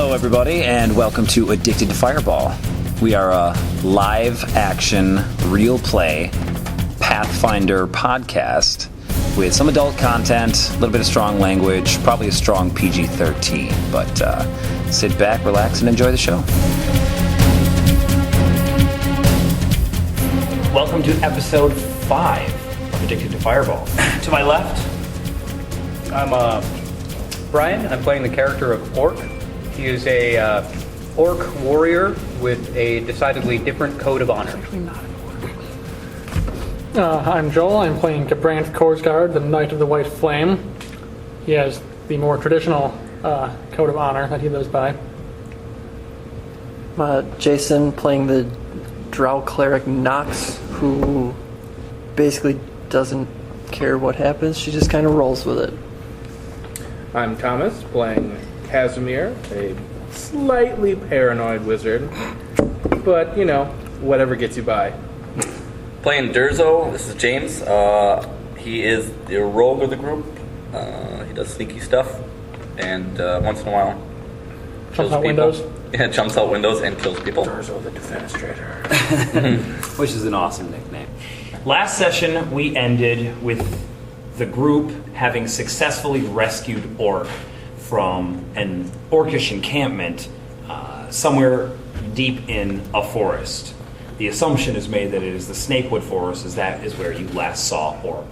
Hello, everybody, and welcome to Addicted to Fireball. We are a live-action, real-play Pathfinder podcast with some adult content, a little bit of strong language, probably a strong PG-13. But sit back, relax, and enjoy the show. Welcome to episode 5 of Addicted to Fireball. To my left, I'm Brian. I'm playing the character of Orc. He is a Orc warrior with a decidedly different code of honor. I'm Joel. I'm playing Gabranth Korsgaard, the Knight of the White Flame. He has the more traditional code of honor that he lives by. Jason, playing the Drow cleric Nox, who basically doesn't care what happens. She just kind of rolls with it. I'm Thomas, playing Casimir, a slightly paranoid wizard, but, you know, whatever gets you by. Playing Durzo, this is James. He is the rogue of the group. He does sneaky stuff, and once in a while Jumps out windows. Yeah, jumps out windows and kills people. Durzo the Defenestrator. Which is an awesome nickname. last session we ended with the group having successfully rescued Orc from an Orcish encampment somewhere deep in a forest. The assumption is made that it is the Snakewood Forest, as that is where you last saw Orc.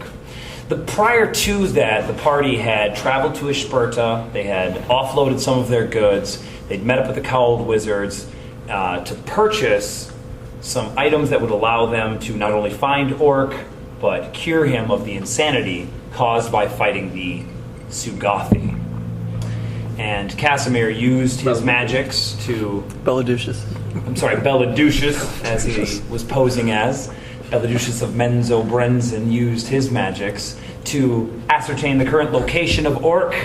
Prior to that, the party had traveled to Ishperta. They had offloaded some of their goods. They'd met up with the Cowled Wizards to purchase some items that would allow them to not only find Orc, but cure him of the insanity caused by fighting the Sugathi. And Casimir used his magics to... Belladucius, as he was posing as. Belladucius of Menzo Brenzen used his magics to ascertain the current location of Orc,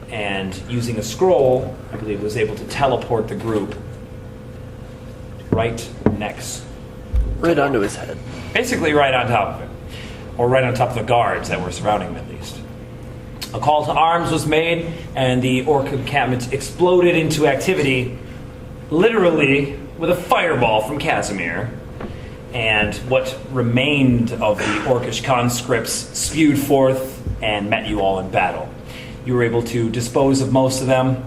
and using a scroll, I believe, was able to teleport the group right next. right onto his head. Basically right on top of it. Or right on top of the guards that were surrounding him, at least. A call to arms was made, and the Orc encampment exploded into activity, literally with a fireball from Casimir. And what remained of the Orcish conscripts spewed forth and met you all in battle. You were able to dispose of most of them,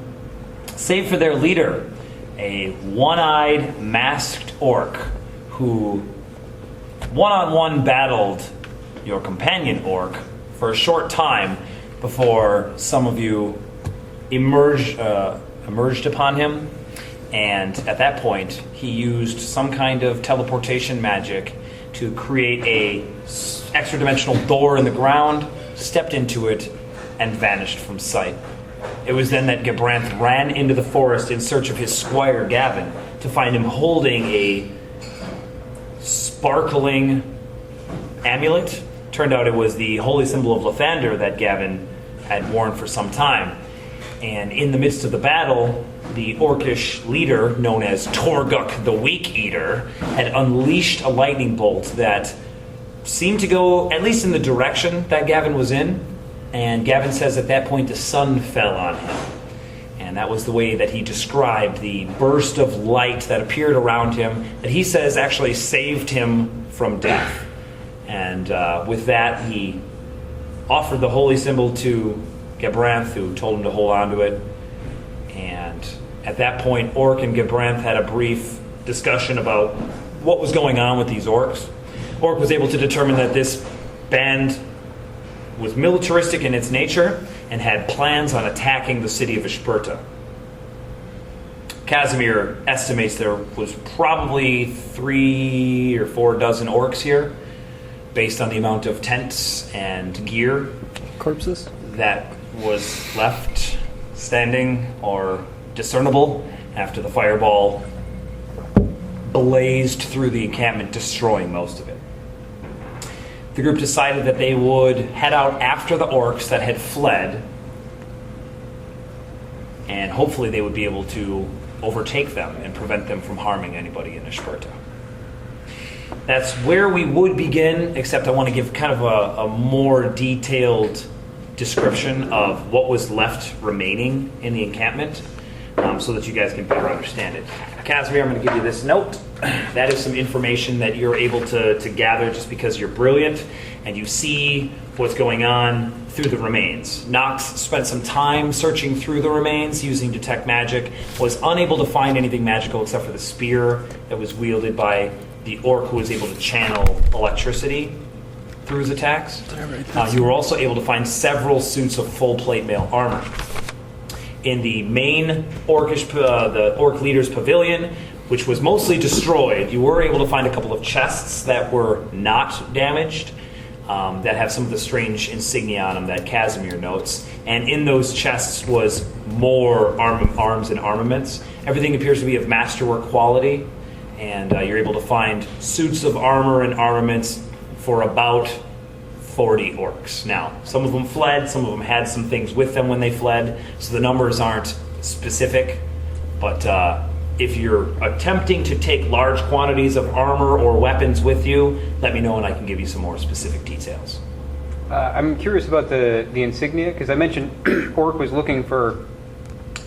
save for their leader, a one-eyed, masked Orc, who one-on-one battled your companion Orc for a short time before some of you emerged upon him. And at that point, he used some kind of teleportation magic to create a extra-dimensional door in the ground, stepped into it, and vanished from sight. It was then that Gabranth ran into the forest in search of his squire, Gavin, to find him holding a sparkling amulet. Turned out it was the holy symbol of Lathander that Gavin had worn for some time. And in the midst of the battle, the Orcish leader, known as Torguk the Weak Eater, had unleashed a lightning bolt that seemed to go at least in the direction that Gavin was in. And Gavin says at that point the sun fell on him. And that was the way that he described the burst of light that appeared around him, that he says actually saved him from death. And with that, he offered the holy symbol to Gabranth, who told him to hold on to it. And at that point, Orc and Gabranth had a brief discussion about what was going on with these Orcs. Orc was able to determine that this band was militaristic in its nature and had plans on attacking the city of Ishperta. Casimir estimates there was probably 3 or 4 dozen Orcs here, based on the amount of tents and gear Corpses? that was left standing or discernible after the fireball blazed through the encampment, destroying most of it. The group decided that they would head out after the Orcs that had fled, and hopefully they would be able to overtake them and prevent them from harming anybody in Ishperta. That's where we would begin, except I want to give kind of a more detailed description of what was left remaining in the encampment. so that you guys can better understand it. Casimir, I'm going to give you this note. That is some information that you're able to gather just because you're brilliant and you see what's going on through the remains. Nox spent some time searching through the remains using Detect Magic, was unable to find anything magical except for the spear that was wielded by the orc who was able to channel electricity through his attacks. You were also able to find several suits of full plate mail armor. In the main the orc leader's pavilion, which was mostly destroyed, you were able to find a couple of chests that were not damaged, that have some of the strange insignia on them that Casimir notes. And in those chests was more arms and armaments. Everything appears to be of masterwork quality, and you're able to find suits of armor and armaments for about 40 orcs. Now, some of them fled, some of them had some things with them when they fled, so the numbers aren't specific, but if you're attempting to take large quantities of armor or weapons with you, let me know and I can give you some more specific details. I'm curious about the insignia, because I mentioned Orc was looking for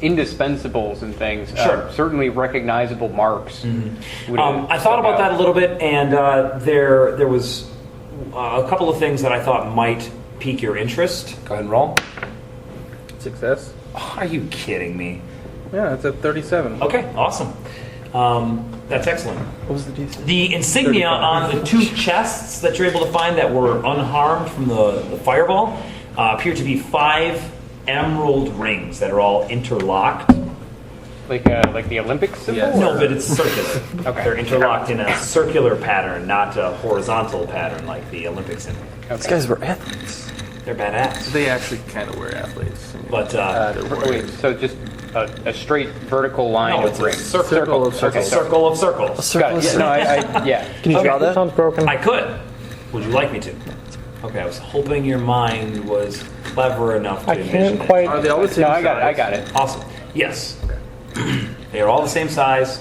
indispensables and things. Sure. Certainly recognizable marks. I thought about that a little bit, and there was a couple of things that I thought might pique your interest. Go ahead and roll. Success. Oh, are you kidding me? Yeah, it's at 37. Okay, awesome. That's excellent. What was the DC? The insignia on the two chests that you're able to find that were unharmed from the fireball appear to be 5 emerald rings that are all interlocked. Like the Olympic symbol? Yes. No, but it's circular. Okay. They're interlocked in a circular pattern, not a horizontal pattern like the Olympic symbol. These guys were athletes. They're badass. They actually kind of were athletes. But Wait, so just a straight vertical line no, of it's a rings. circle of circles. Circle of circles. Got it. Yeah, no, yeah. Can you Okay. draw that? Sounds broken. I could. Would you like me to? Okay, I was hoping your mind was clever enough to I envision can't it. quite. Are they all the same No, size? I got it. Awesome. Yes. They are all the same size,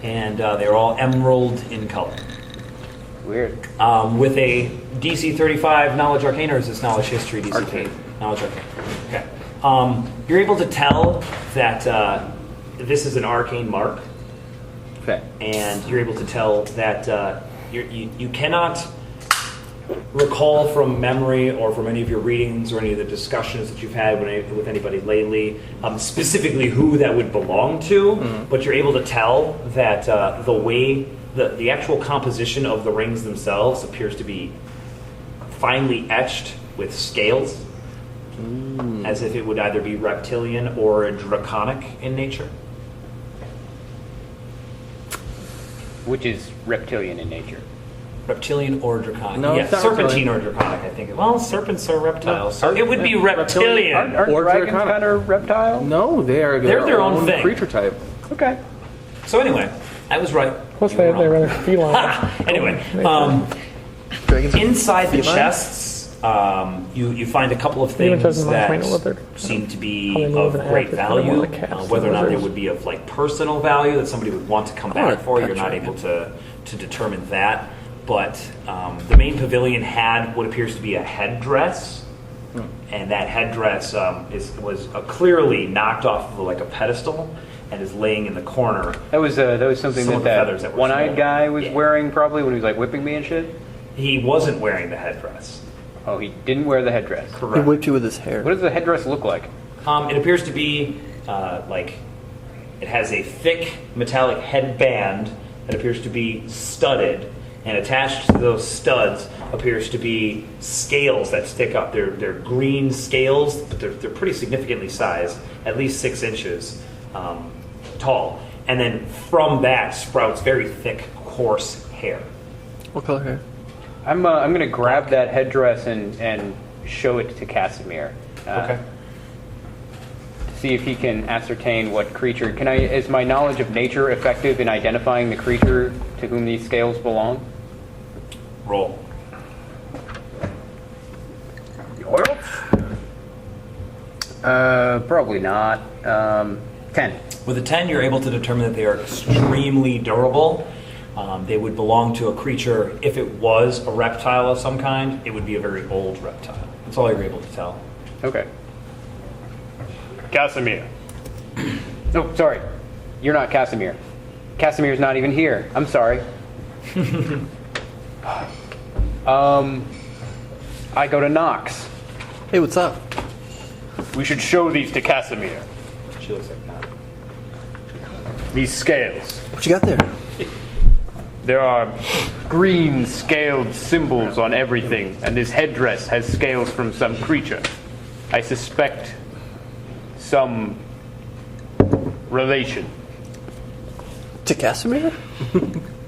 and they're all emerald in color. Weird. With a DC 35 Knowledge Arcane, or is this Knowledge History DC? Arcane. Knowledge Arcane. Okay. You're able to tell that this is an arcane mark, Okay. and you're able to tell that you cannot recall from memory or from any of your readings or any of the discussions that you've had with anybody lately specifically who that would belong to, but you're able to tell that the way the actual composition of the rings themselves appears to be finely etched with scales, as if it would either be reptilian or draconic in nature. Which is reptilian in nature. Reptilian or draconic? No, yes, it's not serpentine or draconic, I think. Well, serpents are reptiles, so it would be reptilian. Aren't Or dragons draconic. kind of reptile? No, they are They're their own thing. creature type. Okay. So anyway, I was right. Plus, You were they're wrong. rather feline. Anyway, Dragons are inside the feline? chests, you find a couple of Even things says in my that what they're- seem to be how they move of and great act, it's kinda value. more like cats Whether or than not they lizards. would be of like personal value that somebody would want to come I want back a for, pet you're not dragon. able to determine that. But the main pavilion had what appears to be a headdress, and that headdress was clearly knocked off of like a pedestal and is laying in the corner. That was something Some of the that feathers that were one-eyed small. guy was Yeah. wearing probably when he was like whipping me and shit. He wasn't wearing the headdress. Oh, he didn't wear the headdress. He Correct. whipped you with his hair. What does the headdress look like? It appears to be like it has a thick metallic headband that appears to be studded, and attached to those studs appears to be scales that stick up. They're green scales, but they're pretty significantly sized, at least 6 inches tall. And then from that sprouts very thick, coarse hair. What color hair? I'm gonna grab that headdress and show it to Casimir. To see if he can ascertain what creature. Is my knowledge of nature effective in identifying the creature to whom these scales belong? Roll. Probably not. 10. With a 10, you're able to determine that they are extremely durable. They would belong to a creature. If it was a reptile of some kind, it would be a very old reptile. That's all you're able to tell. Okay. Casimir, Oh, sorry. You're not Casimir. Casimir's not even here. I'm sorry. I go to Nox. Hey, what's up? We should show these to Casimir. She looks like that. These scales. What you got there? There are green scaled symbols on everything, and this headdress has scales from some creature. I suspect some relation. To Casimir?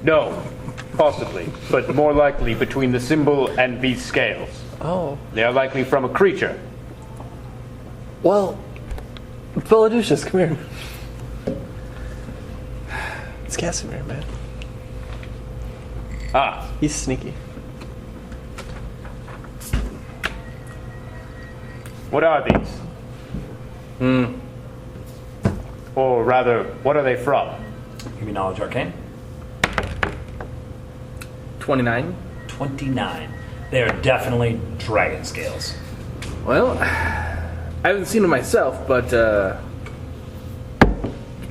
No, possibly, but more likely between the symbol and these scales. Oh. They are likely from a creature. Well, Philadelphus, come here. It's Casimir, man. Ah, He's sneaky. what are these? Or rather, what are they from? Give me knowledge arcane. 29. 29. They are definitely dragon scales. Well, I haven't seen them myself, but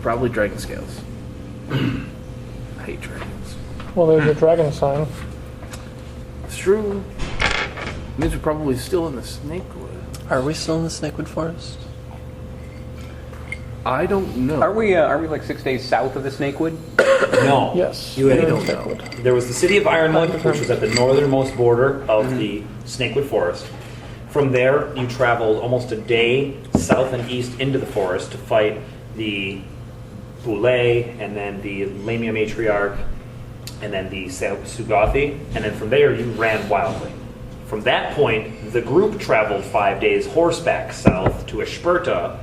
probably dragon scales. I hate dragons. Well, there's your dragon sign. It's true. Means we're probably still in the Snakewood. Are we still in the Snakewood Forest? I don't know. Are we like 6 days south of the Snakewood? No. Yes. You had, You're in Snakewood. There was the city of Ironwood, which was at the northernmost border of the Snakewood Forest. From there, you traveled almost a day south and east into the forest to fight the Boulay, and then the Lamia Matriarch, and then the Sugothi, and then from there you ran wildly. From that point, the group traveled 5 days horseback south to Ashperta,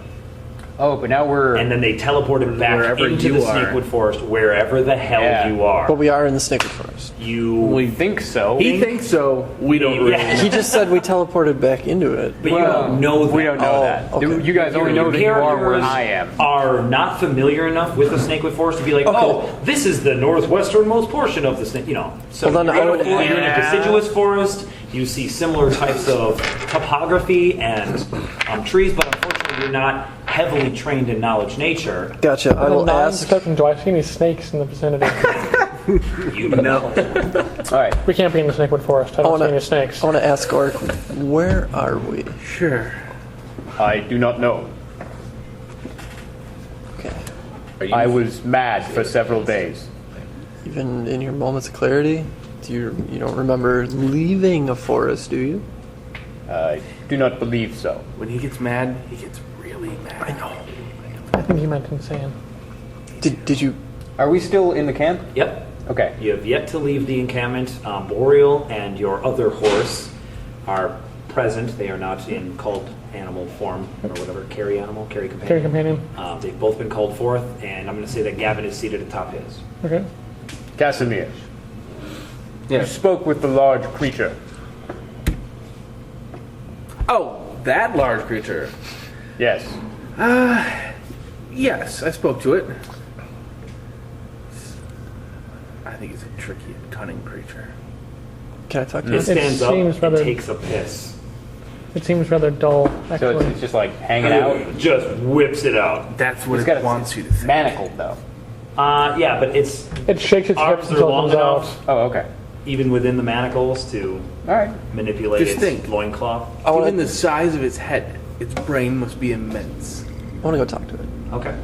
Oh, but now we're... and then they teleported back Wherever into you the are. Snakewood Forest, wherever the hell Yeah. you are. But we are in the Snakewood Forest. You, we think so. He thinks so. We don't really. Yeah. He just said we teleported back into it. but you don't know that. We don't know Oh, that. okay. You guys only know that you are where characters I am. are not familiar enough with the Snakewood Forest to be like, oh, this is the northwesternmost portion of the snake. You know, so Well, then I would you're in a add- deciduous forest. You see similar types of topography and trees, but unfortunately, you're not heavily trained in knowledge nature. Gotcha. I will ask. Do I see any snakes in the vicinity? You know. All right. We can't be in the Snakewood Forest. I don't see any snakes. I want to ask Orc, where are we? Sure. I do not know. Okay. I was mad for several days. Even in your moments of clarity, you don't remember leaving a forest, do you? I do not believe so. When he gets mad, he gets really mad. I know. I think he meant insane. Did you? Are we still in the camp? Yep. Okay. You have yet to leave the encampment. Boreal and your other horse are present. They are not in called animal form or whatever, carry companion. Carry companion. They've both been called forth, and I'm going to say that Gavin is seated atop his. Okay. Casimir, you Yes. spoke with the large creature. Oh, that large creature. Yes. Yes, I spoke to it. I think it's a tricky and cunning creature. Can I talk to It you? stands up seems and rather- takes a piss. It seems rather dull, So actually. it's just like hanging out. Just whips it out. That's what It's it got wants you to think. manacled though. Yeah, but it's It shakes its arms hips are until it long comes out. enough, Oh, okay. even within the manacles, to All right. manipulate Just its think. loincloth. I want Given to. the size of its head, its brain must be immense. I want to go talk to it. Okay.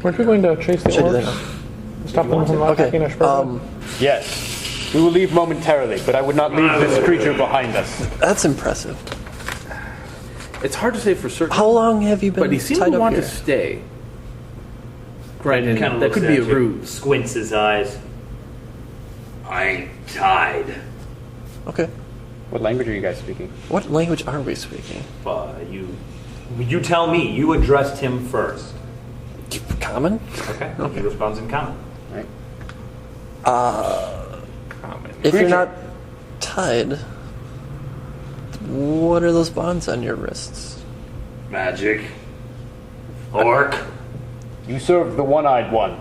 Weren't we going to chase the Should I do that orcs? Stop them from attacking Okay. Ashburton? Yes. We will leave momentarily, but I would not leave this creature behind us. That's impressive. It's hard to say for certain, How long have you been but he seems tied to up want here? to stay. Granted, Kind of that could be a ruse. Squints his eyes. I ain't tied. Okay. What language are you guys speaking? What language are we speaking? You tell me. You addressed him first. Common? Okay. He responds in common. Right. If you're Creature. not tied, what are those bonds on your wrists? Magic. Orc. You served the one-eyed one.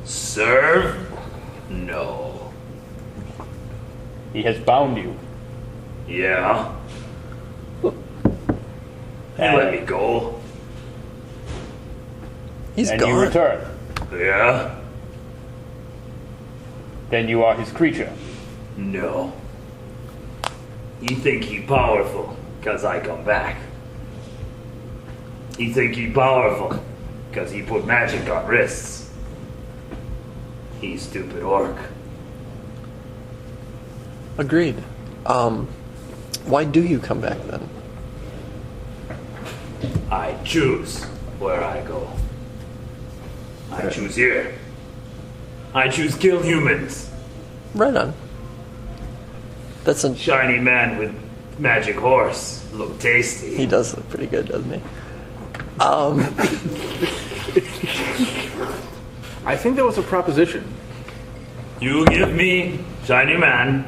Serve? No. He has bound you. Yeah. And let me go. He's and gone. you return. Yeah? Then you are his creature. No. He think he powerful, cause I come back. He think he powerful, cause he put magic on wrists. He stupid orc. Agreed. Why do you come back then? I choose where I go. I choose here. I choose kill humans. Right on. That's a. Shiny man with magic horse. Look tasty. He does look pretty good, doesn't he? I think that was a proposition. You give me shiny man.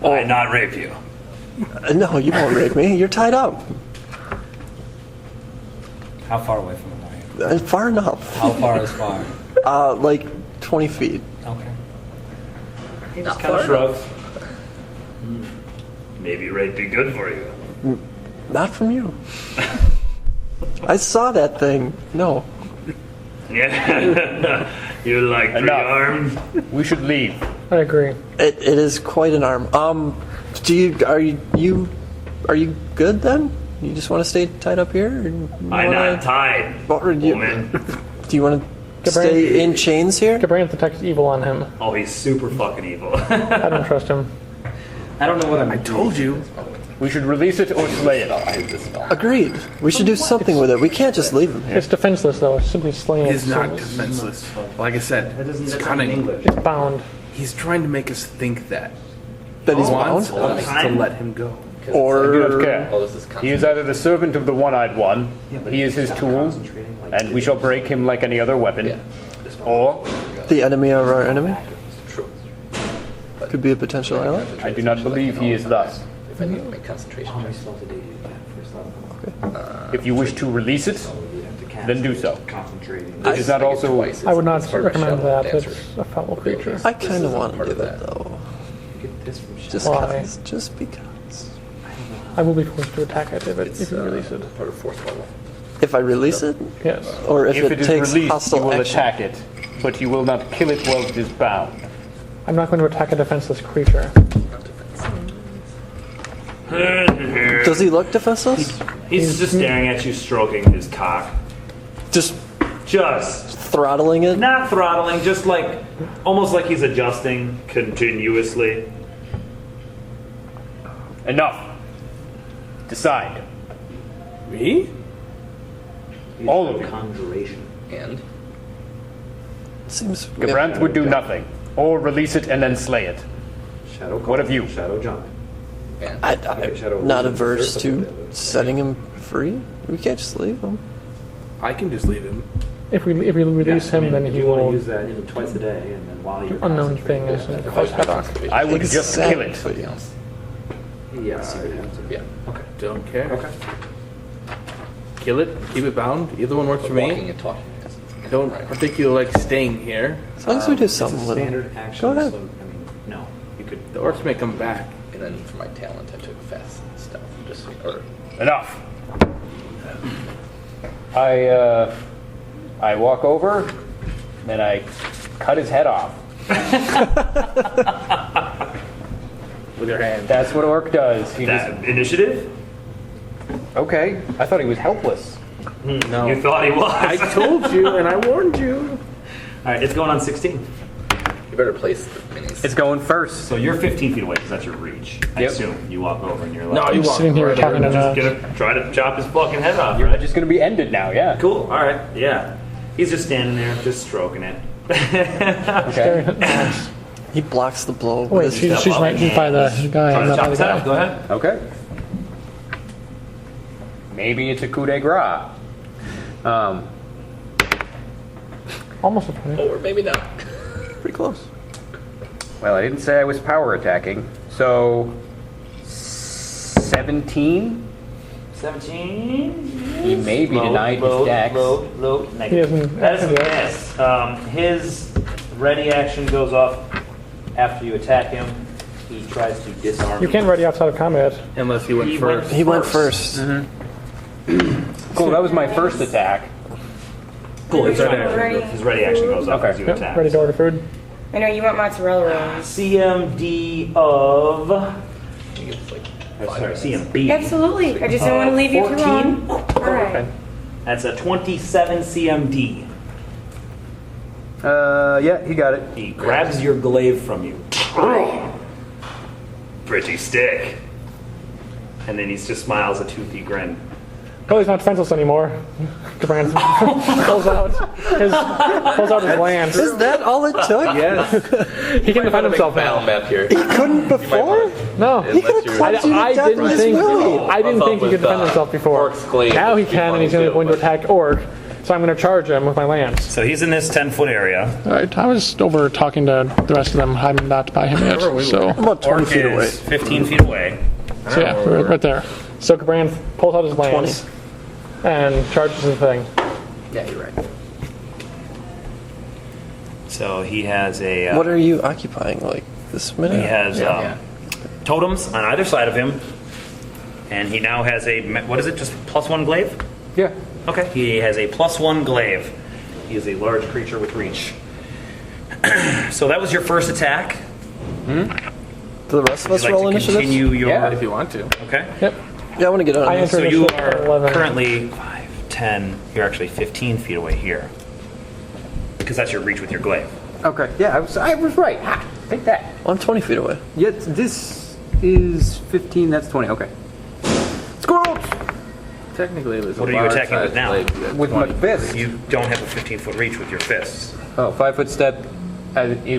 I not rape you. No, you won't rape me. You're tied up. How far away from him are you? Far enough. How far is far? Like 20 feet. Okay. He just kind of shrugs. Maybe rape be good for you. Not from you. I saw that thing. No. Yeah. You're like three Enough. arms. We should leave. I agree. It is quite an arm. Are you good then? You just want to stay tied up here? Or you I'm wanna- not tied, or do you, woman. do you want to stay in chains here? Gabrant detects evil on him. Oh, he's super fucking evil. I don't trust him. I don't know what I'm. I told you. We should release it or slay it. Agreed. We should do something with it. We can't just leave him here. It's defenseless, though. It's simply slaying it. He's not So defenseless. Like I said, it's cunning. it's bound. He's trying to make us think that. That he's He wants bound? us to let him go. Do not Or care. Oh, this is He is either the servant of the one-eyed one, he is his tool, and we shall break him like any other weapon, or the enemy of our enemy? true. Could be a potential ally. I do not believe he is thus. If I need to make concentration checks. If you wish to release it, then do so. It is not also... Twice. I would not It's part of recommend Shadow that. Dancer. It's a foul creature. I kind of isn't want to part do of it that. though. Just Why? because. Just because. I will be forced to attack it if you release it. Part of fourth level. If I release it, Yes. or if, If it is takes released, you hostile will action. attack it, but you will not kill it while it is bound. I'm not going to attack a defenseless creature. Does he look defenseless? He's just staring at you, stroking his cock. Just Just throttling it? not throttling, just like almost like he's adjusting continuously. Enough. Decide. Me? All of you. Conjuration. And Seems. Gabrant would do nothing, or release it and then slay it. Shadow. What of you? Shadow jump. and I'm not averse to setting him free. We can't just leave him. I can just leave him. If we release him, then he will use that twice a day, and then while you're unknown things and cause havoc. I would just kill it. Exactly. yeah. Don't care. Okay. Kill it. Keep it bound. Either one works for Walking me. and talking. I don't particularly like staying here. As long as we do something with him. standard action. Go ahead. So, I mean, no, you could. The orcs may come back. And then for my talent, I took fast stuff. Just or Enough. I walk over, then I cut his head off. With your hand. That's what Orc does. He just, That initiative? okay, I thought he was helpless. No. You thought he was. I told you and I warned you. All right, it's going on 16. you better place the minis. It's going first. So you're 15 feet away because that's your reach. I Yep. assume you walk over and you're like, No, you I'm walk sitting here right talking to just Notch. gonna try to chop his fucking head off. You're Right? just going to be ended now, yeah. Cool. All right. Yeah. He's just standing there, just stroking it. Okay. Nice. He blocks the blow. with Wait, his- she's right. She's by the guy. Try I'm to not chop by the his head off. guy. Go ahead. Okay. Maybe it's a coup de grace. Almost a 20. Or maybe not. Pretty close. Well, I didn't say I was power attacking, so 17. 17. He may be denied his dex. Load. He hasn't. That is a miss. His ready action goes off after you attack him. He tries to disarm You can't ready outside of combat. Unless he went He first. He went first. Cool. That was my first attack. Cool. His ready. ready action goes up Okay. as you Yep, attack. ready to order food. I know you want mozzarella rolls. CMD of. Sorry, CMB. Absolutely. I just don't want to leave you too 14? long. All right. That's a 27 CMD. Yeah, he got it. He grabs your glaive from you. Pretty stick. And then he just smiles a toothy grin. Well, he's not defenseless anymore. Cabran pulls out his lance. Is that all it took? Yes. He can defend himself Battle now. map here. He couldn't before? No. He could have clubbed you to I death didn't with his think will. I didn't think he could defend himself before. Orc's glaive Now he would be can, and funny he's going too, to but- attack Orc. So I'm going to charge him with my lance. So he's in this 10-foot area. All right, I was over talking to the rest of them. I'm not by him yet. So, About 20 Orc feet away. is 15 feet away. so yeah, we're right there. So Cabran pulls out his lance and charges the thing. Yeah, you're right. So he has a. What are you occupying, like, this minute? He has totems on either side of him, and he now has a. What is it? Just +1 glaive? Yeah. Okay. He has a +1 glaive. He is a large creature with reach. So that was your first attack. Do the rest of Would us you like roll to initiative? continue your? Yeah. If you want to. Okay. Yep. Yeah, I want to get on I this. enter So you initiative are 11. currently 5, 10. You're actually 15 feet away here, because that's your reach with your glaive. Okay. Yeah, I was right. Ha, take that. I'm 20 feet away. Yet this is 15. That's 20. Okay. Squirrels Technically, it was What a are you attacking large with now? size blade. with my fist. You don't have a 15-foot reach with your fists. Oh, 5-foot step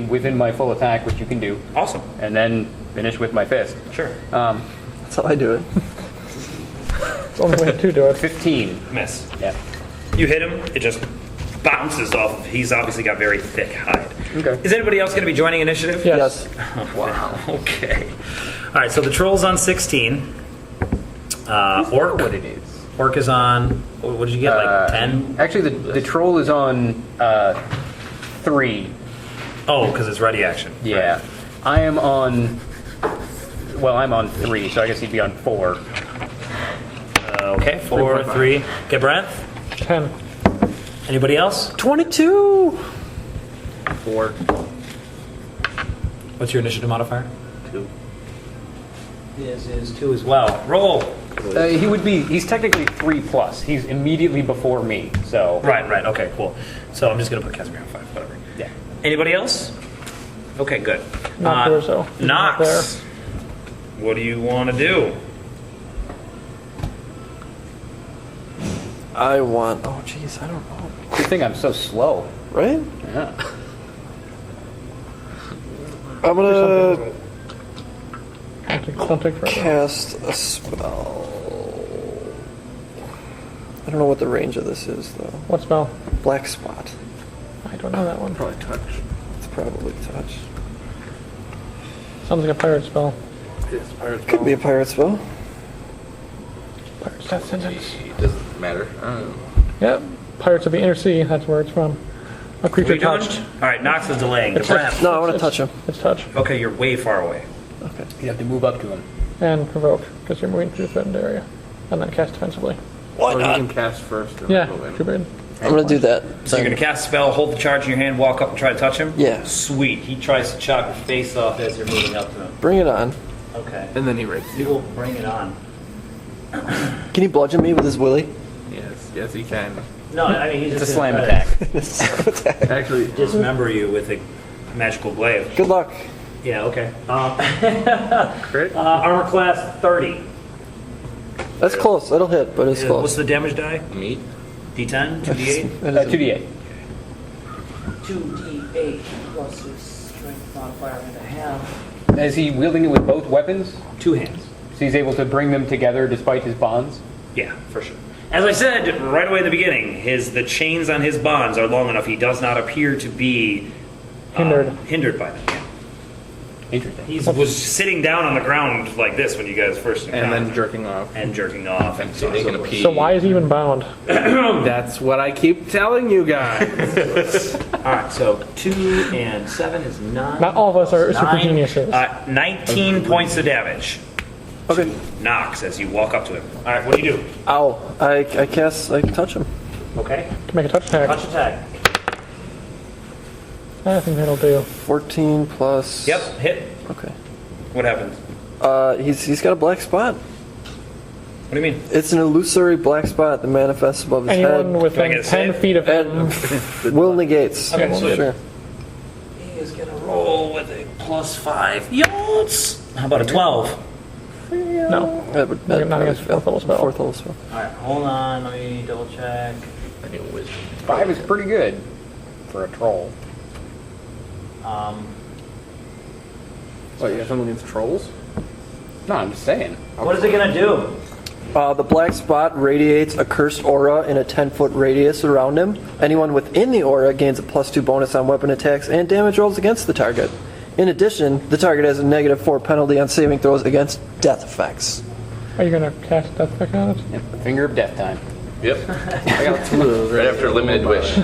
within my full attack, which you can do, Awesome. and then finish with my fist. Sure. That's how I do it. It's the only way to do it. 15. Miss. Yeah. You hit him. It just bounces off. He's obviously got very thick hide. Okay. Is anybody else going to be joining initiative? Yes. Wow. Okay. All right. So the troll's on 16. Orc. What it is. Orc is on. What did you get? Like 10? Actually, the troll is on 3. Oh, because it's ready action. Yeah. I am on. Well, I'm on 3, so I guess he'd be on 4. Okay. 4, 3. Get Brent. 10. Anybody else? 22! 4. What's your initiative modifier? 2. His is 2 as well. Roll. He would be. He's technically 3+. He's immediately before me, so. Right. Okay. Cool. So I'm just going to put Casimir on 5. Whatever. Yeah. Anybody else? Okay. Good. Not there, so. He's not Knox. What do you want to do? I want. Oh, jeez, I don't know. Good thing I'm so slow. Right? Yeah. I'm gonna Don't take forever. cast a spell. I don't know what the range of this is, though. What spell? Black Spot. I don't know that one. Probably touch. It's probably touch. Sounds like a pirate spell. It's pirate Could be a pirate spell. Pirate's death sentence. Doesn't matter. I don't know. Yep. Pirates of the Inner Sea, that's where it's from. A What creature are you doing? touched. All right. Knox is delaying. It's Brent. No, I want to touch him. It's touch. Okay. You're way far away. You have to move up to him. And provoke, because you're moving through the threatened area. And then cast defensively. Why Or you not? can cast first. And Yeah, go in. too bad. I'm gonna do that. So you're then. going to cast a spell, hold the charge in your hand, walk up and try to touch him? Yeah. Sweet. He tries to chop your face off as you're moving up to him. Bring it on. Okay. And then he rapes You you. will bring it on. Can he bludgeon me with his willy? Yes, he can. No, I mean, he's It's a just slam gonna attack. Actually, dismember you with a magical glaive. Good luck. Yeah, okay. crit. Armor class 30. That's close. That'll hit, but it's What's close. the damage die? Meat. D10? 2d8? 2d8. 2d8 plus his strength modifier and a half. Is he wielding it with both weapons? Two hands. So he's able to bring them together despite his bonds? Yeah, for sure. As I said right away at the beginning, the chains on his bonds are long enough. He does not appear to be hindered by them. Interesting. He was sitting down on the ground like this when you guys first And encountered. then jerking off. And jerking off. And so Taking a pee. So why is he even bound? That's what I keep telling you guys. All right, so 2 and 7 is 9. Not all of us are super 9. geniuses. 19 points of damage. Okay. Knox as you walk up to him. All right, what do you do? Ow. I touch him. Okay. Can make a touch attack. Touch attack. I think that'll do. 14 plus. Yep, hit. Okay. What happens? He's got a black spot. What do you mean? It's an illusory black spot that manifests above his Anyone head. within get a 10 save? feet of him. And will negates. Okay, so- Sure. He is gonna roll with a +5. Yolts! How about a 12? No. That would, Not against fourth level spell. Fourth level spell. Alright, hold on, let me double check. I knew wizard. 5 is pretty good for a troll. What, you got something against trolls? No, I'm just saying. What is it gonna do? The black spot radiates a cursed aura in a 10-foot radius around him. Anyone within the aura gains a +2 bonus on weapon attacks and damage rolls against the target. In addition, the target has a -4 penalty on saving throws against death effects. Are you going to cast Death Effect on it? Yep, Finger of Death time. Yep. I got 2 of those right after Limited Wish.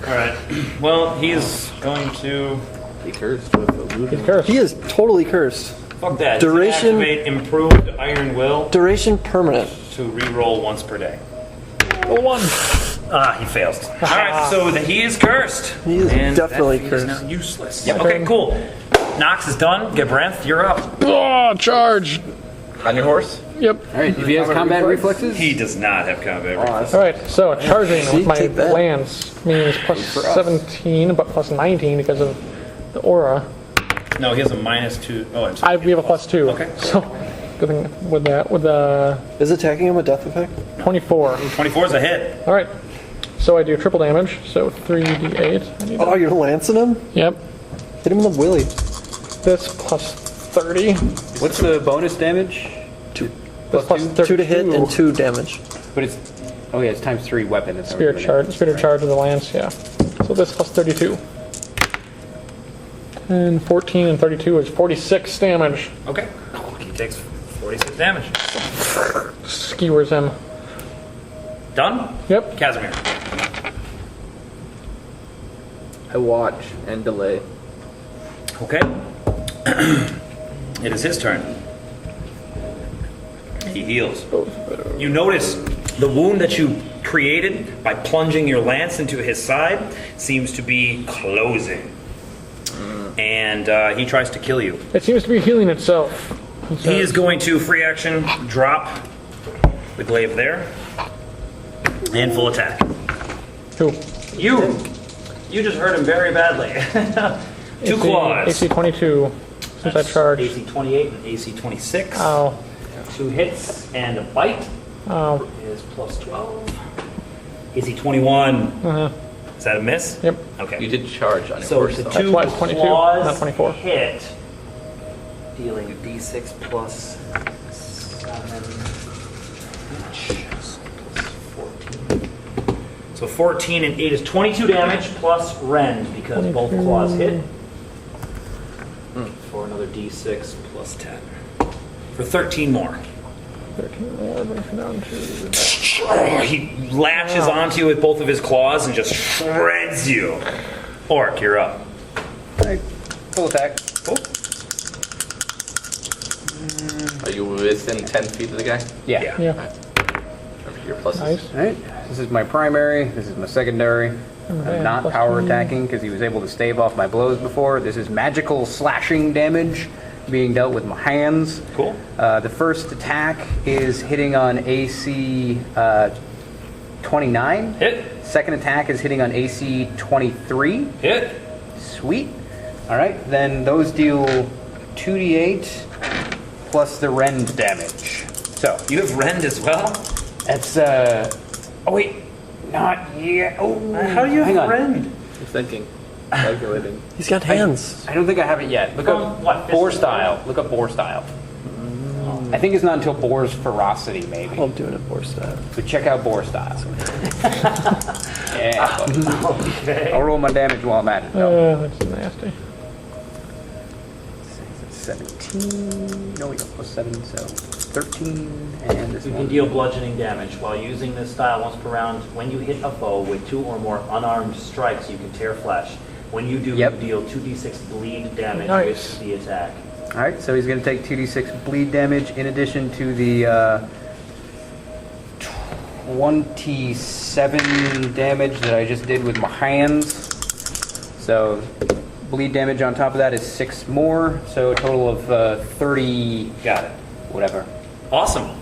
Alright, well, he's going to. Be cursed with illusion. He's cursed. He is totally cursed. Fuck that. Duration- Activate improved Iron Will Duration permanent. to re-roll once per day. Roll 1. He fails. Alright, so he is cursed. He is And definitely that feat is cursed. now useless. Yep. Okay, cool. Knox is done. Gabranth, you're up. Oh, charge! On your horse? Yep. Alright, if he has combat reflexes, He does not have combat. Alright, so charging See, with my take that. lance means +17, but +19 because of the aura. No, he has a -2. Oh, I'm sorry. We have a +2. Okay. So, good thing with that, with the Is attacking him a death effect? 24. 24 is a hit. Alright, so I do triple damage, so 3d8. I need Oh, you're lancing him? Yep. Hit him in the willy. This +30. what's the bonus damage? This +32. 2 to hit and 2 damage. But it's, oh yeah, it's times 3 weapon. That's Spirit already charge. Spirit charge of the lance, yeah. So this +32. And 14 and 32 is 46 damage. Okay. He takes 46 damage. Skewers him. Done? Yep. Casimir. I watch and delay. Okay. It is his turn. He heals. You notice the wound that you created by plunging your lance into his side seems to be closing. And he tries to kill you. It seems to be healing itself. He is going to free action drop the glaive there. And full attack. Who? You just hurt him very badly. Two claws. AC 22. Since I charged. AC 28 and AC 26. Ow. 2 hits and a bite Ow. is +12. AC 21. Uh-huh. Is that a miss? Yep. Okay. You did charge on your So horse, the though. 2 why it's 22, claws not 24. hit, dealing a d6 plus 7 each. +14. So 14 and 8 is 22 damage plus rend because both claws hit. For another d6 plus 10. For 13 more. 13 more, brings me down to... He latches onto you with both of his claws and just shreds you. Orc, you're up. Alright, full attack. Are you within 10 feet of the guy? Yeah. Yeah. Remember your pluses. Nice. Alright, this is my primary, this is my secondary. Okay, I'm not plus power 2. attacking because he was able to stave off my blows before. This is magical slashing damage being dealt with my hands. Cool. The first attack is hitting on AC 29. Hit. Second attack is hitting on AC 23. Hit. Sweet. Alright, then those deal 2d8 plus the rend damage. So, You have rend as well? that's, oh wait, not yet. Oh, How do you hang have on. rend? I'm thinking. Calculating. He's got hands. I don't think I have it yet. Look up what, boar fist style. Look up boar style. I think it's not until boar's ferocity, maybe. I'm doing it for style. So check out boar style. Yeah. Okay. I'll roll my damage while I'm at it. though. That's nasty. 17. No, we got plus 7, so 13. And this You can one. deal bludgeoning damage while using this style once per round. When you hit a foe with 2 or more unarmed strikes, you can tear flesh. When you do, Yep. you deal 2d6 bleed damage Nice. with the attack. All right, so he's going to take 2d6 bleed damage in addition to the 27 damage that I just did with my hands. So bleed damage on top of that is 6 more, so a total of 30. Got it. Whatever. Awesome.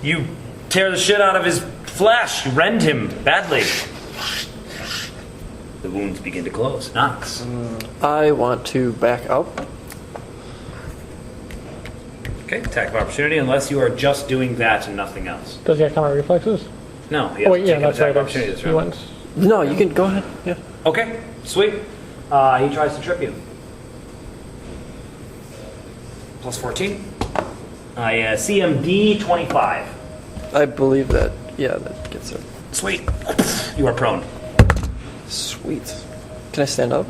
You tear the shit out of his flesh. You rend him badly. The wounds begin to close. Nox. I want to back up. Okay, attack of opportunity unless you are just doing that and nothing else. Does he have counter reflexes? No, he Oh, has wait, yeah, taken that's attack right. of opportunity this He round. went. No, you can go ahead. Yeah. Okay, sweet. He tries to trip you. Plus 14. I CMD 25. I believe that. Yeah, that gets it. Sweet. You are prone. Sweet. Can I stand up?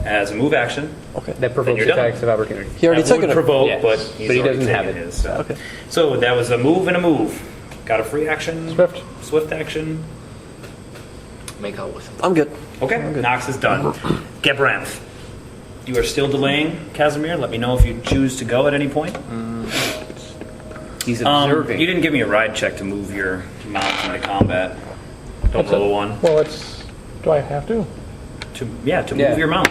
As a move action. Okay. That provokes you're done. attacks of opportunity. He already That took would it. provoke, Yes, but, but he doesn't have it. his. So. Okay. So that was a move and a move. Got a free action. Swift. Action. Make out with him. I'm good. Okay. Nox is done. Gebranth. You are still delaying, Casimir. Let me know if you choose to go at any point. He's observing. You didn't give me a ride check to move your mount into combat. Don't roll a one. Well, it's. Do I have to? To move Yeah. your mount.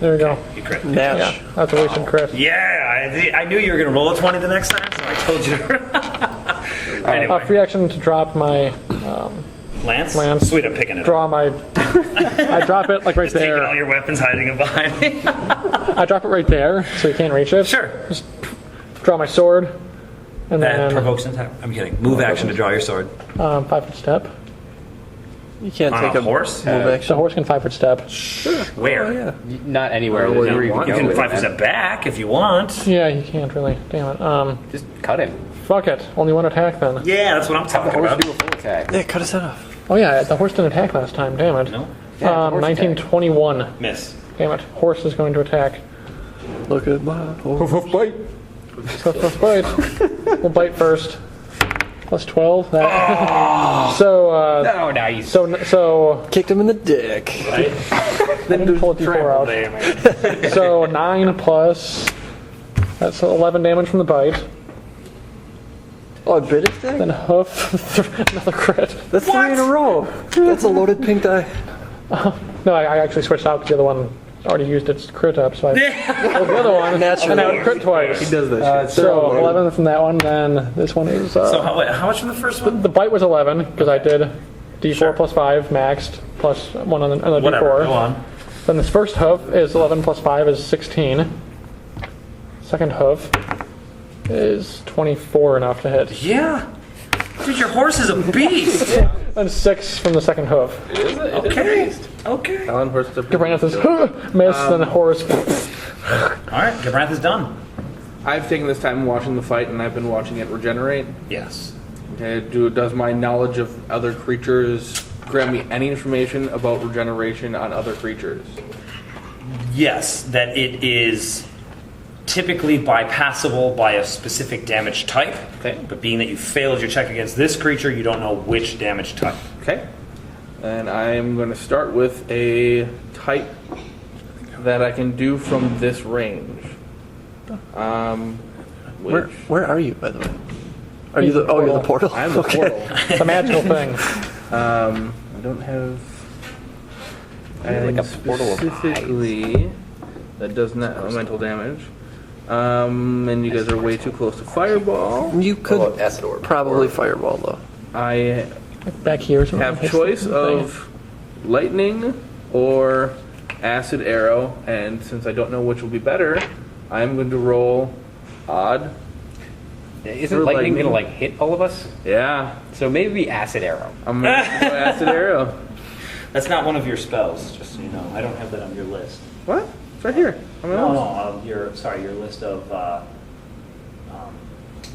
There we go. You crit. Natch. Yeah, that's a wasted crit. Yeah, I knew you were going to roll a 20 the next time, so I told you. Anyway, Free action to drop my. Lance? Lance. Sweet, I'm picking it up. Draw my. I drop it like right Taking all there. your weapons, hiding them behind me. I drop it right there, so you can't reach it. Sure. Draw my sword, and That then provokes an attack. I'm kidding. Move action to draw your sword. 5-foot step. You can't On take a a horse? move The action. horse can 5-foot step. Where? Oh, yeah. Not anywhere. Where There's you no want You go can with 5 that. step back if you want. Yeah, you can't really. Damn it. Just cut him. Fuck it. Only one attack then. Yeah, that's what I'm The talking horse about. do a full attack. Yeah, cut his head off. Oh yeah, the horse didn't attack last time. Damn it. No? Yeah, the horse 1921. Miss. Damn it. Horse is going to attack. Look at my horse. Bite. Bite. We'll bite first. Plus 12. That. So. Oh, nice. So. Kicked him in the dick. Right? Then pull a d4 out. So 9 plus. That's 11 damage from the bite. Oh, I bit his dick? Then hoof. Another crit. That's 3 in a row. That's a loaded pink die. No, I actually switched out because the other one already used its crit up, so I rolled the other one. Naturally. And I would crit twice. He does that shit. So 11 from that one, then this one is. So how much from the first one? The bite was 11 because I did d4 plus 5 maxed plus 1 on the Whatever, d4. go on. Then this first hoof is 11 plus 5 is 16. Second hoof is 24 enough to hit. Yeah. Dude, your horse is a beast. And 6 from the second hoof. Okay. Okay. Alan Horst. Gebranth is miss, then horse. All right, Gebranth is done. I've taken this time watching the fight, and I've been watching it regenerate. Yes. Okay, does my knowledge of other creatures grant me any information about regeneration on other creatures? Yes, that it is typically bypassable by a specific damage type. Okay. But being that you failed your check against this creature, you don't know which damage type. Okay. And I'm going to start with a type that I can do from this range. Where are you, by the way? Are you the? Oh, you're the portal. I'm the portal. It's a magical thing. I don't have. Like a portal of specifically that does not elemental damage. And you guys are way too close to fireball. You What could about acid orb? probably fireball though. I Back here. So have choice of lightning or acid arrow, and since I don't know which will be better, I'm going to roll odd. Isn't For lightning lightning. gonna like hit all of us? Yeah, So maybe acid arrow. I'm going to go acid arrow. That's not one of your spells, just so you know. I don't have that on your list. What? It's right here. I'm No, gonna- your list of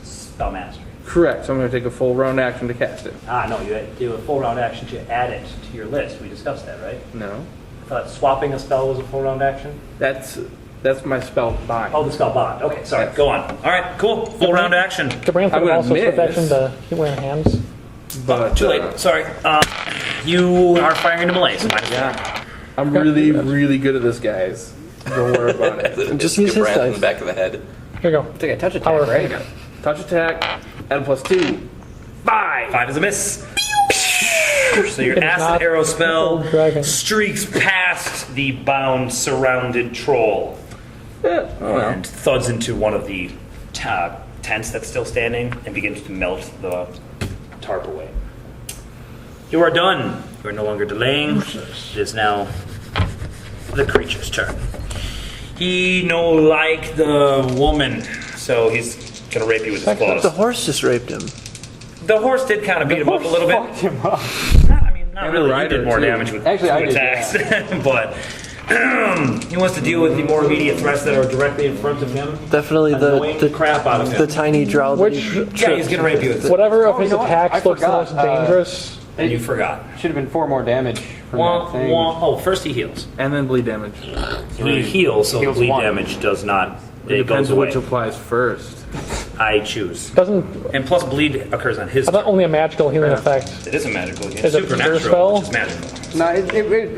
spell mastery. Correct. So I'm going to take a full round action to cast it. No, you do a full round action to add it to your list. We discussed that, right? No, I thought swapping a spell was a full round action. that's my spell bind. Oh, the spell bond. Okay, sorry. Yes. Go on. All right, cool. Full round action. Gebranth I'm would gonna also swift miss. action to hit one hands. but Too late. Sorry. You are firing into melee. So minus yeah, I'm really good at this, guys. Don't worry about it. Just use his Brand in dice. the back of the head. Here you go. Take a touch attack, Power. right? Touch attack, add a +2. 5 is a miss. So your It is acid not arrow old spell dragon. streaks past the bound, surrounded troll and thuds into one of the tents that's still standing and begins to melt the tarp away. You are done. You are no longer delaying. It is now the creature's turn. He no like the woman, so he's gonna rape you with his claws. The horse just raped him. The horse did kind of beat him up a little bit. Fucked him up. I mean, not And the really. You rider, did more too. damage with Actually, I two did, attacks, but he wants to deal with the more immediate threats that are directly in front of him. Definitely Annoying the crap out of him. the tiny drow. that Which- he Yeah, he's tripped. gonna rape you with it. Whatever of his you know what? I attacks looks the forgot, most dangerous. And you forgot. Should have been 4 more damage from that thing. Oh, first he heals. And then bleed damage. He heals, so Heals bleed 1. damage does not. It It goes depends away. which applies first. I choose. Doesn't And plus, bleed occurs on his I thought turn. only a magical healing effect. It is a magical. It's Is it a supernatural, spell? which is magical. No,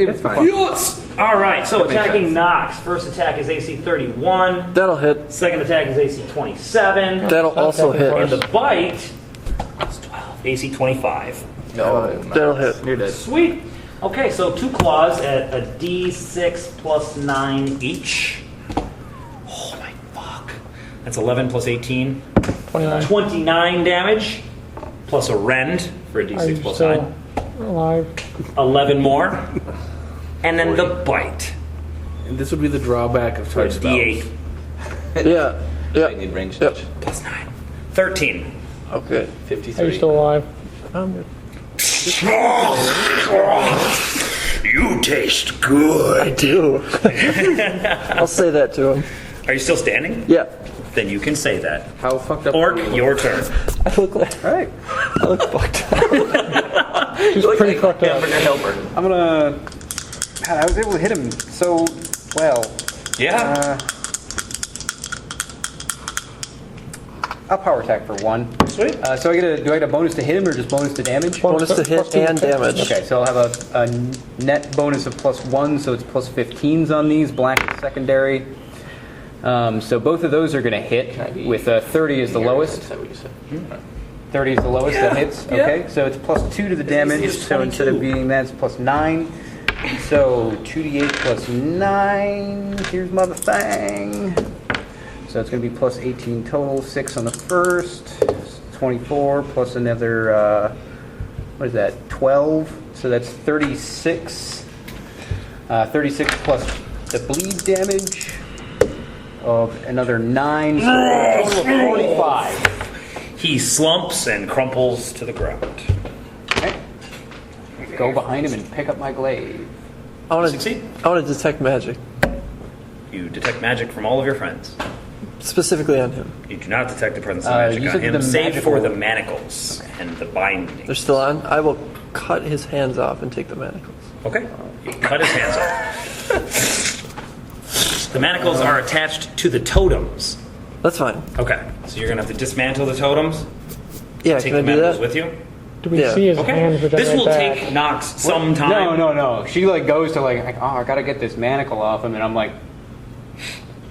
it's fine. Yes! All right, so attacking Nox. First attack is AC 31. That'll hit. Second attack is AC 27. That'll also hit. And the bite is 12. AC 25. That'll hit. You're dead. Sweet. Okay, so 2 claws at a D6 plus 9 each. Oh my fuck. That's 11 plus 18. 29. 29 damage. Plus a rend for a Are D6 you plus still 9. alive? 11 more. And then the bite. And this would be the drawback of For a touch spells. D8 Yeah. I Yep. need range Yep. touch. plus 9. 13. Okay. Are you 53. still alive? I'm good. You taste good. I do. I'll say that to him. Are you still standing? Yeah. Then you can say that. How fucked up Orc, are you? your turn. I look like. Alright. I look fucked up. She's pretty fucked up. Hamburger helper. I'm gonna... God, I was able to hit him so well. Yeah. I'll power attack for 1. Sweet. So do I get a bonus to hit him or just bonus to damage? Bonus to hit Plus 2 and attack. damage. Okay, so I'll have a net bonus of +1, so it's plus 15s on these, black and secondary. So both of those are going to hit with 30 is the lowest. Is that what you said? 30 is the lowest that hits. Okay, so it's +2 to the damage. is So instead of 22. being that, it's +9. So 2d8 plus 9. Here's mother thing. So it's going to be plus 18 total. 6 on the first. 24 plus another. What is that? 12. So that's 36. 36 plus the bleed damage of another 9. So a total of 45. He slumps and crumples to the ground. Okay. Go behind him and pick up my glaive. I want Succeed. to detect magic, You detect magic from all of your friends. specifically on him. You do not detect the presence of you magic on said him, the save for magical- the manacles and the binding. They're still on. I will cut his hands off and take the manacles. Okay. You cut his hands off. The manacles are attached to the totems. That's fine. Okay. So you're gonna have to dismantle the totems. Yeah, Take can the I do manacles that? with you. Do we Yeah. see his Okay. hands regenerate This will back? take Nox some time. No. She like goes to like, oh, I gotta get this manacle off him, and I'm like,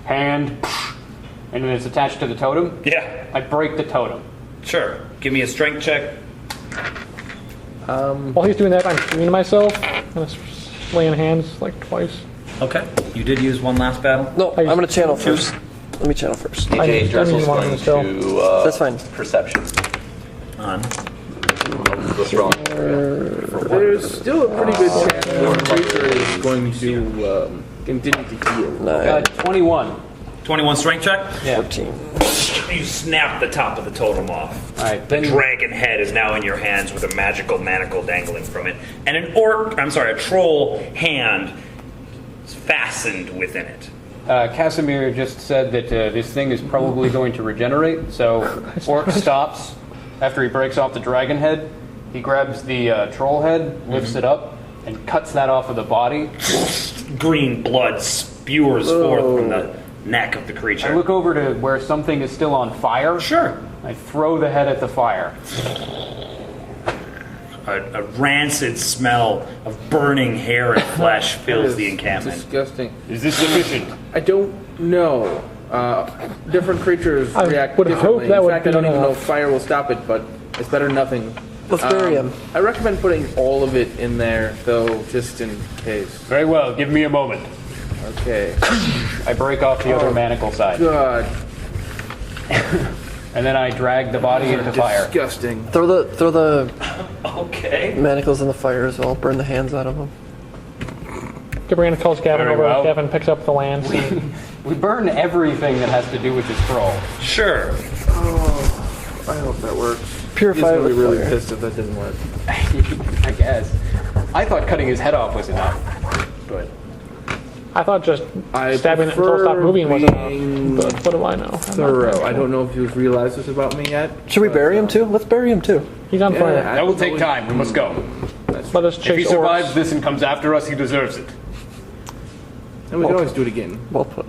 hand, and then it's attached to the totem. Yeah. I break the totem. Sure. Give me a strength check. While he's doing that, I'm freeing myself. I'm gonna laying hands like twice. Okay. You did use one last battle. No, I'm going to channel first. Let me channel first. AJ I mean, Dressel's one of going them still. to That's fine. perception. On. Go strong. There's still a pretty good chance that the creature is going to continue to heal. 9, 21. 21 strength check. Yeah. 14. You snap the top of the totem off. All right. The Then dragon head is now in your hands with a magical manacle dangling from it, and a troll hand is fastened within it. Casimir just said that this thing is probably going to regenerate. So Orc stops after he breaks off the dragon head. He grabs the troll head, lifts it up, and cuts that off of the body. Green blood spews forth from the neck of the I creature. look over to where something is still on fire. Sure. I throw the head at the fire. A rancid smell of burning hair and flesh fills the encampment. Disgusting. Is this sufficient? I don't No. Different creatures I react would hope differently. that In would fact, be I don't even know enough. if fire will stop it, but it's better than nothing. Let's bury him. I recommend putting all of it in there, though, just in case. Very well. Give me a moment. Okay. I break off the other manacle side, God. and then I drag the body into fire. Disgusting. Throw the Okay. manacles in the fire as well. Burn the hands out of them. Gabrand calls Gavin Very over. well. Gavin picks up the lance. and We burn everything that has to do with this scroll. Sure. I hope that works. Purify it He's with really fire. pissed if that doesn't work. I guess. I thought cutting his head off was enough, but I thought just I stabbing it until it stopped prefer moving was being enough. But what do I know? I'm not Thorough. very I sure. don't know if you've realized this about me yet. Should we bury him too? Let's bury him too. He's on fire. that will take time. We must go. Let us If he chase survives orcs. this and comes after us, he deserves it. And we can always do it again. Well put.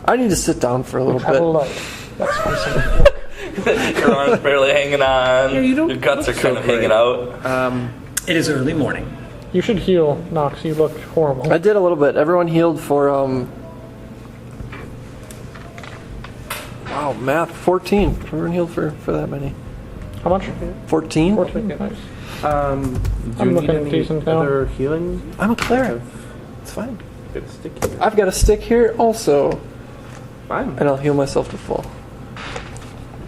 I need to sit down for a little Have a bit. light. That's something. Your arm's barely hanging on. you don't Your guts are look kind so of hanging great. out. It is early morning. You should heal, Nox. You look horrible. I did a little bit. Everyone healed for wow, math 14. Everyone healed for that many. How much? 14. 14. Nice. Do I'm you looking need any decent now. other healing? I'm a cleric. It's fine. Get a stick here. I've got a stick here also, Fine. and I'll heal myself to full.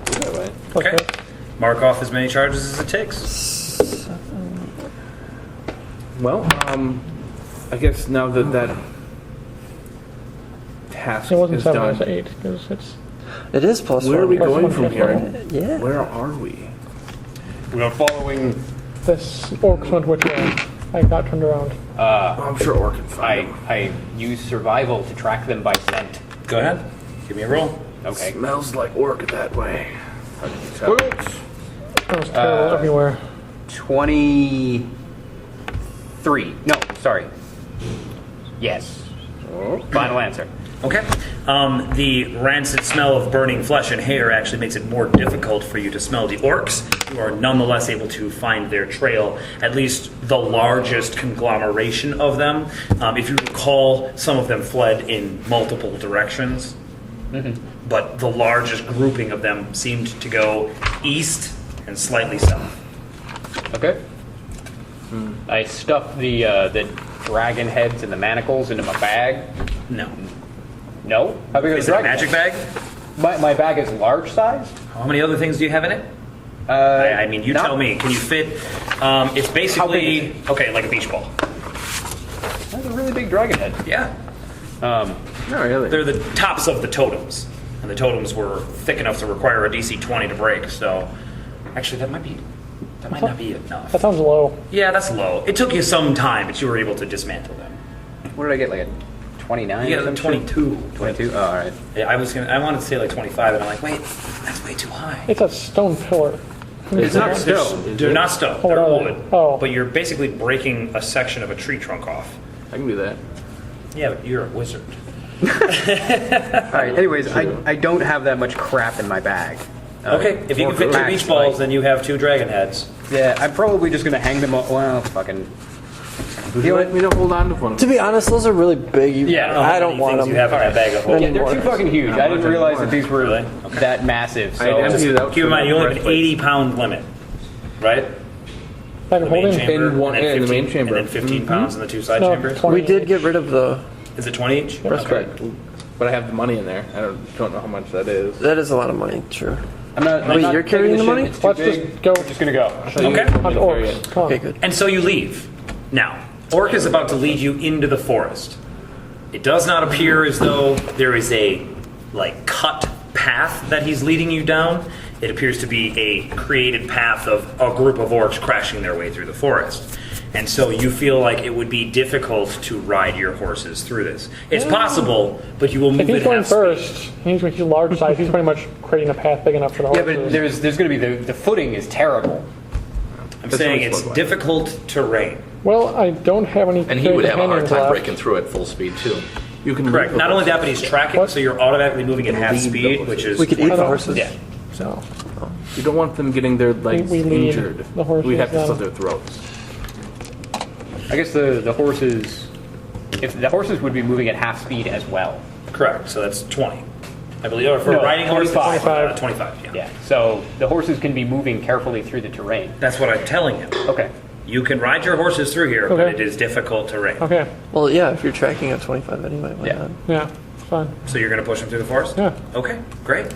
That way. Okay. Mark off as many charges as it takes. Well, I guess now that that task It wasn't is 7, done, it was 8. Because it's It is plus where are we 1. Plus going one, from plus here? one. Yeah. Where are we? We are following. this orcs went which way? I got turned around. I'm sure Orc can find him. I use survival to track them by scent. Go ahead. Give me a roll. Okay. Smells like Orc that way. How can you tell? It was terrible everywhere. 23. No, sorry. Yes. Final answer. Okay. The rancid smell of burning flesh and hair actually makes it more difficult for you to smell the orcs. You are nonetheless able to find their trail, at least the largest conglomeration of them. If you recall, some of them fled in multiple directions, but the largest grouping of them seemed to go east and slightly south. Okay. I stuff the dragon heads and the manacles into my bag. No. No? How big Is it a magic bag? My bag is large size? How many other things do you have in it? I mean, you not- tell me. Can you fit? It's basically okay, like a beach ball. That's a really big dragon head. Yeah, Not really. they're the tops of the totems, and the totems were thick enough to require a DC 20 to break. So, actually, that might not be enough. That sounds low. Yeah, that's low. It took you some time, but you were able to dismantle them. What did I get? Like a 29? You or got a some 22. shit? 22? Oh, all right. Yeah, I wanted to say like 25, and I'm like, wait, that's way too high. It's a stone pillar. It's not stone. They're not stone. Oh, They're what are they? wood. Oh. But you're basically breaking a section of a tree trunk off. I can do that. Yeah, but you're a wizard. All right. Anyways, I don't have that much crap in my bag. Okay, if you can fit two max, beach balls, like- then you have 2 dragon heads. Yeah, I'm probably just gonna hang them up. Well, fucking. Would you like me to hold on to one? To be honest, those are really big. Yeah, I don't want them. You have in that bag of Any holding. They're more. too fucking huge. I didn't realize that these were Really? that massive. So I emptied it out. Keep in mind, you only have an breastplate. 80-pound limit, right? Bag The of main holding? chamber, In one- and then in the 15 main chamber. and then 15 pounds in the 2 side No, chambers. 20. We did get rid of the. Is it 20 each? Breastplate. But I have the money in there. I don't know how much that is. That is a lot of money. True. I'm not. Wait, you're carrying the money? It's too Let's big. just go We're just gonna go. Okay. on to orcs. Come on. Okay, good. And so you leave. Now, Orc is about to lead you into the forest. It does not appear as though there is a cut path that he's leading you down. It appears to be a created path of a group of orcs crashing their way through the forest. And so you feel like it would be difficult to ride your horses through this. It's possible, but you will move If he's at going half speed. first, he's large size. He's pretty much creating a path big enough for the Yeah, horses. but there's gonna be the footing is terrible. I'm That's saying what it's it's like. difficult terrain. Well, I don't have any. And he would have a hard companions time left. breaking through at full speed, too. You can Correct. Not only that, but he's tracking, What? so you're automatically moving at half speed, which is We could eat the don't- horses. yeah. So, You don't want them getting their legs we lead injured. the horses We have to then. slit their throats. I guess the horses if the horses would be moving at half speed as well. Correct. So that's 20. I believe. Or for No, riding horses, 25. 25. Yeah. Yeah. So the horses can be moving carefully through the terrain. That's what I'm telling you. Okay. You can ride your horses through here, but Okay. it is difficult terrain. Okay. Well, yeah, if you're tracking at 25 anyway, why Yeah. not? Yeah. It's fine. So you're going to push them through the forest? Yeah. Okay, great.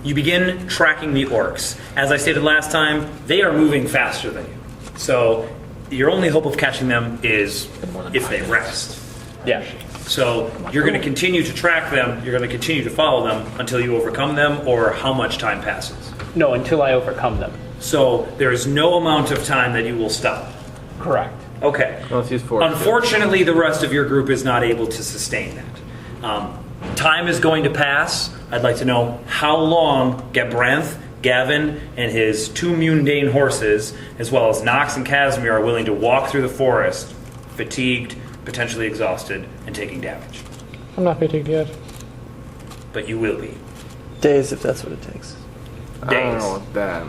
You begin tracking the orcs. As I stated last time, they are moving faster than you. So your only hope of catching them is if they rest. Yeah. So you're going to continue to track them, you're going to continue to follow them until you overcome them, or how much time passes. No, until I overcome them. So there is no amount of time that you will stop. Correct. Okay. Let's use force. Unfortunately, the rest of your group is not able to sustain that. Time is going to pass. I'd like to know how long Gabranth, Gavin, and his 2 mundane horses, as well as Nox and Casimir, are willing to walk through the forest, fatigued, potentially exhausted, and taking damage. I'm not fatigued yet. But you will be. Days, if that's what it takes. I don't Days. know about that.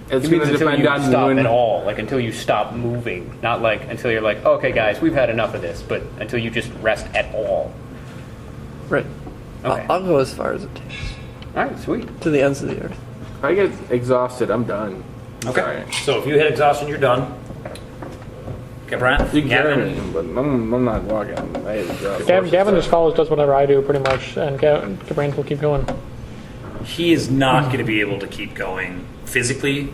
It's It going means to until depend you on stop when. at all, like until you stop moving. Not like until you're like, okay, guys, we've had enough of this, but until you just rest at all. Right. Okay. I'll go as far as it takes. All right, sweet. To the ends of the earth. If I get exhausted, I'm done. Okay. Sorry. So if you hit exhaustion, you're done. Gabranth, You can Gavin. carry me, but I'm not walking. I hate exhausted. Gavin just follows, does whatever I do pretty much, and Gabrant will keep going. He is not going to be able to keep going physically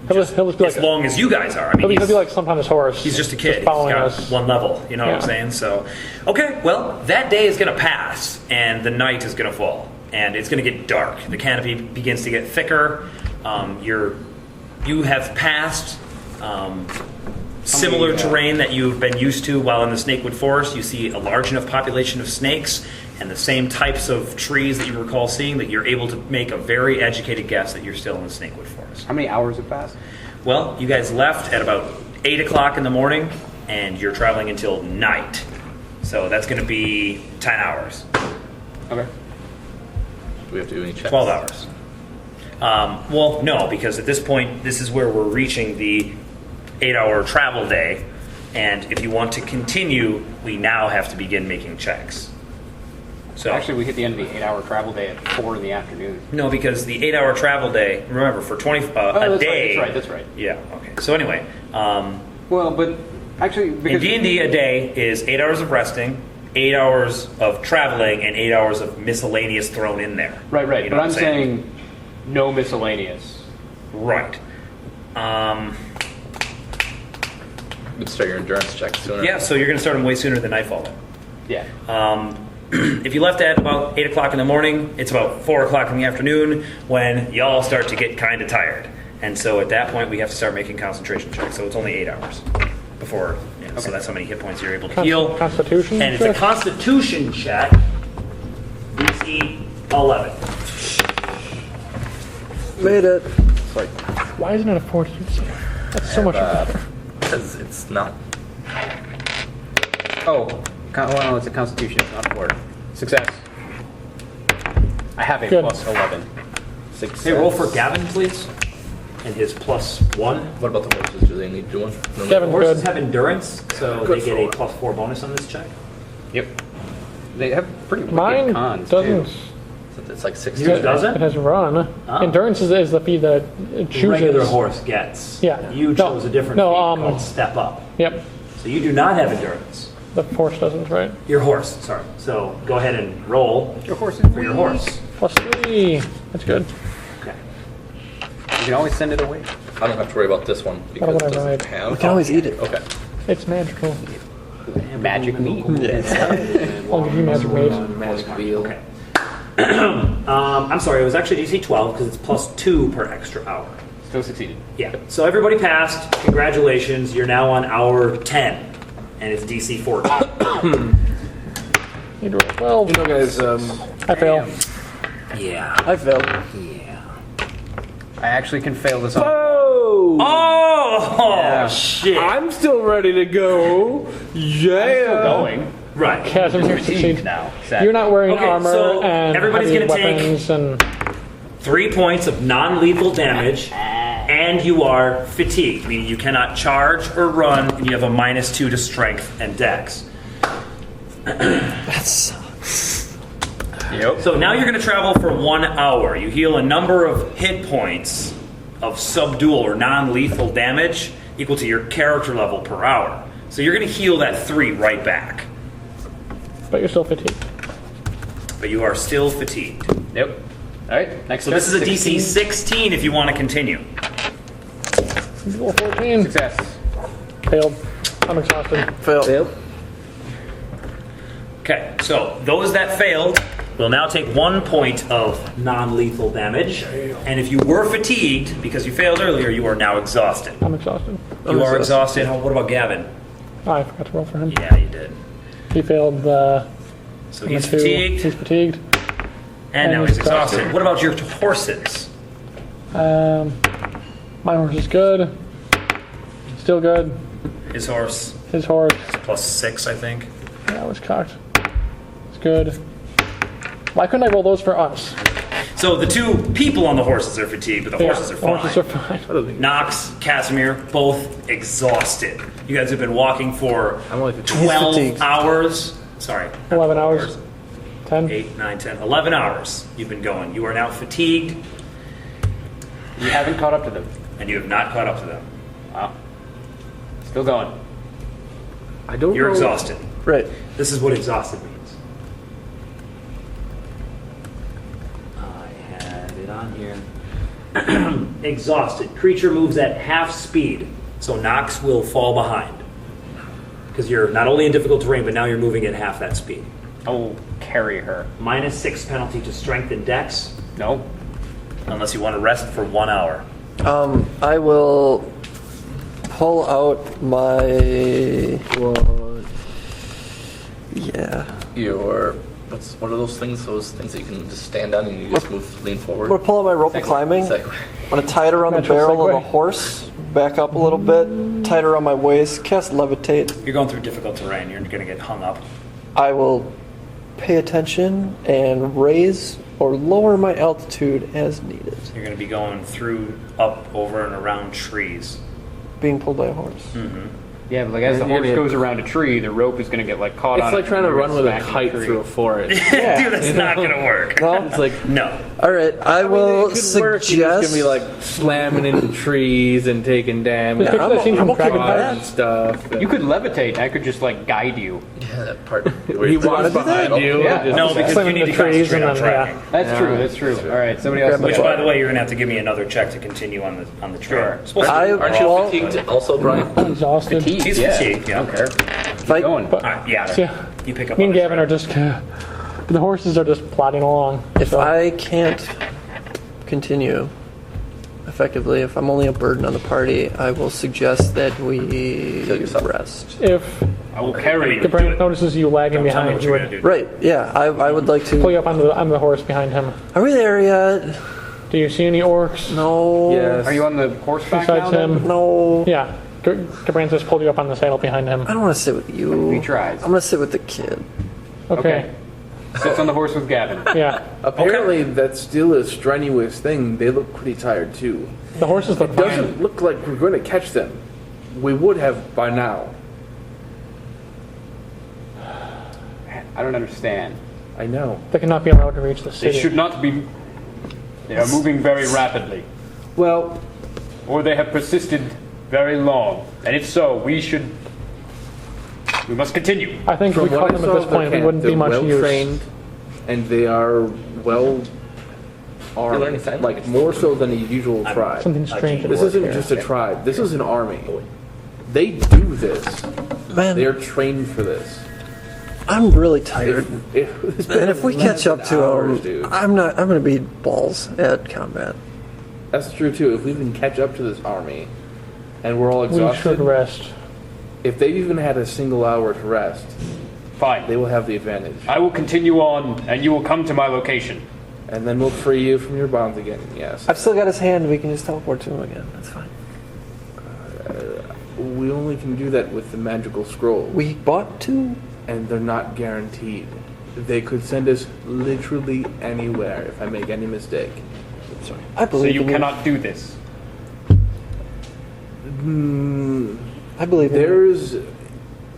He'll just be as like, long as you guys are. I mean, he'll be like some kind of horse. he's just a kid. He's following got us. one level. You know what I'm Yeah. saying? So, okay, well, that day is going to pass, and the night is going to fall, and it's going to get dark. The canopy begins to get thicker. You have passed similar terrain that you've been used to while in the Snakewood Forest. You see a large enough population of snakes and the same types of trees that you recall seeing that you're able to make a very educated guess that you're still in the Snakewood Forest. How many hours have passed? Well, you guys left at about 8 o'clock in the morning, and you're traveling until night. So that's going to be 10 hours, Okay. Do we have to do any checks? 12 hours. Well, no, because at this point, this is where we're reaching the 8-hour travel day. And if you want to continue, we now have to begin making checks. So Actually, we hit the end of the 8-hour travel day at 4 in the afternoon. no, because the 8-hour travel day, remember, for 20 a that's day. Right, that's right. Yeah. Okay. So anyway, Well, but actually, in because D&D, a day is 8 hours of resting, 8 hours of traveling, and 8 hours of miscellaneous thrown in there. right, You know but what I'm saying no miscellaneous. Right. Let's start your endurance check sooner. Yeah. So you're going to start them way sooner than nightfall. Then. Yeah. If you left at about 8 o'clock in the morning, it's about 4 o'clock in the afternoon when y'all start to get kind of tired. And so at that point, we have to start making concentration checks. So it's only 8 hours before. Yeah, So that's how many hit points you're able to heal. Constitution And it's a check? Constitution check. DC 11. Made it. It's like, Why isn't it a fortitude save? That's so much better. because it's not. Oh, well, it's a Constitution. It's not a word. Success. I have a Good. plus 11. Success. Hey, roll for Gavin, please. And his +1. What about the horses? Do they need to do one? No, Gavin, Horses good. have endurance, so they get a +4 bonus on this check. Yep. They have pretty wicked Mine cons, doesn't. too. It's like 16. Yours It doesn't? has run. Endurance is the feat that it chooses. Regular horse gets. Yeah. You No, chose a different no, feat called Step Up. Yep. So you do not have endurance. The force doesn't, right? Your horse, sorry. So go ahead and roll Your horse is for your horse. +3. That's good. Okay. You can always send it away. I don't have to worry about this one because would I it doesn't ride? have. We can always eat it. Okay. It's magical. Magic meat. I'll give you magic meat. Magic wheel. Okay. I'm sorry, it was actually DC 12 because it's +2 per extra hour. Still succeeded. Yeah. So everybody passed. Congratulations. You're now on hour 10, and it's DC 14. You do it well. You know, guys, I fail. Yeah. I failed. Yeah. I actually can fail this on. Oh shit! I'm still ready to go. Yeah. Still going. Right. Casimir Siege succeed. now. You're not wearing Okay, armor so and everybody's heavy gonna take- weapons and 3 points of non-lethal damage And you are fatigued, meaning you cannot charge or run, and you have a -2 to strength and dex. That's Yep. So now you're going to travel for 1 hour. You heal a number of hit points of subdual or non-lethal damage equal to your character level per hour. So you're going to heal that 3 right back. But you're still fatigued. But you are still fatigued. Yep. All right. Next. So this is a DC 16 if you want to continue. Roll 14. Success. Failed. I'm exhausted. failed. Okay, so those that failed will now take 1 point of non-lethal damage. And if you were fatigued because you failed earlier, you are now exhausted. I'm exhausted. You are exhausted. What about Gavin? Oh, I forgot to roll for him. Yeah, you did. He failed the. So he's two. fatigued, He's fatigued. and now he's exhausted. What about your horses? My horse is good. Still good. His horse His horse. +6, I think. Yeah, I was cocked. It's good. Why couldn't I roll those for us? So the 2 people on the horses are fatigued, but the horses are fine. Horses are fine. Knox, Casimir, both exhausted. You guys have been walking for I'm only 15. 12 fatigued. hours. Sorry. 11 hours. 10. 8, 9, 10, 11 hours you've been going. You are now fatigued, You haven't caught up to them. and you have not caught up to them. Wow. Still going. I don't You're know. exhausted. Right. This is what exhausted means. I had it on here. Exhausted. Creature moves at half speed, so Nox will fall behind. Because you're not only in difficult terrain, but now you're moving at half that speed. I will carry her. -6 penalty to strength and dex, No. unless you want to rest for 1 hour. I will pull out my. Yeah. What are those things? Those things that you can just stand on and you just lean I'm forward. gonna pull out my rope of climbing. Segway. I'm gonna tie it around the Natural barrel of segue. the horse, back up a little bit, tie it around my waist, cast levitate. You're going through difficult terrain. You're going to get hung up. I will pay attention and raise or lower my altitude as needed. You're going to be going through, up, over, and around trees. Being pulled by a horse. Yeah, but like as the horse goes around a tree, the rope is going to get like caught on. It's like it trying to and run with a smacking the kite tree. through a forest. Dude, that's not going to work. No? It's like No. All right, I will it could work. You're just suggest. gonna be like slamming into trees and taking damage. Picture that scene from I'm okay with Dragon that. and stuff. You could levitate. I could just like guide you. Yeah, that part. He walks behind you. Yeah. and just- No, because Slam you need into to trees concentrate and on then, tracking. That's true. That's true. All right. Somebody else. Which, by the way, you're going to have to give me another check to continue on the trail. Supposed to- Aren't you fatigued also, Brian? Exhausted. He's fatigued, yeah. Okay. If I, Going. All right, yeah. Yeah. You pick up Me on and the Gavin trail. are just. The horses are just plodding along. if So, I can't continue effectively, if I'm only a burden on the party, I will suggest that we Kill yourself. rest. if I will carry the you. brain notices you lagging Don't tell me behind, what you you're would going to do. Right, yeah, I would like pull to. you up on the horse behind him. Are we there yet? Do you see any orcs No. Yes. Are you on the horseback now? besides Then? him? No. Yeah. Gabran just pulled you up on the saddle behind him. I don't want to sit with you. He tries. I'm going to sit with the kid. Okay. Sits on the horse with Gavin. Yeah. Apparently, that's still a strenuous thing. They look pretty tired too. The horses look It fine. doesn't look like we're going to catch them. We would have by now. I don't understand. I know. They cannot be allowed to reach the They city. should not be. They are moving very rapidly, Well, or they have persisted very long. And if so, we must continue. I think if we from caught what I them saw at this of the point, we camp, wouldn't they're be much well use. trained, and they are well You're learning armed, sign like language. more so than a usual tribe. Something strange. at This work isn't here. just a tribe. This is an army. They do this. Man, They are trained for this. I'm really tired. It's And if we been catch up to hours, them, dude. I'm going to be balls at combat. That's true too. If we can catch up to this army, and we're all We exhausted, should rest. if they've even had a single hour to rest, Fine. they will have the advantage. I will continue on, and you will come to my location. And then we'll free you from your bonds again. Yes. I've still got his hand. We can just teleport to him again. That's fine. We only can do that with the magical scroll, We bought two. and they're not guaranteed. They could send us literally anywhere if I make any mistake. I So believe you in cannot do this. I believe in you. There's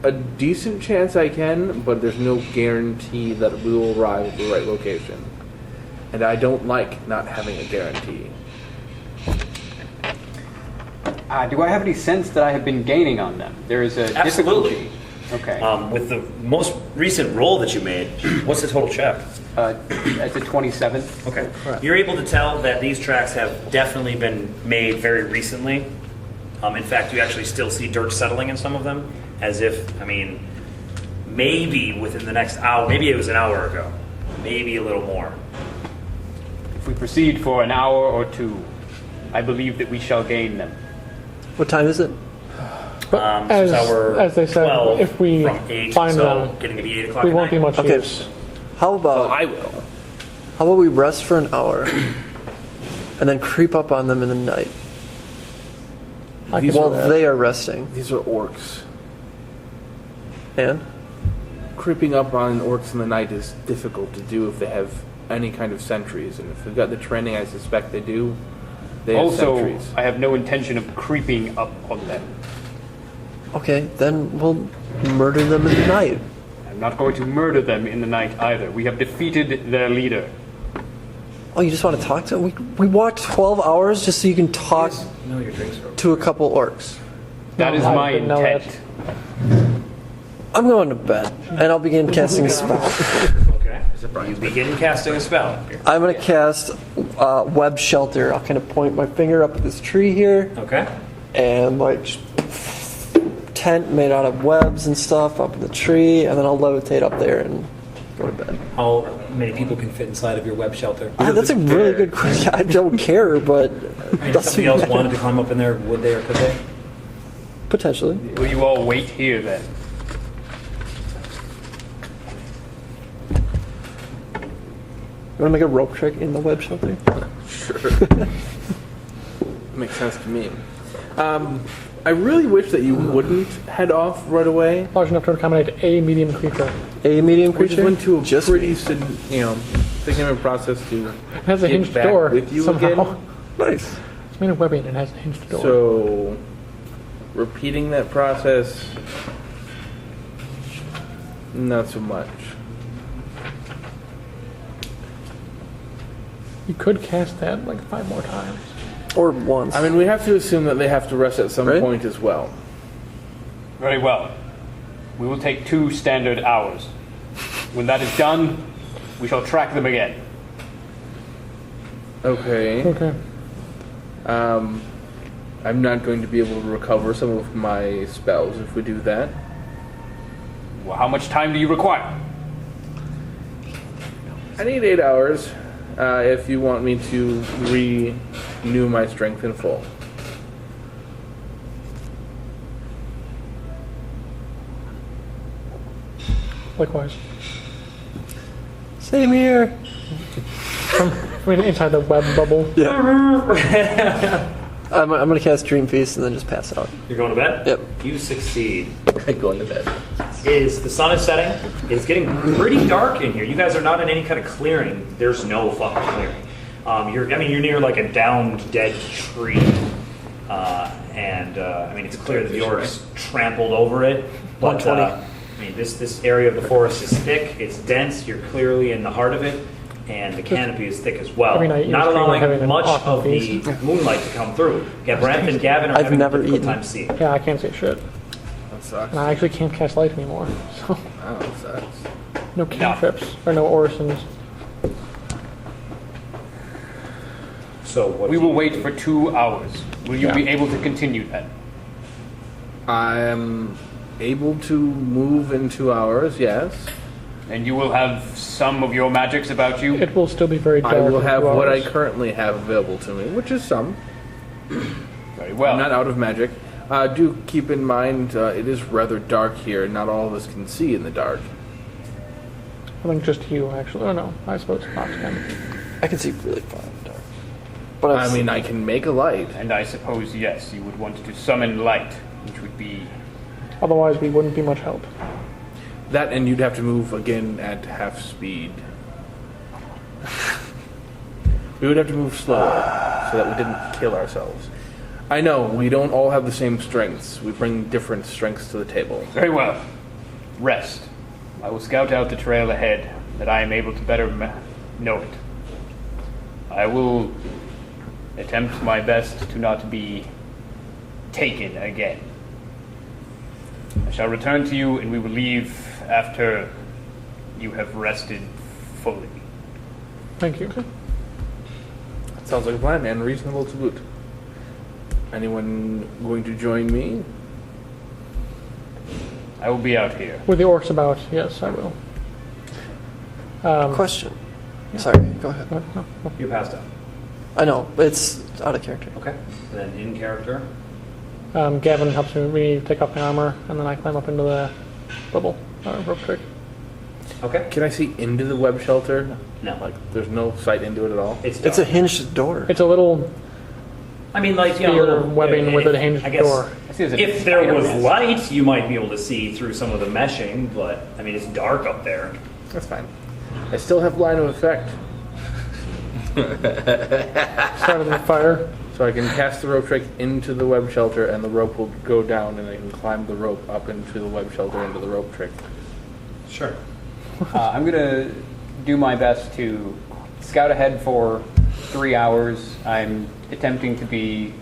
a decent chance I can, but there's no guarantee that we will arrive at the right location. And I don't like not having a guarantee. Do I have any sense that I have been gaining on them? There is a Absolutely. difficulty. Okay. With the most recent roll that you made, what's the total check? That's a 27. Okay. You're able to tell that these tracks have definitely been made very recently. In fact, you actually still see dirt settling in some of them, as if, I mean, maybe within the next hour, maybe it was an hour ago, maybe a little more. If we proceed for an hour or two, I believe that we shall gain them. What time is it? But Since hour as they said, 12 if we from 8, find so them, getting to be 8 o'clock we at won't be night. much Okay. use. How about I will. how about we rest for an hour and then creep up on them in the night These while are, they are resting? these are orcs. And Creeping up on orcs in the night is difficult to do if they have any kind of sentries. And if they've got the training I suspect they do, they have Also, sentries. I have no intention of creeping up on them. okay, then we'll murder them in the night. I'm not going to murder them in the night either. We have defeated their leader. Oh, you just want to talk to them? We walked 12 hours just so you can talk No, your drinks are to a couple orcs. That is I my didn't know intent. I'm going to bed, and I'll begin casting a spell. Okay. You begin casting a spell. I'm going to cast Web Shelter. I'll kind of point my finger up at this tree here, Okay. and like tent made out of webs and stuff up in the tree, and then I'll levitate up there and go to bed. How many people can fit inside of your web shelter? That's a really good question. I don't care, but If doesn't somebody else matter. wanted to climb up in there, would they or could they? Potentially. Will you all wait here then? You want to make a rope trick in the web shelter? Makes sense to me. I really wish that you wouldn't head off right away. Large enough to accommodate a medium creature. A medium We just creature? went to a Just pretty, significant process to It has a get hinged back door with you somehow. again. Nice. It's made of webbing and it has a hinged door. So, repeating that process, not so much. You could cast that like 5 more times. Or once. I mean, we have to assume that they have to rest at some Right. point as well. Very well. We will take 2 standard hours. When that is done, we shall track them again. Okay. Okay. I'm not going to be able to recover some of my spells if we do that. Well, how much time do you require? I need 8 hours if you want me to renew my strength in full. Likewise. Same here. I mean, inside the web bubble. Yeah. I'm going to cast Dream Feast and then just pass out. You're going to bed? Yep. You succeed. Going to bed. The sun is setting. It's getting pretty dark in here. You guys are not in any kind of clearing. There's no fucking clearing. You're near like a downed dead tree. It's clear that the orcs trampled over it. But 120. this area of the forest is thick. It's dense. You're clearly in the heart of it. And the canopy is thick as well, Every night you not scream allowing having an much awesome of the feast. moonlight to come through. Yeah, Branth and Gavin are I've having never a difficult eaten. time seeing. Yeah, I can't see shit. That sucks. And I actually can't cast light anymore. So, Oh, that sucks. no cantrips or no orisons. So what? We will wait for 2 hours. Will you be able to continue then? I'm able to move in 2 hours, yes. And you will have some of your magics about you? It will still be very dark. I will in have 2 what I hours. currently have available to me, which is some. Very well. I'm not out of magic. Do keep in mind, it is rather dark here. Not all of us can see in the dark. I think just you, actually. Oh, no. I suppose Fox can. I can see really far in the dark. But I mean, I can make a light. And I suppose, yes, you would want to summon light, which would be... Otherwise, we wouldn't be much help. That, and you'd have to move again at half speed. We would have to move slower so that we didn't kill ourselves. I know, we don't all have the same strengths. We bring different strengths to the table. Very well. Rest. I will scout out the trail ahead, that I am able to better know it. I will attempt my best to not be taken again. I shall return to you, and we will leave after you have rested fully. Thank you. That sounds like a plan, and reasonable to boot. Anyone going to join me? I will be out here. With the orcs about, yes, I will. Question. Sorry, go ahead. No. You passed out. I know, it's out of character. Okay. Then in character. Gavin helps me take off my armor, and then I climb up into the bubble rope trick. Okay. Can I see into the web shelter? No. Like, there's no sight into it at all? It's It's a hinged door. It's a little I mean, like, you know, spear little webbing with a hinged I guess door. if there was light, you might be able to see through some of the meshing, but I mean, it's dark up there. That's fine. I still have line of effect, Started with fire. so I can cast the rope trick into the web shelter, and the rope will go down, and I can climb the rope up into the web shelter into the rope trick. Sure. I'm going to do my best to scout ahead for 3 hours. I'm attempting to be...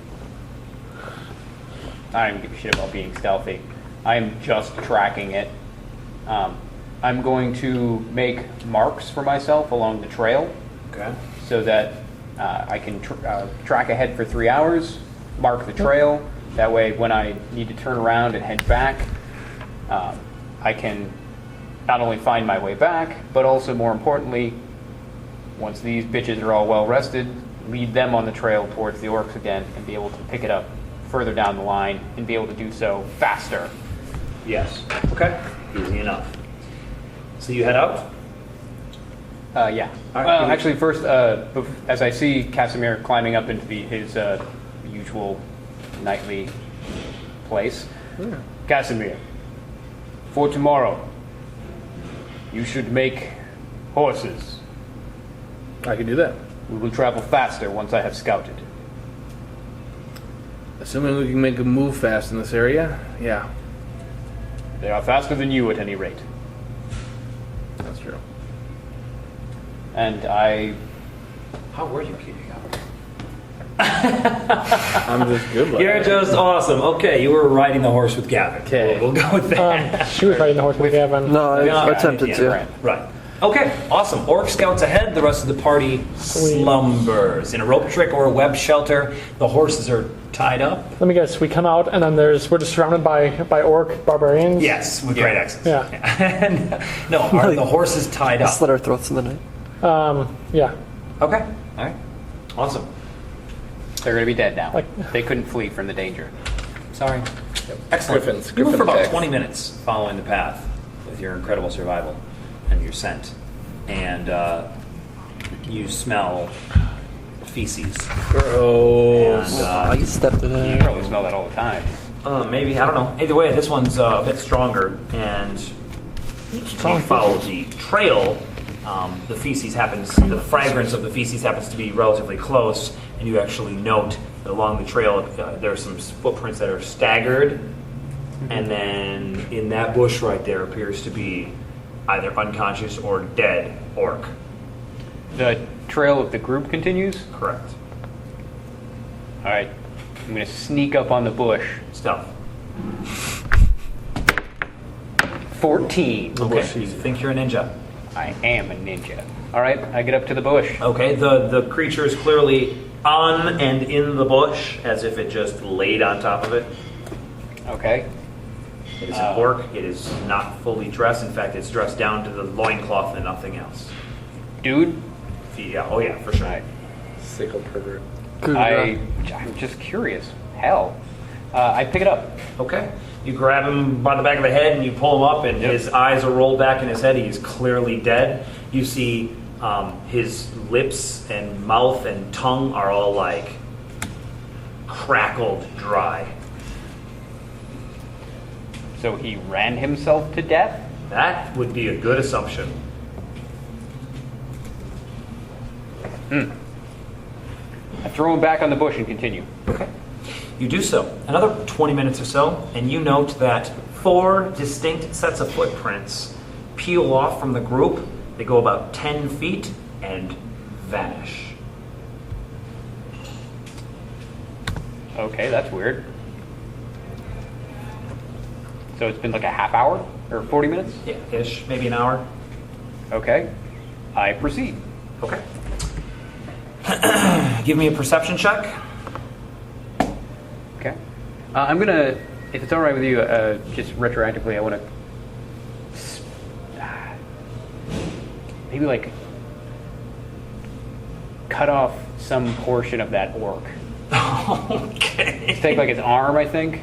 I don't give a shit about being stealthy. I'm just tracking it. I'm going to make marks for myself along the trail. Okay. So that I can track ahead for 3 hours, mark the trail. That way, when I need to turn around and head back, I can not only find my way back, but also, more importantly, once these bitches are all well rested, lead them on the trail towards the orcs again and be able to pick it up further down the line and be able to do so faster. Yes. Okay. Easy enough. So you head out? Yeah. All right. Well, actually, first, as I see Casimir climbing up into his usual nightly place, Casimir, for tomorrow, you should make horses. I can do that. We will travel faster once I have scouted. Assuming we can make a move fast in this area, yeah, They are faster than you at any rate. that's true. And How were you keeping up? I'm just good like You're that. just awesome. Okay, you were riding the horse with Gavin. Okay. We'll go with that. She was riding the horse with Gavin. No, I Yeah, attempted yeah, to. Right. Okay, awesome. Orc scouts ahead. The rest of the party slumbers in a rope trick or a web shelter. The horses are tied up. Let me guess. We come out, and then we're just surrounded by orc barbarians. Yes, with great axes. Yeah. And, no, are the horses tied up? Slit our throats in the night. Yeah. Okay. All right. Awesome. they're going to be dead now. Like- They couldn't flee from the danger. Sorry. Excellent. Griffins. You moved for about Griffin 20 minutes following the path with your incredible survival and your scent. And you smell feces. Gross. And, I stepped it You in. probably smell that all the time. maybe, I don't know. Either way, this one's a bit stronger. And you follow the trail. The fragrance of the feces happens to be relatively close. And you actually note that along the trail, there are some footprints that are staggered. And then in that bush right there appears to be either unconscious or dead orc. The trail of the group continues. Correct. All right. I'm going to sneak up on the bush. Stealth. 14. Okay. You think you're a ninja. I am a ninja. All right. I get up to the bush. Okay. The creature is clearly on and in the bush, as if it just laid on top of it. Okay. It is an orc. It is not fully dressed. In fact, it's dressed down to the loincloth and nothing else. Dude, Yeah. Oh yeah, for sure. Right. Sickle pervert. I'm just curious. Hell. I pick it up. Okay. You grab him by the back of the head and you pull him up, and his eyes are rolled back in his head. He is clearly dead. You see his lips and mouth and tongue are all like crackled dry. So he ran himself to death? That would be a good assumption. I throw him back on the bush and continue. Okay. You do so. Another 20 minutes or so, and you note that 4 distinct sets of footprints peel off from the group. They go about 10 feet and vanish. Okay, that's weird. So it's been like a half hour or 40 minutes? Yeah, ish, maybe an hour. Okay, I proceed. Okay. Give me a perception check. Okay. I'm gonna, if it's all right with you, just retroactively, I want to maybe like cut off some portion of that orc. Okay. Take like its arm, I think.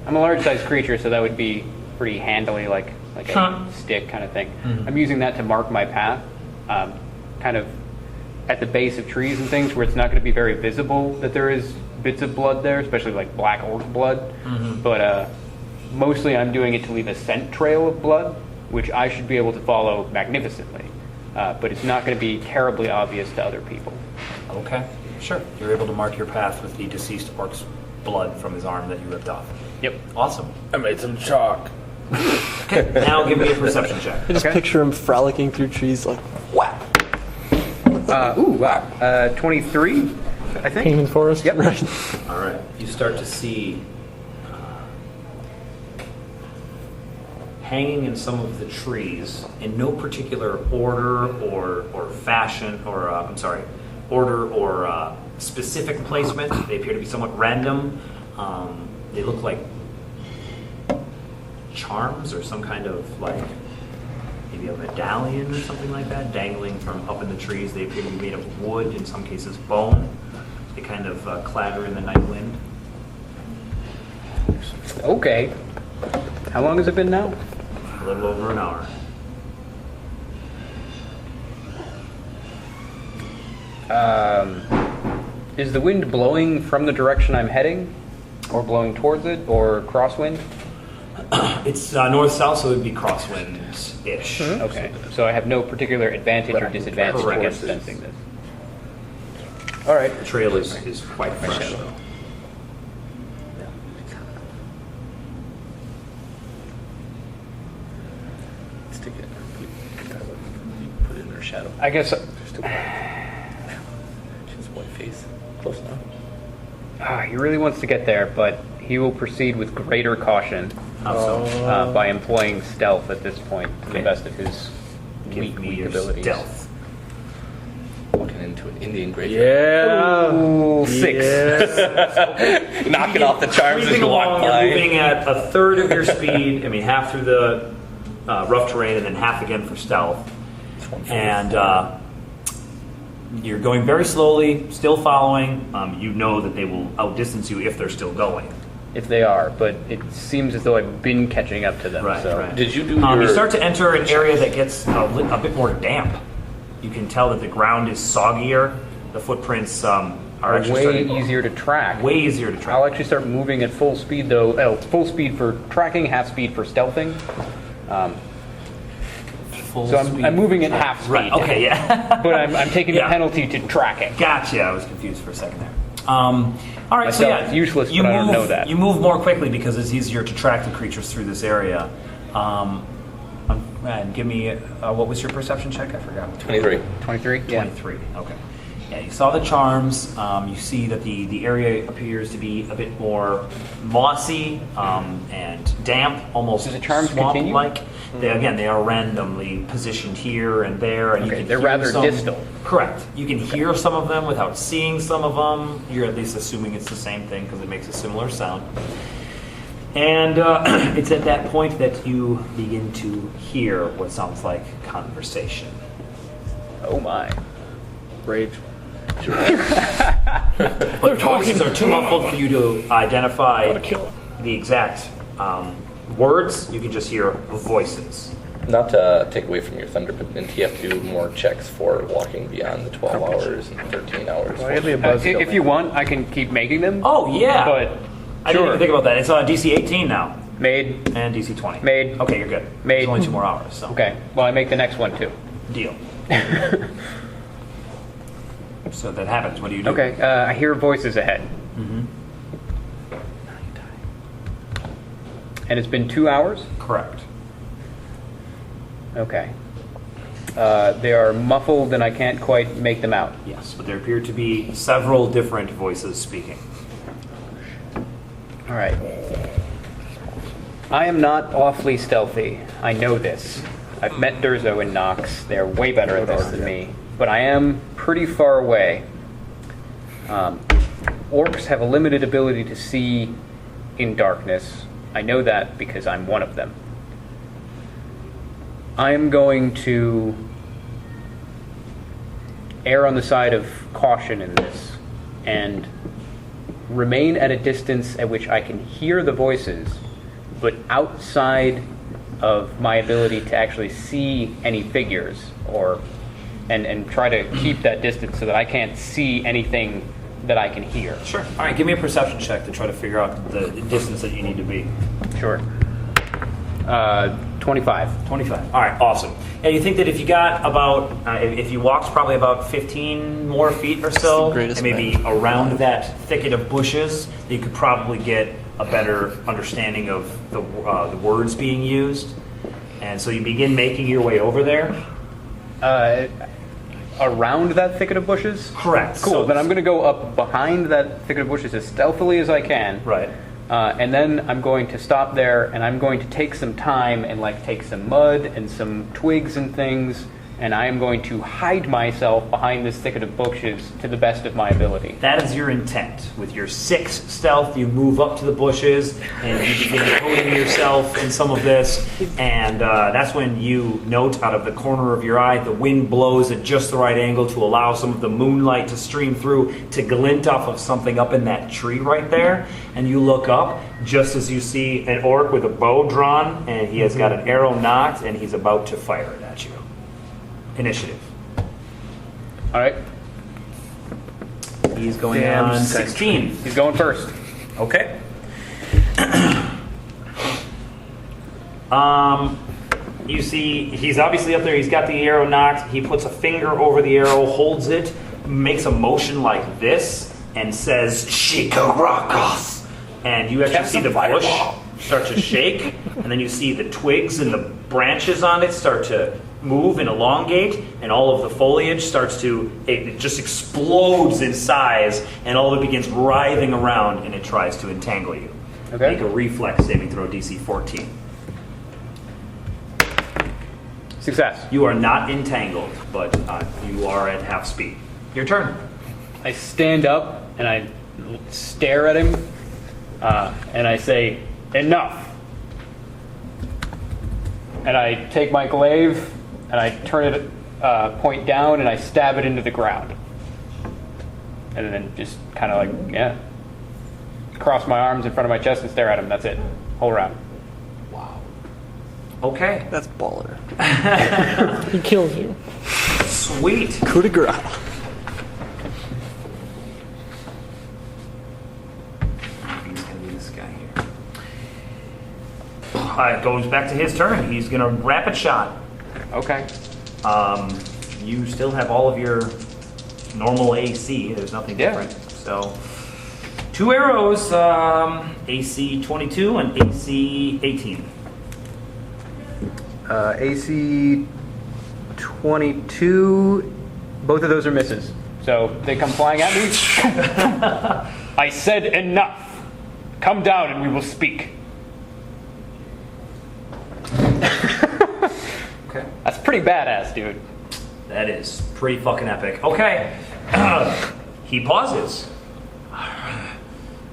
I'm a large-sized creature, so that would be pretty handily, like a stick kind of thing. Mm-hmm. I'm using that to mark my path, kind of at the base of trees and things where it's not going to be very visible that there is bits of blood there, especially like black orc blood. Mm-hmm. But mostly I'm doing it to leave a scent trail of blood, which I should be able to follow magnificently. But it's not going to be terribly obvious to other people. Okay, sure. You're able to mark your path with the deceased orc's blood from his arm that you ripped off. Yep. Awesome. I made some chalk. Okay, now give me a perception check. I just picture him frolicking through trees like, whack. Wow. 23, I think. Haven Forest. Yep. Right. All right. You start to see hanging in some of the trees, in no particular order or fashion, or order or specific placement. They appear to be somewhat random. They look like charms or some kind of like maybe a medallion or something like that dangling from up in the trees. They appear to be made of wood, in some cases bone. They kind of clatter in the night wind. Okay. How long has it been now? A little over an hour. Is the wind blowing from the direction I'm heading? Or blowing towards it? Or crosswind? It's north-south, so it would be crosswind-ish. Okay. So I have no particular advantage or disadvantage Correct. against sensing this. All right. The trail is quite fresh, though. Stick it. You put it in her shadow. I guess She's white face. Close enough. he really wants to get there, but he will proceed with greater caution How so? by employing stealth at this point to the Okay. best of his Give me weak your abilities. stealth. Walking into an Indian graveyard. Yeah. Ooh, 6. Knocking off the charms as Creeping you walk along, by. you're moving at a third of your speed. I mean, half through the rough terrain and then half again for stealth. And you're going very slowly, still following. You know that they will outdistance you if they're still going. If they are, but it seems as though I've been catching up to them. Right, so. right. Did you do You your... start to enter an area that gets a bit more damp. You can tell that the ground is soggier. The footprints are actually Way starting easier to track. way easier to track. I'll actually start moving at full speed, though. Oh, full speed for tracking, half speed for stealthing. So I'm moving at half speed. Right. Okay. Yeah. But I'm taking Yeah. the penalty to tracking. Gotcha. I was confused for a second there. All right. So Myself yeah, is useless, you but I move, don't know that. You move more quickly because it's easier to track the creatures through this area. And give me what was your perception check? I forgot. 23. 23? Yeah. 23. Okay. Yeah, you saw the charms. You see that the area appears to be a bit more mossy and damp, almost Do the charms continue? swamp-like. They are randomly positioned here and there, and you Okay, can they're hear rather some- distal. Correct. You can hear some of them without seeing some of them. You're at least assuming it's the same thing because it makes a similar sound. And it's at that point that you begin to hear what sounds like conversation. Oh my. Rage. But voices are too muffled for you to identify Kill it. the exact words. You can just hear voices. Not to take away from your thunder, but then you have to do more checks for walking beyond the 12 hours and 13 hours. Well, give me a buzz. If you want, I can keep making them. Oh, yeah. But I didn't sure. even think about that. It's on DC 18 now Made. and DC 20. Made. Okay, you're good. Made. There's only 2 more hours, so Okay. Well, I make the next one too. deal. So that happens. What do you do? Okay. I hear voices ahead. And it's been 2 hours? Correct. Okay. They are muffled and I can't quite make them out. Yes, but there appear to be several different voices speaking. All right. I am not awfully stealthy. I know this. I've met Durzo and Nox. They're way better at this than me. But I am pretty far away. Orcs have a limited ability to see in darkness. I know that because I'm one of them. I am going to err on the side of caution in this and remain at a distance at which I can hear the voices, but outside of my ability to actually see any figures, and try to keep that distance so that I can't see anything that I can hear. Sure. All right, give me a perception check to try to figure out the distance that you need to be. Sure. 25. 25. All right, awesome. And you think that if you got about, if you walked probably about 15 more feet or so, and maybe around that thicket of bushes, you could probably get a better understanding of the words being used. And so you begin making your way over there. Around that thicket of bushes? Correct. Cool. So then I'm going to go up behind that thicket of bushes as stealthily as I can. Right. And then I'm going to stop there, and I'm going to take some time and take some mud and some twigs and things, and I am going to hide myself behind this thicket of bushes to the best of my ability. That is your intent. With your 6 stealth, you move up to the bushes and you begin coating yourself in some of this. And that's when you note out of the corner of your eye, the wind blows at just the right angle to allow some of the moonlight to stream through, to glint off of something up in that tree right there. And you look up just as you see an orc with a bow drawn, and he has got an arrow knocked, and he's about to fire it at you. Initiative. All right. He's going on 16. He's going first. Okay. You see, he's obviously up there. He's got the arrow knocked. He puts a finger over the arrow, holds it, makes a motion like this, and says, "Shikarakos." And you actually see the bush start to shake, and then you see the twigs and the branches on it start to move and elongate, and all of the foliage starts to, it just explodes in size, and all of it begins writhing around, and it tries to entangle you. Okay. Make a reflex saving throw, DC 14. Success. You are not entangled, but you are at half speed. Your turn. I stand up and I stare at him, and I say, "Enough." And I take my glaive and I turn it point down and I stab it into the ground. And then just kind of cross my arms in front of my chest and stare at him. That's it. Whole round. Okay. That's baller. He kills you. Sweet. Coup de grace. He's going to be this guy here. It goes back to his turn. He's going to rapid shot. Okay. You still have all of your normal AC. There's nothing different. So, 2 arrows, AC 22 and AC 18. AC 22, both of those are misses. So they come flying at me. I said enough. Come down and we will speak. Okay. That's pretty badass, dude. That is pretty fucking epic. Okay. He pauses.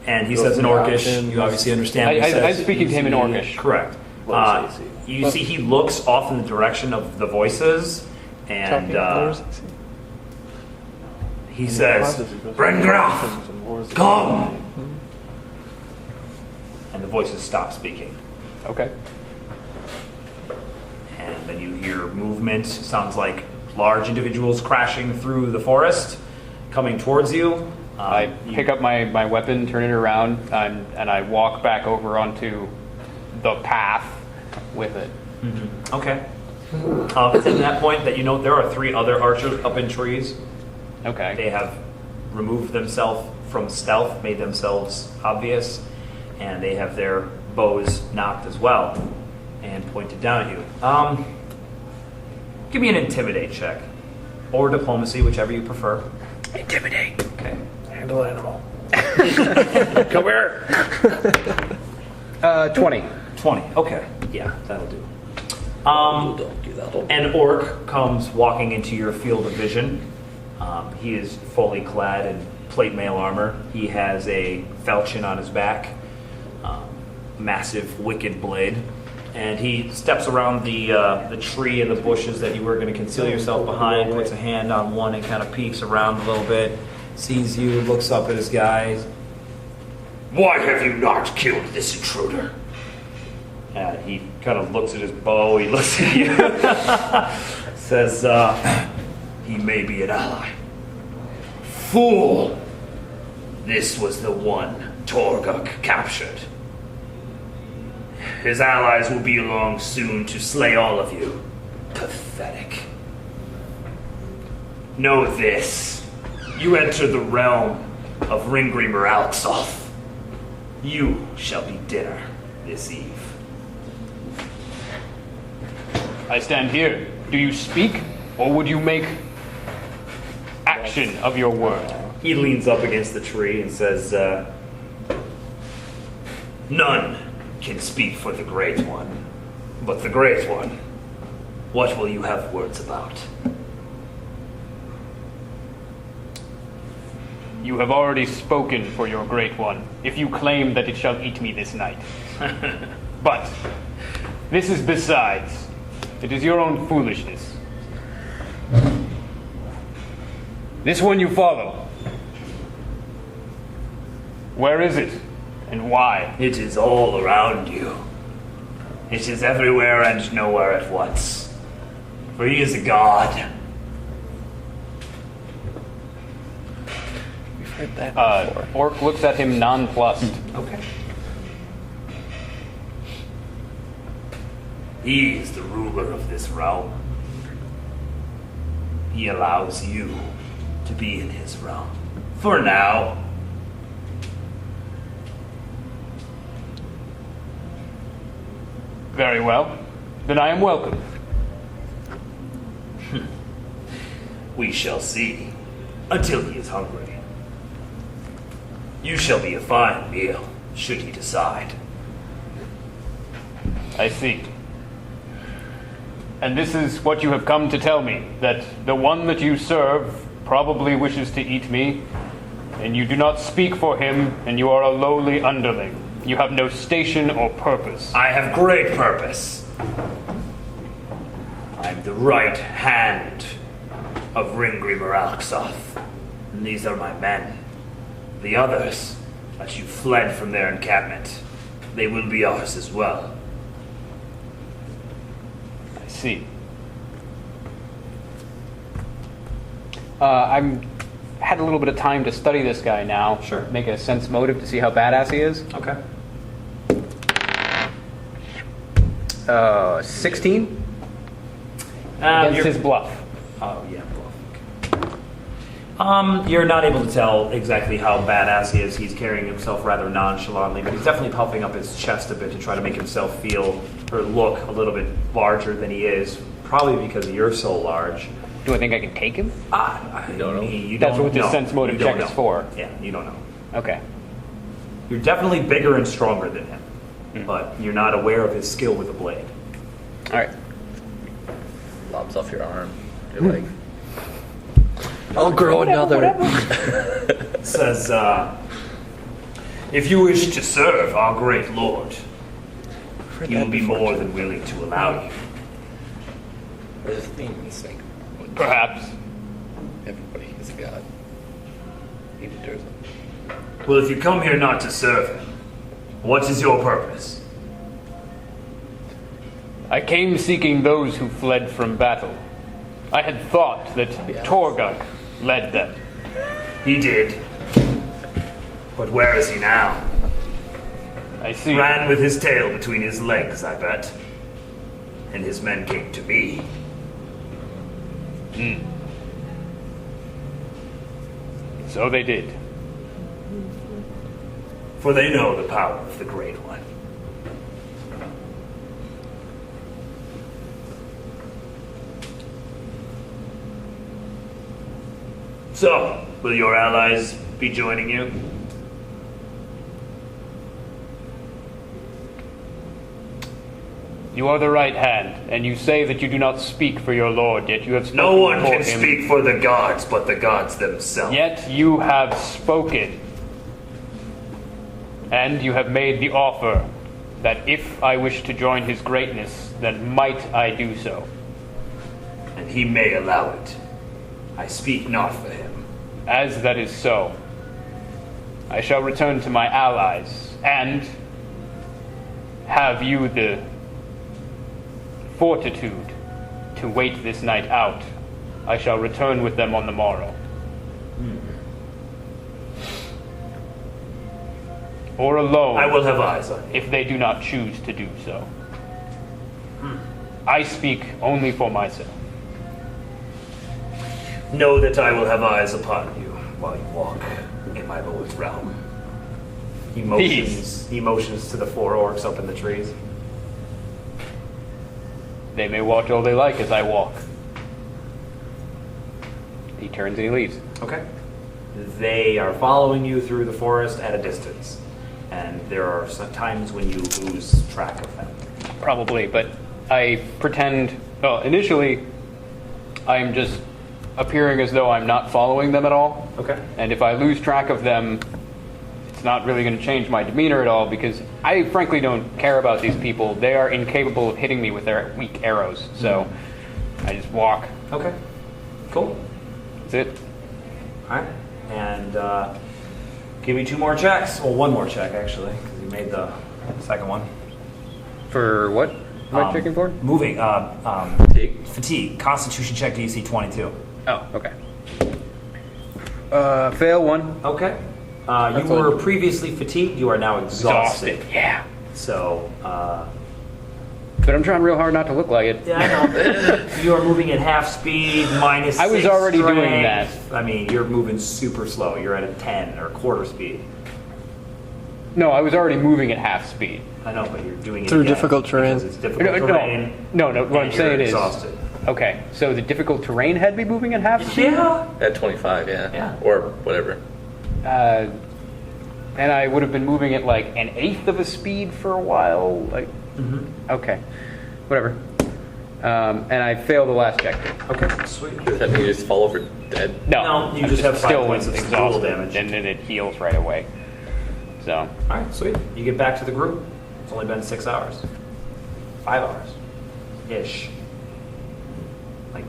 And he says in Orcish. You obviously understand what he says. I'm speaking to him in Orcish. Correct. You see he looks off in the direction of the voices, and he says, "Brengraf, come!" And the voices stop speaking. Okay. And then you hear movement. Sounds like large individuals crashing through the forest, coming towards you. I pick up my weapon, turn it around, and I walk back over onto the path with it. Mm-hmm. Okay. It's at that point that you know there are 3 other archers up in trees. Okay. They have removed themselves from stealth, made themselves obvious, and they have their bows knocked as well and pointed down at you. Give me an intimidate check. Or diplomacy, whichever you prefer. Intimidate. Okay. Handle animal. Come here. 20. 20. Okay. Yeah, that'll do. Don't do that. An orc comes walking into your field of vision. He is fully clad in plate mail armor. He has a falchion on his back, massive wicked blade, and he steps around the tree and the bushes that you were going to conceal yourself behind, puts a hand on one and kind of peeks around a little bit, sees you, looks up at his guys. Why have you not killed this intruder? He kind of looks at his bow, he looks at you, says, he may be an ally. Fool! This was the one Torguk captured. His allies will be along soon to slay all of you. Pathetic. Know this. You enter the realm of Ringgrimmur Alksoth. You shall be dinner this eve. I stand here. Do you speak, or would you make action of your word? He leans up against the tree and says, none can speak for the Great One. But the Great One, what will you have words about? You have already spoken for your Great One, if you claim that it shall eat me this night. But this is besides. It is your own foolishness. This one you follow. Where is it, and why? It is all around you. It is everywhere and nowhere at once. For he is a god. We've heard that before. Orc looks at him nonplussed. Okay. He is the ruler of this realm. He allows you to be in his realm. For now. Very well. Then I am welcome. We shall see. Until he is hungry. You shall be a fine meal, should he decide. I see. And this is what you have come to tell me, that the one that you serve probably wishes to eat me, and you do not speak for him, and you are a lowly underling. You have no station or purpose. I have great purpose. I'm the right hand of Ringgrimmur Alksoth, and these are my men. The others, that you fled from their encampment, they will be ours as well. I see. I'm had a little bit of time to study this guy now. Sure. Make a sense motive to see how badass he is. Okay. 16 against his bluff. Oh, yeah, bluff. You're not able to tell exactly how badass he is. He's carrying himself rather nonchalantly, but he's definitely puffing up his chest a bit to try to make himself feel or look a little bit larger than he is, probably because you're so large. Do I think I can take him? I don't know. That's what this sense motive check is for. Yeah, you don't know. Okay. You're definitely bigger and stronger than him, but you're not aware of his skill with a blade. All right. Lobs off your arm, your leg. I'll grow another. Says, if you wish to serve our great lord, he will be more than willing to allow you. There's a theme in Snake. Perhaps. Everybody is a god. Even Durza. Well, if you come here not to serve him, what is your purpose? I came seeking those who fled from battle. I had thought that Torguk led them. He did. But where is he now? I see. Ran with his tail between his legs, I bet. And his men came to me. So they did. For they know the power of the Great One. So, will your allies be joining you? You are the right hand, and you say that you do not speak for your lord, yet you have spoken No one for can him. speak for the gods but the gods themselves. Yet you have spoken. And you have made the offer that if I wish to join his greatness, then might I do so. And he may allow it. I speak not for him. As that is so, I shall return to my allies, and have you the fortitude to wait this night out. I shall return with them on the morrow. Or alone. I will have eyes on you. If they do not choose to do so. I speak only for myself. Know that I will have eyes upon you while you walk in my lord's realm. He motions to the 4 orcs up in the trees. They may watch all they like as I walk. He turns and he leaves. Okay. They are following you through the forest at a distance. And there are some times when you lose track of them. Probably, but I pretend. Well, initially, I'm just appearing as though I'm not following them at all. Okay. And if I lose track of them, it's not really going to change my demeanor at all because I frankly don't care about these people. They are incapable of hitting me with their weak arrows. So I just walk. Okay. Cool. That's it. Alright. And give me 2 more checks. Well, 1 more check, actually, because you made the second one. For what? What am I checking for? Moving. Fatigue. Fatigue. Constitution check DC 22. Oh, okay. Fail 1. Okay. You were previously fatigued. You are now exhausted. Yeah. So, But I'm trying real hard not to look like it. yeah, I know. You are moving at half speed, minus I was 6 already doing strength. that. I mean, you're moving super slow. You're at a 10 or quarter speed. No, I was already moving at half speed. I know, but you're doing it Through again difficult terrain. because It's difficult terrain. No. What and I'm you're saying is, exhausted. okay, so the difficult terrain had me moving at half speed? Yeah. At 25, yeah. Yeah. Or whatever. And I would have been moving at like an eighth of a speed for a while. Like, okay, whatever. And I failed the last check. Okay. Sweet. Does that mean you just fall over dead? No, you I'm just have 5 still points of exhausted, brutal damage. and then it heals right away. So All right, sweet. You get back to the group. It's only been 6 hours. 5 hours. Ish. Like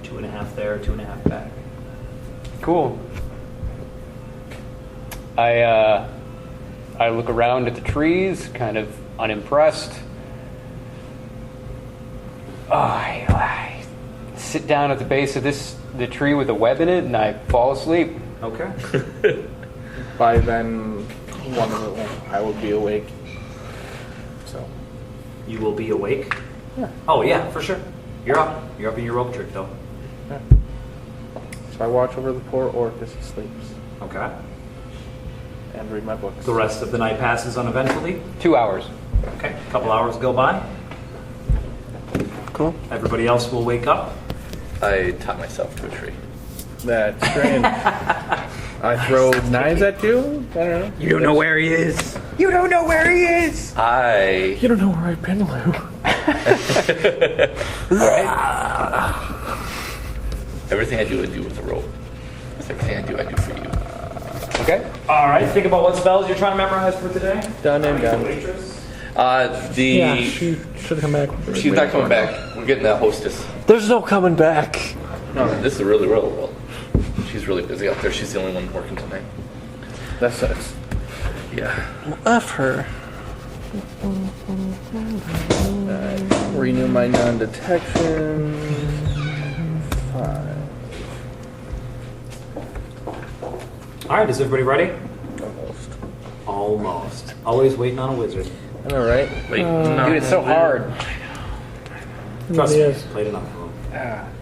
2.5 there, 2.5 back. cool. I look around at the trees, kind of unimpressed. I sit down at the base of the tree with a web in it, and I fall asleep. Okay. By then, I will be awake. So, You will be awake? Yeah. Oh, yeah, for sure. You're up. You're up in your rope trick, though. so I watch over the poor orc as he sleeps Okay. and read my books. The rest of the night passes uneventfully. 2 hours. Okay. A couple hours go by. Cool. Everybody else will wake up. I tie myself to a tree. That's strange. I throw knives at you? I don't know. You don't know where he is. You don't know where he is. I You don't know where I've been, Lou. everything I do with a rope. Everything I do for you. Okay. All right. Think about what spells you're trying to memorize for today. Done and done. Yeah, she should come back. She's not coming back. We're getting that hostess. There's no coming back. No, this is really real world. She's really busy out there. She's the only one working tonight. That sucks. Yeah. F her. Renew my non-detection. 5. All right. Is everybody ready? Almost. Almost. Always waiting on a wizard. I know, right? Wait. Dude, it's so hard. Trust me. Yes. Played enough of them.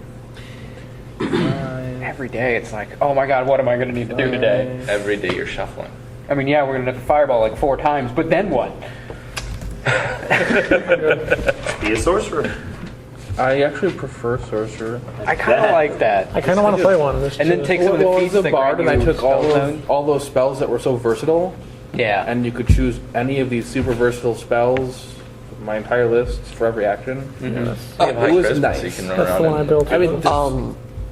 Every day it's like, oh my god, what am I going to need to do today? Every day you're shuffling. I mean, yeah, we're going to fireball like 4 times, but then what? Be a sorcerer. I actually prefer sorcerer. I kind of like that. I kind of want to play one. And then take some of the Well, feats as a that bard, and grant I you took spell all those spells that were so versatile, Yeah. and you could choose any of these super versatile spells. My entire list for every action. You have It high was charisma, nice. so you can run That's the around one I and built. I mean,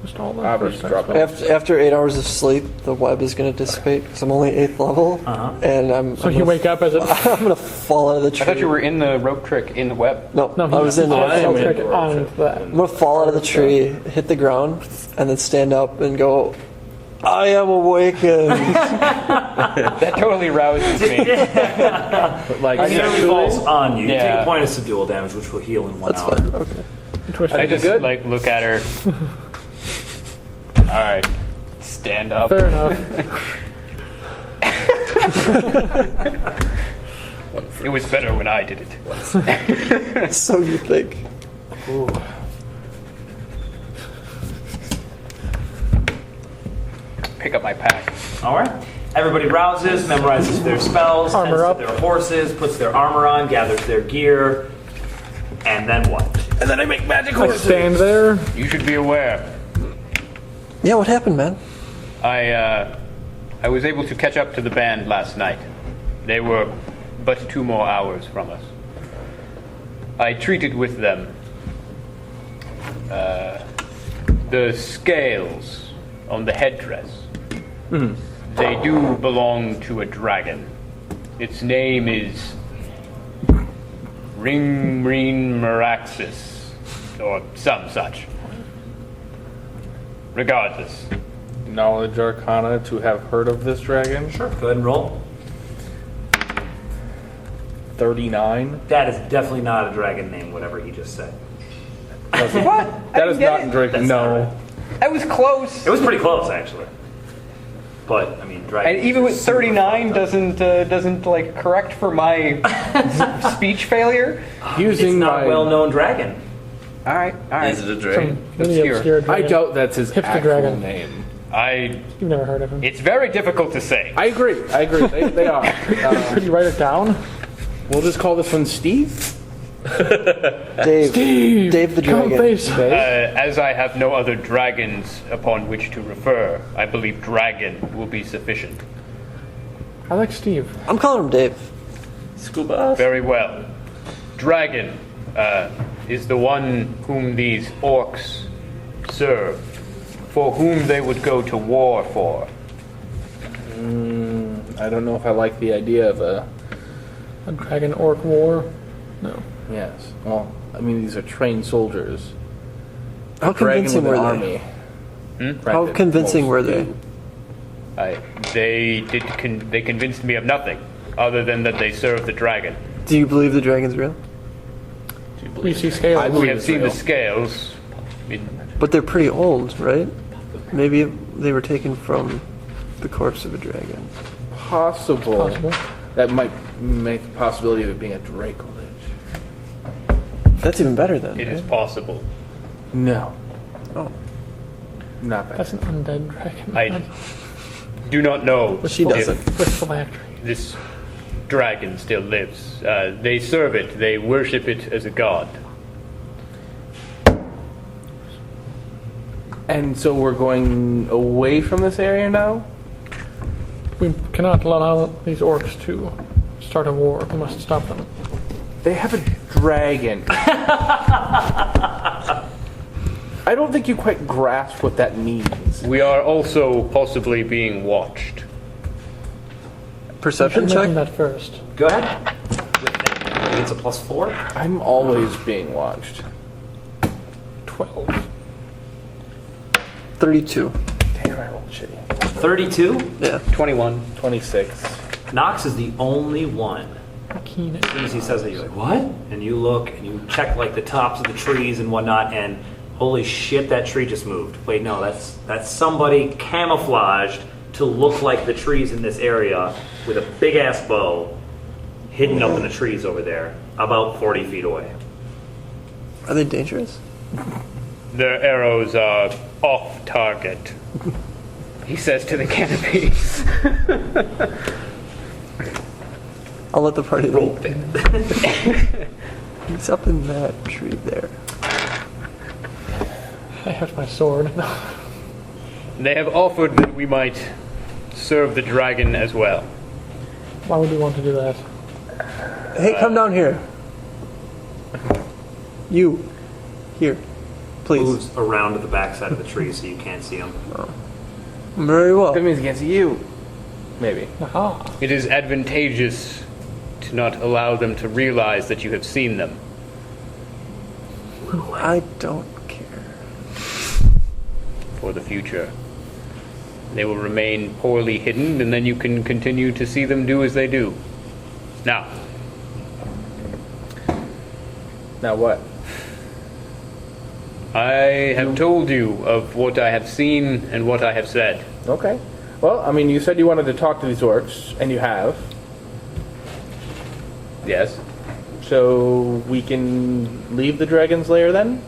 Just all the obviously first drop spells. it. After 8 hours of sleep, the web is going to dissipate because I'm only 8th level, and So you wake up as it. I'm going to fall out of the tree. I thought you were in the rope trick in the web. No, No, I was in the he web. trick on that. I'm going to fall out of the tree, hit the ground, and then stand up and go, I am awakened. That totally rouses me. But like, It nearly falls on you. You Yeah. take a point of subdual damage, which will heal in 1 That's hour. fine. Okay. Twist I it. just like look at her. All right, stand up. Fair enough. It was better when I did it. So you think. Pick up my pack. All right. Everybody rouses, memorizes their spells, Armor tends to up. their horses, puts their armor on, gathers their gear, and then what? and then I make magic I horses. stand there. You should be aware. Yeah, what happened, man? I was able to catch up to the band last night. They were but 2 more hours from us. I treated with them the scales on the headdress. They do belong to a dragon. Its name is Ringmreen Meraxis, or some such. Regardless, Knowledge Arcana to have heard of this dragon. Sure. Go ahead and roll. 39. That is definitely not a dragon name, whatever he just said. what? That is not dragon. That's not No. right. That was close. It was pretty close, actually. But, I mean, dragon. And even with 39 doesn't like correct for my speech failure. It's Using not my. a well-known dragon. All right. Is it a dragon? Really Obscure. obscure I dragon. doubt that's his Hipster actual dragon. name. You've never heard of him. It's very difficult to say. I agree. They are. Could you write it down? We'll just call this one Steve. Dave. Dave the Come dragon. face. As I have no other dragons upon which to refer, I believe dragon will be sufficient. I like Steve. I'm calling him Dave. Scuba. Very well. Dragon is the one whom these orcs serve, for whom they would go to war for. I don't know if I like the idea of a. A dragon orc war. No. Yes. Well, I mean, these are trained soldiers. How Dragon convincing with were an they? army. How convincing were they? They convinced me of nothing, other than that they serve the dragon. Do you believe the dragon's real? We see scales. We have seen the scales. But they're pretty old, right? Maybe they were taken from the corpse of a dragon. Possible. Possible. That might make the possibility of it being a Draco Lich. That's even better then. It is right? possible. No. Oh. Not that. That's an undead dragon. I do not know Well, she doesn't. With phylactery. this dragon still lives. They serve it. They worship it as a god. And so we're going away from this area now? We cannot allow these orcs to start a war. We must stop them. They have a dragon. I don't think you quite grasp what that means. We are also possibly being watched. Perception Should mention check? that first. Go ahead. It's a +4. I'm always being watched. 12. 32. Damn, I rolled shitty. 32. Yeah. 21. 26. Nox is the only one. Keen. As soon as he says that, you're like, what? And you look and you check like the tops of the trees and whatnot, and holy shit, that tree just moved. Wait, no, that's somebody camouflaged to look like the trees in this area with a big ass bow hidden up in the trees over there, about 40 feet away. Are they dangerous? Their arrows are off target. He says to the canopy. I'll let the party Roll know. it. He's up in that tree there. I have my sword. They have offered that we might serve the dragon as well. Why would you want to do that? Hey, come down here. You. Here. Please. Moves around to the backside of the tree so you can't see him. Very well. That means he can't see you. Maybe. Aha. It is advantageous to not allow them to realize that you have seen them. I don't care. For the future. They will remain poorly hidden, and then you can continue to see them do as they do. Now, Now what? I have told you of what I have seen and what I have said. Okay. Well, I mean, you said you wanted to talk to these orcs, and you have. Yes? So we can leave the dragon's lair then?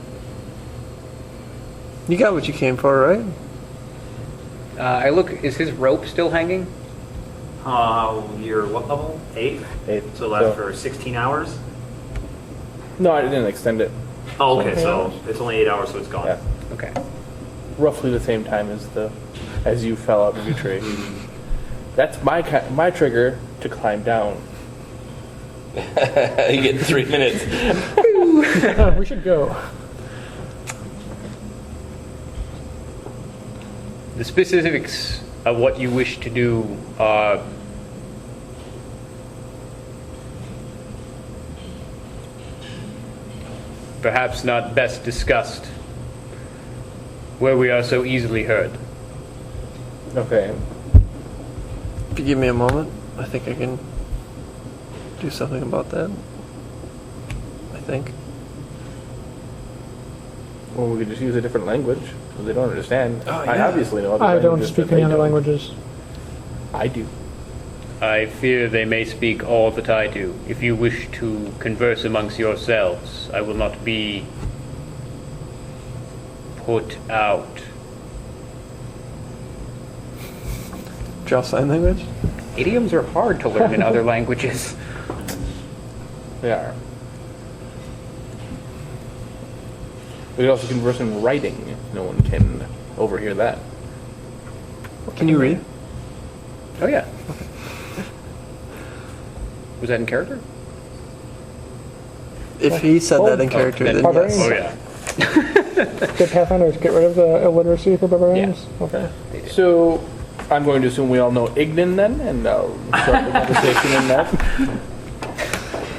You got what you came for, right? I look, is his rope still hanging? You're what level? 8? 8. So last for 16 hours? No, I didn't extend it. Oh, okay, so it's only 8 hours, so it's gone. Yeah. Okay. Roughly the same time as you fell out of your tree. That's my trigger to climb down. You get 3 minutes. We should go. The specifics of what you wish to do are perhaps not best discussed where we are so easily heard. Okay. If you give me a moment, I think I can do something about that. I think. Well, we could just use a different language. They don't understand. Oh, I yeah. obviously know other I don't languages, speak but any they other don't. languages. I do. I fear they may speak all that I do. If you wish to converse amongst yourselves, I will not be put out. Draw sign language? Idioms are hard to learn in other languages. They are. We could also converse in writing. No one can overhear that. Can you read? Oh yeah. Was that in character? If he said that in character, then barbarians. yes. Oh yeah. Did Pathfinders get rid of the illiteracy for barbarians? Okay. So, I'm going to assume we all know Ignan then, and I'll start the conversation in that.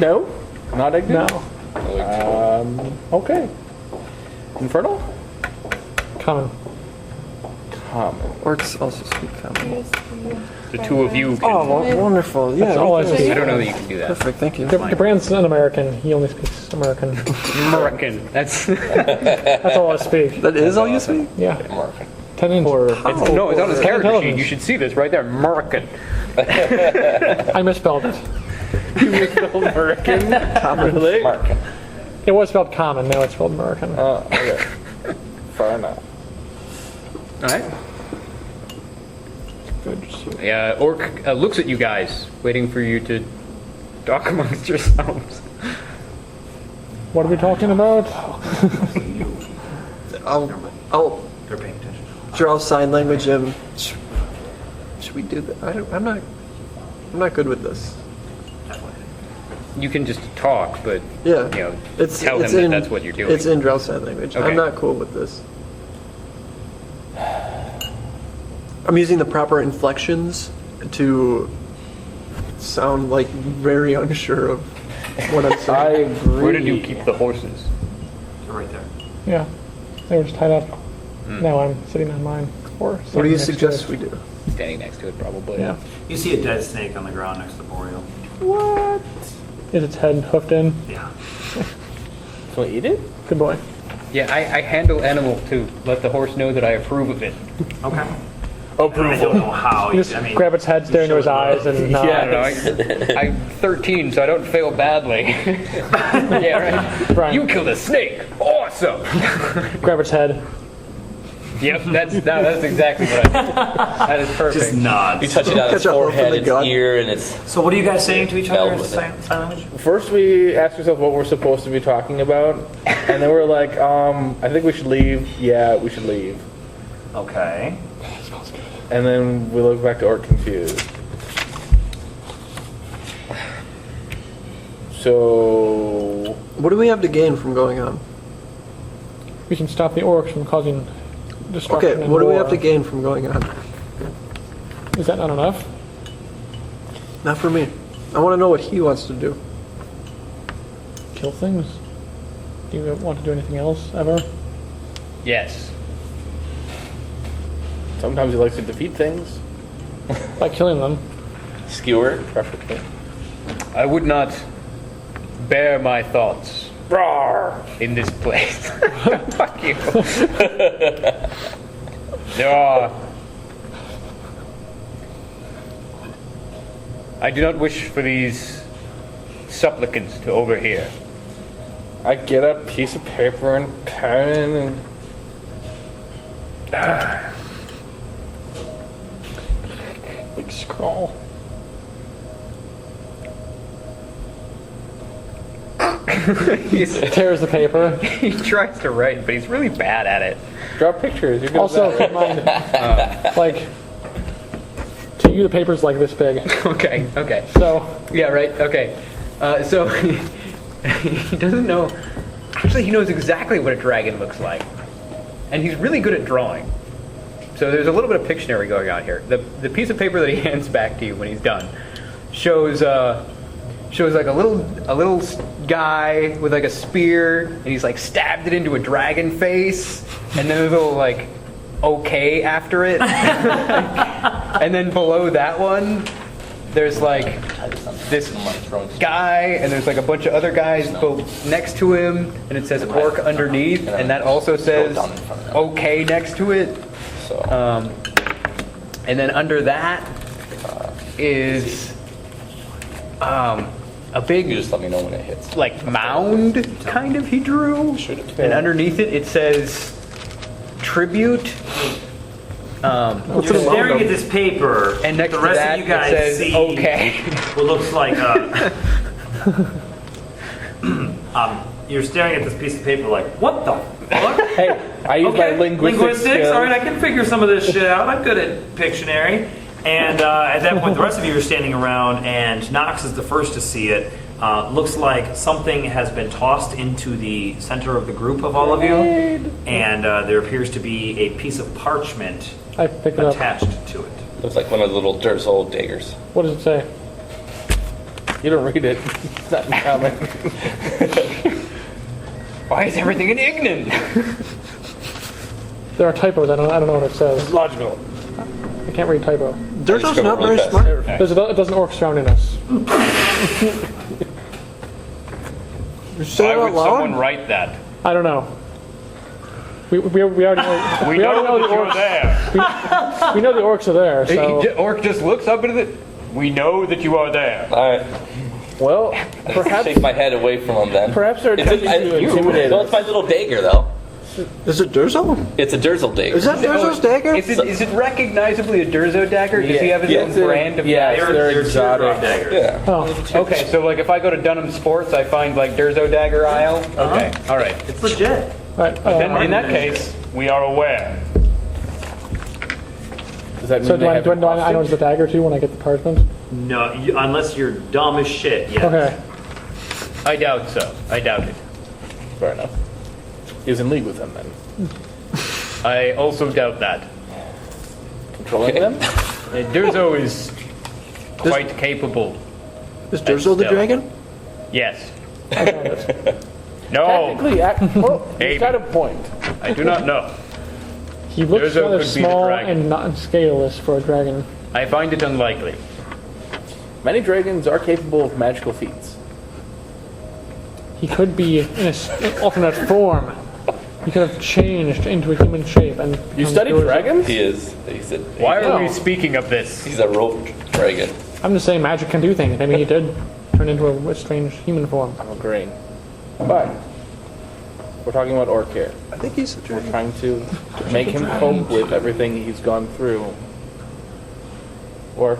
No? Not Ignan? No. Okay. Infernal? Common. Common. Orcs also speak common. The two of you can. Oh, wonderful. Yeah. That's all I we can- speak. I don't know that you can do that. Perfect, thank you. Brand's an American. He only speaks American. American. That's That's all I speak. That is all you speak? Yeah. American. 10 inch. it's, no, it's on his character sheet. Intelligence. You should see this right there. American. I misspelled it. You misspelled American? Really? American. It was spelled common. Now it's spelled American. Okay. Fair enough. All right. Good. Yeah, Orc looks at you guys, waiting for you to talk amongst yourselves. What are we talking about? I'll They're paying attention. draw sign language and should we do that? I'm not good with this. You can just talk, but Yeah. you know, It's tell it's him in, that that's what you're doing. It's in draw sign language. Okay. I'm not cool with this. I'm using the proper inflections to sound like very unsure of what I'm I saying. agree. Where did you keep the horses? They're right there. Yeah. They were just tied up. Now I'm sitting on mine. Or What do you standing next to suggest it. we do? Standing next to it, probably. Yeah. You see a dead snake on the ground next to Boreal. What? Is its head hooked in? Yeah. Can we eat it? Good boy. Yeah, I handle animal to let the horse know that I approve of it. Okay. I don't know how. You just I mean, grab its head, stare into his eyes, and nod. I don't know. I'm 13, so I don't fail badly. Yeah, right. Brian, You killed a snake. Awesome. grab its head. Yep, that's exactly what I did. That is perfect. just nods. You touch it on its Catch a hope in forehead, the its gut. ear, and its. So what are you guys saying to each other in With it. sign language? First, we ask ourselves what we're supposed to be talking about, And then we're like, I think we should leave. Yeah, we should leave. Okay. And then we look back to Orc confused. So What do we have to gain from going on? We can stop the orcs from causing destruction. Okay, and what do we war. have to gain from going on? Is that not enough? Not for me. I want to know what he wants to do. Kill things? Do you want to do anything else ever? yes. Sometimes he likes to defeat things. By killing them. Skewer. Preferably. I would not bear my thoughts in this place. Fuck you. There are. I do not wish for these supplicants to overhear. I get a piece of paper and pen and. Big scroll. He tears the paper. He tries to write, but he's really bad at it. Draw pictures. You're good Also, at keep in mind, like, to you the paper's like this big. Okay, okay. So, Yeah, right, okay. So, he doesn't know. Actually, he knows exactly what a dragon looks like. And he's really good at drawing. So there's a little bit of Pictionary going on here. The piece of paper that he hands back to you when he's done shows like a little guy with like a spear, and he's like stabbed it into a dragon face, and then there's a little like okay after it. And then below that one, there's like this guy, and there's like a bunch of other guys both next to him, and it says orc underneath, and that also says okay next to it. And then under that is a big, You just let me know when it hits. like mound kind of he drew, and underneath it it says tribute. You're staring at this paper, And next the to rest that, of you guys it says, see okay. what looks like you're staring at this piece of paper like, what the fuck? Hey, I use my linguistics skills. All right, I can figure some of this shit out. I'm good at Pictionary. And at that point, the rest of you are standing around, and Knox is the first to see it. Looks like something has been tossed into the center of the group of all of you, and there appears to be a piece of parchment I pick it up. attached to it. Looks like one of the little Durzel daggers. What does it say? You don't read it. It's not in common. Why is everything in Ignan? There are typos. I don't know what it says. Logical. I can't read typo. Durzel's not very fast. smart. There's a dozen orcs surrounding us. You say it out loud? write that? I don't know. We already know. We already know the orcs. there. We know the orcs are there. So Orc just looks up into the. We know that you are there. All right. Well, perhaps Shake my head away from him then. perhaps they're Is it, attempting to intimidate well, us. it's my little dagger though. Is it Durzel? It's a Durzel dagger. Is that Durzel's dagger? Is it recognizably a Durzo dagger? Does he have his own brand of yeah, dagger? they're exotic. daggers. Yeah. oh, Okay, so like if I go to Dunham Sports, I find like Durzo dagger aisle. Okay, all right. It's legit. right. Then in that case, we are aware. Does that mean So they have do I know it's the dagger too when I get the parchment? No, unless you're dumb as shit. Yes. Okay. I doubt so. I doubt it. Fair enough. He was in league with them then. I also doubt that. Controlling them? Durzo is quite capable. Is Durzel the still. dragon? Yes. I found it. No, Technically, well, Maybe. he's got a point. I do not know. He looks Durzo rather could be the small dragon. and not scaleless for a dragon. I find it unlikely. Many dragons are capable of magical feats. He could be in an alternate form. He could have changed into a human shape and. You become studied Durzel. dragons? He is. Why are we No. speaking of this? He's a rope dragon. I'm just saying magic can do things. Maybe he did turn into a strange human form. I'm agreeing. But we're talking about Orc here. I think he's the We're dragon. trying to make him cope with everything he's gone through. Orc,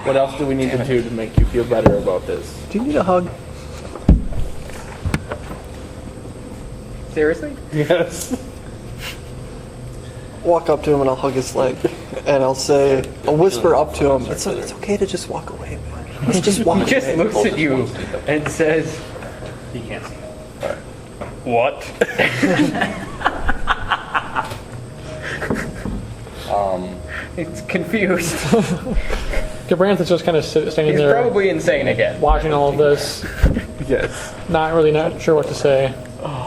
what else do we need to do to make you feel better about this? Do you need a hug? Seriously? Yes. Walk up to him and I'll hug his leg, and I'll whisper up to him. It's okay to just walk away, man. Let's just walk He just away. looks at you and says, He can't see. "What?" It's confused. Gabranth is just kind of standing He's there, probably insane again. watching all of this, Yes. not sure what to say.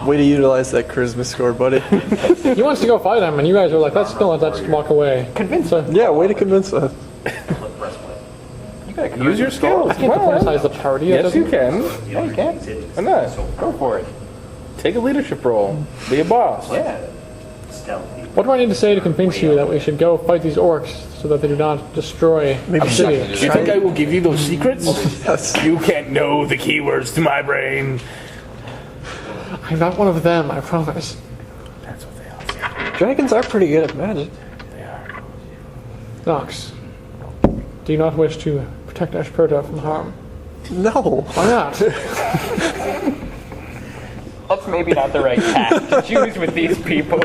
Way to utilize that charisma score, buddy. He wants to go fight him, and you guys are like, let's just walk away. Convince So, Yeah, way to convince us. You gotta Use your skills. I can't Come on. criticize the party. That Yes, you doesn't- can. Yeah, you can. Why not? Go for it. Take a leadership role. Be a boss. Yeah. What do I need to say to convince you that we should go fight these orcs so that they do not destroy the city? You think I will give you those secrets? Yes. You can't know the keywords to my brain. I'm not one of them, I promise. That's what they all say. Dragons are pretty good at magic. They are. Nox, do you not wish to protect Ashperta from harm? No. Why not? That's maybe not the right tact to choose with these people.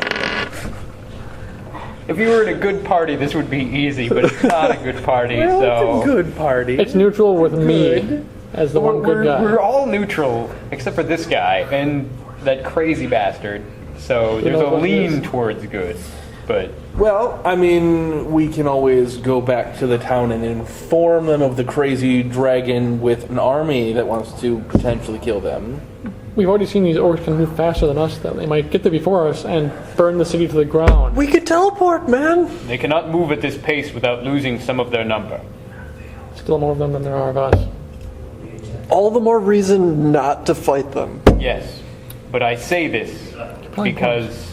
If you were in a good party, this would be easy, but it's not a good party, Well, so... it's a good party. It's neutral with me as the one good guy. We're all neutral, except for this guy and that crazy bastard. So there's knows a what it lean is? towards good, but... Well, I mean, we can always go back to the town and inform them of the crazy dragon with an army that wants to potentially kill them. We've already seen these orcs can move faster than us, that they might get there before us and burn the city to the ground. We could teleport, man. They cannot move at this pace without losing some of their number. Still more of them than there are of us. All the more reason not to fight them. Yes, but I say this because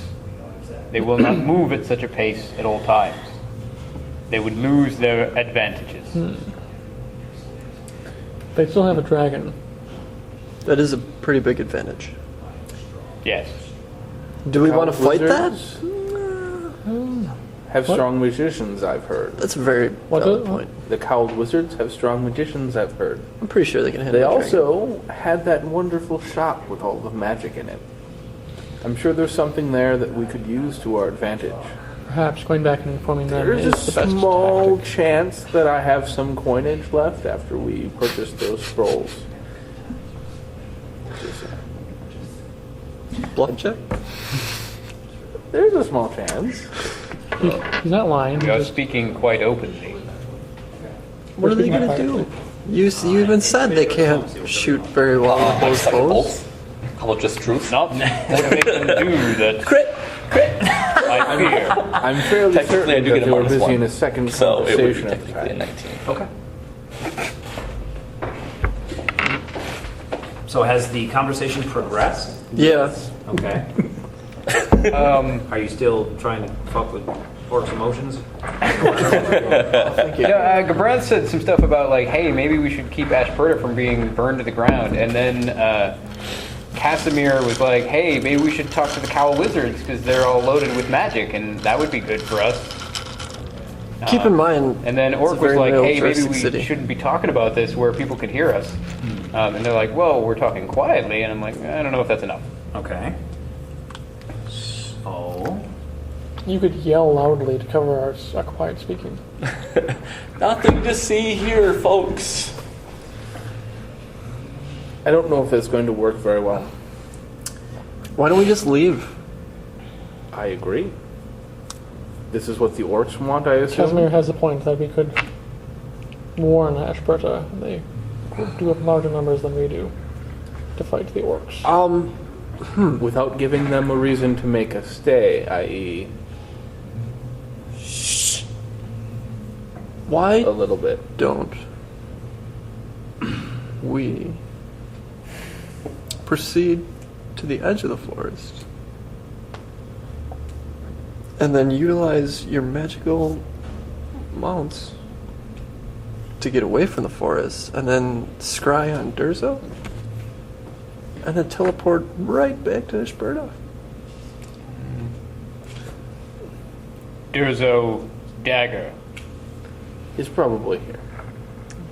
they will not move at such a pace at all times. They would lose their advantages. They still have a dragon. That is a pretty big advantage. Yes. Do we want to fight that? Wizards have strong magicians, I've heard. That's a very What valid the- point. The cowled wizards have strong magicians, I've heard. I'm pretty sure they can handle They a dragon. also had that wonderful shop with all the magic in it. I'm sure there's something there that we could use to our advantage. Perhaps going back and informing them There's is a the best small tactic. chance that I have some coinage left after we purchase those scrolls. Just saying. Bluff check? There's a small chance. He's not lying. We are He's just, speaking quite openly. What are they going to do? You even said they can't shoot very well with those Second bows. bolts? How about just truth? Not what they can do that Crit! I fear. I'm fairly Technically, certain I do that get a they were minus busy one. in a second So it would be conversation at the technically a time. 19. Okay. So has the conversation progressed? Yeah. Okay. Are you still trying to fuck with orcs' emotions? Gabranth said some stuff about like, hey, maybe we should keep Ashperta from being burned to the ground, and then Casimir was like, hey, maybe we should talk to the Cowl Wizards because they're all loaded with magic, and that would be good for us. Keep in mind, And then it's Orc a was very like, hey, maybe militaristic we city. shouldn't be talking about this where people could hear us. And they're like, well, we're talking quietly, and I'm like, I don't know if that's enough. Okay. So, you could yell loudly to cover our quiet speaking. Nothing to see here, folks. I don't know if that's going to work very well. why don't we just leave? I agree. This is what the orcs want, I assume. Casimir has the point that we could warn Ashperta. They do have larger numbers than we do to fight the orcs. Without giving them a reason to make us stay, i.e., Why a little bit. don't we proceed to the edge of the forest and then utilize your magical mounts to get away from the forest and then scry on Durzo and then teleport right back to Ishberta? Durzo Dagger. He's probably here.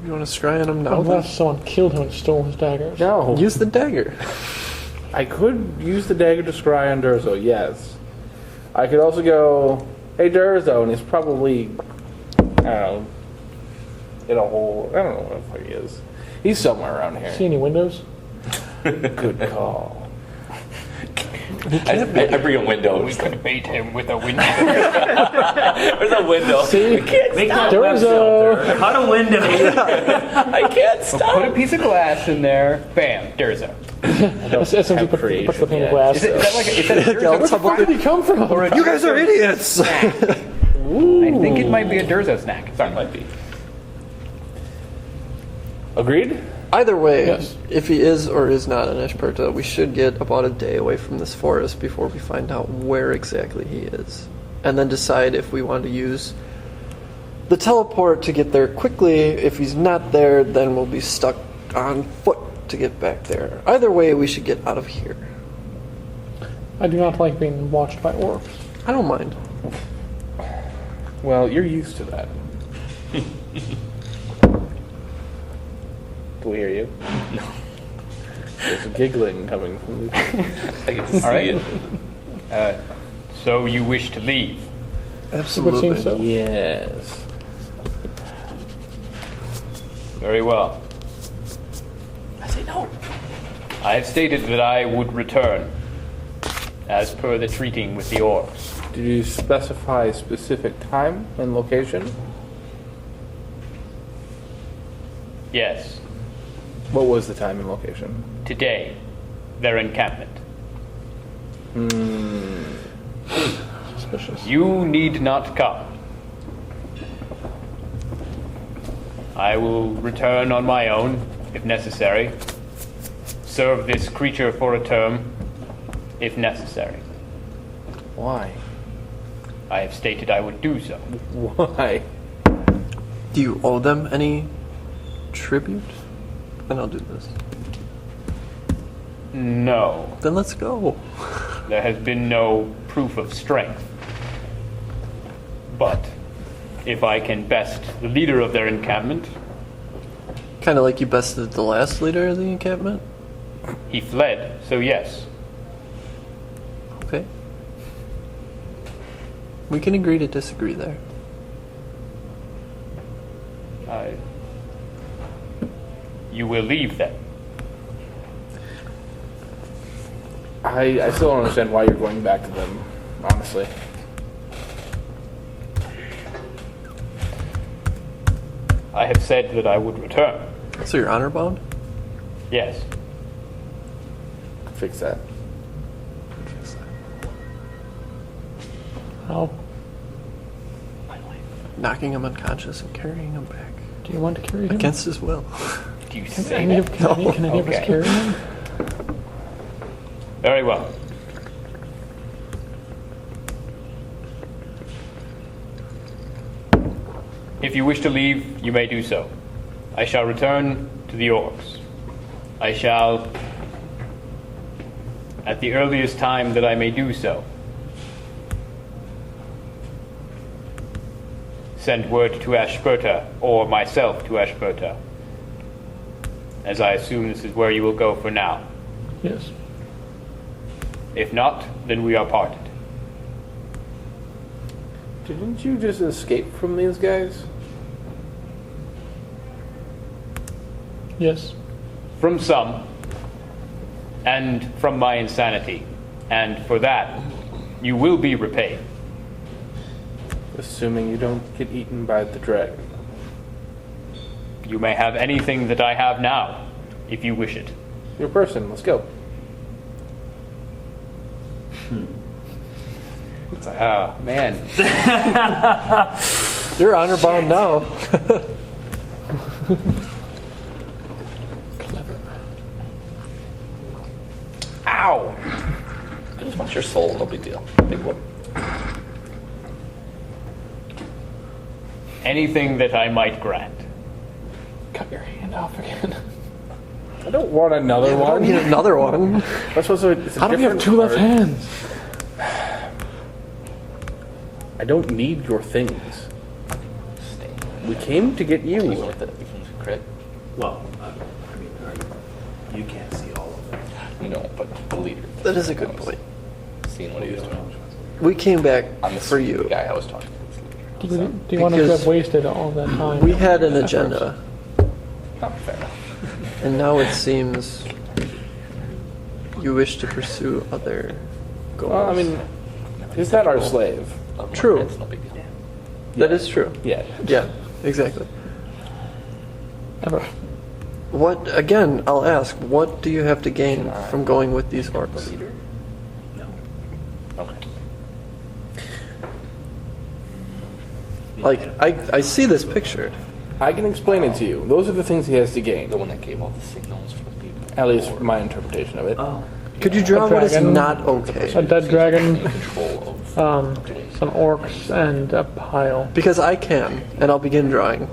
You want to scry on him now? Unless someone killed him and stole his daggers. No. Use the dagger. I could use the dagger to scry on Durzo, yes. I could also go, hey Durzo, and he's probably, I don't know, in a hole. I don't know where the fuck he is. He's somewhere around here. See any windows? Good call. I bring a window. We could bait him with a window. There's a window. See? Make that There web was a- shelter. Cut a window. I can't stop. Put a piece of glass in there. Bam, Durzo. SMG puts the pane of glass. Is that like is that a Durzo? Where did he come from? You guys are idiots! I think it might be a Durzo snack. Sorry. Might be. Agreed? Either way, Yes. if he is or is not an Ashperta, we should get about a day away from this forest before we find out where exactly he is. And then decide if we want to use the teleport to get there quickly. If he's not there, then we'll be stuck on foot to get back there. Either way, we should get out of here. I do not like being watched by orcs. I don't mind. Well, you're used to that. Do we hear you? No. There's a giggling coming from the... I can see All right. it. So you wish to leave? It would seem so. Yes. Very well. I say no. I have stated that I would return, as per the treating with the orcs. Did you specify a specific time and location? Yes, What was the time and location? today, their encampment. Suspicious. You need not come. I will return on my own, if necessary. Serve this creature for a term, if necessary. Why? I have stated I would do so. Why? Do you owe them any tribute? Then I'll do this. No, Then let's go. there has been no proof of strength. But if I can best the leader of their encampment, Kind of like you bested the last leader of the encampment? he fled, so yes. Okay. We can agree to disagree there. You will leave then. I still don't understand why you're going back to them, honestly. I have said that I would return. So you're honor bound? Yes. Fix that. How Knocking him unconscious and carrying him back. do you want to carry him? Against his will. Do you Can say any that? of, can any of us Okay. carry him? Very well. If you wish to leave, you may do so. I shall return to the orcs. I shall, at the earliest time that I may do so, send word to Ashperta, or myself to Ashperta, as I assume this is where you will go for now. Yes. If not, then we are parted. Didn't you just escape from these guys? Yes. From some, and from my insanity. And for that, you will be repaid. Assuming you don't get eaten by the dragon. You may have anything that I have now, if you wish it. Your person, let's go. Ah, man. You're honor bound now. Ow! I just want your soul, no big deal. Big whoop. Anything that I might grant. Cut your hand off again. I don't want another I don't one. need another one. That's what's it's a How do we have different two left card. hands? I don't need your things. We came to get you. Even with it, we can crit. Well, I mean, you can't see all of it. but the leader. That is a good point. Seeing what he was doing. We came back I'm the for you. guy I was talking to. Do you want us to Because have wasted all that time? We had an agenda, Oh, fair enough. and now it seems you wish to pursue other goals. Well, I mean, he's not our slave. True. It's no big deal. That is true. Yeah. Yeah, exactly. Ever. What, again, I'll ask, what do you have to gain from going with these orcs? Okay. Like, I see this picture. I can explain it to you. Those are the things he has to gain. The one that gave all the signals for the people. At least my interpretation of it. Could you draw A what is dragon. not okay? A dead dragon, Control of some orcs, and a pile. Because I can, and I'll begin drawing.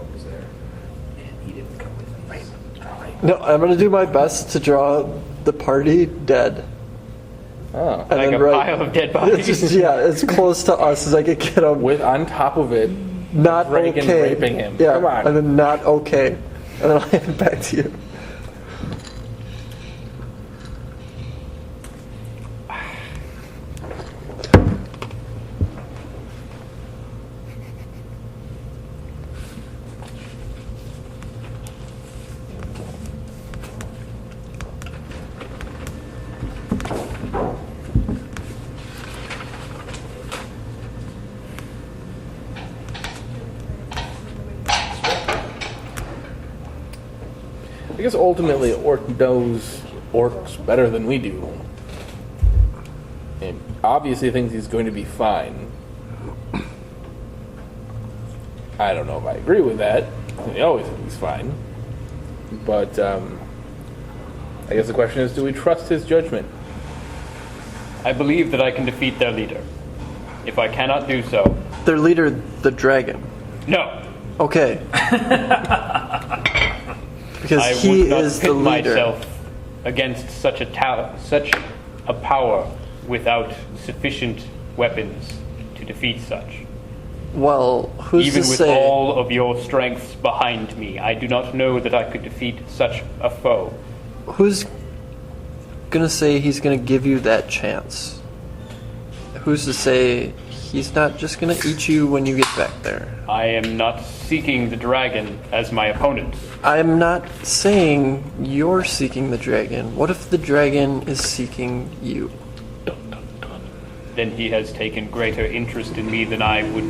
No, I'm going to do my best to draw the party dead. Oh. And Like then a write- pile of dead It's bodies. just, yeah, as close to us as I could get them. With on top of it, Not Reagan okay. raping him. Yeah, Come on. and then not okay. And then I'll hand it back to you. I guess ultimately Orc knows orcs better than we do. And obviously thinks he's going to be fine. I don't know if I agree with that. He always thinks he's fine. But I guess the question is, do we trust his judgment? I believe that I can defeat their leader. If I cannot do so, Their leader, the dragon. no. Okay. Because I he would not is pit the leader. myself against such a power without sufficient weapons to defeat such. Well, who's Even to with say? all of your strengths behind me, I do not know that I could defeat such a foe. Who's gonna say he's gonna give you that chance? Who's to say he's not just gonna eat you when you get back there? I am not seeking the dragon as my opponent. I'm not saying you're seeking the dragon. What if the dragon is seeking you? Then he has taken greater interest in me than I would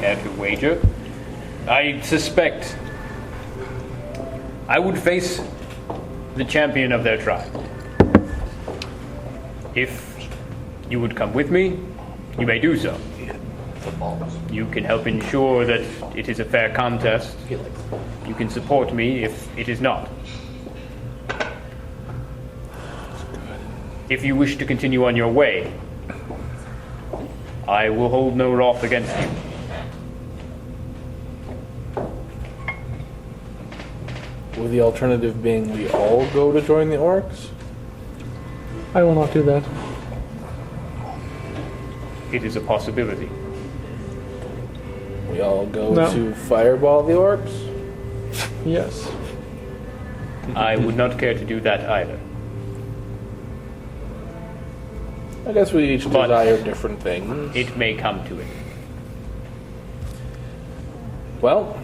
care to wager. I suspect I would face the champion of their tribe. If you would come with me, you may do so. You can help ensure that it is a fair contest. You can support me if it is not. If you wish to continue on your way, I will hold no wrath against you. With the alternative being we all go to join the orcs? I will not do that. It is a possibility. We all go No. to fireball the orcs? Yes. I would not care to do that either. I guess we each But- desire different things. It may come to it. Well,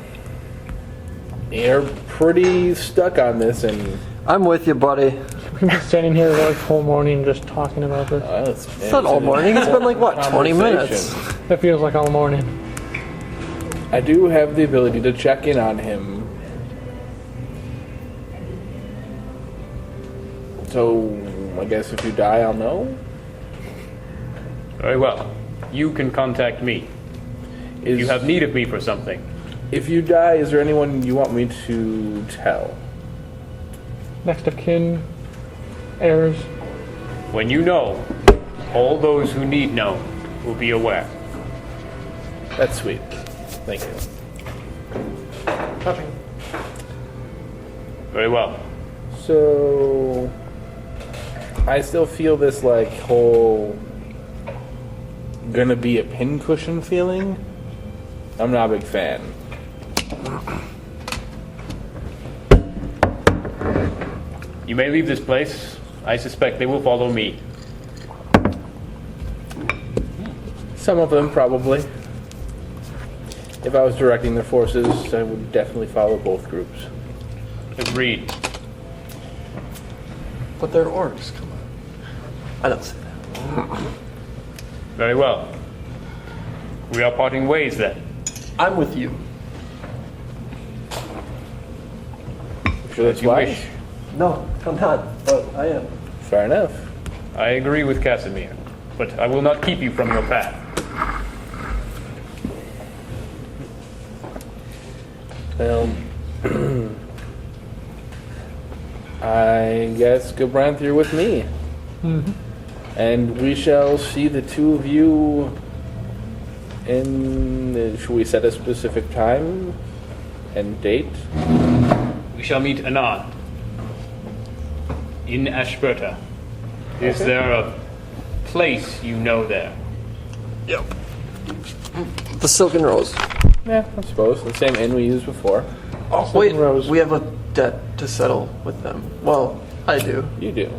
you're pretty stuck on this, and I'm with you, buddy. We've been standing here like whole morning just talking about this. It's not all morning. It's been like, what, 20 minutes? It feels like all morning. I do have the ability to check in on him. So, I guess if you die, I'll know? Very well. You can contact me. If you have need of me for something. If you die, is there anyone you want me to tell? Next of kin, heirs. When you know, all those who need know will be aware. That's sweet. Thank you. Touching. Very well. So, I still feel this like whole gonna be a pincushion feeling. I'm not a big fan. You may leave this place I suspect they will follow me. Some of them, probably. If I was directing their forces, I would definitely follow both groups. Agreed. But they're orcs. Come on. I don't say that. Very well. We are parting ways then. I'm with you. Sure that's You wise? wish. No, I'm not. But I am. Fair enough. I agree with Casimir, but I will not keep you from your path. Well, I guess Gabranth, you're with me. And we shall see the two of you in... should we set a specific time and date? We shall meet anon. In Ashburta. Is there a place you know there? Yep. The Silken Rose. Yeah, I suppose. The same inn we used before. Oh, wait. We have a debt to settle with them. Well, I do. You do.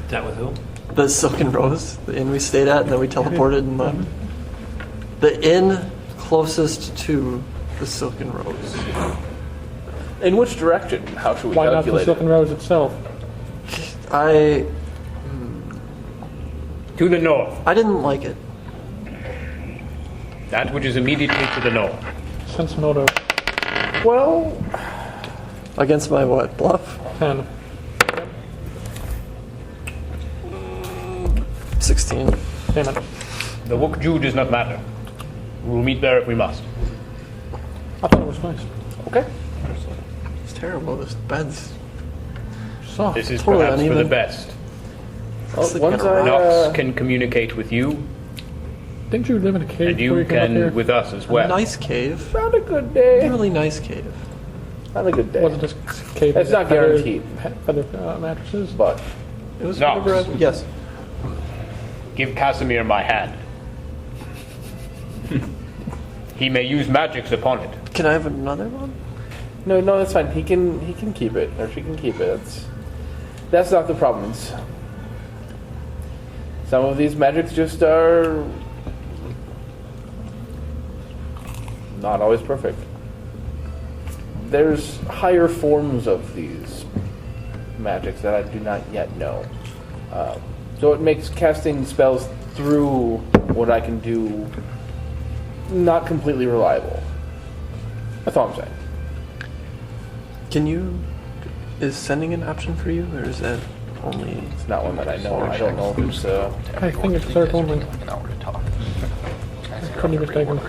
That with who? The Silken Rose, the inn we stayed at, and then we teleported in the inn closest to the Silken Rose. In which direction? How should we Why not the calculate Silken Rose itself? I To the north. didn't like it. That which is immediately to the north. Sense motive. it? Well, Against my what? Bluff? 10. 16. Damn it. The Wukju does not matter. We will meet there if we must. I thought it was nice. okay. It's terrible. This bed's Soft. This is Totally perhaps for the uneven. best. Well, like once a Nox can communicate with you, Didn't you live in a cave and before you you came up here? can with us as well. nice cave. Not a good day. Really nice cave. Not a good day. Was it just cave? That's not guaranteed. Feather mattresses? But It was Nox. whatever yes. Give Casimir my hand. He may use magics upon it. Can I have another one? no, that's fine. He can keep it, or she can keep it. That's not the problem. Some of these magics just are not always perfect. There's higher forms of these magics that I do not yet know. So it makes casting spells through what I can do not completely reliable. That's all I'm saying. Can you... Is sending an option for you, or is that only... It's not one that I know. I don't know if it's I think it's third only. Like an hour to talk. Couldn't be mistaken.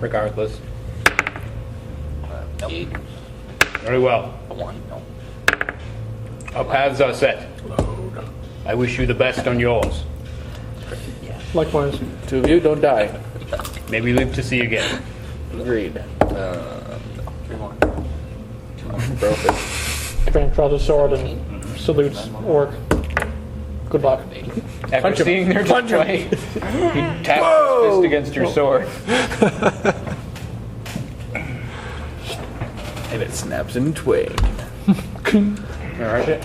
Regardless. Eight. Very well. One. No. Our paths are set. I wish you the best on yours. Likewise. two of you don't die. May we live to see again. Agreed. Three more. Broken. Grant draws his sword and salutes Orc. Good luck. After seeing their display, he taps his fist against your sword. And it snaps in twain. Alright.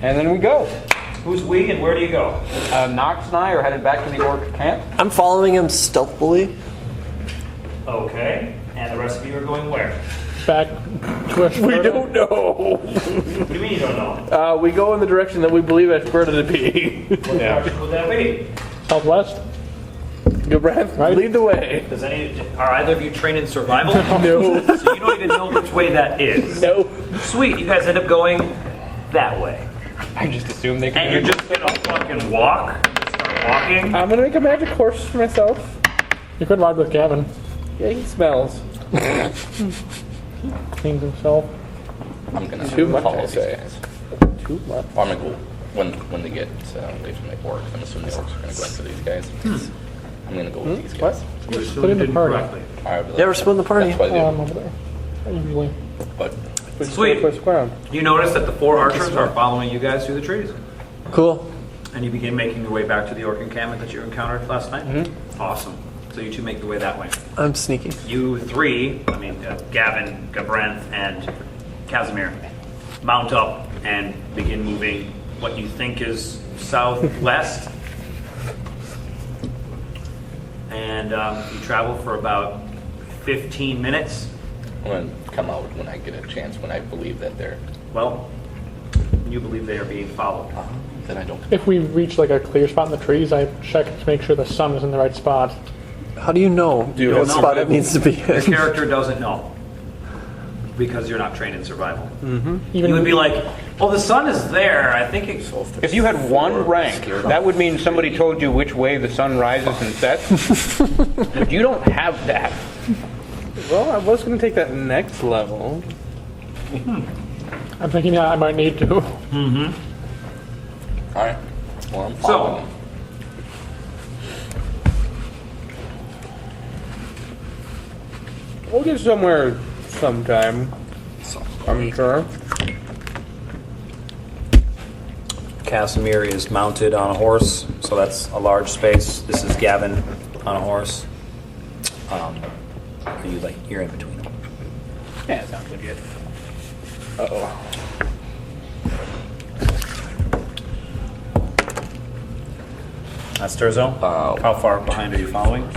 And then we go. Who's we and where do you go? Nox and I are headed back to the orc camp. I'm following him stealthily. Okay. And the rest of you are going where? Back to us. We don't know. What do you mean you don't know? We go in the direction that we believe Ashburta to be. What direction would that be? Southwest. Gabranth, Right. lead the way. Are either of you trained in survival? No. So you don't even know which way that is. No. Sweet, you guys end up going that way. I just assumed they could. And you're just gonna fucking walk? Start walking? I'm gonna make a magic horse for myself. You could ride with Gavin. Yeah, he smells. Cleans himself. I'm gonna Too much, follow I these say. guys. Too much. I'm gonna go when they get away from the orcs. I'm assuming the orcs are gonna go after these guys. I'm gonna go with these guys. Put in the party. Yeah, we're splitting the party. That's what I do. Over there. Usually. But Sweet. First ground. You notice that the 4 archers are following you guys through the trees. Cool. And you begin making your way back to the orc encampment that you encountered last night? Awesome. So you two make your way that way. I'm sneaky. You 3, Gavin, Gabranth, and Casimir, mount up and begin moving what you think is southwest. And you travel for about 15 minutes. I'm going to come out when I get a chance, when I believe that they're... Well, you believe they are being followed. Then I don't... If we reach like a clear spot in the trees, I check to make sure the sun is in the right spot. How do you know you what don't know? spot it needs to be The in? character doesn't know because you're not trained in survival. Even You would be like, well, the sun is there. I think it's... If you had one rank, that would mean somebody told you which way the sun rises and sets. But you don't have that. Well, I was going to take that next level. I'm thinking I might need to. All right. Well, I'm following. We'll get somewhere sometime, I'm sure. Casimir is mounted on a horse, so that's a large space. This is Gavin on a horse. You're in between them. Yeah, it sounds good. Uh-oh. That's Durzo. How far behind are you following?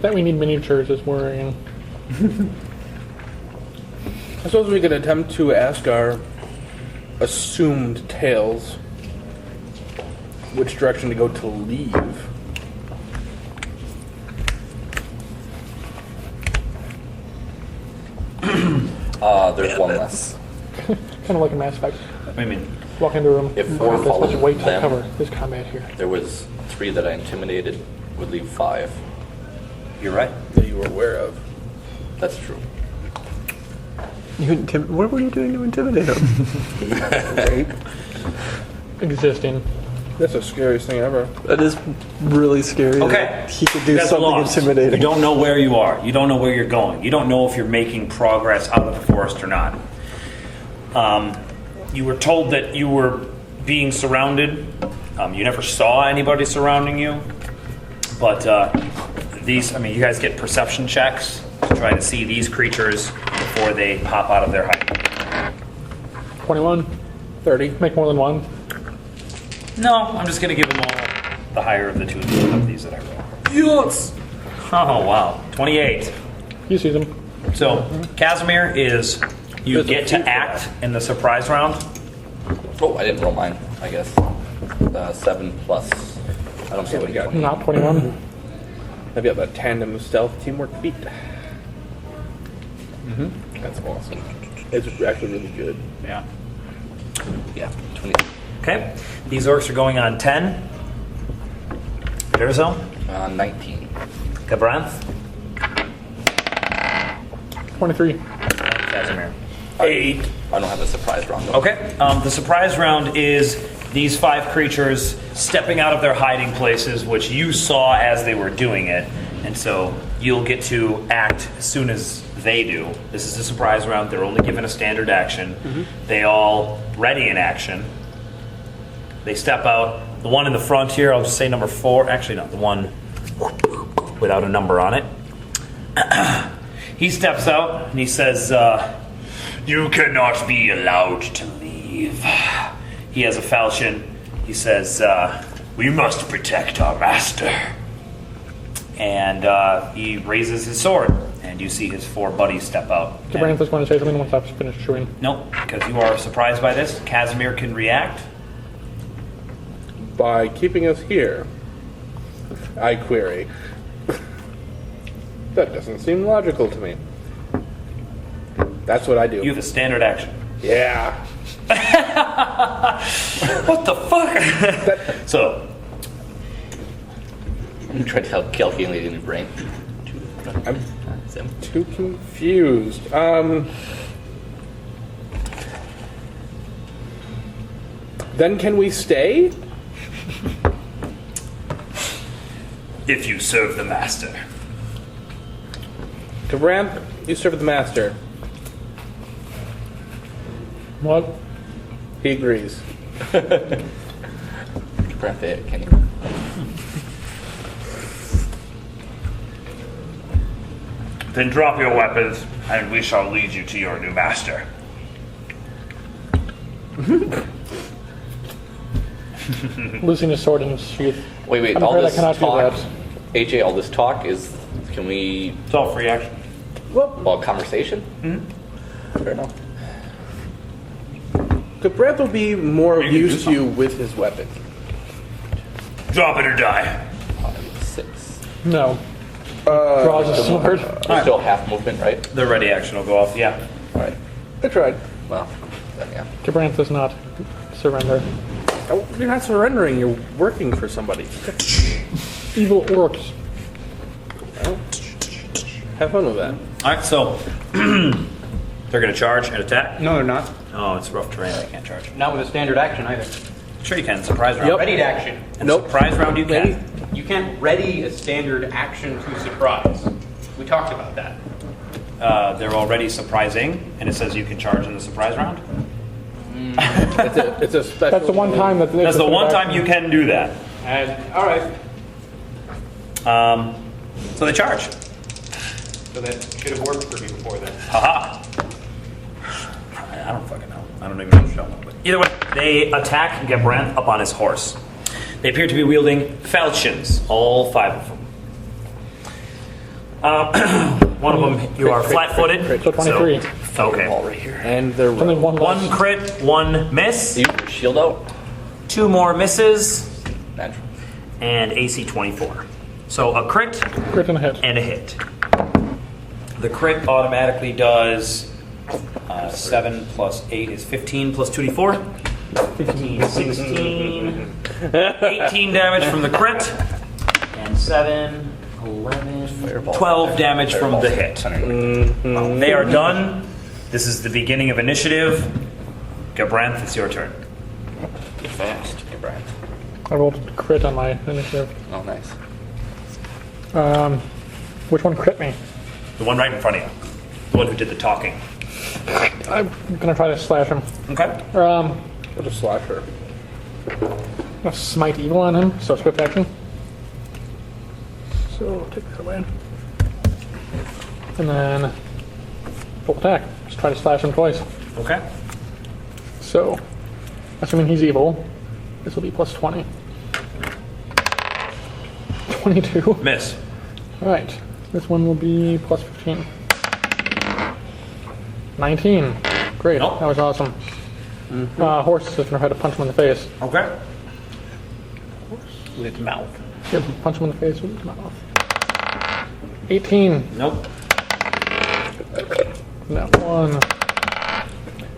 That we need miniatures is worrying. I suppose we could attempt to ask our assumed tails which direction to go to leave. There's one less. Kind of like a Mass Effect. What do you mean? Walk into a room. If we're let's following wait to them- cover this combat here. There was 3 that I intimidated, would leave 5. You're right. That you were aware of. That's true. What were you doing to intimidate him? Existing. That's the scariest thing ever. That is really scary. Okay. that He could do You guys are something lost. intimidating. You don't know where you are. You don't know where you're going. You don't know if you're making progress out of the forest or not. You were told that you were being surrounded. You never saw anybody surrounding you. But you guys get perception checks to try to see these creatures before they pop out of their hiding. 21. 30. Make more than one. No, I'm just going to give them all the higher of the two of these that I roll. Yes! Oh, wow. 28. You see them. So, Casimir is, you There's a get to few for act in the surprise round. Oh, I didn't roll mine, I guess. 7 plus. I don't see what you got. Not 21. Maybe have a tandem stealth teamwork feat. That's awesome. It's actually really good. Yeah. Yeah, 20. Okay. These orcs are going on 10. Durzo, 19. Cabranth, 23. and Casimir. 8. I don't have a surprise round though. Okay. The surprise round is these 5 creatures stepping out of their hiding places, which you saw as they were doing it. And so you'll get to act as soon as they do. This is a surprise round. They're only given a standard action. They all ready in action. They step out. The one in the front here, I'll just say number 4. Actually, not the one without a number on it. He steps out and he says, "You cannot be allowed to leave." He has a falchion. He says, "We must protect our master." And he raises his sword, and you see his 4 buddies step out. Cabranth is going to say something once I've finished chewing. Nope, because you are surprised by this. Casimir can react. By keeping us here, I query. That doesn't seem logical to me. That's what I do. You have a standard action. Yeah. What the fuck? So, I'm trying to calculate in your brain. I'm too confused. Then can we stay? if you serve the master. Cabranth, you serve the master. What? He agrees. Cabranth, can you? Then drop your weapons, and we shall lead you to your new master. Losing his sword in his sheath. Wait. I'm All afraid I this cannot do talk, that. AJ. All this talk is. Can we? It's all free action. Well, conversation. Fair enough. Cabranth will be more of use to you with his weapon. Drop it or die. 6. No. Draws his sword. There's still half movement, right? The ready action will go off, yeah. All right. I tried. Well, then, yeah. Cabranth does not surrender. Oh, you're not surrendering. You're working for somebody. Evil orcs. Well, have fun with that. Alright, so they're going to charge and attack? No, they're not. Oh, it's rough terrain, they can't charge. Not with a standard action either. Sure you can, surprise round. Ready action. And surprise round you can. You can't ready a standard action to surprise. We talked about that. They're already surprising, and it says you can charge in the surprise round? It's a special. That's the one time that. That's the one time you can do that. And all right. So they charge. So that should have worked for me before then. Haha. I don't fucking know. I don't even know what you're talking about. Either way, they attack and get Branth up on his horse. They appear to be wielding falchions, all 5 of them. One of them, you are flat-footed. So 23. Okay. All right here. And they're Only one One less. crit, 1 miss, You shield out. 2 more misses, Natural. and AC 24. So a crit Crit and a hit. and a hit. The crit automatically does 7 plus 8 is 15 plus 2d4. 15, 16, 18 damage from the crit, and 7, 11, 12 damage from the hit. They are done. This is the beginning of initiative. Gabranth, it's your turn. Get fast, Cabranth. I rolled crit on my initiative. Oh, nice. Which one crit me? The one right in front of you. The one who did the talking. I'm gonna try to slash him. Okay. I'll just slash her. I'm gonna smite evil on him, so swift action. So take that away. And then full attack. Just try to slash him twice. Okay. So, assuming he's evil, this will be plus 20. 22. Miss. Alright. This one will be plus 15. 19. Great. Nope. That was awesome. Horse is gonna try to punch him in the face. Okay. With its mouth. Yep, punch him in the face with his mouth. 18. Nope. That one.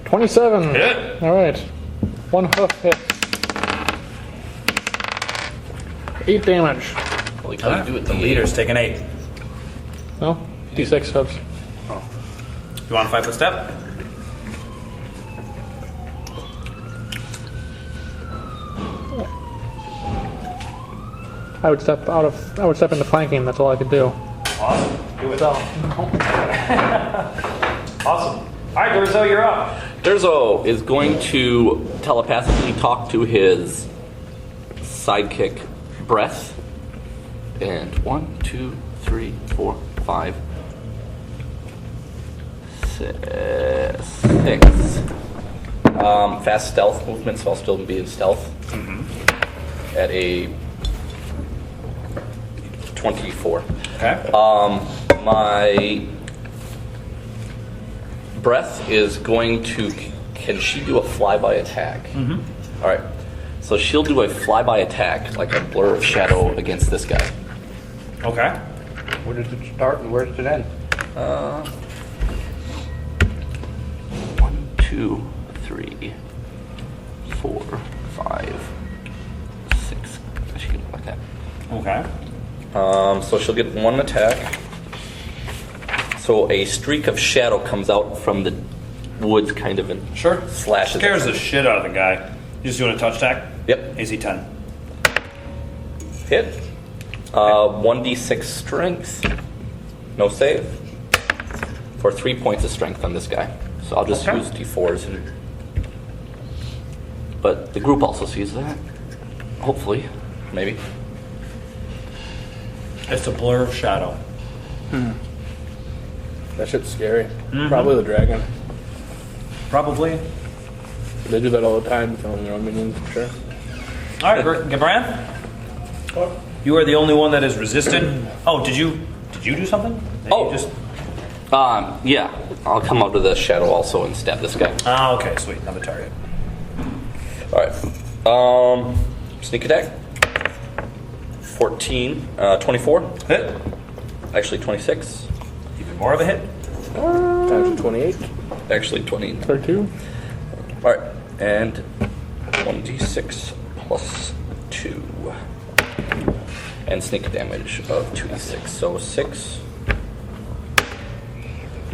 27. Hit. Alright. 1 hoof hit. 8 damage. Holy cow, you do it. The leader's taking 8. No? D6 hooves. You want to 5-foot step? I would step into flanking, that's all I could do. Awesome. Do it. Awesome. All right, Durzo, you're up. Durzo is going to telepathically talk to his sidekick, Breath. And 1, 2, 3, 4, 5, 6. Fast stealth movement, so I'll still be in stealth. At a 24. Okay. My Breath is going to. Can she do a flyby attack? Mm-hmm. All right. So she'll do a flyby attack, like a blur of shadow, against this guy. Okay. Where does it start and where does it end? 1, 2, 3, 4, 5, 6. She can do like that. Okay. So she'll get 1 attack. So a streak of shadow comes out from the woods, kind of, and Sure. slashes. Scares the shit out of the guy. You just doing a touch attack? Yep. AC 10. Hit. 1d6 strength. No save. For 3 points of strength on this guy. So I'll just Okay. use d4s. But the group also sees that. Hopefully. Maybe. It's a blur of shadow. That shit's scary. Probably the dragon. Probably. They do that all the time, killing their own minions, for sure. All right, Gabran. You are the only one that is resistant. Oh, did you do something? Oh. You just. Yeah. I'll come out to the shadow also and stab this guy. Ah, okay, sweet. Another target. All right. Sneak attack. 14. 24. Hit. Actually, 26. Even more of a hit. Times 28. Actually, 20. 32. All right. And 1d6 plus 2. And sneak damage of 2d6. So 6,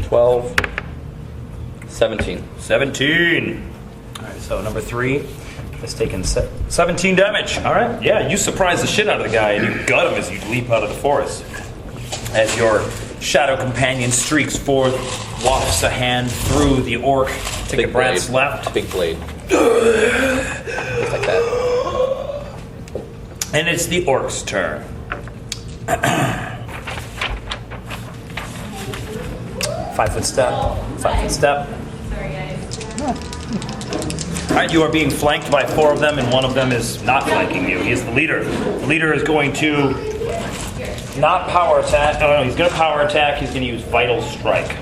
12, 17. 17. All right, so number 3 has taken 17 damage. All right. Yeah, you surprise the shit out of the guy and you gut him as you leap out of the forest. As your shadow companion streaks forth, wafts a hand through the orc to Big Gabran's blade. left. Big blade. Just like that. And it's the orc's turn. 5-foot step. 5-foot step. All right, you are being flanked by 4 of them, and one of them is not flanking you. He is the leader. The leader is going to not power attack. No, he's going to power attack. He's going to use Vital Strike.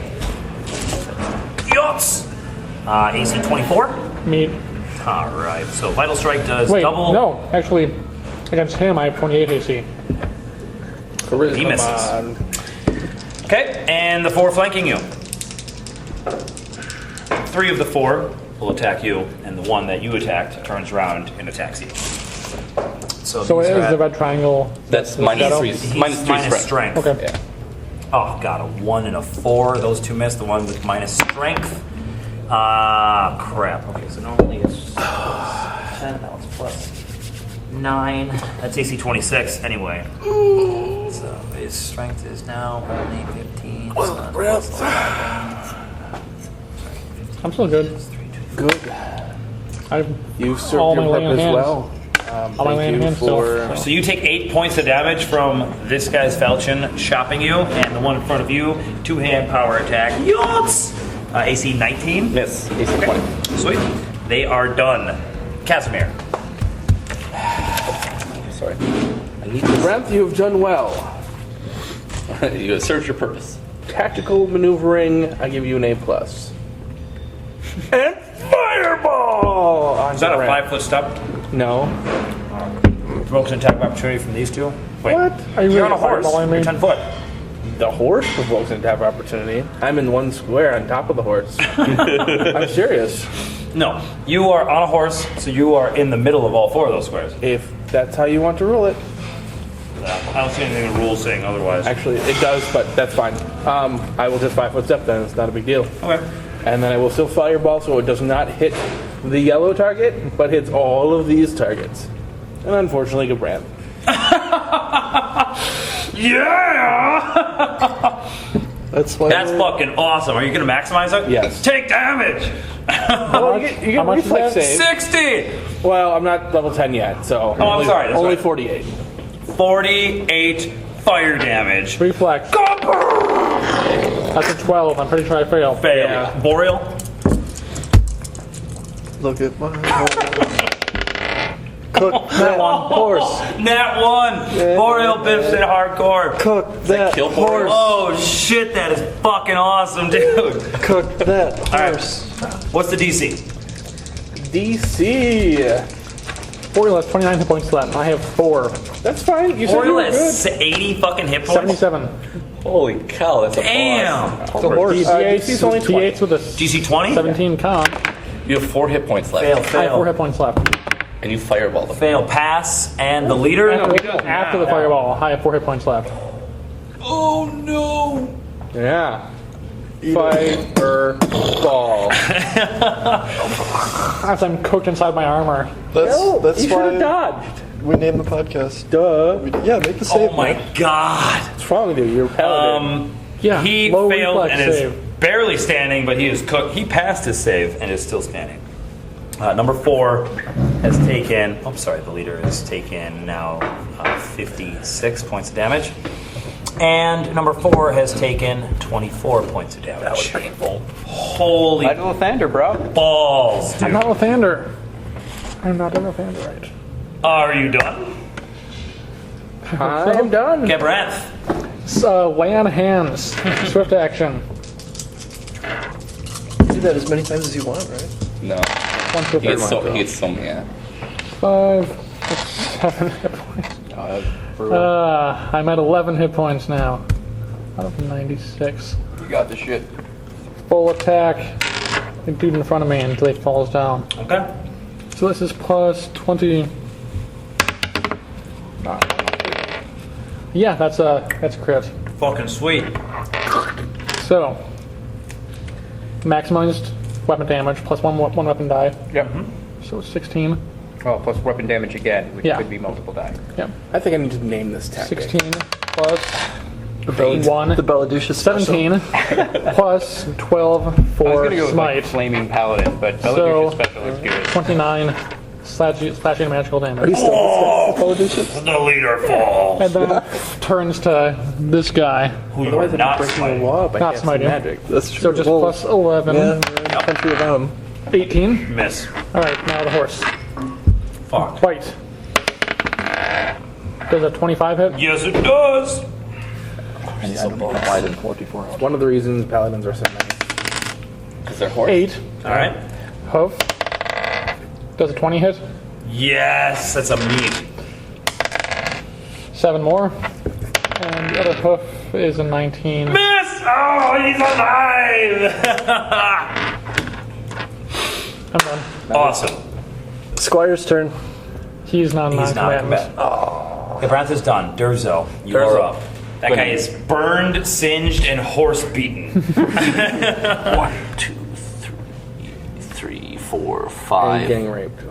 Yots! AC 24. Meet. All right, so Vital Strike does Wait, double. no. Actually, against him, I have 28 AC. Charisma. He misses. On. Okay, and the 4 flanking you. 3 of the 4 will attack you, and the one that you attacked turns around and attacks you. So So it these are is the at- red triangle. That's the minus shadow? 3. He's Minus 3 minus strength. strength. Okay. Yeah. Oh god, a 1 and a 4. Those 2 miss. The one with minus strength. Ah, crap. Okay, so normally it's 10. Now it's plus 9. That's AC 26 anyway. So his strength is now only 15. So that's plus 11. I'm still good. Good. I've You've served all your my land purpose hands. well. All my land Thank you hands for... So you take 8 points of damage from this guy's falchion chopping you, and the one in front of you, 2-hand power attack. Yots! AC 19. Miss. AC 20. Sweet. They are done. Casimir. Sorry. I need this. Brent, you have done well. You have served your purpose. Tactical maneuvering, I give you an A+. And fireball! On Is that a Brent. 5-foot step? No. Provokes an attack of opportunity from these 2? Wait. What? Are you You're really on a horse. fireballing me? You're 10 foot. The horse provokes an attack of opportunity. I'm in one square on top of the horse. I'm serious. No. You are on a horse, so you are in the middle of all 4 of those squares. If that's how you want to rule it. I don't see anything in the rules saying otherwise. Actually, it does, but that's fine. I will just 5-foot step then. It's not a big deal. Okay. And then I will still fireball so it does not hit the yellow target, but hits all of these targets. And unfortunately, Gabran. Yeah! That's why. That's fucking awesome. Are you going to maximize it? Yes. Take damage! Well, you get How much is reflex that? save. 60! Well, I'm not level 10 yet, so. Oh, I'm sorry, that's Only right. 48. 48 fire damage. Reflex. That's a 12. I'm pretty sure I fail. Fail. Yeah. Boreal? Look at my cook that horse. Nat 1! Boreal biffs it hardcore. Cook that kill horse. Oh shit, that is fucking awesome, dude. Cook that right. horse. What's the DC? DC. Boreal has 29 hit points left. I have 4. That's fine. You said you Boreal were has good. 80 fucking hit points. 77. Holy cow, that's a Damn! boss. The horse. DC's only 20. D8s with a DC 20? 17 comp. You have 4 hit points left. Fail, I have 4 fail. hit points left. And you fireball them. Fail, pass, and the leader? After the fireball, I have 4 hit points left. Oh no! Yeah. Fireball. As I'm cooked inside my armor. That's You should have why dodged. we named the podcast. Duh. Yeah, make the save. Oh my man. god! What's wrong with you? You're a paladin. Yeah, He low failed reflex and save. is barely standing, but he is cooked. He passed his save and is still standing. Number 4 has taken. Oh, sorry. The leader has taken now 56 points of damage. And number 4 has taken 24 points of damage. That was painful. Holy Light of Lathander, bro. balls, dude. I'm not Lathander. I'm not a Lathanderite. Are you done? I'm done. Gebranth. Lay on hands. Swift action. Do that as many times as you want, right? No. One to a He third gets one. so, he gets so many, yeah. 5, 6, 7 hit points. I'm at 11 hit points now. Out of 96. You got the shit. Full attack. The dude in front of me until he falls down. Okay. So this is plus 20. Yeah, that's crit. Fucking sweet. So maximized weapon damage plus one weapon die. Yep. So 16. Oh, plus weapon damage again, which Yeah. could be multiple die. Yeah. I think I need to name this tactic. 16 plus The 1. Belladucious special. 17 plus 12 I was for gonna go with smite. like Flaming Paladin, but So, Belladucious Special is good. 29 slashing magical Are you damage. still Belladucious? The leader falls. And then turns to this guy. Who you are not Breaking the smiting. law by Not casting smiting. magic. That's true. So just Well, plus 11. Yeah, we're in the country of Adam. 18. Miss. Alright, now the horse. Fuck. Bite. Does a 25 hit? Yes, it does. One of the reasons paladins are so nice. Because they're horse. 8. All right. Hoof. Does a 20 hit? Yes, that's a meat. 7 more. And the other hoof is a 19. Miss! Oh, he's alive! I'm done. Awesome. Squire's turn. He's not He's not non-combatant. combatant. Gebranth is done. Durzo, you are Durzo. up. That guy is burned, singed, and horse beaten. 1, 2, 3, 4, And 5. getting raped.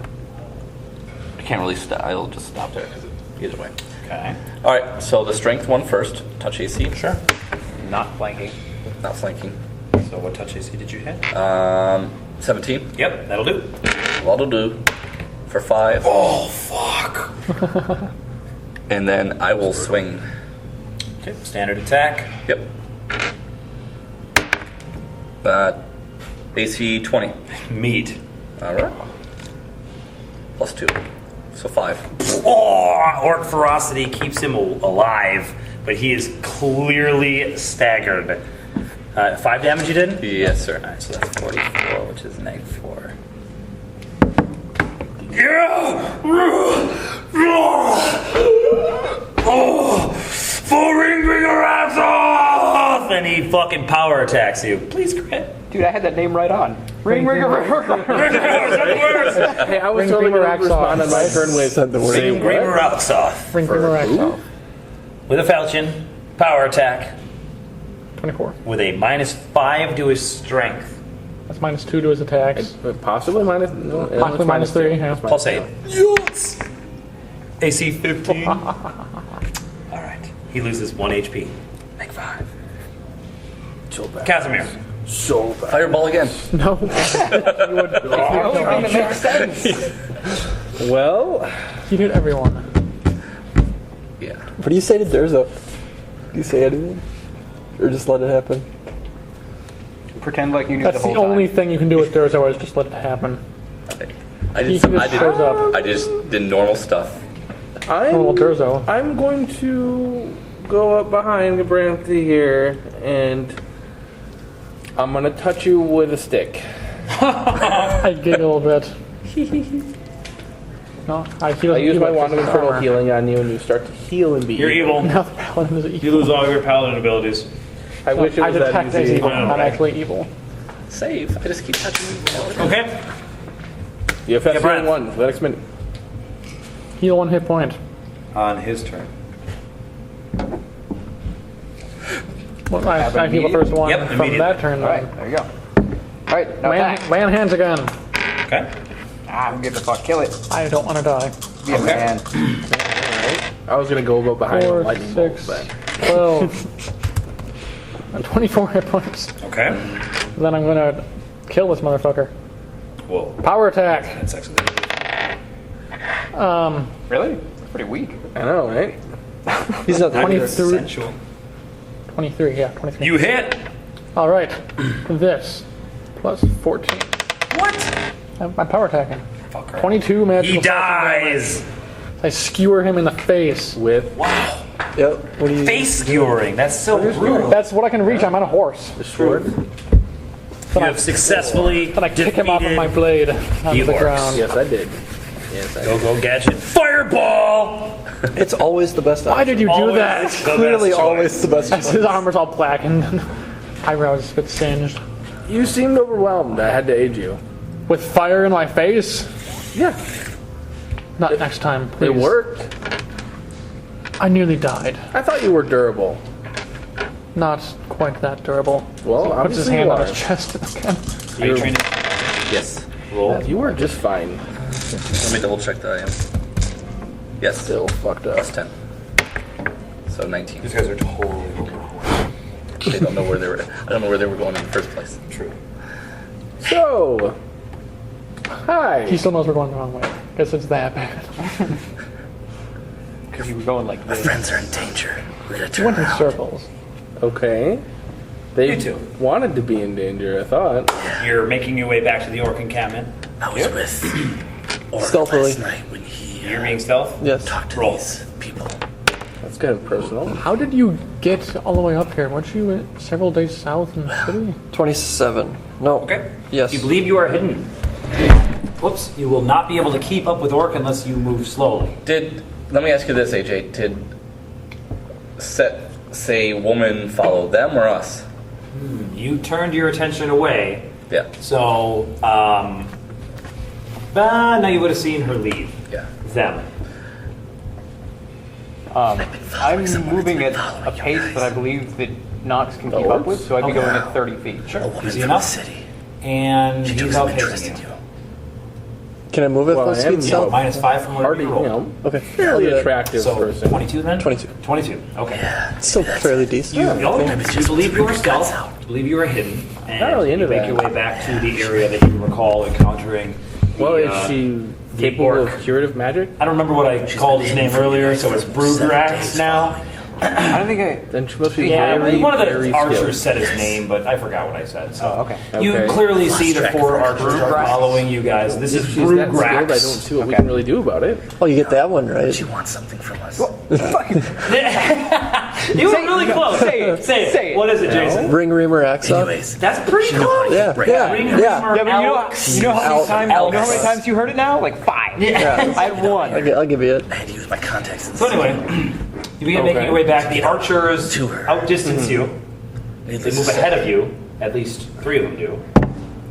I can't really stop. I'll just stop there because either way. Okay. All right. So the strength one first. Touch AC. Sure. Not flanking. Not flanking. So what touch AC did you hit? 17. Yep, that'll do. That'll do. For 5. Oh, fuck. And then I will swing. Okay, standard attack. Yep. AC 20. Meat. All right. Plus 2. So 5. Oh, Orc Ferocity keeps him alive, but he is clearly staggered. 5 damage you did? Yes, sir. Alright, so that's 44, which is -4. Yeah! Oh! For Ringbringer Axoth! And he fucking power attacks you. Please crit. Dude, I had that name right on. Ring. Hey, I was Ring totally Grimmer going to respond Axoth. on my turn with Said the word. Ringbringer Axoth. Ring Grimmer Axoth. With a falchion, power attack, 24. with a -5 to his strength. That's -2 to his attacks. possibly minus. No, Possibly it's -3, 2. yeah. It's Plus -2. 8. Yes! AC 15. Alright. He loses 1 HP. Make 5. So bad. Casimir. So bad. Fireball again. No. The only thing that makes sense. Well, You hit everyone. Yeah. What do you say to Durzo? Do you say anything? Or just let it happen? Pretend like you knew That's the the whole only time. thing you can do with Durzo is just let it happen. I He just, just shows up. I just did normal stuff. Normal Durzo. I'm going to go up behind Gabrantha here, and I'm going to touch you with a stick. I giggle a bit. No, I heal. I use my Wand of Infernal armor. Healing on you, and you start to heal and be You're evil. Now the paladin is evil. You lose all your paladin abilities. I wish it I was that detect as easy. evil, I know, not right? actually evil. Save. I just keep touching you. Okay. You have fast Yeah, Brent. healing 1. Next minute. Heal 1 hit point. On his turn. Well, I heal the first one Yep, from immediately. that turn. Alright, there you go. Alright, now attack. Lay on hands again. Okay. I'm gonna fuck kill it. I don't want to die. Be a man. I was going to go behind a 4, lightning bolt, 6, but 12, and 24 hit points. Okay. Then I'm gonna kill this motherfucker. Whoa. Power attack. That's actually. Really? That's pretty weak. I know, right? He's not the 23. Sensual. 23, yeah, 23. You hit. All right. This plus 14. What? I'm power attacking. 22 magical. He dies. I skewer him in the face. With Wow. Yep. What do you? Face skewering. That's so brutal. That's what I can reach. I'm on a horse. the sword. You have successfully Then I kick him off of my defeated blade onto the orcs. ground. Yes, I did. Yes, I did. Go Gadget. Fireball. It's always the best. Why did you do Always that? the Clearly, best always choice. the best. His choice. armor's all blackened. Eyebrows get singed. You seemed overwhelmed. I had to aid you. With fire in my face? Yeah, Not next time, please. it worked. I nearly died. I thought you were durable. Not quite that durable. Well, Puts his obviously hand you on are. his chest again. Are you trained? Yes. Roll. You were just fine. Let me double check that I am. Yes. Still fucked up. Plus 10. So 19. These guys are totally overpowered. They don't know where they were. I don't know where they were going in the first place. True. So, hi. He still knows we're going the wrong way. Guess it's that bad. Because you were going like My this. friends are in danger. We're gonna We turn went in around. circles. Okay. They You too. wanted to be in danger, I thought. You're making your way back to the orc encampment. I was with Orc Stealthily. last night when he You're being stealth? Yes. talked to Roll. these people. That's kind of personal. How did you get all the way up here? Weren't you several days south in the city? 27. No. Okay. Yes. You believe you are hidden. Whoops. You will not be able to keep up with orc unless you move slowly. Let me ask you this, AJ. Did say woman follow them or us? You turned your attention away, Yeah. so now you would have seen her leave. Yeah. Them. I'm moving at a pace that I believe that Nox can keep up with, so I'd be going at 30 feet. Sure. A woman Easy from enough. the city. And She took he's some interest outpacing in you. you. Can I move at Well, full I am, speed yeah. stealth? -5 from where Already, you you rolled. know, Okay. fairly I'll do that. attractive So person. 22 then? 22. 22. Okay. It's still fairly decent. You, I you think. believe you are stealth, you believe you are hidden, and Not really into you make that. your way back to the area that you recall encountering. Well, the, is she the capable orc. of curative magic? I don't remember what I called his name earlier, so it's Brugrax now. I don't think I... Then she must be Yeah, very, one of very the archers skilled. said his name, but I forgot what I said. So Oh, okay. you Okay. clearly see the track 4 of her. archers are following you guys. This is If she's that skilled, I don't Brugrax. see what we can really do about it. Oh, you get that one right. She wants something from us. You were really close. Say it. Say it. What is it, Jason? Ring Reamer Axa. Anyways, That's pretty close. Yeah, yeah, Ring yeah. Reamer Yeah, but you know how many times Elks. you heard it now? Like 5. Yeah. I had 1. I'll give you it. I had to use my contacts. In the So anyway, you begin making your way back. The archers To her. outdistance you. They move ahead of you. At least 3 of them do.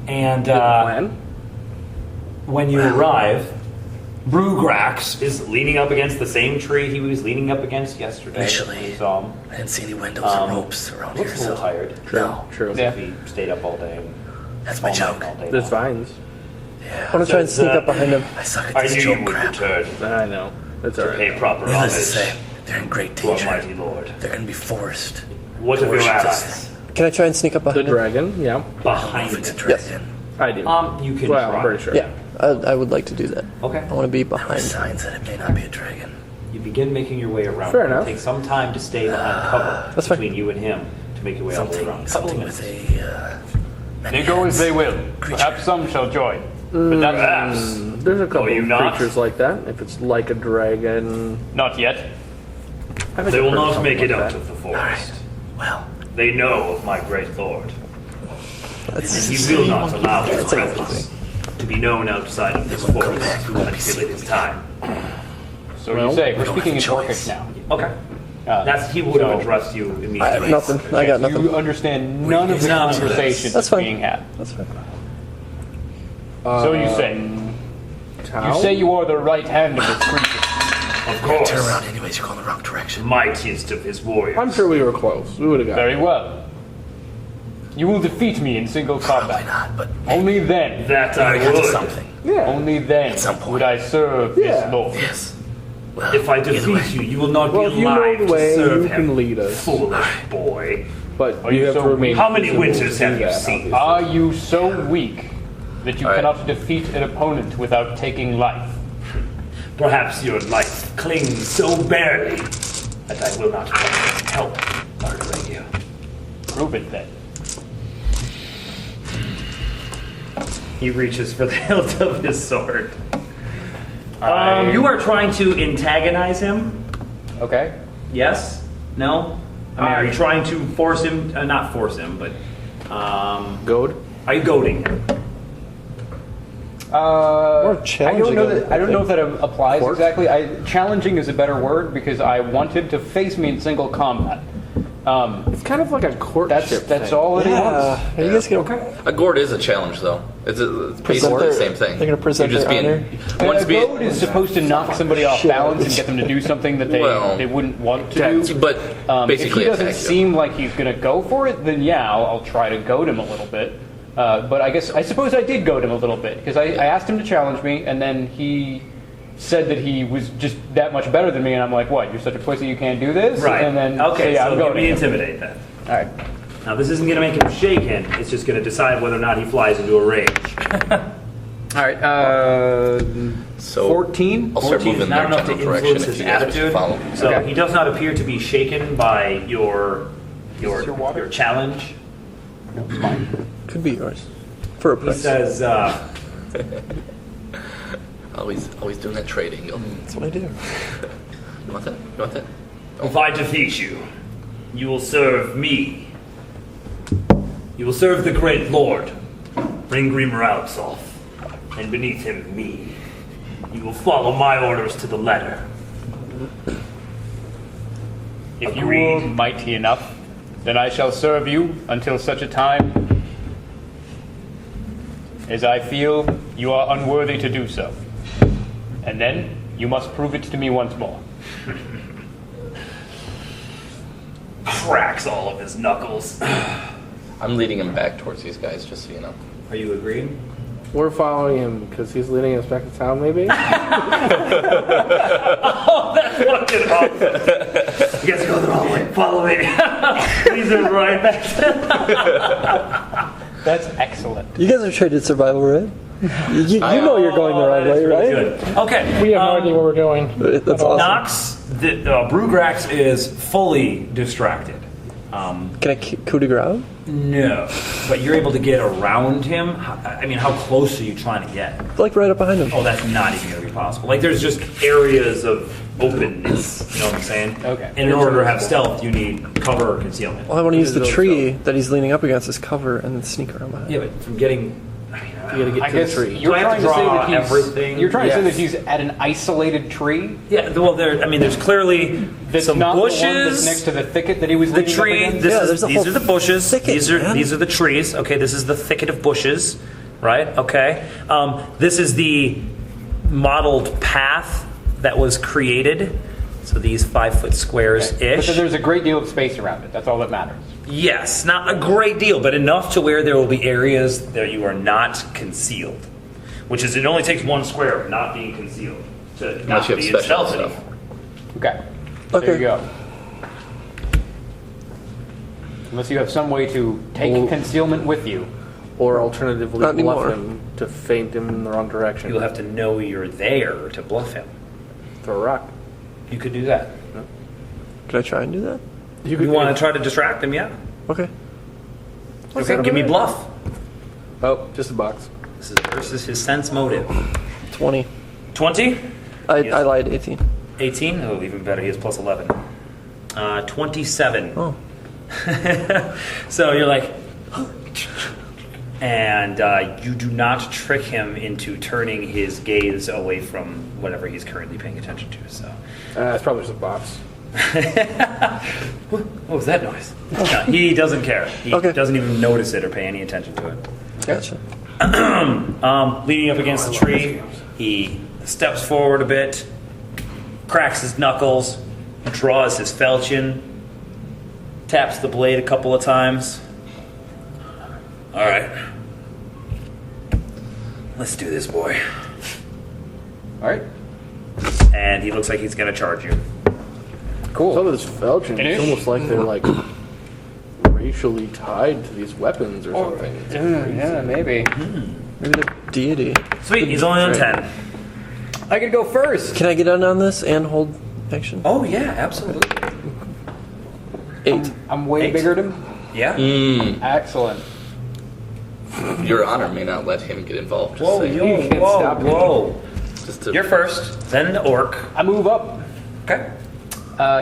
And Plan? when you arrive, Brugrax is leaning up against the same tree he was leaning up against yesterday. Initially. You saw him. I didn't see any windows or ropes around here, Looks a little so tired. no, True. If he stayed up all day. that's my all joke. night, all day There's long. vines. I want to try and sneak up behind him. I suck at I this knew you joke would crap. return I know. That's to alright. pay proper Needless to homage say, they're in great to danger. Almighty Lord. They're going to be forced. What of your Worship this allies? Can I try and sneak up The behind him? dragon, yeah. Behind It's a it. dragon. I do. You can Well, try. I'm pretty sure. Yeah, I would like to do that. Okay. I want to be There are behind. signs that it may not be a dragon. You begin making your way around. Fair It'll enough. take some time to stay behind cover That's fine. between you and him to make your way all the way around. Couple of Something minutes. with a. They go as they will. Perhaps some shall join. But that's Perhaps. There's a couple Will you of not? creatures like that. If it's like a dragon, not yet. I think They I've will heard not something make it like out that. of the forest. Well, They know of my great lord. That's, And he will not allow his presence to be known outside of this forest until it is time. So you say, we're speaking in choice. Orcish now. Okay. That's he would have So- addressed you I, immediately. nothing. I got nothing. You understand none of the None of this. conversation That's that's fine. being had. That's fine. So you say. Tau? You say you are the right hand of this creature. Of course. turn around anyways. You're going the wrong direction. Mightiest of his warriors. I'm sure we were close. We would have got Very it. well. You will defeat me in single Probably combat. not, but Only then. That I we got to would. something. Yeah. Only then some point. would I serve Yeah. this lord. Yes. Well, If I either way, defeat you, you will not Well, be if you know alive the to way, serve you him. can lead us. Foolish boy. But Are you you have so to remain. weak? How many civil winters to have you that, seen? Are you so weak that you All right. cannot defeat an opponent without taking life? Perhaps your life clings so barely that I will not help murdering you. Prove it then. He reaches for the hilt of his sword. You are trying to antagonize him. Okay. Yes? No? I mean, are you trying to force him? Not force him, but Goad? are you goading him? challenging I don't know if that applies Court? exactly. Challenging is a better word because I want him to face me in single combat. It's kind of like a courtship That's thing. all that he wants. Are you guys gonna A gourd is a challenge, though. It's basically the same thing. They're gonna present You're just their being A goad is supposed to knock somebody off balance and get them to do something that they wouldn't want to do. but basically if he doesn't attack you. seem like he's going to go for it, then yeah, I'll try to goad him a little bit. But I suppose I did goad him a little bit because I asked him to challenge me, and then he said that he was just that much better than me, and I'm like, what? You're such a pussy, you can't do this? Right. And then okay, yeah, so I'm give goading me him. intimidate then. All right. Now, this isn't going to make him shaken. It's just going to decide whether or not he flies into a rage. All right. So 14. I'll start 14 moving is not in their enough to general direction influence if his you guys attitude. follow me. So Okay. he does not appear to be shaken by your challenge. could be yours for a He price? says, Always doing that trading. You That's what I do. want that? You want that? if I defeat you, you will serve me. You will serve the great lord, Ringrimer Alpsolf, and beneath him me. You will follow my orders to the letter. If you You are read, mighty enough, then I shall serve you until such a time as I feel you are unworthy to do so. And then you must prove it to me once more. cracks all of his knuckles. I'm leading him back towards these guys, just so you know. Are you agreeing? We're following him because he's leading us back to town, maybe? Oh, that's fucking awesome. You guys go the wrong way. Follow me. These are right back. That's excellent. You guys have traded survival, right? You know you're going the wrong way, right? Good. Okay. We have no idea where we're going. That's awesome. Nox, Brugrax is fully distracted. Can I coup de grace? No, but you're able to get around him. I mean, how close are you trying to get? Like right up behind him. Oh, that's not even going to be possible. Like, there's just areas of openness. You know what I'm saying? Okay. And in order to have stealth, you need cover or concealment. Well, I want to use the tree that he's leaning up against as cover and then sneak around behind. Yeah, but from getting. You gotta get I to the guess tree. you're Do I have trying to to say draw that he's everything? You're trying to say Yes. that he's at an isolated tree Yeah, well, there's clearly that's some not bushes. the one that's next to the thicket that he was The leaning up tree. against? Yeah, there's a These whole are the bushes. thicket, These are man. the trees. Okay, this is the thicket of bushes, right? Okay. This is the modeled path that was created. So these 5 foot squares But ish. there's a great deal of space around it. That's all that matters. Yes, not a great deal, but enough to where there will be areas that you are not concealed. Which is, it only takes 1 square of not being concealed to Unless not you have be in special stealth stuff. anymore. Okay. Okay. There you go. Unless you have some way to take concealment with you. Or alternatively, Not bluff anymore. him to feint him in the wrong direction. You'll have to know you're there to bluff him. Throw a rock. You could do that. Could I try and do that? You want to try to distract him, yeah? Okay. Okay, give me bluff. Oh, just a box. This is versus his sense motive. 20. 20? I lied, 18. 18? Oh, even better. He has plus 11. 27. Oh. So you're like, and you do not trick him into turning his gaze away from whatever he's currently paying attention to. So, It's probably just a box. what was that noise? No, he doesn't care. He Okay. doesn't even notice it or pay any attention to it. Gotcha. Leaning up against the tree, he steps forward a bit, cracks his knuckles, draws his falchion, taps the blade a couple of times. All right. Let's do this, boy. All right. And he looks like he's going to charge you. Cool. Some of this falchion, It it's is. almost like they're like racially tied to these weapons or something. It's Yeah, maybe. Maybe the deity. Sweet, he's only on 10. I could go first. Can I get in on this and hold action? Oh, yeah, absolutely. 8. I'm way Eight. bigger than him. Yeah. Excellent. Your honor may not let him get involved. Just Whoa, saying. yo, whoa, whoa. Just to, You're first, then the orc. I move up. Okay.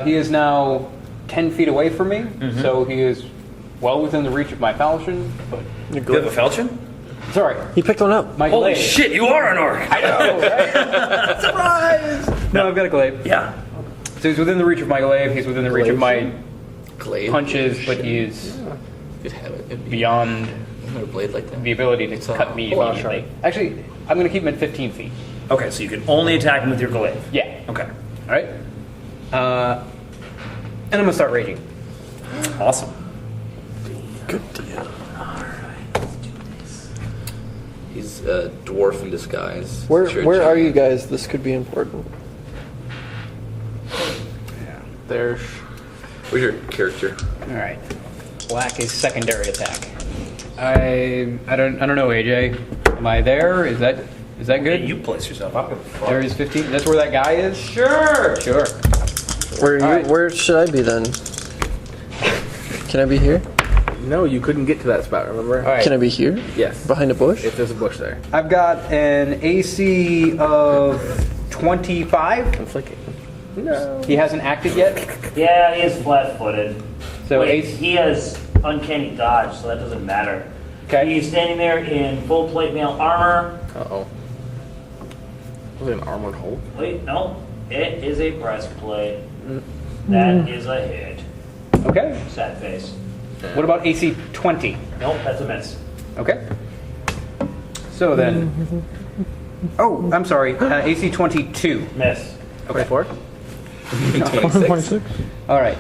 He is now 10 feet away from me, so he is well within the reach of my falchion. But You have a falchion? sorry, He picked one up. my Holy glaive. shit, you are an orc! I know, right? Surprise! No, I've got a glaive. Yeah. So he's within the reach of my glaive. He's within the reach of my glaive. punches, but he is You'd have it. It'd be beyond a blade like that. the ability to cut me immediately. Actually, I'm going to keep him at 15 feet. Okay, so you can only attack him with your glaive. Yeah. Okay. All right. And I'm going to start raging. Awesome. Good deal. He's a dwarf in disguise. Where Sure, where are giant. you guys? This could be important. There's. Where's your character? All right. Black is secondary attack. I don't know, AJ. Am I there? Is that good? You place yourself. I'm gonna fuck. There is 15. That's where that guy is. Sure. Sure. Where are you? Alright. Where should I be then? Can I be here? No, you couldn't get to that spot, remember? All right. Can I be here? Yes. Behind a bush? If there's a bush there. I've got an AC of 25. I'm flicking. No. He hasn't acted yet. Yeah, he is flat-footed. So Wait, AC. he has uncanny dodge, so that doesn't matter. Okay. He's standing there in full plate mail armor. Uh-oh. Was it an armored hold? Wait, no, it is a breastplate. That is a hit. Okay. Sad face. What about AC 20? Nope, that's a miss. Okay. So then. Oh, I'm sorry. AC 22. Miss. Okay. 24? 26. All right.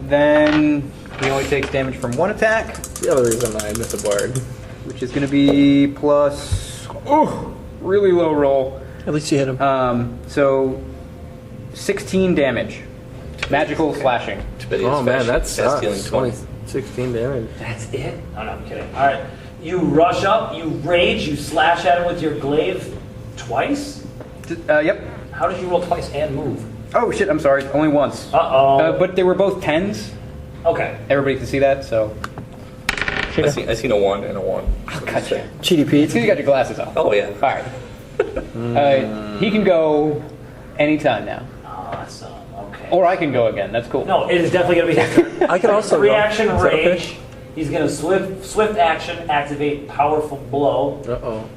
Then he only takes damage from one attack, The other reason I missed a board. which is going to be plus. Oh, really low roll. At least you hit him. So 16 damage. Magical slashing. But he has Oh man, that fast sucks. healing 20. 16 damage. That's it? Oh, no, I'm kidding. All right. You rush up, you rage, you slash at him with your glaive twice? Yep. How did you roll twice and move? Oh shit, I'm sorry. Only once. Uh-oh. But they were both 10s. Okay. Everybody can see that, so. I seen a 1 and a 1. Gotcha. Cheaty Pete. So you got your glasses on. Oh yeah. All right. He can go anytime now. Awesome. Okay. Or I can go again. That's cool. No, it is definitely going to be his turn. I can also go. Reaction Is that okay? rage. He's going to swift action, activate powerful blow. Uh-oh.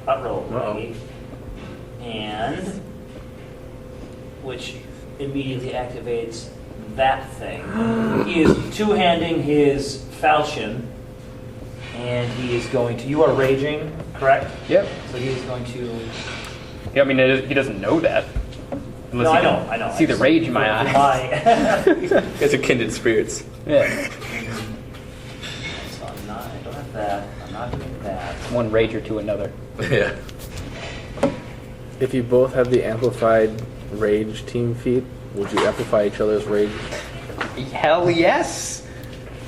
Roll. And which immediately activates that thing. He is two-handing his falchion, and he is going to. You are raging, correct? Yep. So he is going to. Yeah, I mean, he doesn't know that. Unless No, he I can know. See the rage in my eyes. It's a kindred spirits. Yeah. So I don't have that. I'm not doing that. One rager to another. Yeah. If you both have the amplified rage team feat, would you amplify each other's rage? Hell yes!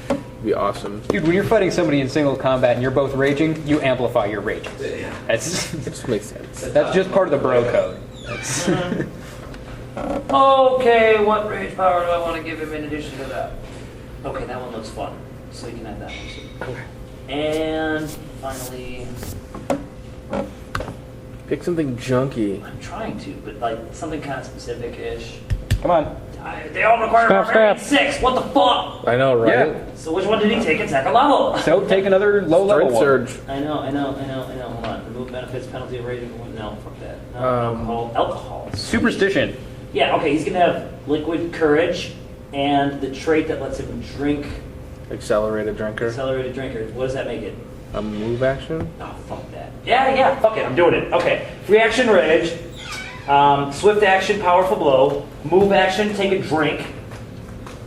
It'd be awesome. Dude, when you're fighting somebody in single combat and you're both raging, you amplify your rage. That's It just makes sense. that's just part of the bro code. That's, Okay, what rage power do I want to give him in addition to that? Okay, that one looks fun. So you can have that one too. And finally, Pick something junky. I'm trying to, but like something kind of specific-ish. come on. They all require Scrap, barbarian scrap. 6. What the fuck? I know, right? Yeah. So which one did he take at second level? So take another low level Strength one. surge. I know. Hold on. Remove benefits, penalty of raging. No, fuck that. No, Um, alcohol. Superstition. Yeah, okay, he's gonna have liquid courage and the trait that lets him drink Accelerated drinker. accelerated drinker. What does that make it? A move action. Oh, fuck that. Yeah, fuck it, I'm doing it. Okay. Reaction rage, swift action, powerful blow, move action, take a drink,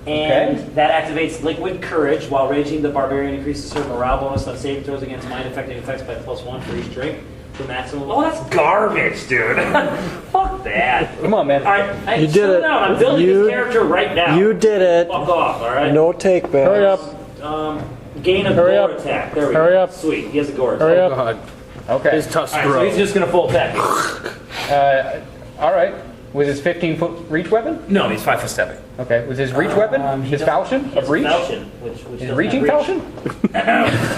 and Okay. that activates liquid courage while raging. The barbarian increases her morale bonus on saving throws against mind affecting effects by +1 for each drink. To maximum. Oh, that's garbage, dude. Fuck that. Come on, man. All right, You did slow it. down. I'm building You- this character right now. You did it. Fuck off, all right? No take back. Hurry up. Gain a Hurry gore up. attack. There we Hurry go. up. Sweet. He has a gore Hurry attack. up. God. Okay. His tusk All right, so grow. he's just gonna full attack. All right. Was his 15-foot reach weapon? No, he's 5 foot stepping. Okay. Was his reach weapon? His falchion of reach? Falchion, which His doesn't reaching have falchion?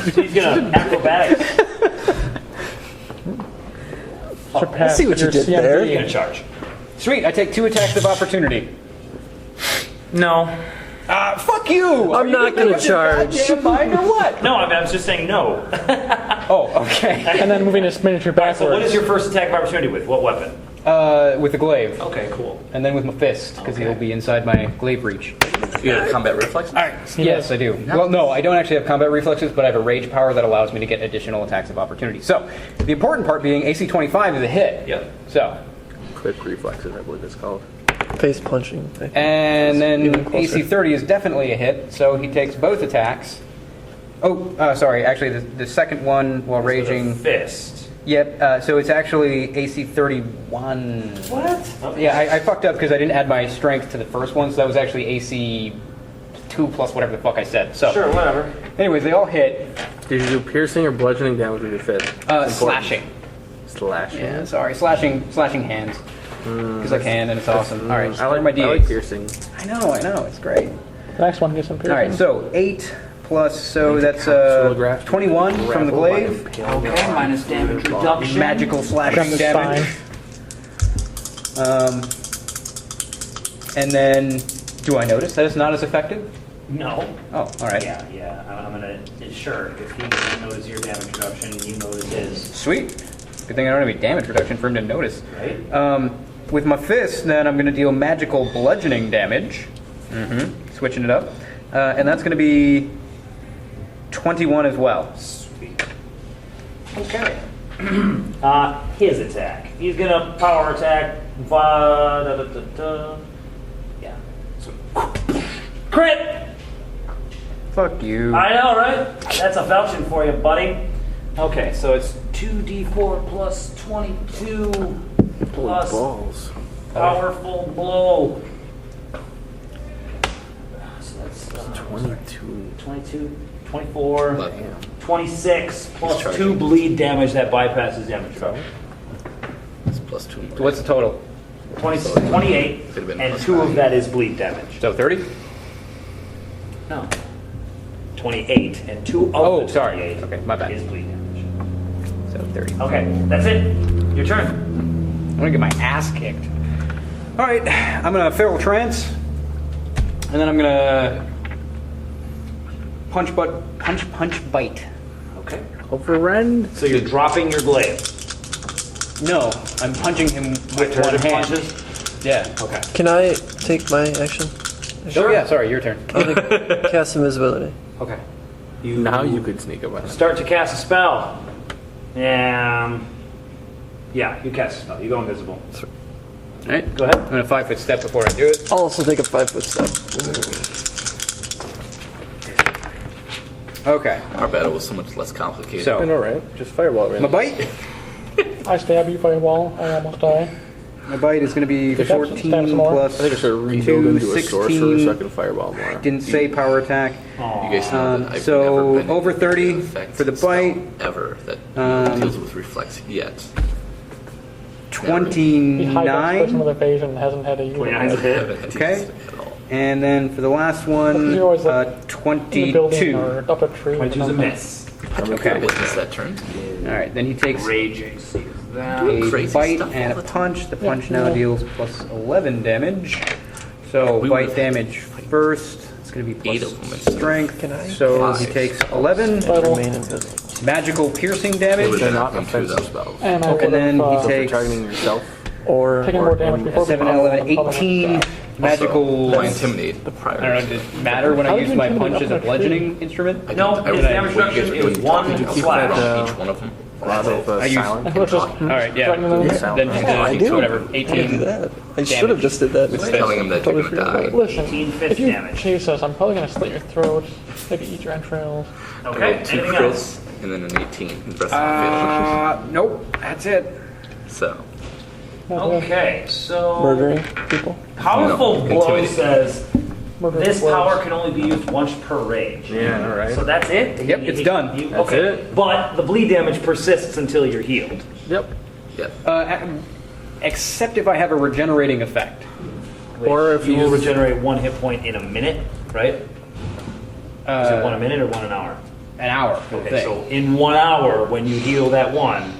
reach. So he's gonna acrobatics. I see what you did You're there. gonna charge. Sweet. I take 2 attacks of opportunity. No. Fuck you! I'm not gonna charge. Goddamn mind or what? No, I was just saying no. Oh, okay. And then moving his miniature backwards. So what is your first attack of opportunity with? What weapon? With the glaive. Okay, cool. And then with my fist, because he'll be inside my glaive reach. You have combat reflex? Yes, I do. Well, no, I don't actually have combat reflexes, but I have a rage power that allows me to get additional attacks of opportunity. So, the important part being AC 25 is a hit. Yep. So, Quick reflexes, I believe it's called. Face punching. and Even then closer. AC 30 is definitely a hit, so he takes both attacks. Oh, sorry, actually, the second one while raging. Fist. Yep, so it's actually AC 31. What? Okay. Yeah, I fucked up because I didn't add my strength to the first one, so that was actually AC 2 plus whatever the fuck I said. So, Sure, whatever. anyways, they all hit. Did you do piercing or bludgeoning damage with your fist? Slashing. Slashing. Yeah, sorry, slashing hands. Because I can, and it's awesome. All right, I like, my I D8s. like piercing. I know, it's great. The next one gets some piercing. All right, so 8 plus, so that's Telegraph. 21 from the glaive. Okay, minus damage reduction. Magical slashing Grab the damage. And then, do I notice that it's not as effective? No. Oh, all right. Yeah. I'm gonna ensure if he doesn't notice your damage reduction, you notice his. Sweet. Good thing I don't have any damage reduction for him to notice. Right. With my fist, then I'm going to deal magical bludgeoning damage. Switching it up. And that's going to be 21 as well. Sweet. Okay. His attack. He's gonna power attack. Yeah. So, crit. Fuck you. I know, right? That's a falchion for you, buddy. Okay, so it's 2d4 plus 22 plus Balls. powerful blow. So that's 22, 24, 26 plus 2 bleed damage that bypasses damage reduction. It's plus 2 more. What's the total? 28, Could've been and plus 2 of nine. that is bleed damage. So 30? No. 28, and 2 of Oh, the 28 sorry. Okay, my bad. is bleed damage. So 30. Okay, that's it. Your turn. I'm going to get my ass kicked. All right, I'm going to feral trance. And then I'm going to punch, bite. Okay. Overrend. So you're dropping your glaive. No, I'm punching him with one Alternative hand. punches? Yeah. Okay. Can I take my action? Oh, yeah, sorry, your turn. I'm gonna cast invisibility. Okay. Now you could sneak up on him. Start to cast a spell. Yeah, you cast a spell. You go invisible. All right, Go ahead. I'm going to 5-foot step before I do it. I'll also take a 5-foot step. Okay, Our battle was so much less complicated. so I know, right? Just fireball right my bite? I stab you, fireball. I almost die. My bite is going to be Stab 14 some more. plus I think I should rebuild 2, into a sorcerer so I 16. can fireball more. Didn't say power attack. You guys know that I've So, never been over able to 30 affect for the spell bite. ever that deals with reflex yet. He hides some 29. of the evasion hasn't had a use. 29 is a hit. Haven't had to Okay. use it at all. And then for the last one, You're always, like, in a building 22. or up a tree. or 22 is a something. miss. Okay. Witness that turn. All right, then he takes Raging. a Crazy bite stuff and all a the punch. The punch now deals plus 11 damage. So We bite would've damage first. It's going to be 8 plus of them instead of strength. Can I? So he takes 11 Remain invisible. magical piercing It damage. would They're not not come through offensive though. spells. And I And then would he have So if you're takes targeting yourself, Or taken more damage before. 7, we 11, probably 18 would've magical. I intimidate the prior. I don't know, does it matter when I How use did you my intimidate punch as a up in a tree? bludgeoning instrument? No, his damage What you guys reduction are doing, is 1 talking to keep slash. that, each one of them. lot of I use- silent. died. Let's just All right, yeah. threaten them. Then I just do. whatever, I did 18. that. I should have just did that. Just telling them that they're gonna die. Listen, 18 fist if you damage. chase us, I'm probably going to slit your throat, maybe eat your entrails. Okay, Two anything else? crits and then an 18. The rest of them Nope, that's it. failed. So, Okay, so Murdering people. powerful No, blow intimidating. says Murder this blows. power can only be used once per rage. Yeah, all right. So that's it? Yep, it's done. You- That's okay. it. But the bleed damage persists until you're healed. Yep. yeah. except if I have a regenerating effect. Or if you will regenerate 1 hit point in a minute, right? Is it 1 a minute or 1 an hour? An hour. Okay, so in 1 hour, when you heal that 1,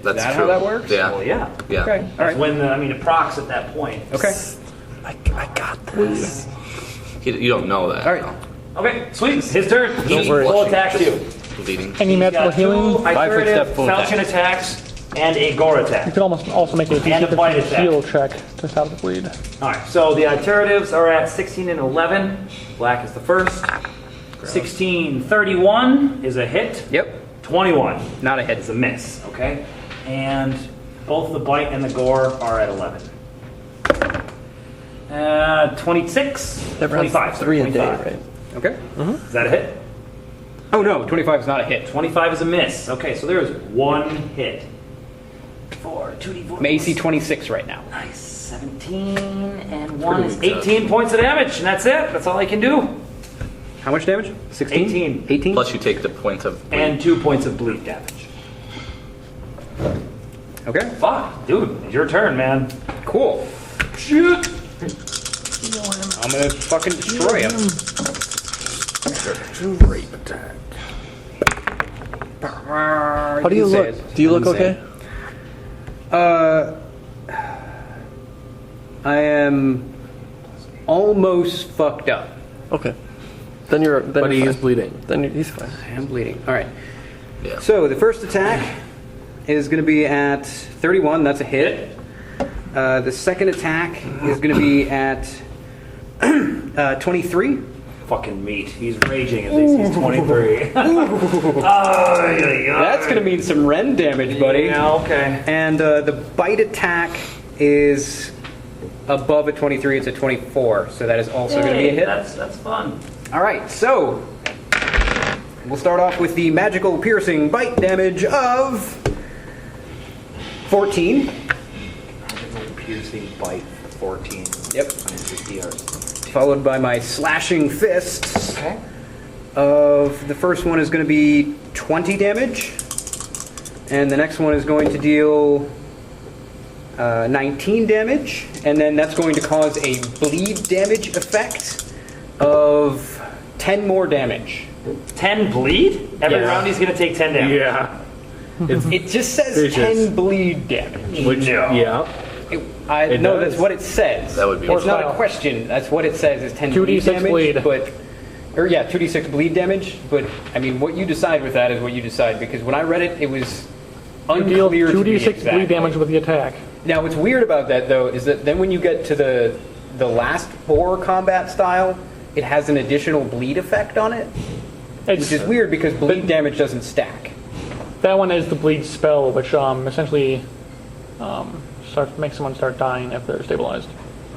That's that true. how that works? Yeah. well, yeah. Yeah. Okay. All That's right. when it procs at that point. Okay. I got this. You don't know that. All right. no. Okay, sweet. His turn. He worry. full attacks you. Bleeding. Any He's magical got 2 healing? 5-foot step iterative full falchion attacks and a gore attack. You could almost also make a And a bite DC attack. heal check to stop the bleed. Alright, so the iteratives are at 16 and 11. Black is the first. 16, 31 is a hit. Yep. 21 Not a hit. is a miss, okay? And both the bite and the gore are at 11. 26, That runs 25. sorry, 3 a day, 25. right? Okay. Is that a hit? Oh no, 25 is not a hit. 25 is a miss. Okay, so there is 1 hit. 4, 2d4. I'm AC 26 right now. Nice. 17 and 1 is 18 points of damage, and that's it. That's all I can do. How much damage? 16? 18. 18? Plus you take the points of bleed. And 2 points of bleed damage. Okay. Fuck, dude, it's your turn, man. Cool. Shoot. I'm gonna fucking destroy him. How do you look? Do you look okay? I am almost fucked up. Okay. Then you're. Then But you're he is fine. bleeding. Then he's fine. I am bleeding. All right. Yeah. So the first attack is going to be at 31. That's a hit. The second attack is going to be at 23. Fucking meat. He's raging at least. He's 23. That's going to mean some rend damage, buddy. Yeah, okay. And the bite attack is above a 23. It's a 24. So that is also going to be a hit. That's fun. All right. So we'll start off with the magical piercing bite damage of 14. Piercing bite 14. Yep. Followed by my slashing fists. Okay. Of the first one is going to be 20 damage, and the next one is going to deal 19 damage, and then that's going to cause a bleed damage effect of 10 more damage. 10 bleed? Every Yeah. round he's going to take 10 damage. Yeah. It just says Vicious. 10 bleed damage. Which, yeah. I It know does. that's what it says. That would be It's not a Horsepower. question. That's what it says is 10 2d6 bleed damage. bleed. But, or yeah, 2d6 bleed damage. But I mean, what you decide with that is what you decide. Because when I read it, it was You deal unclear to me 2d6 exactly. bleed damage with the attack. Now, what's weird about that though is that then when you get to the last boar combat style, it has an additional bleed effect on it, It's, which is weird because bleed damage doesn't stack. that one is the bleed spell, which essentially makes someone start dying if they're stabilized.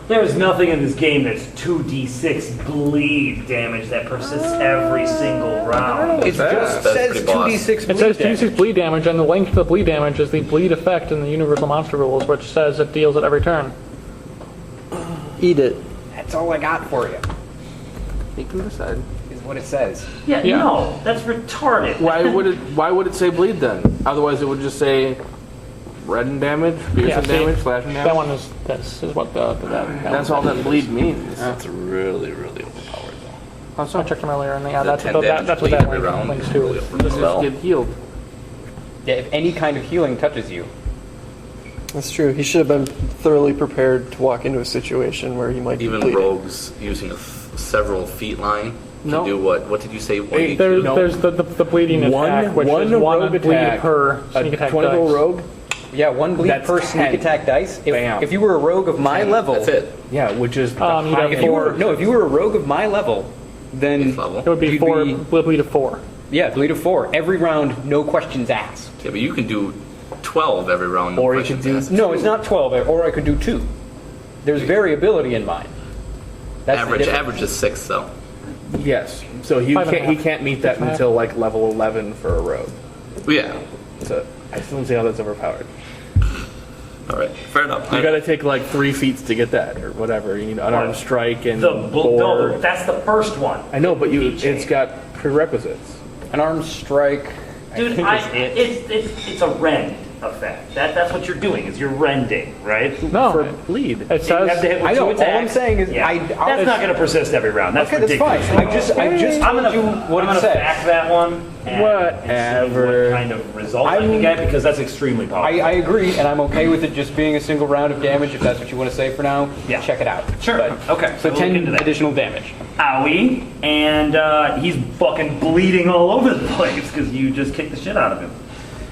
There's nothing in this game that's 2d6 bleed damage that persists every single round. It just says pretty boss. 2d6 It bleed says damage. 2d6 bleed damage, and the link to the bleed damage is the bleed effect in the Universal Monster Rules, which says it deals at every turn. Eat it. That's all I got for you. He can decide. Is what it says. Yeah, Yeah. no, that's retarded. Why would it say bleed then? Otherwise it would just say redden damage, piercing see, damage, slashing damage. That one is what that That's all that bleed means. That's really, really overpowered though. How so? I checked them earlier, and yeah, The that's 10 what damage that's what bleed that every round. links to. Really The Just spell. get healed. Yeah, if any kind of healing touches you. That's true. He should have been thoroughly prepared to walk into a situation where he might be Even bleeding. rogues using a several feet line can No. do what? What did you say? Hey, There's, No. there's the bleeding attack, which is one rogue bleed attack, per sneak a attack 20-roll dice. rogue. Yeah, one bleed That's per sneak 10. attack dice. Bam. If you were a rogue of my level, That's it. Yeah, which is the you'd have highest. If you were a rogue of my level, then Eighth level. It would be You'd four be- bleed of 4. yeah, bleed of 4 every round, no questions asked. Yeah, but you can do 12 every round. No Or you questions could do- asked. No, it's not 12, or I could do 2. There's variability in mine. That's the difference. Average is 6 though. Yes. So he 5.5. can't meet that until like level 11 for a rogue. Yeah. So I still don't see how that's overpowered. All right. Fair enough. You got to take like 3 feats to get that, or whatever. You need unarmed strike and No, boar. that's the first one. I know, but Feat chain. it's got prerequisites. An armed strike. Dude, I think is it. it's a rend, effect. That's what you're doing, is you're rending, right? No, For bleed. it You have says to hit with I know, two all I'm attacks. saying is Yeah. I'll- that's not going to persist every round. That's Okay, that's ridiculous. fine. I just I'm gonna, told you what I'm it gonna says. back that one. And Whatever. See what kind of result I can get, because that's extremely powerful. I agree, and I'm okay with it just being a single round of damage, if that's what you want to say for now. Yeah. Check it out. Sure. But- Okay. So we'll look 10 into that. additional damage. Owie, and he's fucking bleeding all over the place because you just kicked the shit out of him.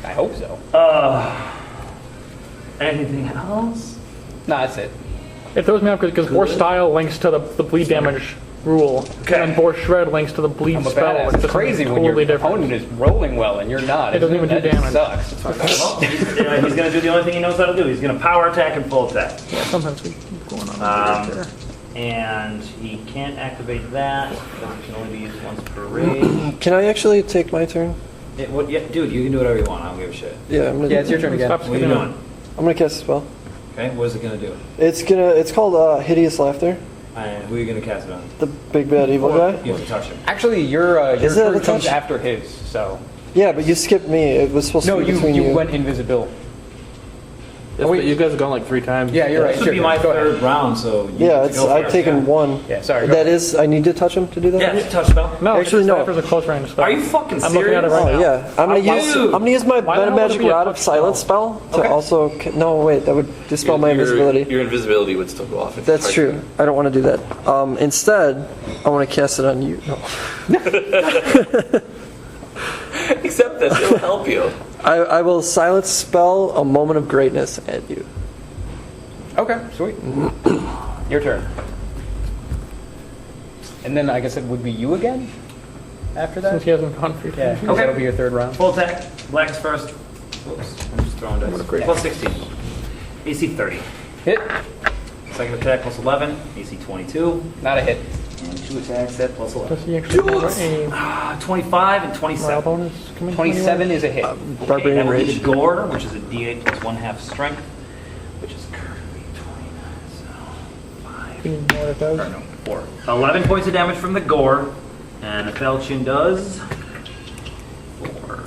I hope so. Anything else? No, that's it. it throws me off because Boar Style links to the bleed damage rule, Okay. and Boar Shred links to the bleed I'm a spell. badass. which It's is crazy when totally your different. opponent is rolling well and you're not. It doesn't even do That damage. sucks. Well, he's going to do the only thing he knows how to do. He's going to power attack and full attack. Yeah, sometimes we keep going on. There. And he can't activate that because it can only be used once per raid. Can I actually take my turn? Yeah, dude, you can do whatever you want. I don't give a shit. Yeah, I'm gonna. Yeah, it's your turn again. Stop What are you skipping doing? I'm gonna cast a spell. Okay, what is it going to do? It's called Hideous Laughter. And who are you going to cast it on? The big bad evil guy. You have to touch him. Actually, your Is it turn a comes touch? after his, so. Yeah, but you skipped me. It was supposed No, to be between you went invisible. Yes, but you guys have gone like 3 times. Yeah, you're right. This would be my Go ahead. third round, so you Yeah, get to it's go I've first, taken yeah. one. Yeah, sorry. Go That is, I need to touch him to do that. Yeah, it's a touch spell. No, Actually, it's no. Cypher's a close range spell. Are you fucking I'm looking at it serious? right Oh now. yeah, I'm gonna use my Why the hell would it Metamagic be a Rod of touch Silence spell to also. No, wait, that would dispel my invisibility. Your invisibility would still go off. if That's you true. I don't want to do that. Instead, I want to cast it on you. No. Except that it'll help you. I will silence spell a moment of greatness at you. Okay, sweet. Your turn. And then I guess it would be you again after that? Since he hasn't gone for Yeah, Okay. that'll be your third round. Full attack. Black is first. Whoops, I'm just throwing dice. Plus 16. AC 30. Hit. Second attack plus 11. AC 22. Not a hit. And 2 attacks at plus 11. Does he actually have a 25 and morale 27. bonus coming? 27 is a hit. Okay, Barbarian that will be Rage. the Gore, which is a D8 plus 1/2 strength, which is currently 29, so 5. You need more of those? Or no, 4. 11 points of damage from the Gore, and the Felchin does 4.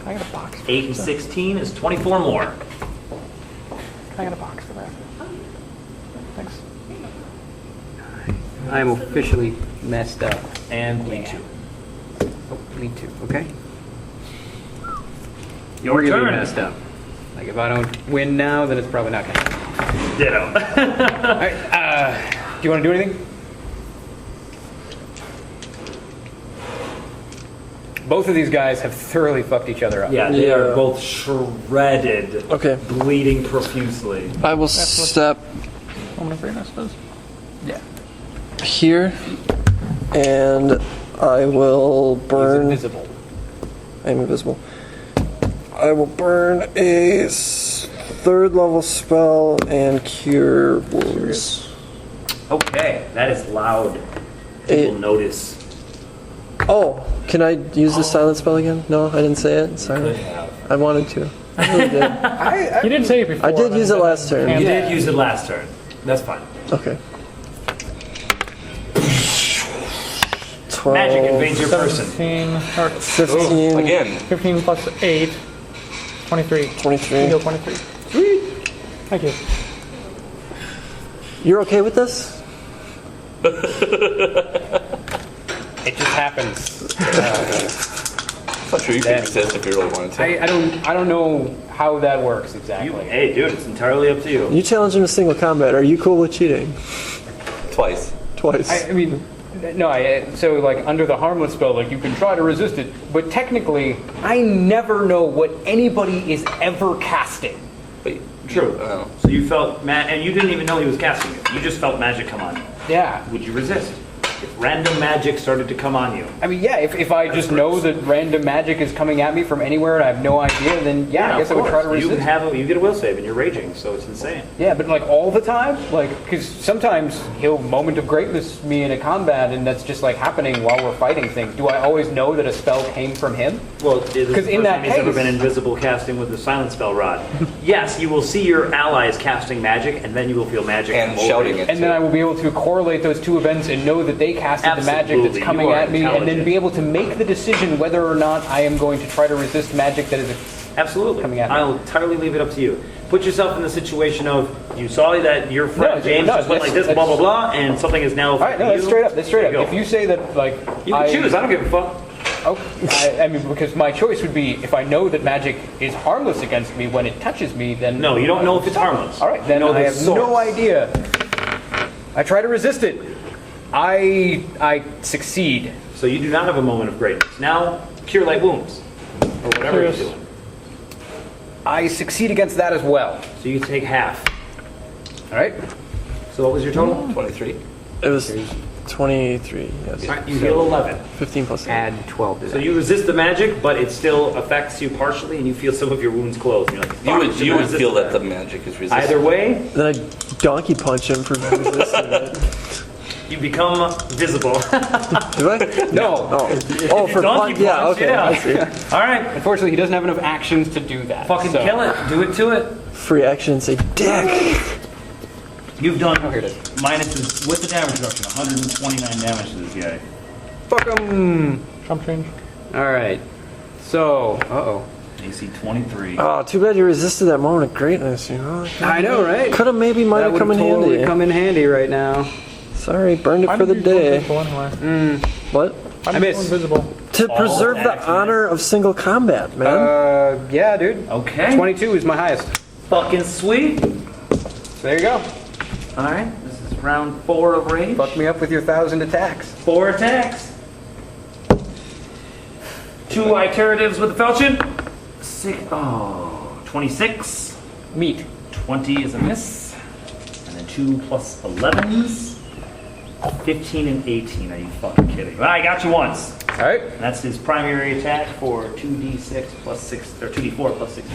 I got a box. 8 and 16 is 24 more. I got a box for that. Thanks. I am officially messed up. And bleed 2. Oh, me too. Okay. Your We're gonna be turn. messed up. Like if I don't win now, then it's probably not gonna happen. Ditto. All right. Do you want to do anything? Both of these guys have thoroughly fucked each other up. Yeah, they Yeah. are both shredded, Okay. bleeding profusely. I will step Moment of greatness does. Yeah. here, and I will He's burn. invisible. I'm invisible. I will burn a third level spell and cure wounds. Okay, that is loud. People It- notice. Oh, can I use the silent spell again? No, I didn't say it. Sorry. I wanted to. I really did. You did say it before. I did use it last turn. You did use it last turn. That's fine. Okay. 12, Magic invades your person. 17, or 15, Again, 15 plus 8, 23. 23. You heal 23. Sweet. Thank you. You're okay with this? It just happens. I'm not sure you could resist if you really wanted to. I don't know how that works You, exactly. hey, dude, it's entirely up to you. You challenge him to single combat. Are you cool with cheating? Twice. Twice. I mean, no. So like under the harmless spell, like you can try to resist it, but technically, I never know what anybody is ever casting. But True. Oh. So you felt and you didn't even know he was casting it. You just felt magic come on you. Yeah. Would you resist? If random magic started to come on you. I mean, yeah. If I just know that random magic is coming at me from anywhere and I have no idea, then yeah, I guess I would try to resist. You get a will save and you're raging, so it's insane. Yeah, but like all the time, like because sometimes he'll moment of greatness me in a combat, and that's just like happening while we're fighting things. Do I always know that a spell came from him? Well, because in that he's ever case- been invisible casting with the silent spell rod. Yes, you will see your allies casting magic, and then you will feel magic And come over shouting you. it. And then I will be able to correlate those two events and know that they casted the magic Absolutely, that's coming you are at me, and then intelligent. be able to make the decision whether or not I am going to try to resist magic that is Absolutely. coming at me. I'll entirely leave it up to you. Put yourself in the situation of you saw that your friend James just went like this, blah blah blah, and something is now. All right, no, that's straight up. That's straight up. Go. If you say that, like, You can choose. I don't give a fuck. Okay. I mean, because my choice would be if I know that magic is harmless against me when it touches me, then No, you don't know if it's harmless. all right, then You know I the have source. no idea. I try to resist it. I succeed. So you do not have a moment of greatness. Now, cure light wounds, or whatever you're Yes. doing. I succeed against that as well. So you take half. All right. So what was your total? 23. It was 23, yes. All right, you heal 11. 15 plus 8. Add 12 to that. So you resist the magic, but it still affects you partially, and you feel some of your wounds close. You're like, You "Fuck, would should you I would resist feel that the magic is resistant. Either way, Then I donkey punch him for resisting it. you become visible. Do I? No. Oh, for Donkey punch? Yeah, punch, okay. I see. All right, Unfortunately, he doesn't have enough actions to do that. fucking so- kill it. Do it to it. Free action, say dick. You've done here it is. minuses with the damage reduction, 129 damage to this guy. Fuck him. Jump change. All right. So, uh-oh. AC 23. Oh, too bad you resisted that moment of greatness, you know? I know, right? Could have maybe might have come in handy. come in handy right now. Sorry, burned it Why for the did you go day. invisible anyway? What? I'm miss. invisible. To preserve the actions. honor of single combat, man. Yeah, dude. Okay. 22 is my highest. Fucking sweet. So there you go. All right, this is round 4 of rage. Fuck me up with your 1,000 attacks. 4 attacks. 2 iteratives with the falchion. 26. Meat. 20 is a miss. And then 2 plus 11s. 15 and 18. Are you fucking kidding? Well, I got you once. All right. And that's his primary attack for 2d6 plus 6, or 2d4 plus 6.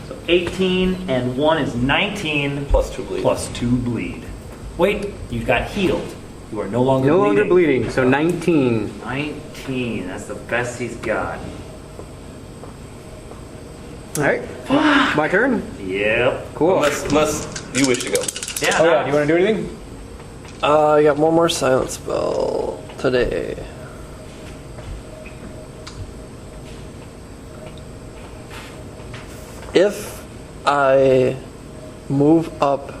So 18 and 1 is 19. Plus 2 bleed. Plus 2 bleed. Wait, you got healed. You are no longer No bleeding. longer bleeding, so 19. 19. That's the best he's got. All right. My turn? Yep. Cool. Unless you wish to go. Yeah. Oh, yeah. Do you want to do anything? I got one more silent spell today. If I move up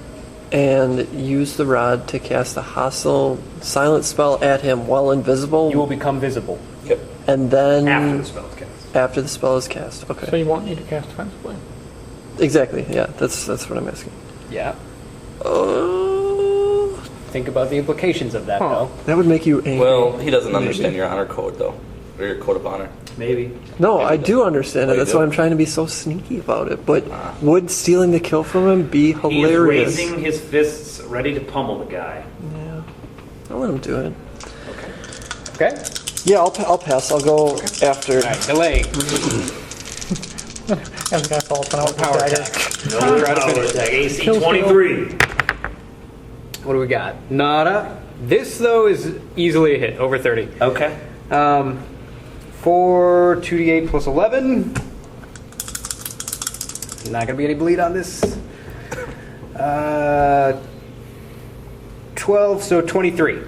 and use the rod to cast a hostile silent spell at him while invisible, You will become visible. Yep. and then After the spell is cast. after the spell is cast. Okay. So you won't need to cast defensively. Exactly. Yeah, that's what I'm asking. Yeah. Oh, Think about the implications of that, though. that would make you angry. Well, he doesn't understand your honor code though, or your code of honor. Maybe. No, I do understand Oh, it. you That's do? why I'm trying to be so sneaky about it. But would stealing the kill from him be He is hilarious? raising his fists, ready to pummel the guy. Yeah, I'll let him do it. Okay. Yeah, I'll pass. I'll go after. All right. Delay. As the guy falls out with the Power dagger. attack. No power attack. AC Kill 23. What do we got? Nada. This, though, is easily a hit. Over 30. Okay. For 2d8 plus 11. Not going to be any bleed on this. 12, so 23.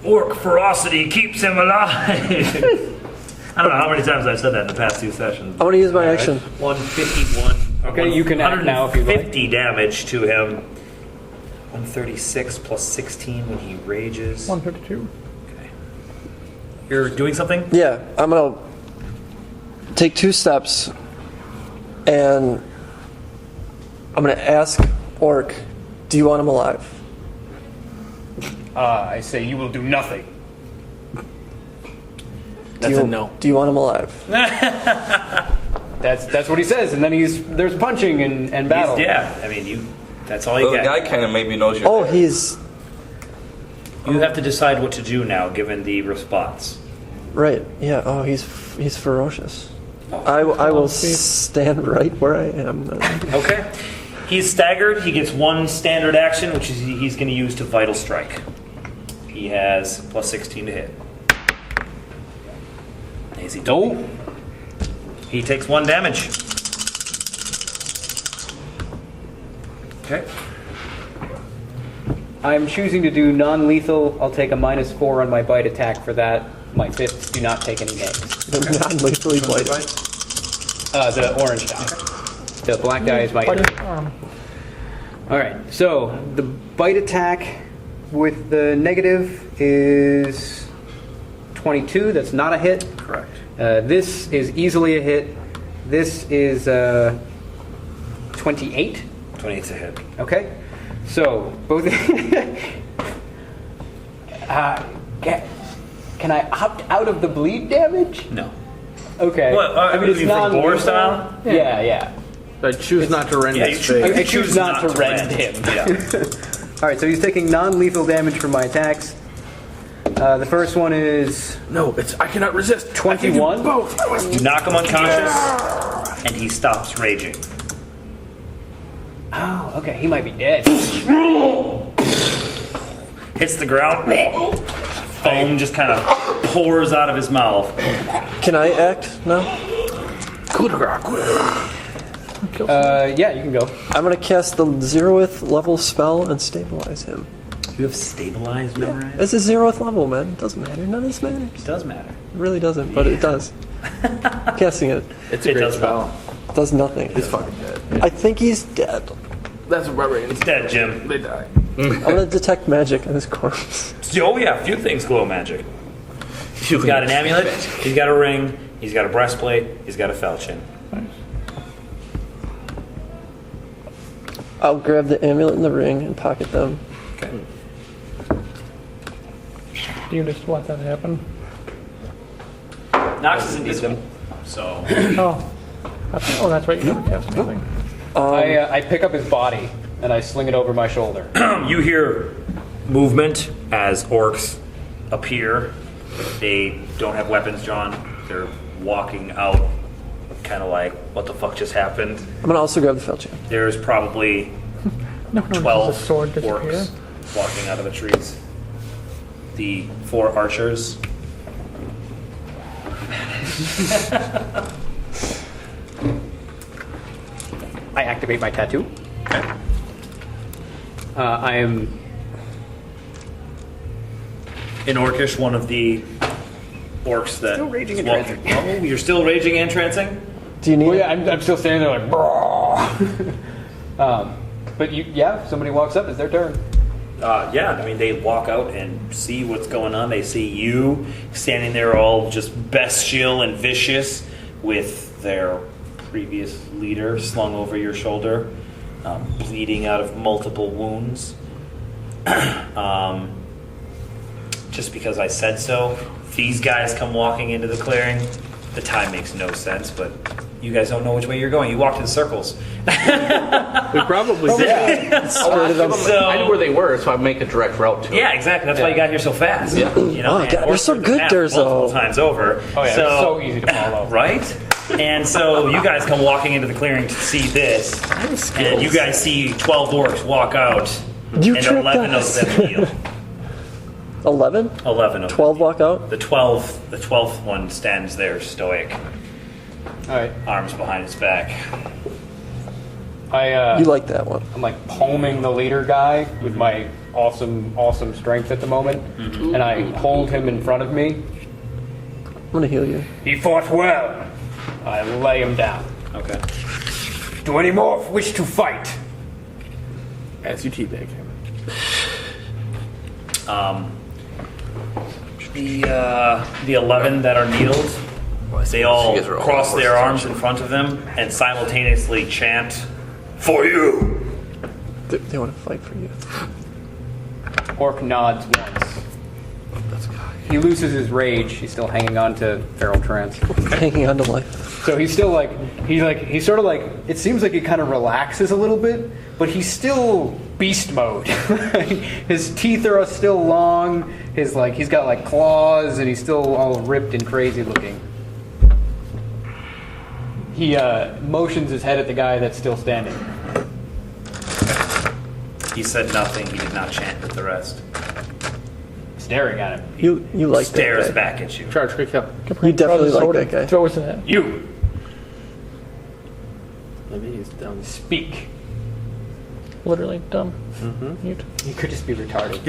Orc ferocity keeps him alive. I don't know how many times I've said that in the past 2 sessions. I want to use my action. 151. Okay, you can act now if you'd like. 150 damage to him. 136 plus 16 when he rages. 152. Okay. You're doing something? Yeah, I'm gonna take 2 steps, and I'm gonna ask Orc, "Do you want him alive?" I say you will do nothing. Do you want him alive? That's what he says, and then there's punching and battle. Yeah, I mean, that's all you Well, the got. guy kind of maybe knows you're Oh, there. he's You have to decide what to do now, given the response. right. Yeah. Oh, he's ferocious. I will stand right where I am. Then. Okay. He's staggered. He gets 1 standard action, which is he's going to use to Vital Strike. He has plus 16 to hit. Is he dope? He takes 1 damage. Okay. I'm choosing to do non-lethal. I'll take a -4 on my bite attack for that. My fists do not take any names. They're non-lethally bladed. The orange die. The black die is my Bite arm. All right, so the bite attack with the negative is 22. That's not a hit. Correct. This is easily a hit. This is 28. 28's a hit. Okay, so both. Can I opt out of the bleed damage? No. Okay. What, I mean, it's for gore non-lethal. style? Yeah. I choose not to rend his face. I choose not to rend him. Yeah. All right, so he's taking non-lethal damage from my attacks. The first one is No, I cannot resist. 21. Both. You knock him unconscious, and he stops raging. Oh, okay, he might be dead. Hits the ground. Foam just kind of pours out of his mouth. Can I act now? Yeah, you can go. I'm going to cast the 0th level spell and stabilize him. You have stabilized memorized? It's a 0th level, man. It doesn't matter. None of this matters. It does matter. It really doesn't, but it does. Casting it It's a great spell. does nothing. He's fucking dead. I think he's dead. That's what barbarians. He's dead, Jim. They die. I'm going to detect magic on his corpse. Oh yeah, a few things glow magic. He's got an amulet, he's got a ring, he's got a breastplate, he's got a falchion. I'll grab the amulet and the ring and pocket them. Okay. Do you just let that happen? Nox is invisible, so Oh. That's right. You never cast anything. I pick up his body and I sling it over my shoulder. you hear movement as orcs appear. They don't have weapons drawn. They're walking out, kind of like, what the fuck just happened? I'm going to also grab the falchion. There's probably No, 12 does the sword disappear? orcs walking out of the trees. The 4 archers. I activate my tattoo. I am In Orcish, one of the orcs that Still raging and walking- Oh, you're still raging and trancing? Do you need Well, yeah, I'm still standing there like, but somebody walks up, it's their turn. Yeah, I mean, they walk out and see what's going on. They see you standing there all just bestial and vicious with their previous leader slung over your shoulder, bleeding out of multiple wounds. Just because I said so, if these guys come walking into the clearing, the time makes no sense, but you guys don't know which way you're going. You walked in circles. We probably did. I knew where they were, so I'd make a direct route to them. Yeah, exactly. That's why you got here so fast. Yeah. You know, Oh, and God, you're so orcs good, have Durzo. multiple times over. Oh yeah, it's so easy to follow. Right? And so you guys come walking into the clearing to see this, and you guys see 12 orcs walk out, You and tricked 11 us. of them heal. 11? 11 of 12 them. walk out? The 12th one stands there stoic, All right, arms behind his back. I You like that one. I'm like palming the leader guy with my awesome strength at the moment, and I hold him in front of me. I'm going to heal you. He fought well. I lay him down. Okay. Do any more wish to fight? As you teabag him. The 11 that are kneeled, they all You guys are all cross their horses, arms in front of them and simultaneously chant, "For you!" They want to fight for you. Orc nods once. He loses his rage. He's still hanging on to feral trance. Hanging on to life. So he's still he's sort of like, it seems like he kind of relaxes a little bit, but he's still beast mode. His teeth are still long. He's got like claws, and he's still all ripped and crazy looking. He motions his head at the guy that's still standing. He said nothing. He did not chant with the rest. Staring at him. You like Stares that guy. back at you. Charge, quick kill. You definitely Throws the like sword that and guy. Throws it at You. Maybe he's down. Speak. literally dumb. Mute. You could just be retarded.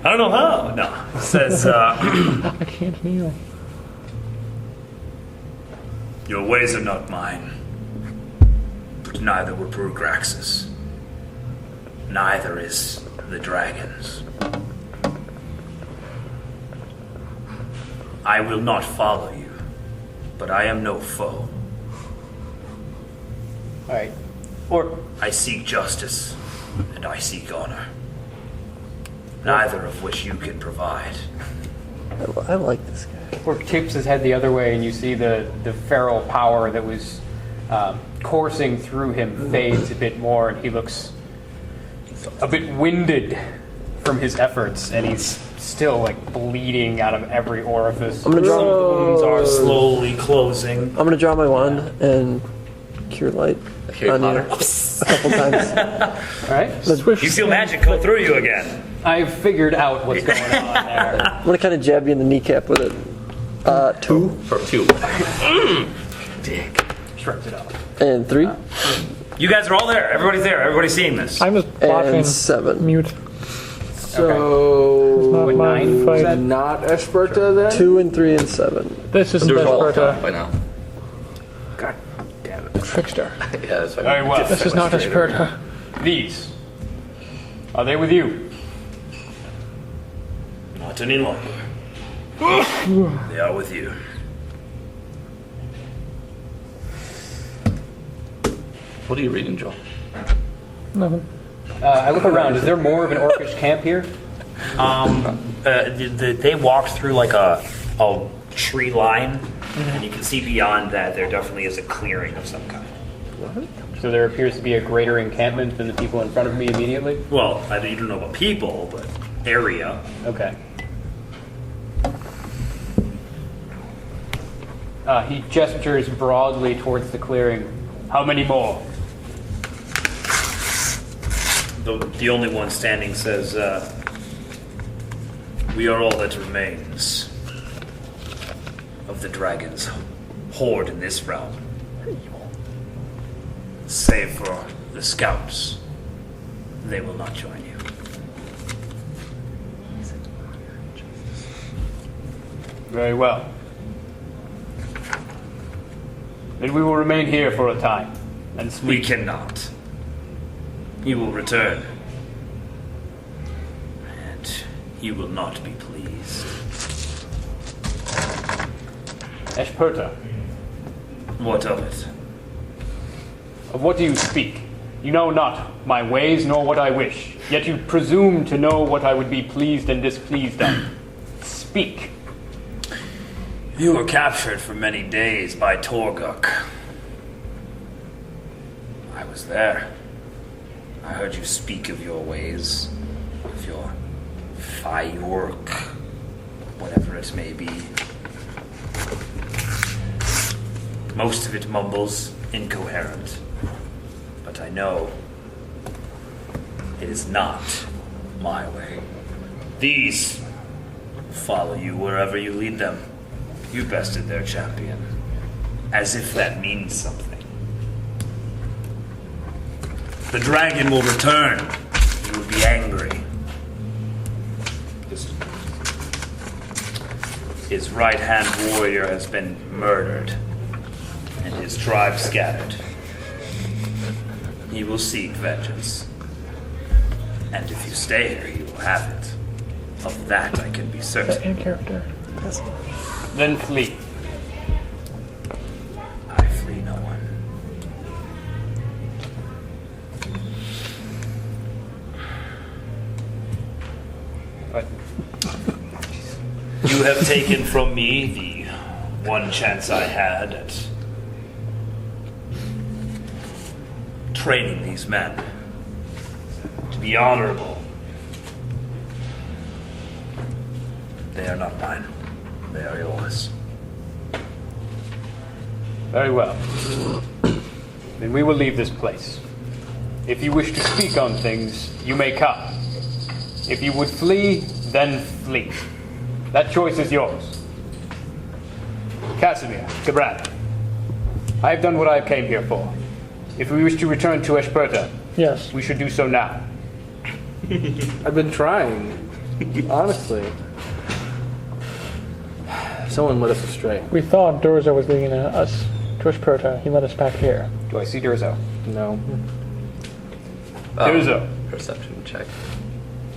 I don't know how. No. It says, I can't kneel. your ways are not mine, but neither were Brugrax's. Neither is the dragon's. I will not follow you, but I am no foe. All right. Or I seek justice, and I seek honor. Neither of which you can provide. I like this guy. Orc tips his head the other way, and you see the feral power that was coursing through him fades a bit more, and he looks a bit winded from his efforts, and he's still like bleeding out of every orifice. I'm gonna Some of the draw. wounds are slowly closing. I'm gonna draw my wand and cure light Harry on Potter. you a couple times. All right. You feel magic go through you again. I've figured out what's going on there. I'm gonna kind of jab you in the kneecap with it. 2 For 2. Shrugs it off. and 3 You guys are all there. Everybody's there. Everybody's seeing this. I'm just blocking and 7. mute. So Not What, my 9? fight. not Esperta then? 2 and 3 and 7. This isn't There's 12 Esperta. by now. God damn it. Trickster. Yeah, that's Very well. This is not Esperta. These. Are they with you? Not any longer. They are with you. What are you reading, Joel? Nothing. I look around. Is there more of an orcish camp here? They walked through like a tree line, and you can see beyond that there definitely is a clearing of some kind. So there appears to be a greater encampment than the people in front of me immediately? Well, you don't know about people, but area. Okay. He gestures broadly towards the clearing. How many more? The only one standing says, we are all that remains of the dragon's horde in this realm. Save for the scouts. They will not join you. Very well. Then we will remain here for a time and speak. We cannot. You will return. And you will not be pleased. Esperta, What of it? of what do you speak? You know not my ways nor what I wish, yet you presume to know what I would be pleased and displeased of. Speak. You were captured for many days by Torguk. I was there. I heard you speak of your ways, of your firework, whatever it may be. Most of it mumbles, incoherent. But I know it is not my way. These follow you wherever you lead them. You bested their champion. As if that means something. The dragon will return. He will be angry. His right-hand warrior has been murdered, and his tribe scattered. He will seek vengeance. And if you stay here, you will have it. Of that I can be certain. In character. Then flee. I flee no one. But You have taken from me the one chance I had at training these men to be honorable. They are not mine. They are yours. very well. Then we will leave this place. If you wish to speak on things, you may come. If you would flee, then flee. That choice is yours. Casimir, Gibran, I have done what I came here for. If we wish to return to Eshperta, Yes. we should do so now. I've been trying, honestly. Someone led us astray. We thought Durza was leading us to Eshperta. He led us back here. Do I see Durzo? No. Durzo. Perception check.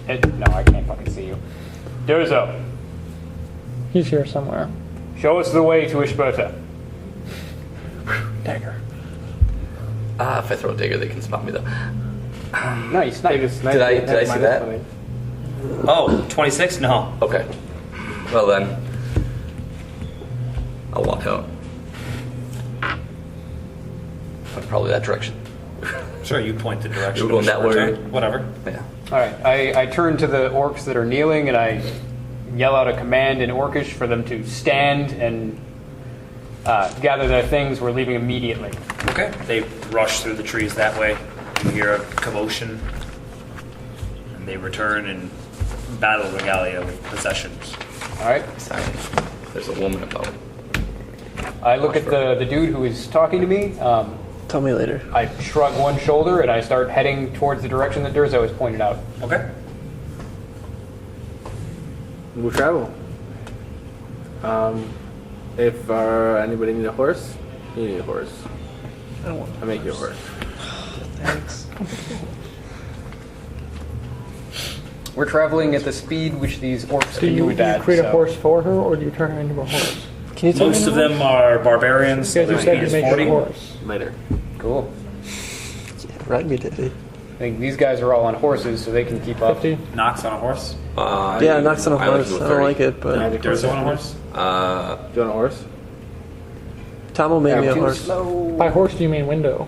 No, I can't fucking see you. Durzo, He's here somewhere. show us the way to Eshperta. Dagger. If I throw a dagger, they can spot me though. Nice. Did I see that? Oh, 26? No. Okay. Well then, I'll walk out. Probably that direction. Sure, you point the direction. You're going that way. Whatever. Yeah. All right, I turn to the orcs that are kneeling and I yell out a command in Orcish for them to stand and gather their things. We're leaving immediately. Okay. They rush through the trees that way. You hear a commotion. And they return and battle Regalia with possessions. All right. Sorry. There's a woman about. I look at the dude who is talking to me. Tell me later. I shrug one shoulder and I start heading towards the direction that Durzo has pointed out. Okay. We'll travel. If anybody need a horse, you need a horse. I'll make you a horse. Thanks. We're traveling at the speed which these orcs Do can do you, with that. create a so- horse for her, or do you turn her into a horse? Can you tell Most me of them are barbarians, so You guys their just speed said to is make her 40. a horse. Later. Cool. Ride me, Daddy. I think these guys are all on horses, so they can keep up. 50. Knocks on a horse. Yeah, knocks on a horse. I don't like it, but There's on a horse. Do you want a horse? Tom will make me a Too horse. slow. By horse, do you mean window?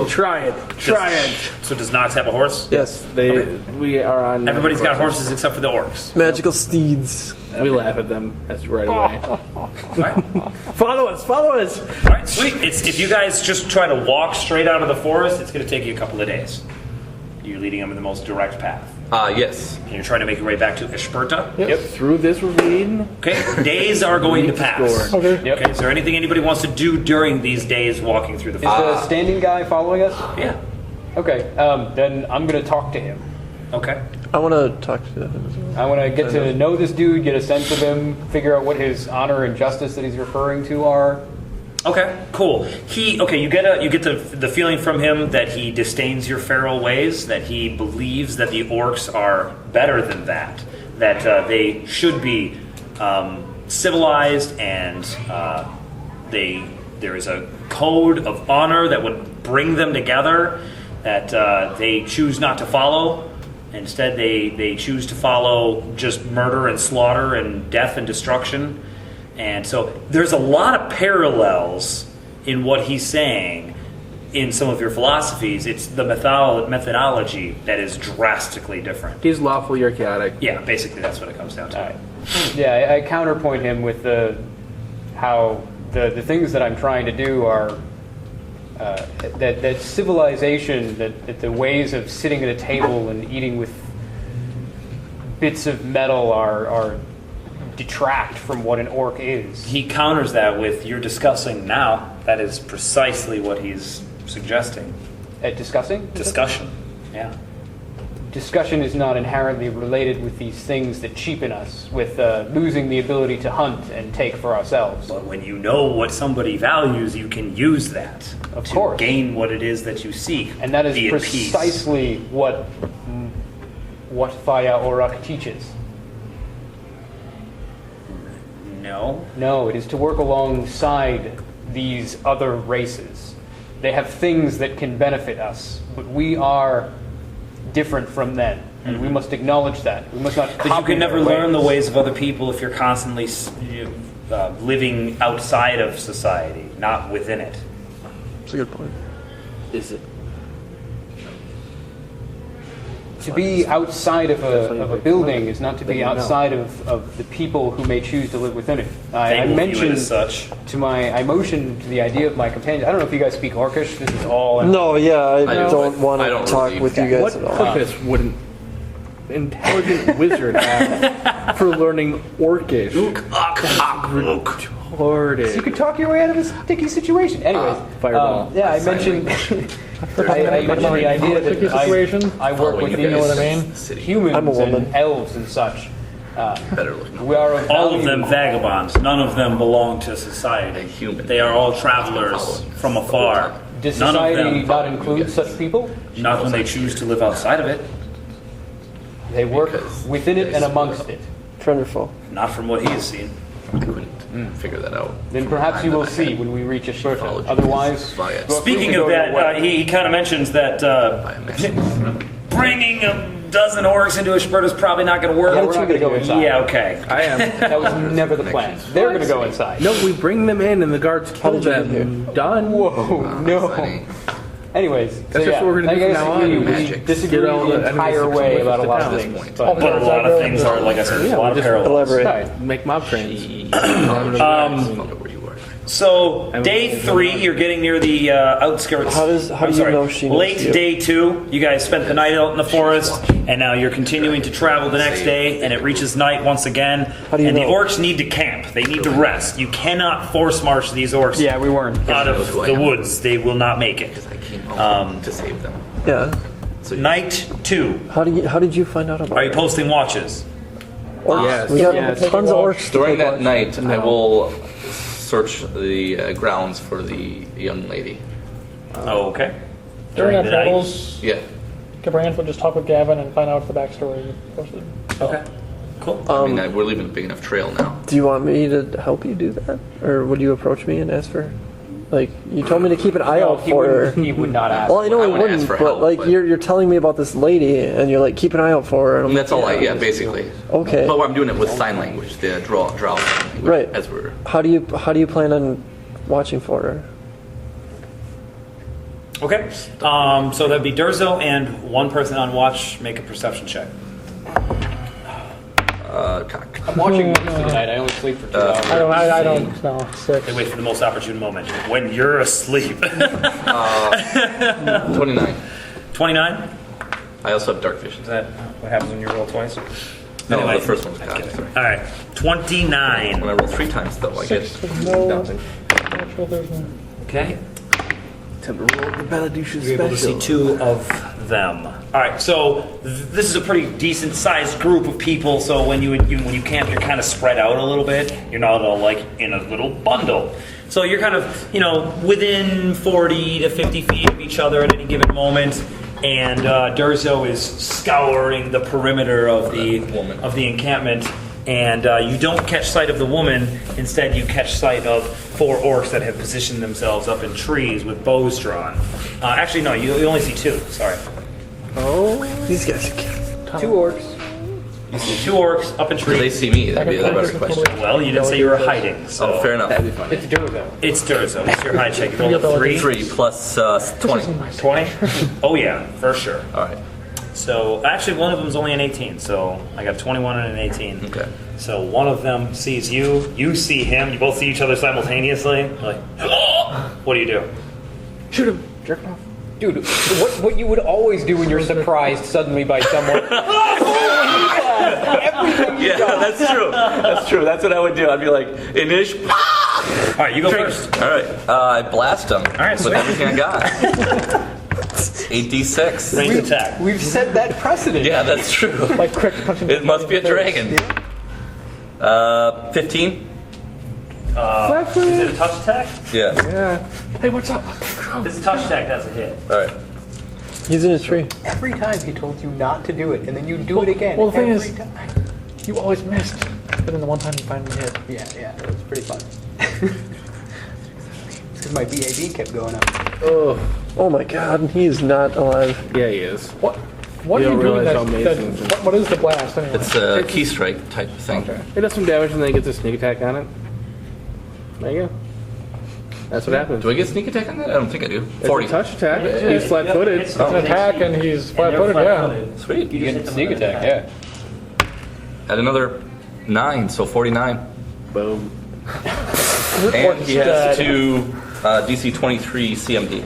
Try it. Try it. So does Nox have a horse? Yes. We are on. Everybody's got horses except for the orcs. Magical steeds. We laugh at them. That's right away. Right? Follow us. Follow us. All right, sweet. If you guys just try to walk straight out of the forest, it's going to take you a couple of days. You're leading them in the most direct path. Yes. And you're trying to make your way back to Eshperta. Yep. Through this ravine. Okay. Days are going to pass. Okay. Yep. Okay. Is there anything anybody wants to do during these days walking through the Is forest? the standing guy following us? Yeah. Okay, then I'm going to talk to him. Okay. I want to talk to him as well. I want to get to know this dude, get a sense of him, figure out what his honor and justice that he's referring to are. Okay, cool. You get the feeling from him that he disdains your feral ways, that he believes that the orcs are better than that they should be civilized, and there is a code of honor that would bring them together that they choose not to follow. Instead, they choose to follow just murder and slaughter and death and destruction. And so there's a lot of parallels in what he's saying in some of your philosophies. It's the methodology that is drastically different. He's lawful, you're chaotic. Yeah, basically that's what it comes down to. Yeah, I counterpoint him with how the things that I'm trying to do are that civilization, that the ways of sitting at a table and eating with bits of metal are detract from what an orc is. He counters that with, you're discussing now. That is precisely what he's suggesting. At discussing? Discussion. Yeah. Discussion is not inherently related with these things that cheapen us, with losing the ability to hunt and take for ourselves. But when you know what somebody values, you can use that Of to course. gain what it is that you seek. And that is be at peace. precisely what Faya Orak teaches. No. No, it is to work alongside these other races. They have things that can benefit us, but we are different from them, and we must acknowledge that. We must not But you copy can never their learn the ways. ways of other people if you're constantly living outside of society, not within it. That's a good point. Is it? To be outside of a building is not to be outside of the people who may choose to live within it. I They will view it mentioned as such. I motioned to the idea of my companion. I don't know if you guys speak Orcish. This is all. No, yeah, I don't. don't want I to don't talk really. with you guys What at all. purpose would an intelligent wizard have for learning Orcish? Retarded. You could talk your way out of a sticky situation. Anyways, Fireball. yeah, I mentioned. I mentioned the idea Sticky that situation? I work with You know what I mean? humans I'm a woman. and elves and such. Better looking. We are of All of value. them vagabonds. None of them belong to society. Human. They are all travelers from afar. Does None of society them, not include such people? not when they choose to live outside of it. They work within it and amongst it. Friend or foe? Not from what he has seen. Couldn't figure that out. Then perhaps you will see when we reach a certain. Otherwise, Via- go Speaking go of your that, way. he kind of mentions that bringing a dozen orcs into a spurt is probably not going to work. Yeah, we're not going to go inside. Yeah, okay. I am. That was never the plan. They're going to go inside. No, we bring them in and the guards kill did you get them. Done. Whoa, no. Anyways, That's just what we're gonna do from now on. We Magic. disagree Get all the the enemies entire to way come about a with lot us of at this things. point. But, But a lot of things are, like I said, there's a lot of parallels. Elaborate. Right. Make mob trains. Where you were. So day 3, you're getting near the outskirts. How do I'm you sorry, know she knows late you? day 2, you guys spent the night out in the forest, and now you're continuing to travel the next day, and it reaches night once again. How do you and the know? orcs need to camp. They need to rest. You cannot force march these orcs Yeah, we weren't. out of Knows who I the am. woods. They will not make it. I came home to save them. Yeah. So Night 2. How did you find out about Are you it? posting watches? Orcs. Yes. We got Yes. tons of orcs. to during take that watch. night, I will search the grounds for the young lady. Oh, okay. During our the night? travels, Yeah. Cabrant will just talk with Gavin and find out the backstory posted. Okay. Cool. I mean, we're leaving a big enough trail now. Do you want me to help you do that, or would you approach me and ask for? Like, you told me to keep an eye out he for her. he would not ask. Well, I know I he wouldn't wouldn't, ask for but help, like but- you're telling me about this lady, and you're like, keep an eye out for her. And I'm And that's like, all yeah, basically. Okay. But I'm doing it with sign language, the drow sign language. Right. As we're. How do you plan on watching for her? Okay. So that'd be Durzo and one person on watch. Make a perception check. Cock. I'm watching movies tonight. I only sleep for 2 hours. I don't know. 6. They wait for the most opportune moment when you're asleep. 29. 29. I also have dark vision. Is that what happens when you roll twice? No, Anyway. the first one was cock. Sorry. All right. 29. When I roll 3 times, though, I get 6 with no nothing. natural. There's no. Okay. Time to roll the Beladusha You're able to see 2 of them. All right. So this is a pretty decent sized group of people. So when you camp, you're kind of spread out a little bit. You're not all like in a little bundle. So you're kind of within 40 to 50 feet of each other at any given moment. And Durzo is scouring the perimeter of the encampment. And you don't catch sight of the woman. Instead, you catch sight of 4 orcs that have positioned themselves up in trees with bows drawn. Actually, no, you only see 2. Sorry. Oh, these guys are cute. 2 orcs. You see 2 orcs up in If they trees. see me, that'd be a better question. Well, you didn't say you were hiding. So Oh, fair enough. It's Durzo. It's Durzo. It's your high check. You rolled a 3. 3 plus 20. 20? Oh, yeah, for sure. All right. So, actually, one of them is only an 18. So, I got 21 and an 18. Okay. So, one of them sees you. You see him. You both see each other simultaneously. Like, what do you do? Shoot him. Jerk him off. Dude, what you would always do when you're surprised suddenly by someone. Yeah, that's true. That's true. That's what I would do. I'd be like, Inish. All right, you go first. All right. I blast him. All right, with sweet. everything I got. 8d6. Ranged attack. We've set that precedent. Yeah, that's true. Like quick punching. It must be a dragon. 15. Is it a touch attack? Yeah. Hey, what's up? If it's a touch attack, that's a hit. All right. He's in a tree. Every time he told you not to do it, and then you do it again. Well, the thing every is- time. You always missed. But then the one time you finally hit. Yeah, it was pretty fun. Because my BAB kept going up. Oh my God, he's not alive. Yeah, he is. What You are you don't doing realize how that, amazing this is. what is the blast anyway? It's a key strike type of thing. It does some damage and then it gets a sneak attack on it. There you go. That's what happens. Do I get sneak attack on that? I don't think I do. It's 40. a touch attack. He's flat-footed. It's an attack and he's flat-footed, yeah. Sweet. You get sneak attack, yeah. Add another 9, so 49. Boom. And he has to DC 23 CMD.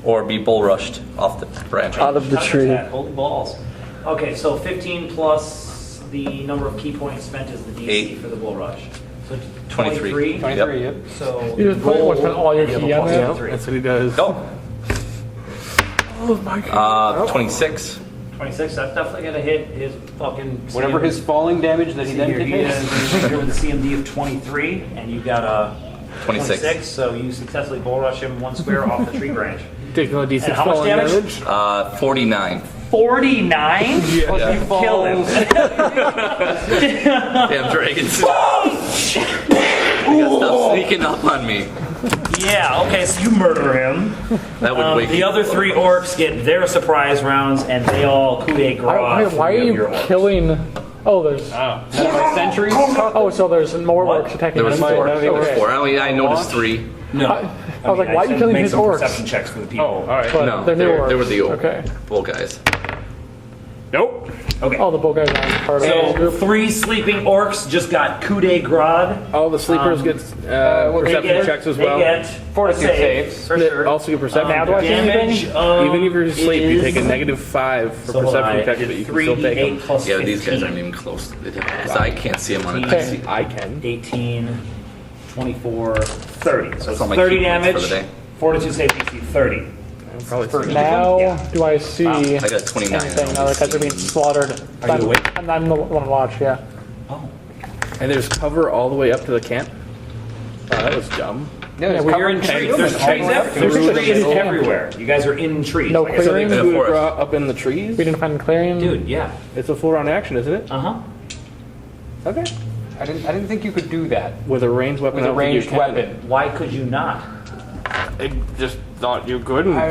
Or be bull rushed off the branch. Out of the Touch tree. attack. Holy balls. Okay, so 15 plus the number of key points spent is the DC 8. for the bull rush. So 23. 23, yep. So You just put all your key on there. That's what he does. Oh, Oh my god. 26. 26, that's definitely going to hit his fucking... Whatever his falling damage that he then Here he takes. is here with a CMD of 23, and you got a 26. so you successfully bull rush him one square off the tree branch. Taking a decent And how much falling damage? 49. 49? Yeah. You kill him. Damn dragons. You gotta stop sneaking up on me. Yeah, okay, so you murder him. That would wake The you other 3 orcs get their surprise rounds, and they all coup de grace. Why are you killing? Oh, there's. None of my sentries caught Oh, so there's more orcs attacking There was his four. orcs. There was Okay. 4. I noticed 3. No. I was like, why are you killing make his some orcs? perception checks for the people. Oh, all right. But No, they're new orcs. they were the Okay. bull guys. Nope. Okay. Oh, the bull guys aren't part of the So group. 3 sleeping orcs just got coup de grace. All the sleepers get perception checks as well. They get Fortitude a save, saves. for sure. Also, your perception Now, do I checks. see Damage anything? Even if you're asleep, you take a is- -5 for So hold on, perception I checks, did but you can still take 3d8 them. plus Yeah, but these 15. guys aren't even close. Because I can't see them on a Okay. DC. I can. 18, 24, 30. So That's all my 30 key points damage. for the day. Fortitude save DC 30. Probably Now, Yeah. do I see I got 29. anything? Now the guys are being slaughtered. Are you awake? I'm the one to watch, yeah. And there's cover all the way up to the camp. Oh, that was dumb. No, it's We're covering in trees. trees. There's trees There's trees everywhere. You guys are in trees. No Like I said, clearing? they Coup could- de forest. grace up in the trees? We didn't find clearing. Dude, yeah. It's a full round action, isn't it? Uh-huh. Okay. I didn't think you could do that With a ranged weapon. with a I don't think you ranged can. weapon. Why could you not? I just thought you couldn't. I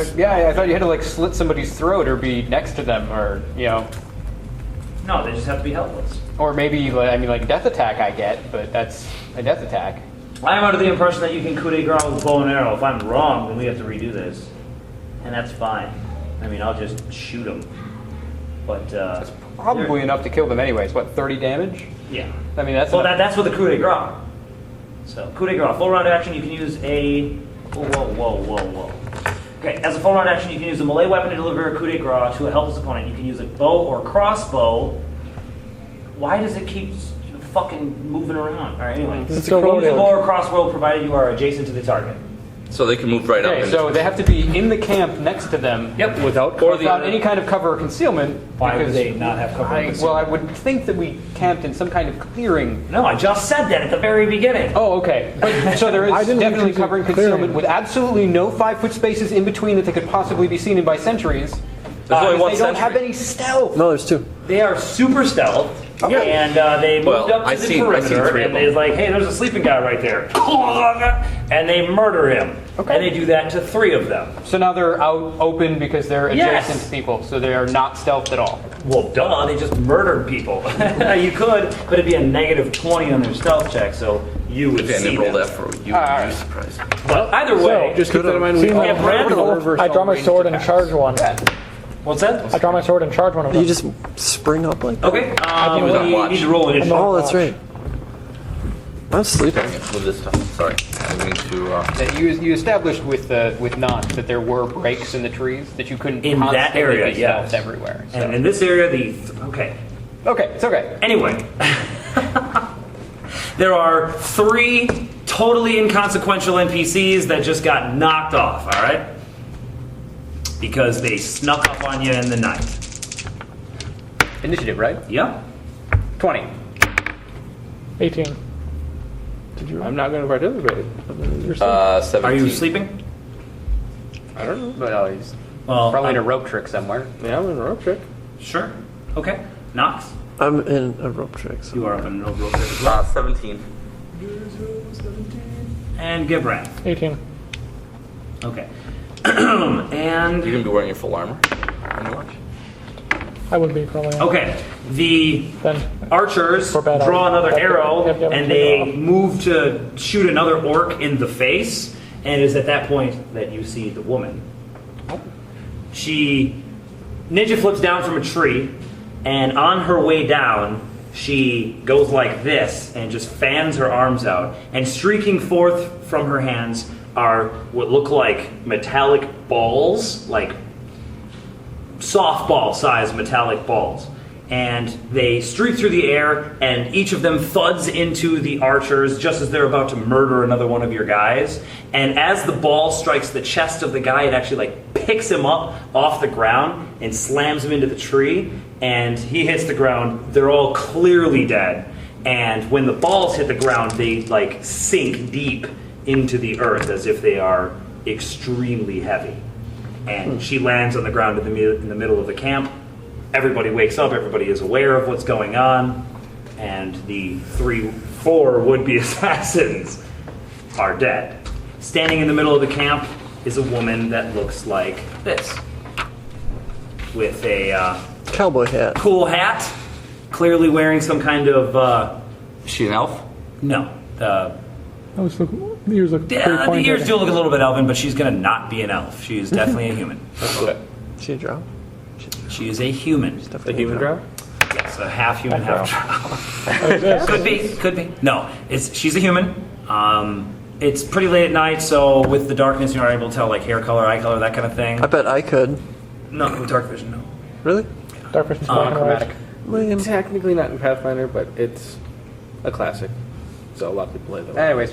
thought you had to like slit somebody's throat or be next to them, or No, they just have to be helpless. or maybe like death attack. I get, but that's a death attack. I'm under the impression that you can coup de grace with bow and arrow. If I'm wrong, then we have to redo this. And that's fine. I mean, I'll just shoot them. But, Probably enough to kill them anyways. What, 30 damage? yeah. I mean, that's Well, enough. that's with the coup de grace. So, coup de grace. Full round action, you can use a... Whoa. Okay, as a full round action, you can use a melee weapon to deliver a coup de grace to a helpless opponent. You can use a bow or crossbow. Why does it keep fucking moving around? All right, anyway. It's You a can use a road. bow or crossbow provided you are adjacent to the target. So they can move right up. Okay, and- so they have to be in the camp next to them. Yep. Without Or the Without any kind of cover or concealment. Why would because they not have cover and Well, I would think that we camped in some kind of clearing. No, I just said that at the very beginning. Oh, okay. But, so there I is didn't definitely consider cover and clearing. concealment with absolutely no 5-foot spaces in between that they could possibly be seen in by sentries. There's only one They don't sentry. have any stealth. No, there's 2. They are super stealth, and they moved Well, up to I've the seen perimeter, 3 of and them. they're like, hey, there's a sleeping guy right there. And they murder him. Okay. And they do that to 3 of them. So now they're out open because they're Yes. adjacent to people, so they are not stealthed at all. Well, duh, they just murdered people. You could, but it'd be a negative 20 on their stealth check, so you would Okay, and see then roll them. that for you. Alright. You surprised. But either way, Just keep that in mind. We See, all yeah, have Brandon, a reverse I draw my range sword and attack. charge one. what's that? I draw my sword and charge one of them. You just spring up like that? Okay, was on we watch. need to roll initiative. Oh, that's right. I'm sleeping. Move this stuff. Sorry. I mean to. That you established with Nott that there were breaks in the trees that you couldn't In that constantly area, be yes. stealthed everywhere. So. And in this area, okay. Okay, it's okay. Anyway, there are 3 totally inconsequential NPCs that just got knocked off, all right? Because they snuck up on you in the night. Initiative, right? Yep. 20. 18. I'm not going to participate. 17. Are you sleeping? I don't know. Well, he's Well, probably in a rope trick somewhere. Yeah, I'm in a rope trick. Sure. Okay. Knox, I'm in a rope trick. So. you are up in no real as well. 17. And Gibran. 18. Okay. And You're gonna be wearing your full armor when you watch. I would be probably. okay, the Then archers For bad draw idea. another arrow Yep, and take they it off. move to shoot another orc in the face. And it is at that point that you see the woman. She ninja flips down from a tree, and on her way down, she goes like this and just fans her arms out. And streaking forth from her hands are what look like metallic balls, like softball-sized metallic balls. and they streak through the air, and each of them thuds into the archers just as they're about to murder another one of your guys. And as the ball strikes the chest of the guy, it actually like picks him up off the ground and slams him into the tree, and he hits the ground. They're all clearly dead. And when the balls hit the ground, they like sink deep into the earth as if they are extremely heavy. And she lands on the ground in the middle of the camp. Everybody wakes up, everybody is aware of what's going on, and the 4 would-be assassins are dead. Standing in the middle of the camp is a woman that looks like this, with a Cowboy hat. cool hat, clearly wearing some kind of... Is she an elf? No. The ears look pretty Yeah, the pointed. ears do look a little bit elven, but she's going to not be an elf. She is definitely a human. Okay. She a drow? She is a human. The human drow? Yes, a half human, half drow. Could be. No, she's a human. It's pretty late at night, so with the darkness, you're not able to tell like hair color, eye color, that kind of thing. I bet I could. No, with dark vision, no. Really? Dark vision's black and white. Lame. Technically not in Pathfinder, but it's a classic. So a lot of people play that. Anyways,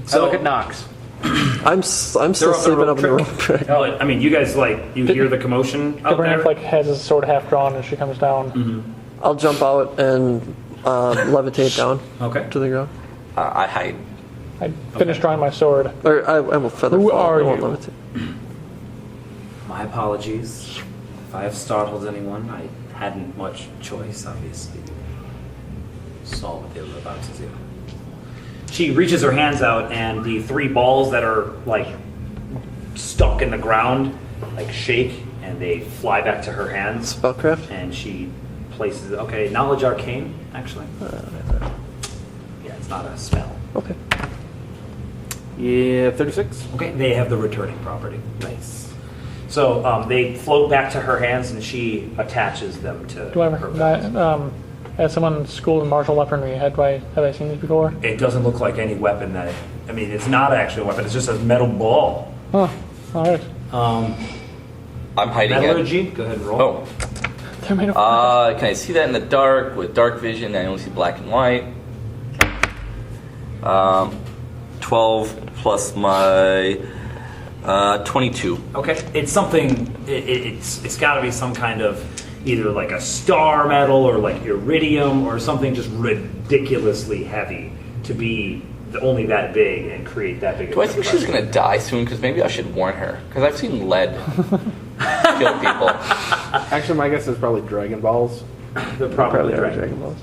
So- I look at Nox. I'm still They're on the sleeping rope up in the trick. rope trick. But I mean, you guys you hear the commotion out Brandt there. like has his sword half drawn and she comes down. I'll jump out and levitate down Okay. to the ground. I hide. I finished drawing my sword. Or I will feather Who fall. are I won't you? levitate. My apologies if I have startled anyone. I hadn't much choice, obviously. Saw what they were about to do. She reaches her hands out, and the 3 balls that are like stuck in the ground like shake, and they fly back to her hands. Spellcraft? And she places knowledge arcane actually. Yeah, it's not a spell. Okay. Yeah, 36. Okay, they have the returning property. Nice. So they float back to her hands, and she attaches them to Do I her belt. as someone schooled in martial weaponry, have I seen these before? It doesn't look like any weapon that. I mean, it's not actually a weapon. It's just a metal ball. Huh. All right. I'm hiding it. Metallurgy. Go ahead and roll. Oh. They're made of Can I see that in the dark with dark vision? I only see black and white. 12 plus my 22. Okay, it's something. It's got to be some kind of either like a star metal or like iridium or something just ridiculously heavy to be only that big and create that big. Do I think she's going to die soon? Because maybe I should warn her. Because I've seen lead kill people. Actually, my guess is probably Dragon Balls. They're probably Probably are dragon. Dragon Balls.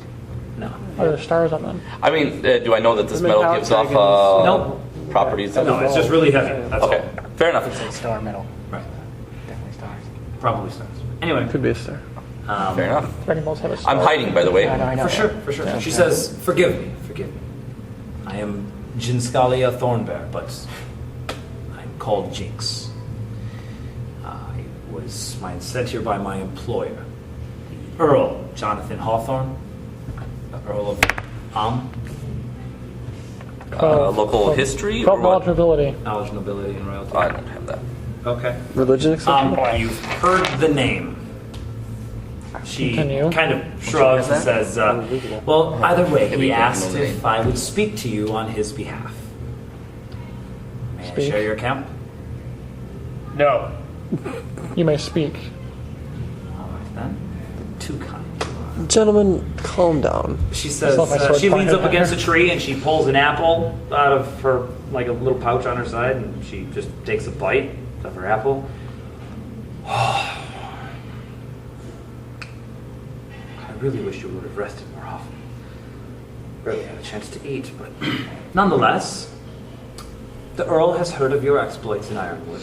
No. Are there stars on them? I mean, do I know that this The metal metallic gives off Nope. properties? No, it's just really heavy. That's Okay, fair enough. It's like star metal. all. Right. Definitely stars. Probably stars. Anyway, Could be a star. Fair enough. Dragon balls have a star. I'm hiding, by the way. I know. for sure. She says, "Forgive me. I am Jinskalia Thornbear, but I'm called Jinx. I was sent here by my employer, the Earl Jonathan Hawthorne, the Earl of Local history or Felt knowledge what? nobility. knowledge, nobility, and royalty. I don't have that. Okay. Religion exception? You've heard the name. She Continue. kind of shrugs and says, well, either way, he we don't asked know the if I would speak to you on his behalf. May I Speak. share your account? No. You may speak. All right, then. Too kind. Gentlemen, calm down. She says, Just let my sword she leans pointed up at against her. a tree and she pulls an apple out of her, like a little pouch on her side, and she just takes a bite of her apple. I really wish you would have rested more often. Barely had a chance to eat, but nonetheless, the Earl has heard of your exploits in Ironwood,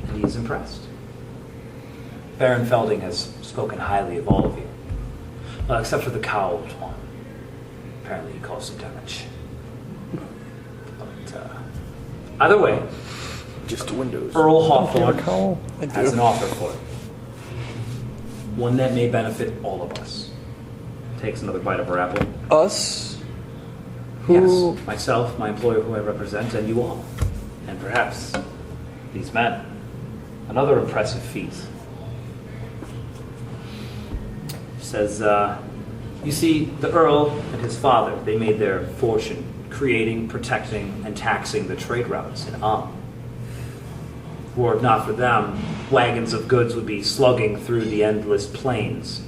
and he is impressed. Baron Felding has spoken highly of all of you. Except for the cowled one. Apparently he caused some damage. But either way, Just Windows. Earl You Hawthorne have a cowl? has an offer for you. One that may benefit all of us. Takes another bite of her apple. Us? Who? Yes, myself, my employer who I represent, and you all. And perhaps these men. Another impressive feat. says, you see, the Earl and his father, they made their fortune creating, protecting, and taxing the trade routes in Were it not for them, wagons of goods would be slugging through the endless plains,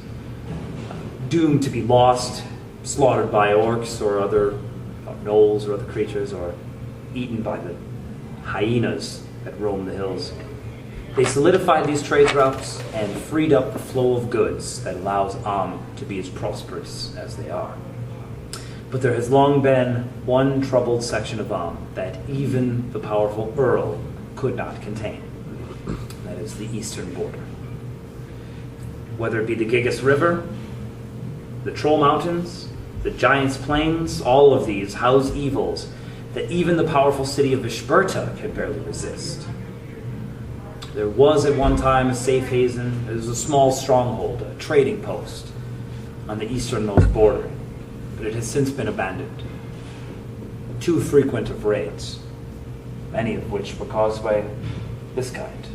doomed to be lost, slaughtered by orcs or other gnolls or other creatures, or eaten by the hyenas that roam the hills. They solidified these trade routes and freed up the flow of goods that allows to be as prosperous as they are. But there has long been one troubled section of that even the powerful Earl could not contain. That is the eastern border. Whether it be the Gigas River, the Troll Mountains, the Giants Plains, all of these house evils that even the powerful city of Vishperta can barely resist. There was at one time a safe haven. It was a small stronghold, a trading post on the easternmost border, but it has since been abandoned. Too frequent of raids, many of which were caused by this kind.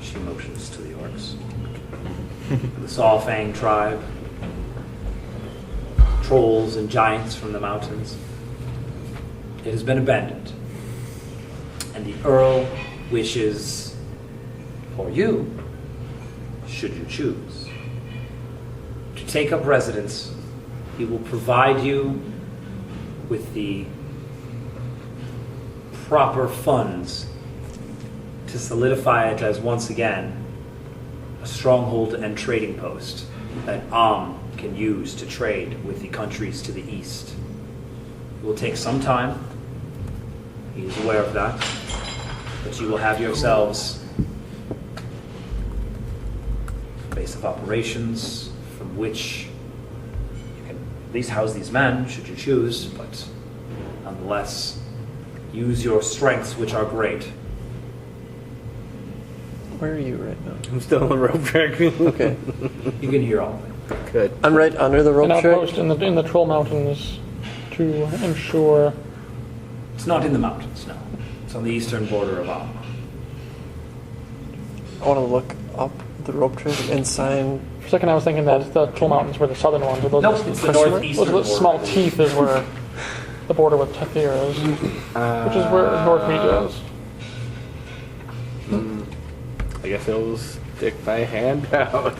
She motions to the orcs. The Sawfang tribe, trolls and giants from the mountains. It has been abandoned. And the Earl wishes for you, should you choose, to take up residence. He will provide you with the proper funds to solidify it as once again a stronghold and trading post that can use to trade with the countries to the east. It will take some time. He is aware of that. But you will have yourselves a base of operations from which you can at least house these men, should you choose, but nonetheless, use your strengths, which are great. Where are you right now? I'm still on the rope track. Okay. You can hear all of it. Good. I'm right under the rope An track. outpost in the Troll Mountains to ensure. It's not in the mountains, no. It's on the eastern border of Alma. I want to look up the rope track and sign. For a second, I was thinking that the Troll Mountains were the southern ones. But those Nope, it's the northeastern those border. small teeth is where the border with Tethir is, which is where Northmead is. I guess I'll stick my hand out.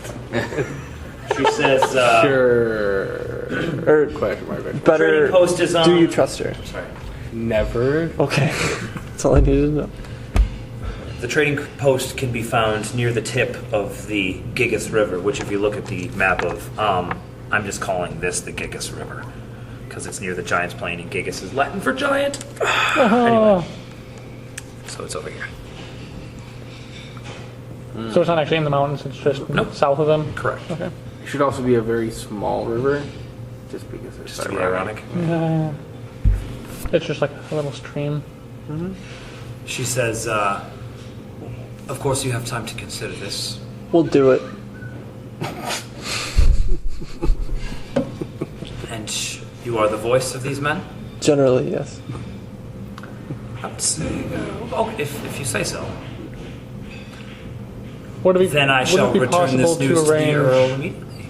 She says, Sure. Or Question mark. better, trading post is do you trust her? Sorry. Never. Okay. That's all I needed to know. The trading post can be found near the tip of the Gigas River, which if you look at the map of, I'm just calling this the Gigas River, because it's near the Giant's Plain, and Gigas is Latin for giant. Anyway, so it's over here. So it's not actually in the mountains, it's just Nope. south of them? Correct. Okay. It should also be a very small river, just because it's Just to be ironic. It's just like a little stream. She says, of course you have time to consider this. We'll do it. And you are the voice of these men? Generally, yes. I would say, if you say so. Would it be, Then I would shall it be return this possible news to the arrange Earl immediately.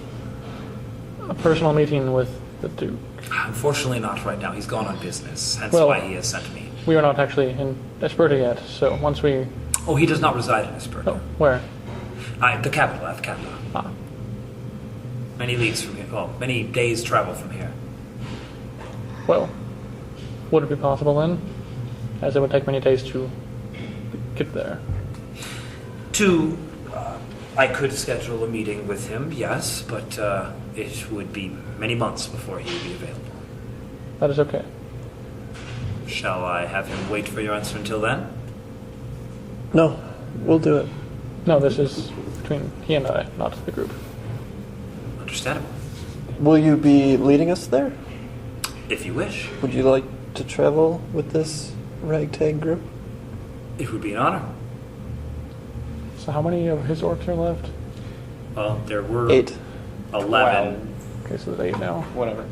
a personal meeting with the Duke? Unfortunately not right now. He's gone on business, hence Well- why he has sent me. We are not actually in Esperta yet, so once we... Oh, he does not reside in Esperta. Oh, where? The capital, at the capital. Ah. Many leagues from here. Well, many days' travel from here. Well, would it be possible then? As it would take many days to get there. I could schedule a meeting with him, yes, but it would be many months before he would be available. That is okay. Shall I have him wait for your answer until then? No, we'll do it. No, this is between he and I, not the group. Understandable. Will you be leading us there? If you wish. Would you like to travel with this ragtag group? It would be an honor. So how many of his orcs are left? Well, there were 8. 11. Okay, so there's 8 now. Whatever.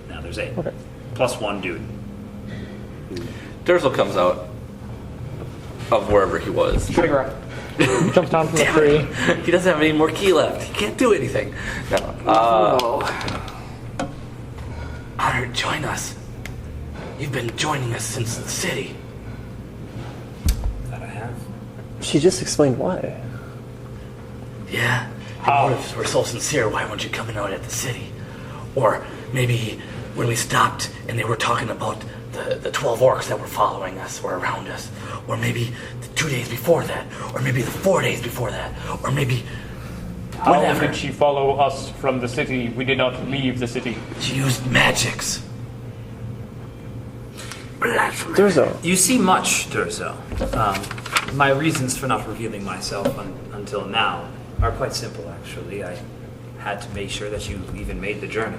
Now there's 8. Okay. Plus one dude. Durzel comes out of wherever he was. Trigger. He jumps down from the tree. He doesn't have any more key left. He can't do anything. No. Honor, join us. You've been joining us since the city. That I have. She just explained why. Yeah. Your motives were so sincere. Why weren't you coming out at the city? Or maybe when we stopped and they were talking about the 12 orcs that were following us or around us. Or maybe the 2 days before that. Or maybe the 4 days before that. Or maybe How whenever. did she follow us from the city? We did not leave the city. She used magics. Blasphemy. Durzo. You see much, Durzo. My reasons for not revealing myself until now are quite simple, actually. I had to make sure that you even made the journey.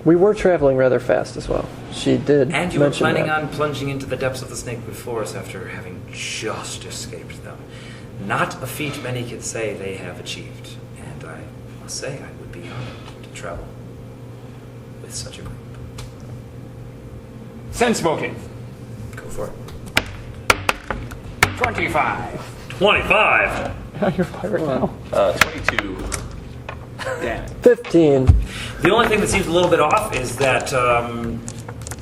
We were traveling rather fast as well. She did And you were mention planning that. on plunging into the depths of the Snakewood Forest after having just escaped them. Not a feat many can say they have achieved. And I must say, I would be honored to travel with such a group. Sense motive. Go for it. 25. 25! You're a pirate now. 22. Damn it. 15. The only thing that seems a little bit off is that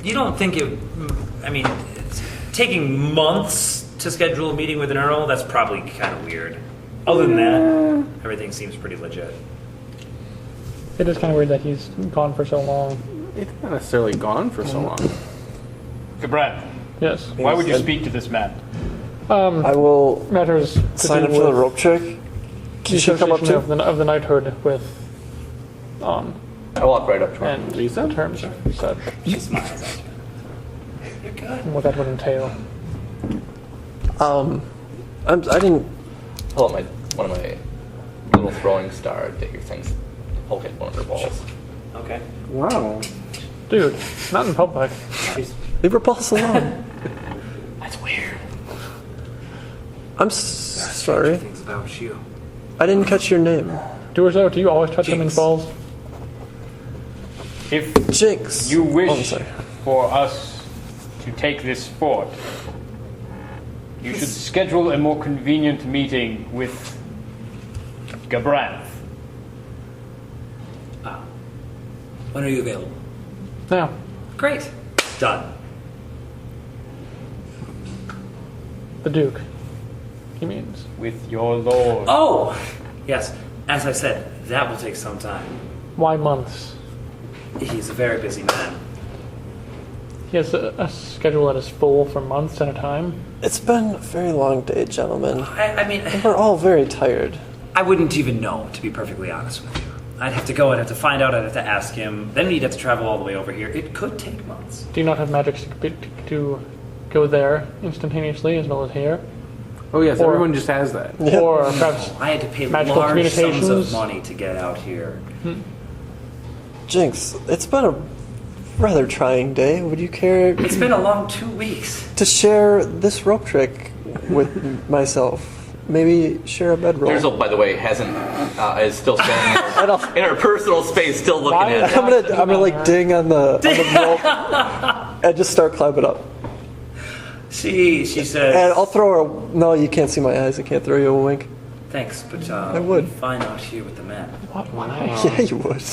you don't think it. I mean, it's taking months to schedule a meeting with an Earl, that's probably kind of weird. Other than that, everything seems pretty legit. It is kind of weird that he's gone for so long. It's not necessarily gone for so long. Gabran, Yes. why would you speak to this man? I will Matters to sign do up for the with rope trick. the Can she come up association too? of the knighthood with On I walk right up to him. and Lisa? the terms we said She smiles at you. You're good. and what that would entail. I didn't. Pull out one of my little throwing star dagger things. Poke at one of their balls. Okay. Wow. Dude, not in public. Leave her balls alone. That's weird. I'm sorry. Things about you. I didn't catch your name. Do you always touch women's Jinx. balls? If Jinx. you Oh, I'm wish sorry. for us to take this fort, you should schedule a more convenient meeting with Gabranth. When are you available? Now, Great. Done. the Duke. He means. With your lord. Oh! Yes, as I said, that will take some time. Why months? He's a very busy man. He has a schedule that is full for months at a time. It's been a very long day, gentlemen. I mean, We're all very tired. I wouldn't even know, to be perfectly honest with you. I'd have to go, I'd have to find out, I'd have to ask him. Then we'd have to travel all the way over here. It could take months. Do you not have magic to go there instantaneously as well as here? Oh yes, Or- everyone just has that. Or perhaps I had to pay Magical large sums of communications? money to get out here. Jinx, it's been a rather trying day. Would you care It's been a long 2 weeks. to share this rope trick with myself? Maybe share a bedroll. Durzo, by the way, is still standing in her personal space, still looking Why? at it. I'm gonna like ding on the rope and just start climbing up. She says, And I'll throw her. No, you can't see my eyes. I can't throw you a wink. thanks, but I would. fine out here with the men. why? Yeah, you would.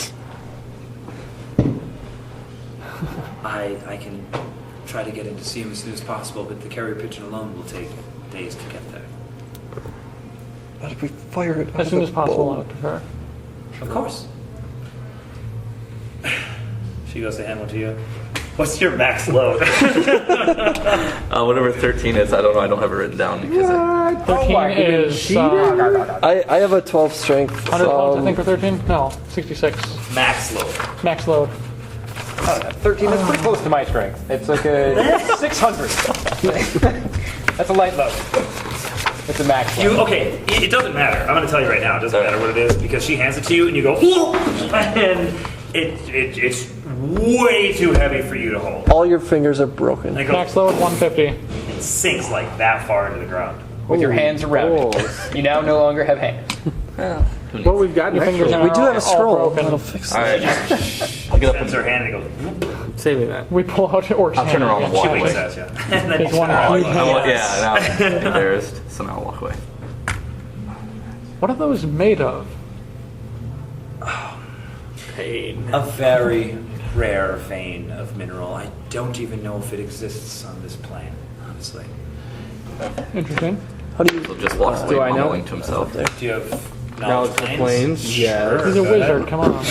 I can try to get in to see him as soon as possible, but the carrier pigeon alone will take days to get there. But if we fire it out As soon of as the possible, I bow- would prefer. Of course. She goes to hand one to you. What's your max load? Whatever 13 is, I don't know. I don't have it written down because I, 13 is I have a 12 strength. 100 pounds, I think, for 13? No, 66. Max load. Max load. 13 is pretty close to my strength. It's like a 600. That's a light load. It's a max load. Okay, it doesn't matter. I'm going to tell you right now. It doesn't matter what it is because she hands it to you and you go, "Whoa!" And it's way too heavy for you to hold. All your fingers are broken. And it Max goes, load, 150. it sinks like that far into the ground. With your hands around it. You now no longer have hands. Well, we've got Your fingers actually. are We do have a all scroll. broken. That'll fix all it. right. I'll get up Sends and her hand and it goes, Save me that. We pull out Orc's I'll turn around and walk she away. winks at you. And then Take one Yeah, out. now I'm embarrassed, so now I'll walk away. What are those made of? Pain. A very rare vein of mineral. I don't even know if it exists on this plane, honestly. Interesting. How do you? He'll just walk away, do I know? mumbling to himself. Do you have Knowledge of planes? Yeah. He's a wizard. Come on.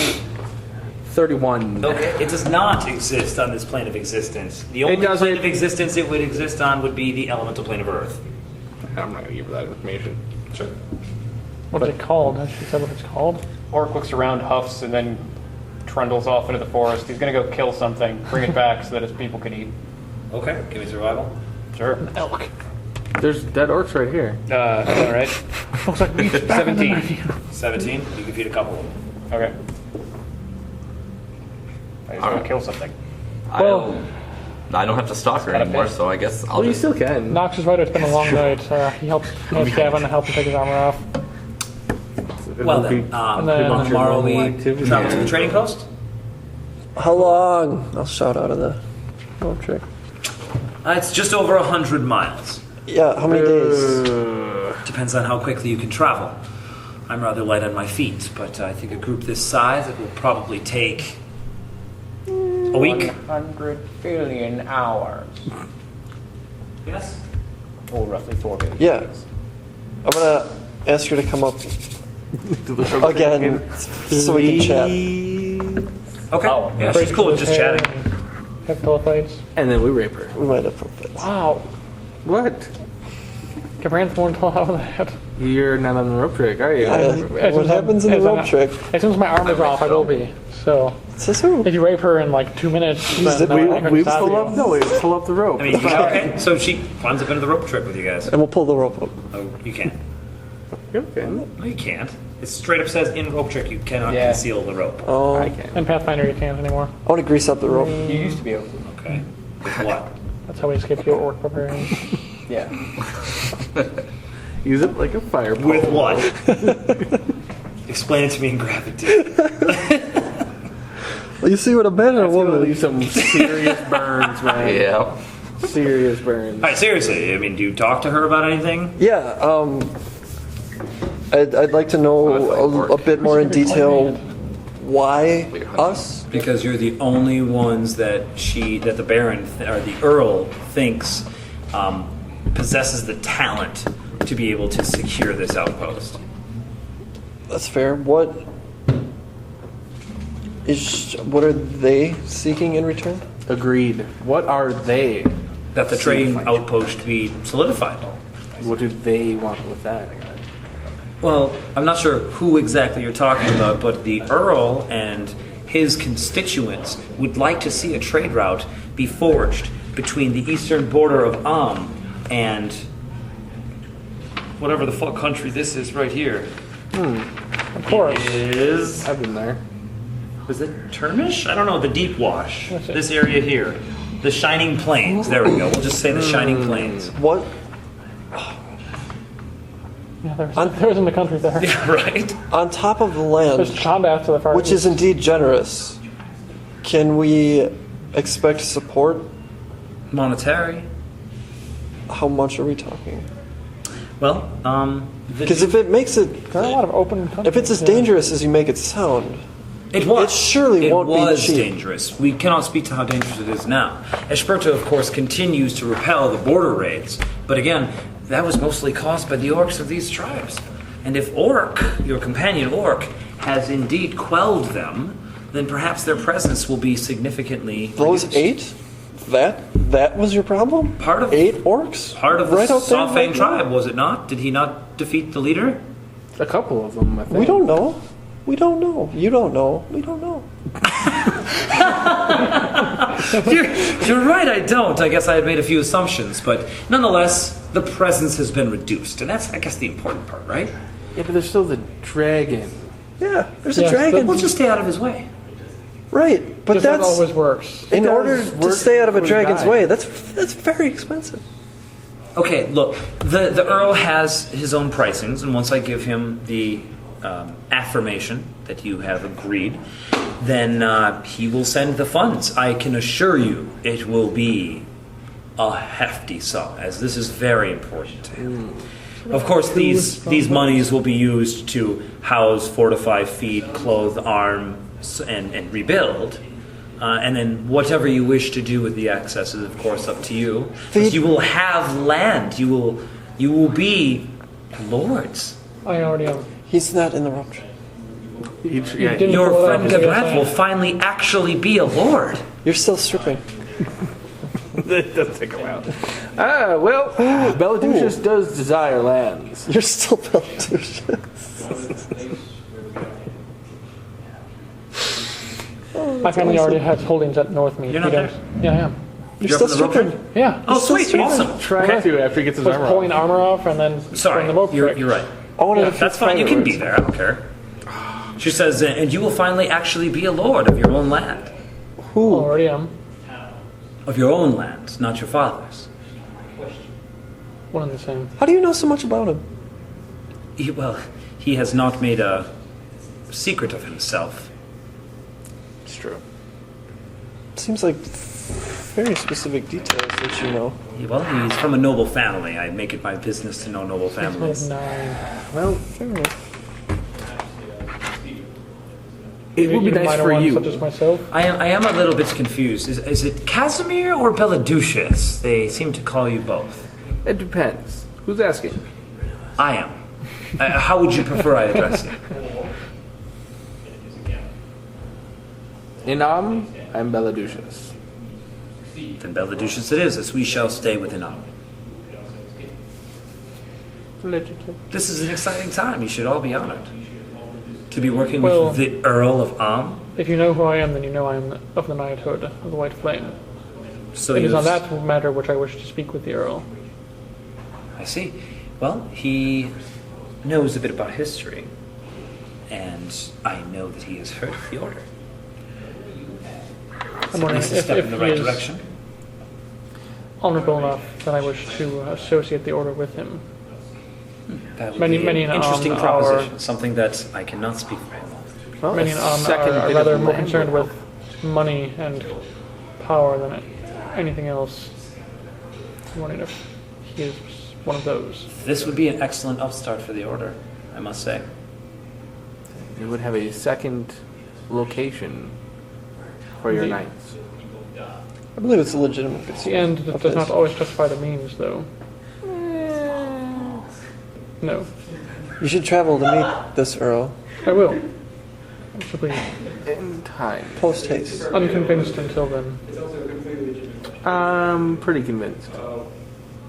31. Okay, it does not exist on this plane of existence. The only doesn't. plane of existence it would exist on would be the elemental plane of Earth. I'm not going to give you that information. Sure. What is it called? Has she said what it's called? Orc looks around, huffs, and then trundles off into the forest. He's gonna go kill something, bring it back so that his people can eat. Okay, give me survival. Sure. Elk. There's dead orcs right here. All right. Looks like meat's back in the 17. menu. 17. You can feed a couple. Okay. I just want to kill something. I don't have to stalk her Kinda anymore, pissed. so I guess I'll Well, you just... still can. Nox is right. It's been a long night. He helps Gavin to help him take his armor off. Well It'll be then, And then- tomorrow we activity. travel to the training post. How long? I'll shout out of the road trick. It's just over 100 miles. Yeah, how many days? Depends on how quickly you can travel. I'm rather light on my feet, but I think a group this size, it will probably take a week. 100 billion hours. Yes? Or roughly 4 billion. Yeah. I'm gonna ask her to come up again so we can chat. Okay. Oh, yeah, she's cool with just chatting. Have pillow fights. And then we rape her. We might have profits. Wow. What? Gavran's more tall out of that. You're not on the rope trick, are you? What happens in the rope trick? As soon as my arm is off, I will be. So Says who? if you rape her in like 2 minutes, then we- no one can We stop pull you. up. No, we pull up the rope. I mean, okay. So she climbs up into the rope trick with you guys. And we'll pull the rope up. Oh, you can't. Okay. No, you can't. It straight up says in rope trick you cannot Yeah. conceal the rope. Oh, I I can. In Pathfinder, you can't anymore. want to grease up the rope. You used to be able to. Okay. With what? That's how we escaped your orc barbarian. Yeah. Use it like a fire pole. With what? Explain it to me in graphic detail. Well, you see what a man and a It's gonna woman. leave some serious burns, man. Yeah. Serious burns. All right, seriously. I mean, do you talk to her about anything? Yeah, I'd like to know a bit more in detail why us? Because you're the only ones that the Baron or the Earl thinks possesses the talent to be able to secure this outpost. That's fair. What are they seeking in return? Agreed. What are they? That the trading outpost be solidified. What do they want with that? Well, I'm not sure who exactly you're talking about, but the Earl and his constituents would like to see a trade route be forged between the eastern border of and whatever the fuck country this is right here. Of course. Is I've been there. it Termish? I don't know. The Deep Wash. That's it. This area here. The Shining Plains. There we go. We'll just say the Shining Plains. What? Yeah, there's in the country there. Yeah, right? On top of the There's land, Chondath to the far which east. is indeed generous, can we expect support? Monetary. How much are we talking? Well, Because if it makes it, There are a lot of open countries. if it's as yeah. dangerous as you make it sound, It was. It surely won't be was cheap. dangerous. We cannot speak to how dangerous it is now. Esperto, of course, continues to repel the border raids, but again, that was mostly caused by the orcs of these tribes. And if Orc, your companion Orc, has indeed quelled them, then perhaps their presence will be significantly those reduced. 8, that was your problem? Part of 8 orcs? Part of the right out there, Sawfang right now? tribe, was it not? Did he not defeat the leader? A couple of them, I think. We don't know. We don't know. You don't know. We don't know. You're right, I don't. I guess I had made a few assumptions, but nonetheless, the presence has been reduced, and that's, I guess, the important part, right? Yeah, but there's still the dragon. Yeah, there's Yes, a dragon. We'll just stay out of his way. Right, but Just that that's always works. in does order to work stay out of a when we dragon's die. way. That's very expensive. Okay, look, the Earl has his own pricings, and once I give him the affirmation that you have agreed, then he will send the funds. I can assure you it will be a hefty sum, as this is very important to him. Of course, these monies will be used to house, fortify, feed, clothe, arm, and rebuild. And then whatever you wish to do with the excess is, of course, up to you. Because you will have land. You will be lords. I already am. He's not in the rupture. Didn't Your pull it friend off, Gabrath will finally actually be a lord. You're still stripping. That does take a while. Well, Belladucius does desire lands. You're still Belladucius. My family already has holdings at Northmead. You're not He does. Yeah, I am. You're You're still up in the rope stripping. trade? Yeah. Oh, sweet, awesome. Try to after he gets his Was armor pulling off. armor off and then Sorry, throwing the rope you're trick. right. I wanted Yeah, to that's fine. You can be there. I don't care. She says, and you will finally actually be a lord of your own land. Already am. Of your own land, not your father's. One and the same. How do you know so much about him? He has not made a secret of himself. It's true. Seems like very specific details that you know. Well, he's from a noble family. I make it my business to know noble families. 9. Well, fair enough. It would be Even nice minor for ones you. Such as myself. I am a little bit confused. Is it Casimir or Belladucius? They seem to call you both. It depends. Who's asking? I am. How would you prefer I address you? Inam, I'm Belladucius. Then Belladucius it is, as we shall stay within our. This is an exciting time. You should all be honored to be working Well- with the Earl of Am. If you know who I am, then you know I am of the knighthood of the White Flame. So It is you on that matter which I wish to speak with the Earl. I see. Well, he knows a bit about history, and I know that he has heard of the order. I'm It's at wondering least a if step in the right he is direction. honorable enough that I wish to associate the order with him. That would Many- be many an an interesting Am proposition. Something that I cannot speak for him of. Well, Many a an Am second are bit rather of more land concerned will with money and power than anything else. I'm wondering if he is one of those. This would be an excellent upstart for the order, I must say. You would have a second location for your The- knights. I believe it's a legitimate concern. The end of does his. not always justify the means, though. No, You should travel to meet this Earl. I will. I'm simply In time. Post haste. unconvinced until then. I'm pretty convinced.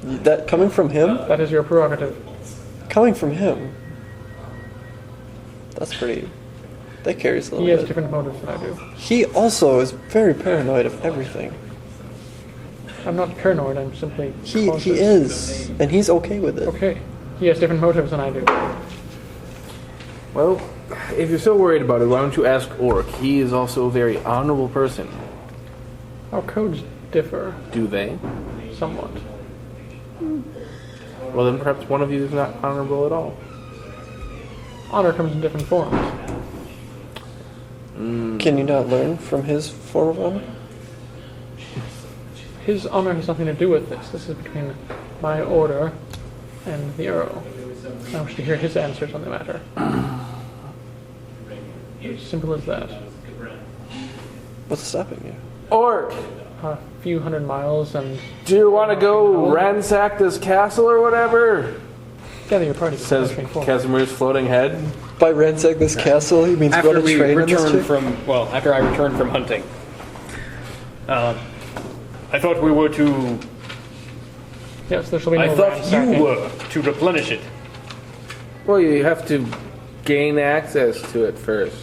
That coming from him? That is your prerogative. Coming from him. That's pretty. That carries a He little has bit. different motives than I do. He also is very paranoid of everything. I'm not paranoid, I'm simply He cautious. is, and he's okay with it. Okay. He has different motives than I do. Well, if you're so worried about it, why don't you ask Orc? He is also a very honorable person. Our codes differ Do they? somewhat. Well, then perhaps one of you is not honorable at all. Honor comes in different forms. Can you not learn from his form of honor? His honor has nothing to do with this. This is between my order and the Earl. I wish to hear his answers on the matter. Simple as that. What's stopping you? Orc, A few hundred miles and do you want to go ransack this castle or whatever? gather your party. Says That's straightforward. Casimir's floating head. By ransack this castle, he means After go to we train on this return chick? after I return from hunting, I thought we were to. Yes, there shall be no I thought ransacking. you were to replenish it. Well, you have to gain access to it first.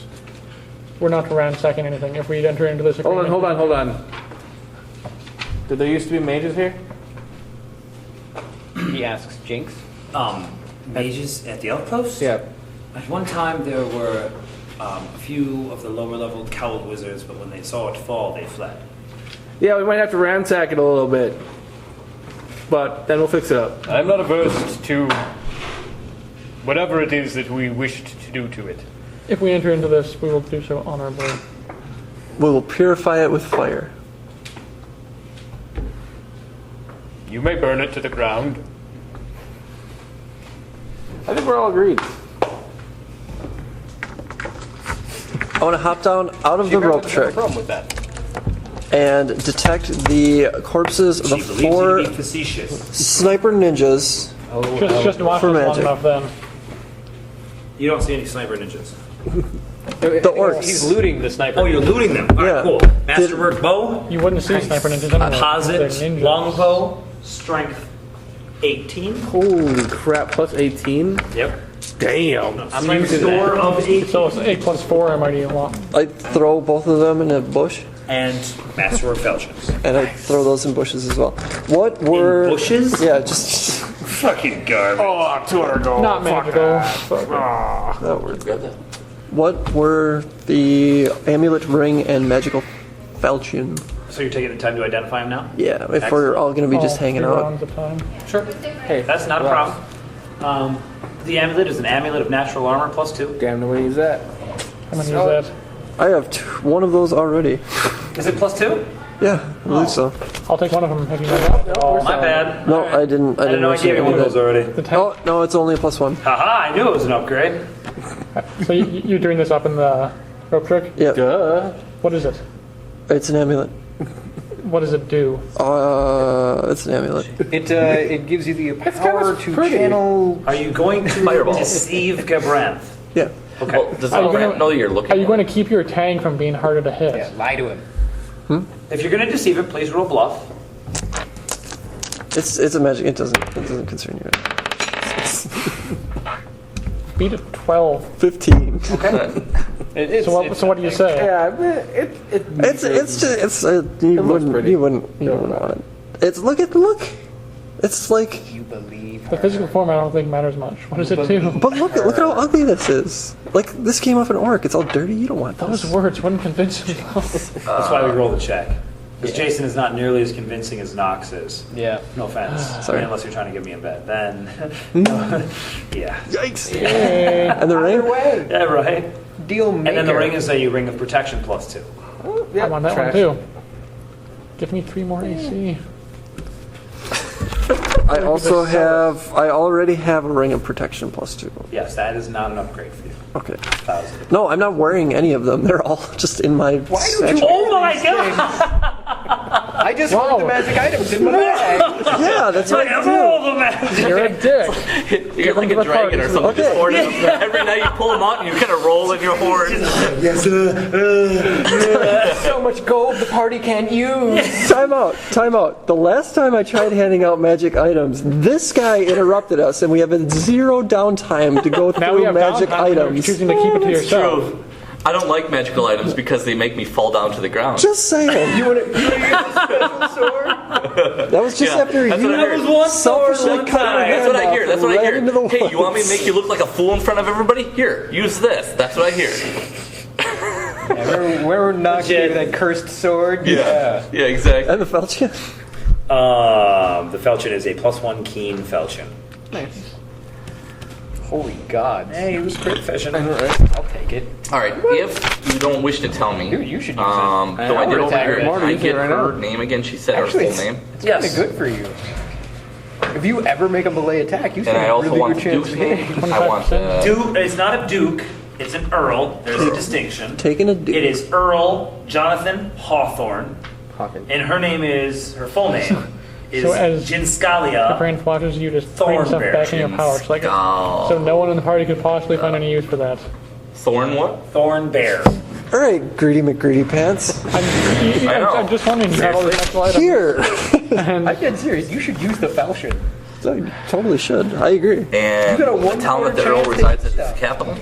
We're not ransacking anything. If we enter into this agreement... Hold on. Did there used to be mages here? He asks Jinx. Mages at the outpost? Yeah. At one time there were a few of the lower level cowled wizards, but when they saw it fall, they fled. Yeah, we might have to ransack it a little bit. But then we'll fix it up. I'm not averse to whatever it is that we wished to do to it. If we enter into this, we will do so honorably. We will purify it with fire. You may burn it to the ground. I think we're all agreed. I want to hop down out of the rope trick problem with that. and detect the corpses of the She believes you 4 to be facetious. sniper ninjas. Just watch For this long magic. enough then. You don't see any sniper ninjas. The orcs. He's looting the sniper. Oh, you're looting them. All right, Yeah. cool. Masterwork bow, You wouldn't see sniper ninjas anyway. posit, They're ninjas. longbow, strength 18. Holy crap! Plus 18. Yep. Damn. I'm using store of 18 So it's 8 plus 4 MID long. I throw both of them in a bush, and Masterwork falchions. and I throw those in bushes as well. What were bushes? Yeah, just Fucking garbage. Oh, 200 gold. Not magical. that word. What were the amulet ring and magical falchion? So you're taking the time to identify them now? Yeah, if we're all going to be just hanging 3 out. rounds of time. Sure. Hey, that's not a problem. The amulet is an amulet of natural armor plus 2. Damn, nobody use that. How many is that? I have one of those already. Is it plus 2? Yeah, I believe so. I'll take one of them if you know that. Oh, my bad. No, I didn't. I didn't know I mention gave you one of any those already. The tank. Oh no, it's only a +1. Haha, I knew it was an upgrade. So you're doing this up in the rope trick? Yeah, Duh. What is it? it's an amulet. What does it do? It's an amulet. It gives you the power to pretty. channel. Are you going to Fireball. deceive Gabranth? Yeah. Okay. Well, does Are you Grant gonna- know you're looking? Are you going to keep your tank from being harder to hit? Yeah, lie to him. If you're going to deceive it, please roll bluff. It's a magic. It doesn't concern you. Beat it 12. 15. So what do you say? Yeah, You looks wouldn't pretty. you wouldn't want it. It's look. It's like, You believe. The physical form I don't think matters much. What does it do? but look how ugly this is. Like, this came off an orc. It's all dirty. You don't want Those those. words wouldn't convince me. That's why we roll the check. Because Jason is not nearly as convincing as Nox is. Yeah. No offense. Sorry. I mean, unless you're trying to get me in bed. Then, yeah. Yikes. Yay. And the ring. Way. Yeah, right. Deal maker. And then the ring is a ring of protection plus 2. I want that one too. Give me 3 more AC. I already have a ring of protection +2. Yes, that is not an upgrade for you. Okay. 1,000. No, I'm not wearing any of them. They're all just in my. Why don't you? Oh my god! I just Wow. put the magic items in my bag. Yeah, that's right. Emerald magic! You're a dick. You're like a dragon or something. Just hoarding them. Every night you pull them out and you kind of roll in your hoard. So much gold the party can't use. Time out. The last time I tried handing out magic items, this guy interrupted us, and we have a 0 downtime to go Now we through have magic downtime, and you're items. choosing to keep it to yourself. True. I don't like magical items because they make me fall down to the ground. Just saying. You want to use a special sword? That was just Yeah, after that's you what I heard. selfishly cut your That's hand what I off hear. That's and what I ran hear. into the Hey, you want me to woods. make you look like a fool in front of everybody? Here, use this. That's what I hear. Where Nox gave that cursed sword? Yeah, exactly. And the falchion. The falchion is a +1 keen falchion. Nice. Holy God. Hey, he was crit fishing. I'll take it. All right, if you don't wish to tell me, Dude, you should use it. though I did overhear it. Marty I using get it right her now. name again. She said Actually, her full name. It's kind of good for you. If you ever make a melee attack, you And I stand a also really want good the chance Duke's of name. hitting. I want the... Duke, it's not a duke, it's an earl. There's a distinction. Taking a duke. It is Earl Jonathan Hawthorne. Hawkins. And her name is, her full name is So as Jinscalia. Brand watches you just bring yourself Thornbear. back in your power. So, so no one in the party could possibly find any use for that. Thorn what? Thorn Bear. All right, Greedy McGreedy Pants. I know. I'm just wondering, you have all these special items. Here. And I'm dead serious. You should use the falchion. I totally should. I agree. And got a the town that the Earl chance to resides hit in is stuff. the capital.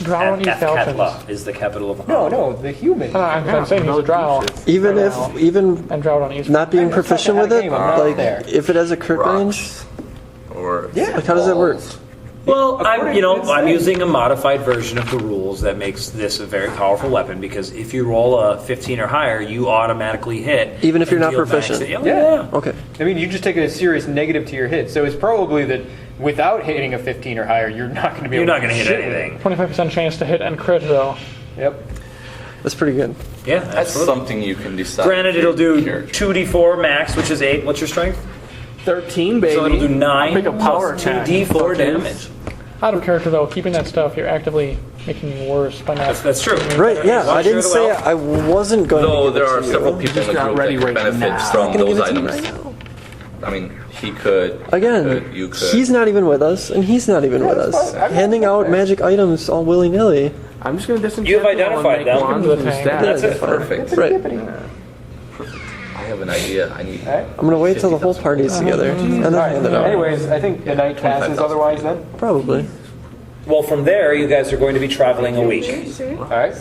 Drow don't use falchions. Athkatla is the capital of No, the human. I'm saying he's a drow. Even And drow don't use not being I'm not proficient that with it, game, I'm not like there. if it has a crit range, Rocks. Or like how does it work? Well, I'm it's using a modified version of the rules that makes this a very powerful weapon because if you roll a 15 or higher, you automatically hit. Even if you're and not deal max- proficient? Yeah. Okay. I mean, you just take a serious negative to your hit, so it's probably that without hitting a 15 or higher, you're not going to be You're able not to going to hit anything. 25% chance to hit and crit though. Yep. That's pretty good. Yeah, that's something you can decide. Granted, it'll do Character. 2d4 max, which is 8. What's your strength? 13, baby. So it'll do 9 I'll pick a power plus attack. 2d4 damage. Out of character though, keeping that stuff, you're actively making me worse by not. That's true. Right, yeah, I didn't share say the I wasn't going Though to give there it are to you. several people in the not group ready that could right benefit now. from I'm gonna give those it to you items. right now. I mean, he could. Again, you could. he's not even with us, and he's not even with us. fine. I'm Handing out magic items all willy-nilly. I'm just gonna disenchant You've them and identified make them. wands The and tank. staff. That's it. Perfect. Right. I have an idea. I need. I'm gonna wait till the whole party's together, and then hand it out. Anyways, I think the night passes 25,000. otherwise then. Probably. Well, from there, you guys are going to be traveling a week All right.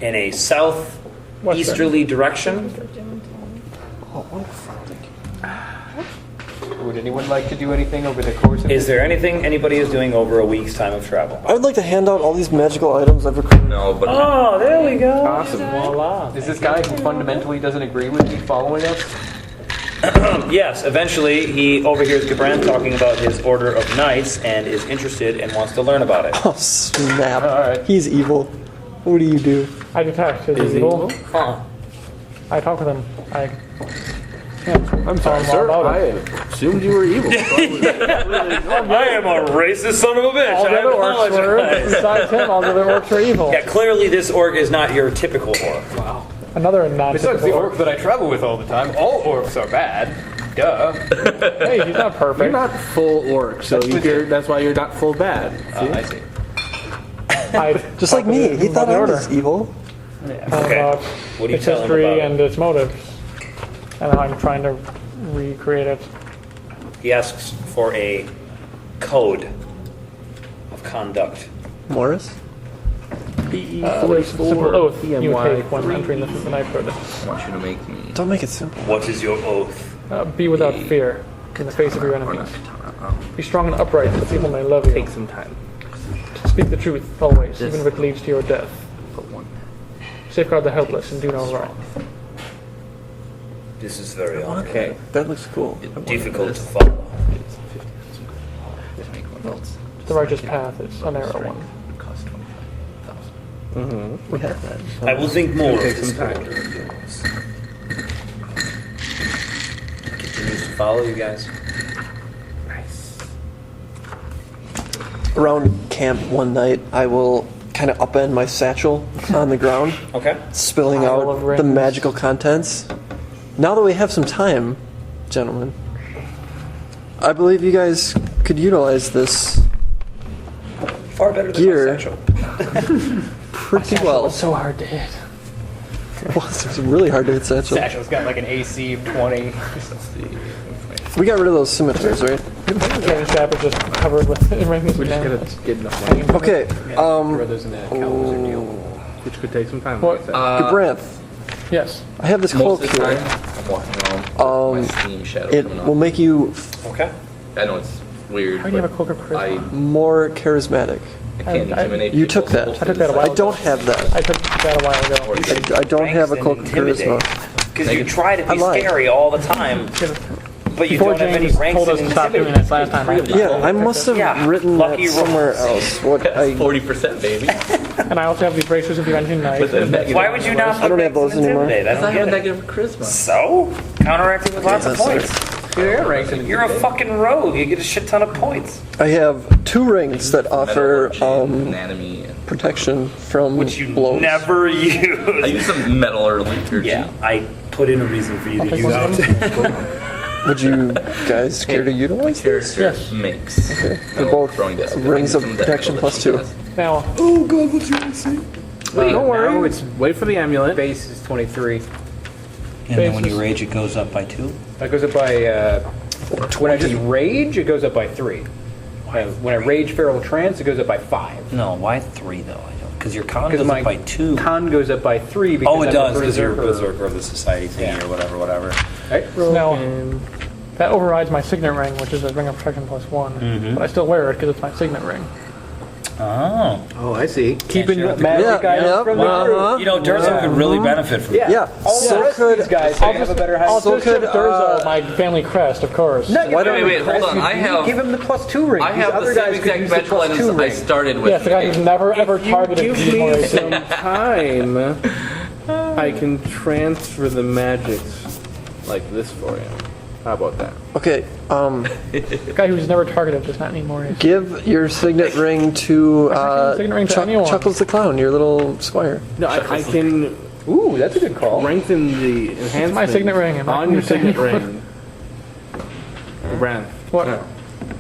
in a southeasterly direction. Would anyone like to do anything over the course of Is there anything anybody is doing over a week's time of travel? I would like to hand out all these magical items I've recruited. No, but Oh, there we go. Awesome. Voila. Is this guy who fundamentally doesn't agree with me following us? Yes, eventually he overhears Gibran talking about his order of knights and is interested and wants to learn about it. Oh, snap. Alright. He's evil. What do you do? I detect his Is he evil. evil? I talk with him. I'm sorry, Tell sir. him all about I assumed you were evil. I am a racist son of a bitch. All the I other orcs were, apologize. besides him, all the other orcs are evil. Yeah, clearly this orc is not your typical orc. Another Besides the non-typical orc that I travel with all the time, all orcs are bad. Duh. Hey, he's not perfect. You're not full orc, so that's why you're not full bad. I see. Just like me. He thought I was evil. About What do you its tell him history about and it? its motives, and how I'm trying to recreate it. He asks for a code of conduct. Morris? Simple oath you take when entering the knighthood. I want you to make me. Don't make it simple. What is your oath? Be without fear in the face of your enemies. Be strong and upright that people may love you. Take some time. Speak the truth always, even if it leads to your death. Safeguard the helpless and do no wrong. This is very odd. Okay. That looks cool. Difficult to follow. The righteous path is a narrow one. We have that. I will think more of Take this some time. order of yours. Continues to follow you guys. Around camp one night, I will kind of upend my satchel on the ground, Okay. spilling Pile out of the rings. magical contents. Now that we have some time, gentlemen, I believe you guys could utilize this Far better than Gear. my satchel. pretty well. So hard to hit. It was really hard to hit satchel. Satchel's got like an AC of 20. We got rid of those scimitars, right? Cannon strap is just covered with rings. We just gotta get enough money, Okay, Throw those in that calendar deal. which could take some time. What? like I said. Gabranth, Yes. I have this Most cloak of the time, here. I'm walking around with my steam shadow It coming will off. make you Okay. I know it's weird. How do you have but a cloak of charisma? more charismatic. I can't intimidate You people, took that. so I took that a while I don't have that. I took that a while ago. I don't have a cloak of charisma. Because you try to I be lied. scary all the time, but you Before don't have any James ranks told us in to stop doing intimidate. it last time, I Yeah, I must have Yeah, written lucky that somewhere rolls. else. What I 40%, baby. And I also have these bracelets of the Avenging Knight. With a negative. Why would you not? I don't have those anymore. I I don't have get a it. negative charisma. So counteracting with lots of that's points. You're a fucking rogue. You get a shit ton of points, I have 2 rings that offer Anatomy. protection from which you blows. never I use. use some metallurgy. Yeah, I put in a reason for you to take use one of it. Would you guys care to utilize this? Character Yes. makes. Okay. They're both throwing this. rings of Some protection that plus she 2. does. Now, Oh god, what's your AC? Don't worry. Wait for the amulet. Base is 23. And then when you rage, it goes up by 2. That goes up by, when I just rage, it goes up by 3. When I rage feral trance, it goes up by 5. No, why 3 though? I don't. Because your con Because goes my up by 2. con goes up by 3 because Oh, it I'm does a because you're a berserker. berserker of the society thing Yeah. or whatever. Right? now that overrides my signet ring, which is a ring of protection plus 1. But I still wear it because it's my signet ring. Oh. Oh, I see. Keeping share the with the magic Yeah, items yeah, from the group. You know, Durzo could really benefit from that. Yeah, All the so rest could of these guys have a better I'll house. So just give could, Durzo my family crest, of course. No, Why don't Wait, you hold on. I have give him the plus 2 ring. I have the other same guys could exact use the magical plus 2 items I ring. started with. Yes, the guy who's never ever targeted Give me more me than some time. I can transfer the magics like this for you. How about that? Okay, The guy who's never targeted does not need more AC. give your signet ring to Signet ring to anyone. Chuckles the Clown, your little squire. No, I can Ooh, that's a good call. strengthen the enhancement my signet ring. I'm not on gonna your say signet anymore. ring. Brand. What? No.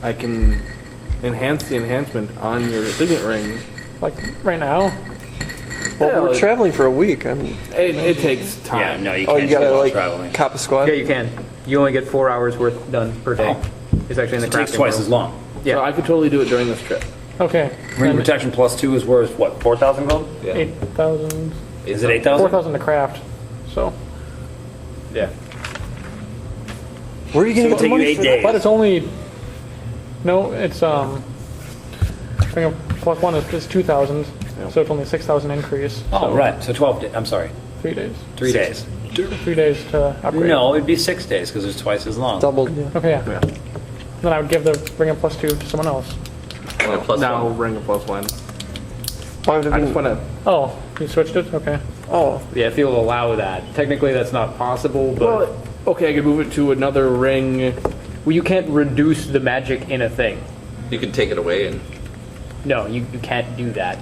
I can enhance the enhancement on your signet ring. Like right now? Well, Yeah, we're like- traveling for a week. I mean, It takes time. Yeah, no, you oh, can't you gotta do like traveling. cop a squad. Yeah, you can. You only get 4 hours worth done per day. It's actually in the It takes crafting twice room. as long. So Yeah. I could totally do it during this trip. Okay. Ring then protection plus 2 is worth what? 4,000 gold? 8,000. Is it 8,000? 4,000 to craft. So, Yeah. Where are you gonna It'll get the take you money 8 for days. but it's only. No, it's Ring of plus 1 is 2,000, so it's only 6,000 increase. Oh, so right. So 12 days. I'm sorry. 3 days. 3 days. 3 days to upgrade. No, it'd be 6 days because it's twice as long. doubled? Okay, yeah. Then I would give the Ring of plus 2 to someone else. Now ring a +1. Why would it I be? just want to. Oh, you switched it? Okay. Oh, Yeah, if you'll allow that. Technically, that's not possible, but Well, okay, I could move it to another ring. well, you can't reduce the magic in a thing. You can take it away and No, you can't do that.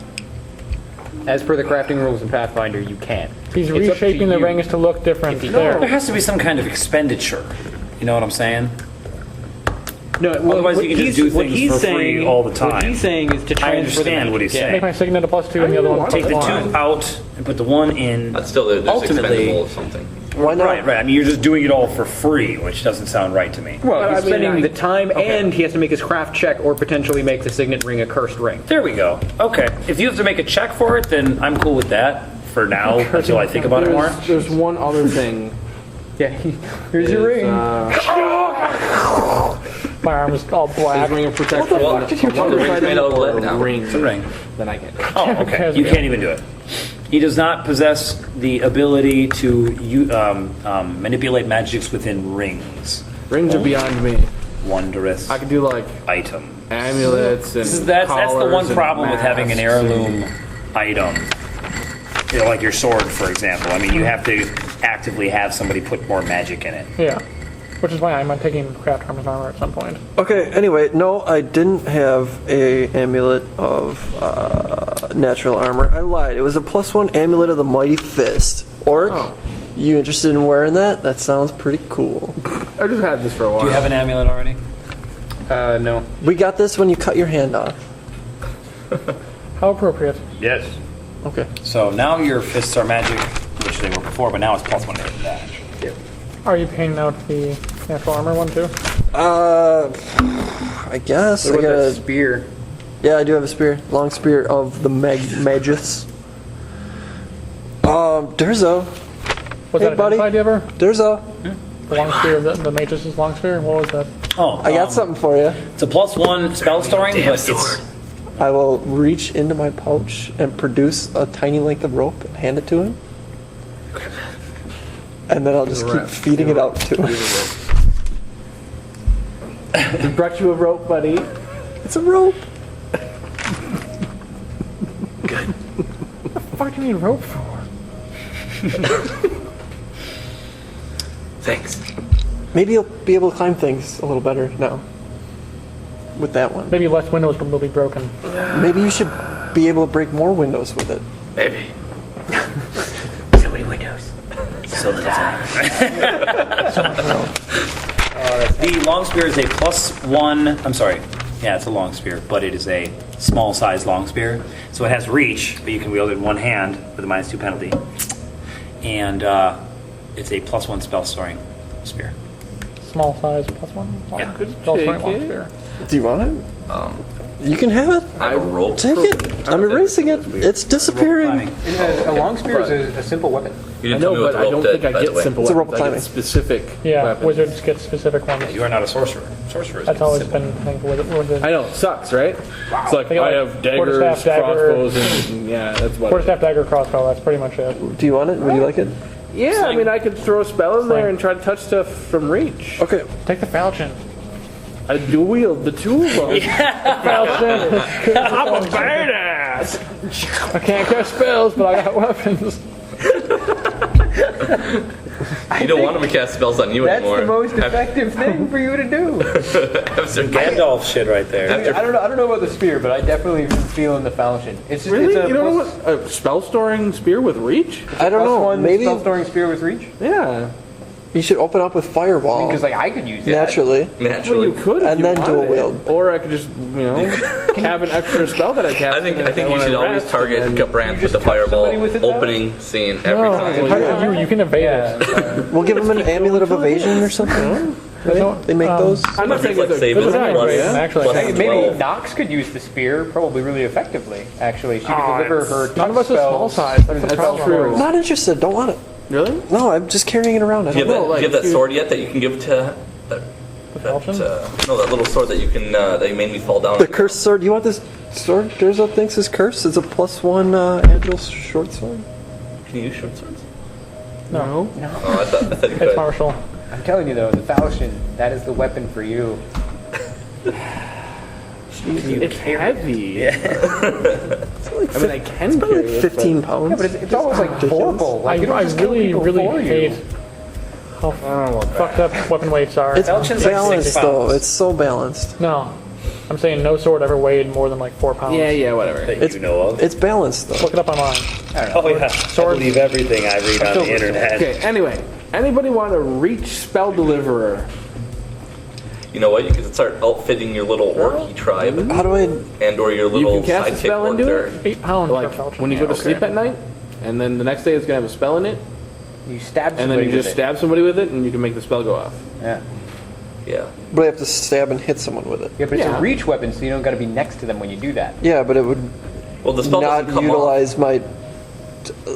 As per the crafting rules in Pathfinder, you can't. He's It's up to reshaping the you. rings to look different If you- there. There has to be some kind of expenditure. You know what I'm saying? No, well, Otherwise what you can just he's- do what things he's for free saying- all the What time. he's saying is to transfer I understand the what he's magic. saying. Make my signet a plus 2 and the other one Take the plus 1. 2 out and put the 1 in. that's still there's Ultimately- expendable or something. why not? Right, right. I mean, you're just doing it all for free, which doesn't sound right to me. Well, he's I mean, spending the time, and he has to make his craft check, or potentially make the signet ring a cursed ring. There we go. Okay. If you have to make a check for it, then I'm cool with that for now until I think about it more. There's one other thing. Yeah, here's your ring. My arm is all black. Ring of protection. Well, the ring's made out of lead now. Ring. It's a ring. Then I can. Oh, okay. You can't even do it. He does not possess the ability to manipulate magics within rings. Rings are beyond me. Wondrous I could do like item. amulets and That's the collars one and problem with having an masks heirloom item. You know, like your sword, for example. I mean, you have to actively have somebody put more magic in it. Yeah. Which is why I'm taking craft armor at some point. Okay. Anyway, no, I didn't have a amulet of natural armor. I lied. It was a +1 amulet of the mighty fist. Orc, you interested in wearing that? That sounds pretty cool. I just had this for a while. Do you have an amulet already? No. We got this when you cut your hand off. How appropriate. Yes. Okay. So now your fists are magic, which they were before, but now it's +1 to dash. Are you paying out the natural armor one too? I guess. What I about that gotta, spear? yeah, I do have a spear. Long spear of the Magus. Durzo. Was Hey, that buddy. identified ever? Durzo. The long spear, the mage's long spear? What was that? Oh, I got something for you. It's a +1 spell storing, but it's I will reach into my pouch and produce a tiny length of rope and hand it to him. And then I'll just keep feeding it out to him. We brought you a rope, buddy. It's a rope. What the fuck do you need rope for? Thanks. Maybe you'll be able to climb things a little better now. With that one. Maybe less windows will be broken. Maybe you should be able to break more windows with it. Maybe. So many windows. so little time. The long spear is a +1. I'm sorry. Yeah, it's a long spear, but it is a small size long spear. So it has reach, but you can wield it in one hand with a -2 penalty. And it's a +1 spell storing spear. Small size plus 1? Yeah. Spell storing long spear. Do you want it? You can have it. I have a rope. Take it. I'm erasing it. It's disappearing. A long spear is a simple weapon. You I didn't tell know, me what but the I don't rope think did, I by the get way. simple It's a weapons. rope I climbing. get specific Yeah, weapons. wizards get specific ones. You are not a sorcerer. Sorcerers. That's always been, I think, wizards. I know, it sucks, right? It's like, They got, I like, have daggers, quarterstaff, dagger. crossbows, and yeah, that's what it Quarterstaff, dagger, crossbow, that's pretty much it. Do you want it? Would you like it? is. Yeah, I mean, I could throw a spell in there Sling. and try to touch stuff from reach. Okay. Take the falchion. I dual wield the two of them. Falchion! I'm a badass! I can't cast spells, but I got weapons. You don't want him to cast spells on you That's anymore. the most effective thing for you to do. Gandalf shit right there. I don't know about the spear, but I definitely feel in the falchion. It's just, Really? It's a You don't know plus- what a spell storing spear with reach? I don't plus know. one Maybe spell storing spear with reach. Yeah. you should open up with fireball Because like I could use that. naturally. Well, Naturally. you could, if And you then dual wanted. wield. Or I could just, have an extra spell that I cast. I think and you when should always rest, target and then- Gabrant with just the touch fireball somebody with it, though? opening scene every time. How do you can evade it. We'll give him an amulet of evasion or something. Right? They make those. I'm not saying Like it's a save good is idea. plus, actually. plus Hey, maybe 12. Nox could use the spear probably really effectively. Actually, she could deliver her. None of us are small spells. size. That's the That's problem. true. Not interested. Don't want it. Really? No, I'm just carrying it around. I Do you don't have know. that, do you have that sword yet that you can give to... Falchion? no, that little sword that you can, that you made me fall down. The cursed sword. You want this sword? Durzo thinks is cursed. It's a +1 agile short sword. Can you use short swords? No, Oh, I thought you it's could. martial. I'm telling you though, the falchion, that is the weapon for you. It's heavy. I mean, I can Probably carry it, 15 pounds. Yeah, but it's almost like horrible. Like, you don't I just kill really, people really for you. hate how fucked up weapon weights are. It's Falchion's like 6 balanced though. pounds. It's so balanced. No, I'm saying no sword ever weighed more than like 4 pounds. Yeah, whatever. That you know of. It's balanced though. Look it up online. Oh yeah, I believe everything I read on the internet. Okay, anyway. Anybody want a reach spell deliverer? You know what? You can start outfitting your little orky tribe How do I? and or your You little can cast a sidekick spell and do hunter. it? 8 pounds Like, for Falchion. when you go to sleep at night, and then the next day it's going to have a spell in it, You stab and then somebody you just with it. stab somebody with it, and you can make the spell go off. Yeah. Yeah. But I have to stab and hit someone with it. Yeah, but it's Yeah. a reach weapon, so you don't got to be next to them when you do that. Yeah, but it would Well, the spell not doesn't come off. utilize my.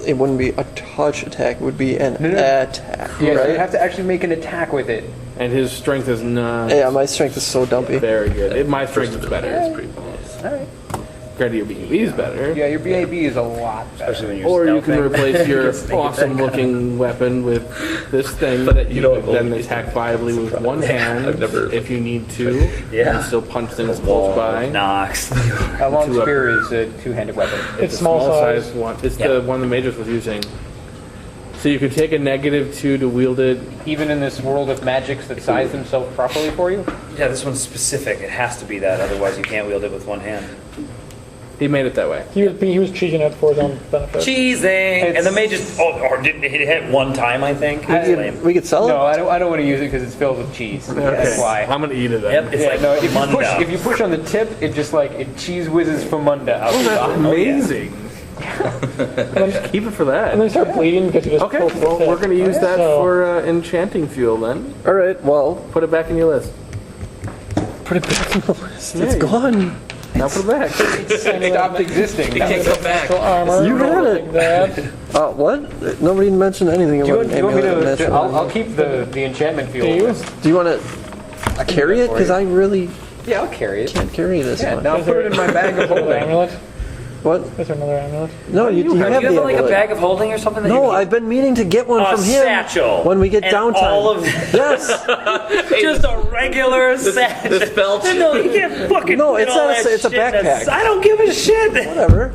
It wouldn't be a touch attack. It would be an attack, Yeah, so right? you have to actually make an attack with it. And his strength is not Yeah, my strength is so dumpy. very good. My strength is better. It's pretty close. All right. Granted, your BUB is better. Yeah, your BAB is a lot better. Especially when you're Or you can stealthing. replace your Just make it that awesome-looking weapon with this thing But that you you don't can then believe- attack viably with one hand I've never- if you need to, Yeah. and still punch things close by. Knox. A long Two up. spear is a two-handed weapon. It's small size. one. It's the one the Magus was using. So you could take a -2 to wield it. Even in this world of magics that size themselves properly for you? Yeah, this one's specific. It has to be that, otherwise you can't wield it with one hand. He made it that way. He was cheating it for his own benefit. Cheesing! And the mage just, or did it hit one time, I think? We could sell it. No, I don't want to use it because it's filled with cheese. That's why. I'm gonna eat it then. Yep, it's Yeah, like no, Munda. if you push on the tip, it just like it cheese whizzes Famunda out the That's bottom. amazing. Keep it for that. And then start bleeding because you just Okay, pulled the well, tip. we're going to use that So- for enchanting fuel then. All right. Well, Put it back in your list. put it back on the list. It's gone. Now put it back. It stopped existing. It can't come back. Armor. You had it. like that. What? Nobody mentioned anything Do you about want, an do you want me amulet of to? natural I'll energy. keep the enchantment fuel. Do you? list. Do you want to carry it? Because I really Yeah, I'll carry it. can't carry this Yeah, one. now I'll put it in my bag of Another holding. amulet? What? Is there another amulet? No, you have the amulet. of holding or something? That No, I've been meaning to get one a from him satchel. when we get and downtime. all of Yes. just a regular satchel. The spell No, you can't fucking. No, put it's all not a that sa- it's a shit in backpack. I don't give a shit. Whatever.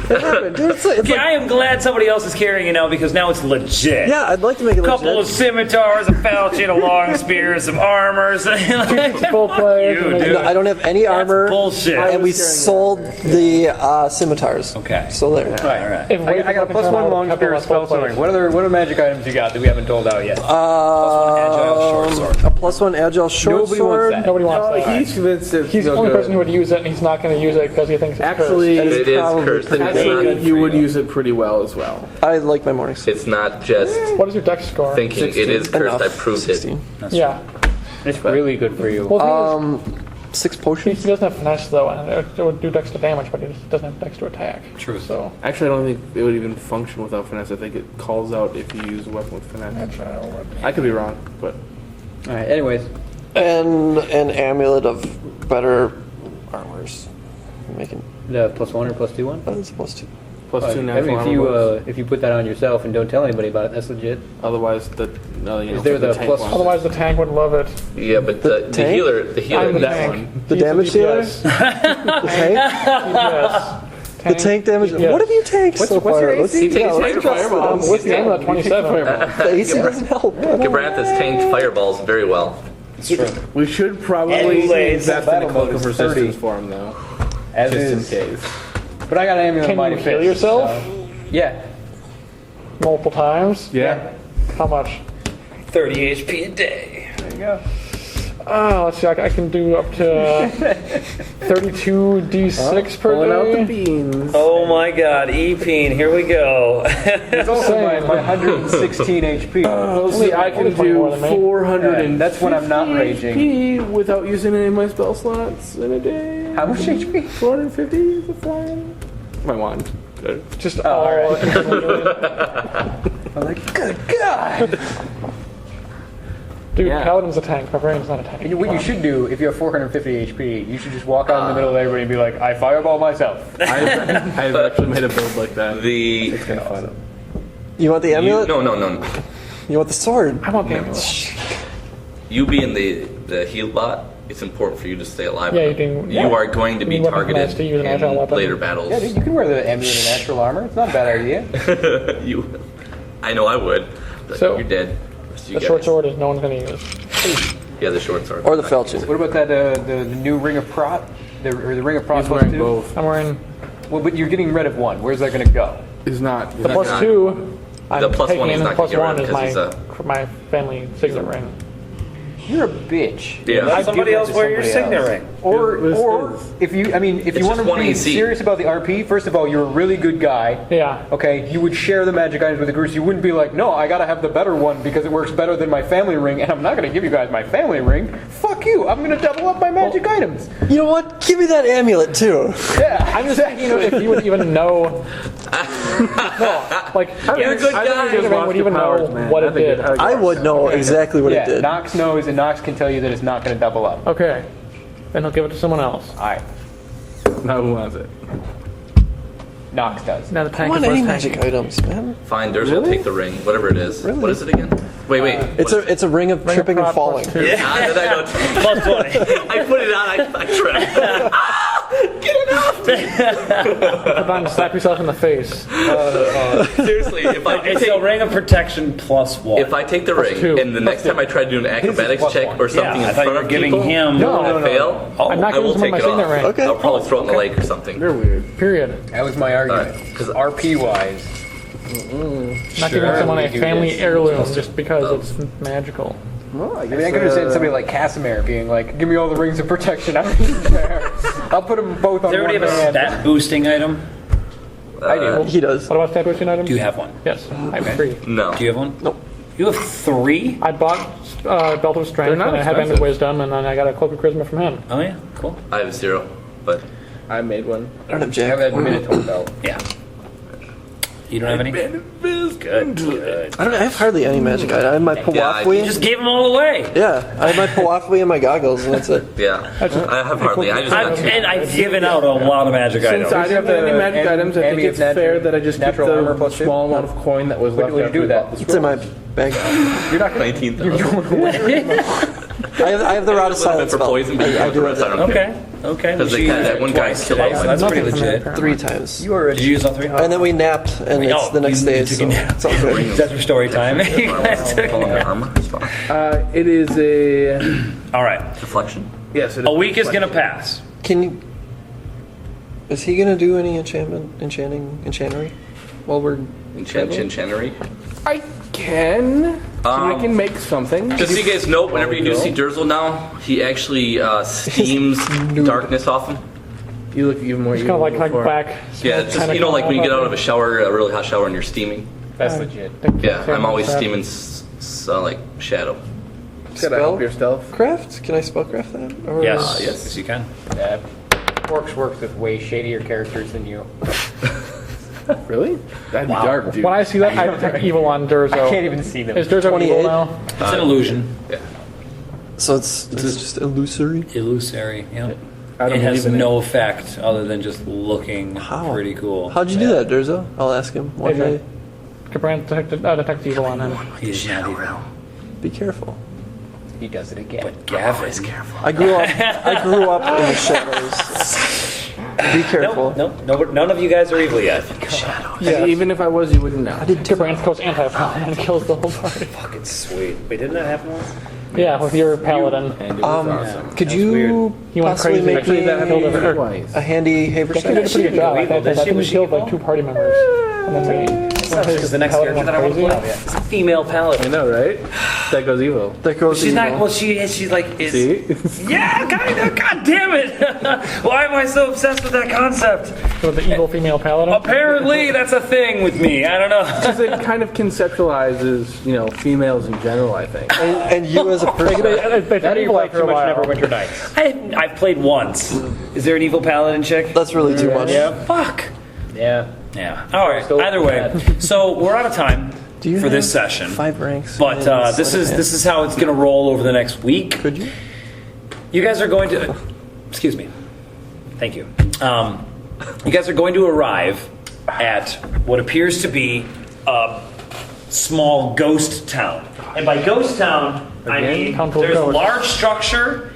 It happened. Dude, it's Okay, like, I am glad somebody else is carrying it now because now it's legit. yeah, I'd like to make it A couple of legit. scimitars, a falchion, a long spear, some armors. Full play. You, dude. No, I don't have any armor. bullshit. And we sold the scimitars. Okay. So there. All right. If I got a plus one long spear of spell sewing. What other magic items you got that we haven't told out yet? Agile short sword. A +1 agile short Nobody wants sword. that. Nobody wants that. He's convinced it's He's the no only good. person who would use it, and he's not going to use it because he thinks it's Actually, cursed. It is probably cursed. pretty It's Actually, not, you would use it pretty well as well. I like my morning suit. it's not just What is your dex score? thinking it is cursed. I proved it. 16. Yeah. It's really good for you. Well, 6 he potions. doesn't have finesse though, and it would do dex to damage, but he just doesn't have dex to attack. True. So Actually, I don't think it would even function without finesse. I think it calls out if you use a weapon with finesse. I could be wrong, but All right. Anyways, And an amulet of better armors. Making the plus one or plus two one. that's a +2. plus 2 I natural mean, armor bonus. if you put that on yourself and don't tell anybody about it, that's legit. Otherwise, the Is there for the tank plus- one. otherwise, the tank would love it. Yeah, but the tank? healer, I'm the that tank. one. The He's damage dealer? DPS. The tank? DPS. The tank damage. Yes. What have you tanked so what's far? your AC? Yeah, let's Tank adjust fireball. it. What's the end of that 27? The AC doesn't help. Gabranth has tanked fireballs very well. It's true. We should probably Anyways, invest in a battle cloak mode of is 30. resistance for him, though. As Just is. in case. But I got an amulet of Can mighty you heal fist, yourself? so- Yeah. Multiple times? Yeah. How much? 30 HP a day. There you go. Let's see, I can do up to 32 d6 per Pulling out the day. beans. Oh my god, E-Peen, here we go. It's also my 116 HP. Let's see, I can only 20 more do than me. 400 And that's when I'm not raging. HP without using any of my spell slots in a day. How much HP? 450 is a fine. My wand. Good. Just all all. I'm like, good God! Dude, Yeah. Paladin's a tank. My brain's not a tank. And what you should do, if you have 450 HP, you should just walk out in the middle of everybody and be like, I fireball myself. I've actually made a build like that. The It's kind of fun. You want the amulet? no. You want the sword? I want the amulet. You being the heal bot, it's important for you to stay alive. Yeah, you can- You are going to be You need weapon targeted class to use an agile in weapon. later battles. Yeah, dude, you can wear the amulet of natural armor. It's not a bad idea. I know I would. But So, you're dead. You The guys. short sword is no one's going to use. Yeah, the short sword. Or the falchion? What about that the new Ring of Prot? The Ring of Prot He's plus wearing 2? both. I'm wearing Well, but you're getting rid of one. Where's that going to go? It's not. the plus not- 2. I'm The plus taking, one he's and not plus gonna get 1 rid is of my, 'cause it's my family signet ring. You're a bitch. Yeah. Let I'd somebody give that else to wear your somebody signet else. ring. Or It's if you, I mean, if you It's want just to one be AC. serious about the RP, first of all, you're a really good guy. Yeah. Okay, you would share the magic items with the groups. You wouldn't be like, no, I gotta have the better one because it works better than my family ring, and I'm not gonna give you guys my family ring. Fuck you! I'm gonna double up my magic items. You know what? Give me that amulet too. Yeah, I'm just thinking, if you would even know. No, like, You're a good I guy. think you just would even know powers, man. what I it think did. I would know exactly what yeah. it did. Nox knows, and Nox can tell you that it's not gonna double up. Okay. Then he'll give it to someone else. All right, Now who wants it? Nox does. Now the I tank want is any less tanky. magic items, man. Fine, Durst will take the ring, whatever it is. Really? What is it again? Wait. It's a ring of tripping and Prot falling. plus 2. Yeah, I know. Plus 20. I put it on. I tripped. Come on, slap yourself in the face. Seriously, if I It's a ring of protection plus 1. if I take the ring 2. and the next time I try to do an acrobatics plus check one. or something Yeah, I in thought front you of were giving people, him- No, and I fail, I'm not I will giving someone take my it signet off. ring. Okay. I'll probably throw it in the lake or something. They're weird. Period. That was my argument. Alright, 'cause- RP wise, Not giving someone a we do family this. heirloom just because it's magical. I mean, I could have said somebody like Casimir being like, "Give me all the rings of protection." I don't even care. I'll put them both on Does everybody one have a hand. stat boosting item? I do. He does. What about stat boosting items? Do you have one? Yes, I have 3. No. Do you have one? Nope. You have 3? I bought Belt of Strength, They're not and I had Band of expensive. Wisdom, and then I got a Cloak of Charisma from him. Oh yeah, cool. I have 0, but I made one. I don't have I Jack. have a Minotaur belt. Yeah. You don't have any? Good. I have hardly any magic item. I have my Pawafwi. You just gave them all away. Yeah, I have my Pawafwi and my goggles, and that's it. yeah, I have hardly. I just And I've given out a lot of magic Since items. I didn't have any magic items, I think Ambient it's natu- fair that I just keep natural armor the plus 2? small amount of coin that was left would you after do we with bought that? the It's in my bag. You're not gonna. 19,000. I have the Rod of A little bit Silence for spell. poison, but I do the have rest I it don't care. Okay. Because So they you had used that it one guy twice kill today, all so my that's pretty Nothing from legit. that, 3 times. You are a Did you use all 3? And then we napped, and it's the next day, so it's all good. That's your story time. You guys took- Pulling their armor. It's fine. It is a all right. Deflection. yes. It is A week is gonna pass. Can you... Is he gonna do any enchantery? While we're... Enchantery. I can. I can make something. Just so you guys know, whenever you do see Durzel now, he actually steams darkness off him. You look even more It's kind of evil like before. black. Yeah, it's just, you know, like when you get out of a shower, a really hot shower, and you're steaming. That's legit. Yeah, I'm always steaming like shadow. Gotta help your stealth. Craft? Can I spellcraft that? Or Yes. yes. Yes, you can. Orcs works with way shadier characters than you. Really? That'd be dark, dude. When I see that, I detect evil on Durzo. I can't even see them. Is Durzo 28? evil now? It's an illusion. Yeah. So it's just illusory? Illusory. Yeah. I don't It has believe in no effect other than just looking How? pretty cool. How'd you do that, Durzo? I'll ask him one Hey, day. Cabran detects evil on him. He's not evil. Be careful. He does it again. Gavin. I grew up in the shadows. Be careful. No, none of you guys are evil yet. And even if I was, you wouldn't know. Gabranth goes anti-paladin and kills the whole party. Fucking sweet. Wait, didn't that happen once? Yeah, with your paladin. And it was awesome. Could you You went possibly crazy. make Actually, that me happened twice. a handy He did a haversack? pretty good job. I evil, did she? think Was he she killed like evil? 2 party members. And then Because the next paladin character went that I want to crazy. play is a female I paladin. know, right? That goes evil. That goes She's evil. not. Well, she's like. Is, See? yeah, kind of. God damn it! Why am I so obsessed with that concept? So the evil female paladin. Apparently, that's a thing with me. I don't know. Because it kind of conceptualizes, females in general, I think. And you as a person. That evil Played after too a much while. Neverwinter Nights. I've played once. Is there an evil paladin chick? That's really too much. Fuck. Yeah. Yeah. All right. Still Either way, so we're out of time Do you for this have session. 5 ranks? But in this sleight of hand? is how it's going to roll over the next week. Could you? You guys are going to. Excuse me. Thank you. You guys are going to arrive at what appears to be a small ghost town. And by ghost town, I mean Town full of there's a ghosts. large structure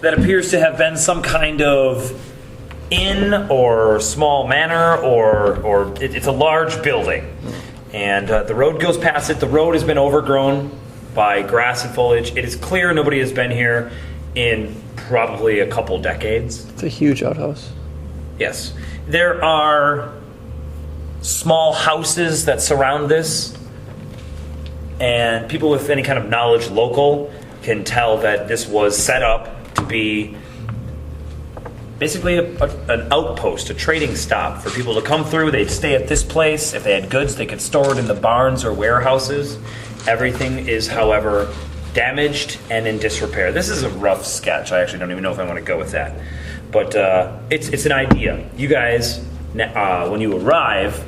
that appears to have been some kind of inn or small manor, or it's a large building. And the road goes past it. The road has been overgrown by grass and foliage. It is clear nobody has been here in probably a couple decades. It's a huge outhouse. Yes. There are small houses that surround this, and people with any kind of knowledge local can tell that this was set up to be basically an outpost, a trading stop for people to come through. They'd stay at this place. If they had goods, they could store it in the barns or warehouses. Everything is, however, damaged and in disrepair. This is a rough sketch. I actually don't even know if I want to go with that. But it's an idea. You guys, when you arrive,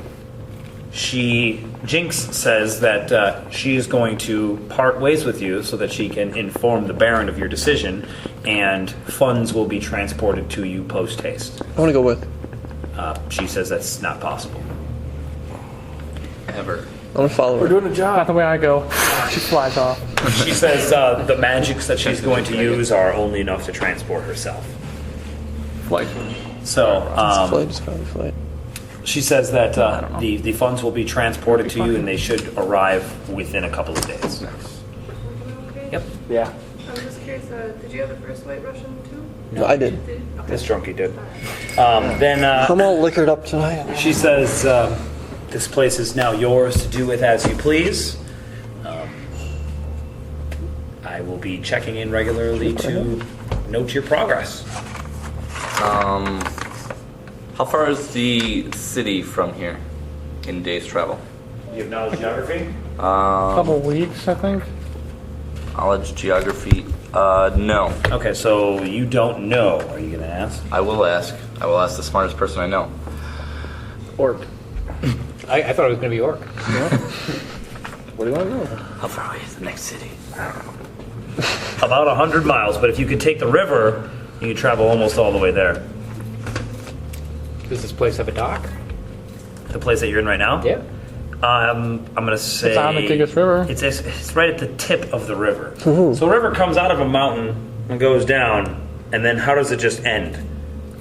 Jinx says that she is going to part ways with you so that she can inform the Baron of your decision, and funds will be transported to you post haste. I want to go with. She says that's not possible. Ever. I want to follow her. We're doing a Not job. the way I go. She flies off. She says the magics that she's going to use are only enough to transport herself. Like, So Flight is probably flight. she says that the funds will be transported to you, and they should arrive within a couple of days. Yep. yeah. I'm just curious, did you have a first White Russian too? No, I did. This drunkie did. Then I'm all liquored up tonight. she says, this place is now yours to do with as you please. I will be checking in regularly to note your progress. How far is the city from here in days travel? You have knowledge of geography? Couple weeks, I think. Knowledge, geography? No. Okay, so you don't know. Are you going to ask? I will ask. I will ask the smartest person I know. Orc. I thought it was going to be Orc. What do you want to know? How far away is the next city? About 100 miles, but if you could take the river, you could travel almost all the way there. Does this place have a dock? The place that you're in right now? Yeah. I'm gonna say It's on the Tigris River. It's right at the tip of the river. So the river comes out of a mountain and goes down, and then how does it just end?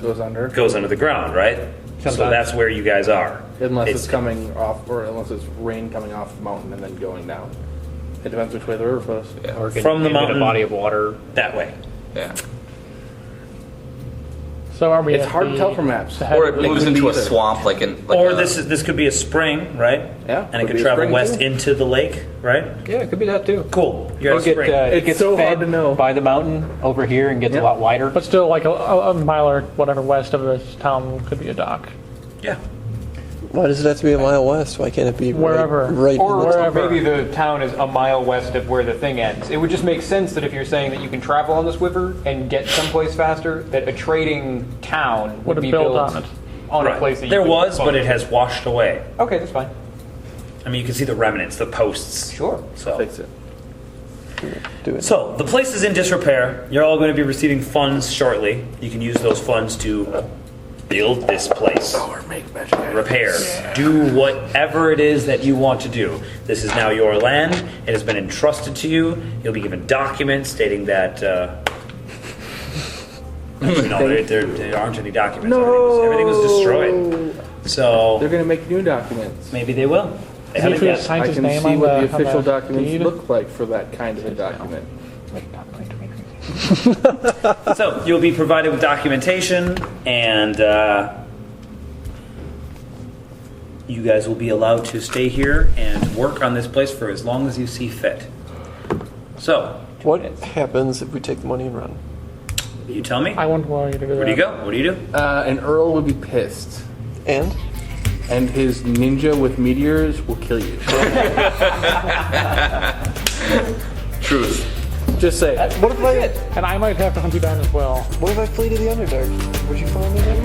Goes under. It goes under the ground, right? So Sometimes. that's where you guys are. Unless it's coming off, or unless it's rain coming off the mountain and then going down. It depends which way the river flows. Or it can From the end in mountain. a body of water. that way. Yeah. So are we? It's at hard to the- tell from maps. the head- Or it moves could into be a either. swamp, like in. Like Or a, this could be a spring, right? Yeah, And it could could be a travel spring, west too. into the lake, right? Yeah, it could be that too. Cool. You're Or at a spring. it It's gets so fed hard to know. by the mountain over here and gets a lot wider. But still, like a mile or whatever west of this town could be a dock. Yeah. Why does it have to be a mile west? Why can't it be Wherever. right Or in the wherever. maybe the town is a mile west of where the thing ends. It would just make sense that if you're saying that you can travel on this river and get someplace faster, that a trading town would Would be have built built on it. on a Right. place that you There could was, but fucking- it has washed away. Okay, that's fine. I mean, you can see the remnants, the posts. Sure. So. Fix it. Do it. So, the place is in disrepair. You're all going to be receiving funds shortly. You can use those funds to build this place. Or make magic. Repair. Do whatever it is that you want to do. This is now your land. It has been entrusted to you. You'll be given documents stating that No, there aren't any documents. Everything was destroyed. So They're going to make new documents. maybe they will. They Is he haven't to yet. sign I his can name see on what the the official documents deed? look like for that kind of a document. So you'll be provided with documentation, and you guys will be allowed to stay here and work on this place for as long as you see fit. So, What happens if we take the money and run? you tell me. I wouldn't want you to do that. Where do you go? What do you do? And Earl will be pissed. And? And his ninja with meteors will kill you. Truth. Just say. What if I And I might have to hunt you down as well. what if I flee to the Underdark? Would you follow me then?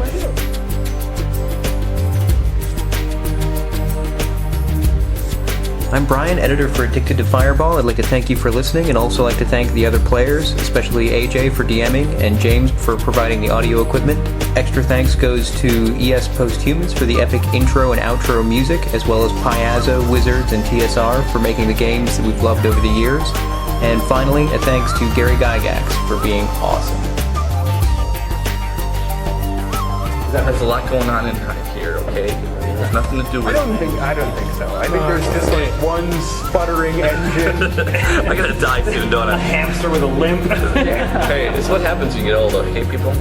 I'm Brian, editor for Addicted to Fireball. I'd like to thank you for listening and also like to thank the other players, especially AJ for DMing and James for providing the audio equipment. Extra thanks goes to ES Posthumans for the epic intro and outro music, as well as Piazzo, Wizards, and TSR for making the games that we've loved over the years. And finally, a thanks to Gary Gygax for being awesome. There's a lot going on in here, okay? There's nothing to do with I don't think so. I think there's just like one sputtering engine. I gotta die soon, don't I? Hamster with a limp. Hey, it's what happens when you get older, okay, people?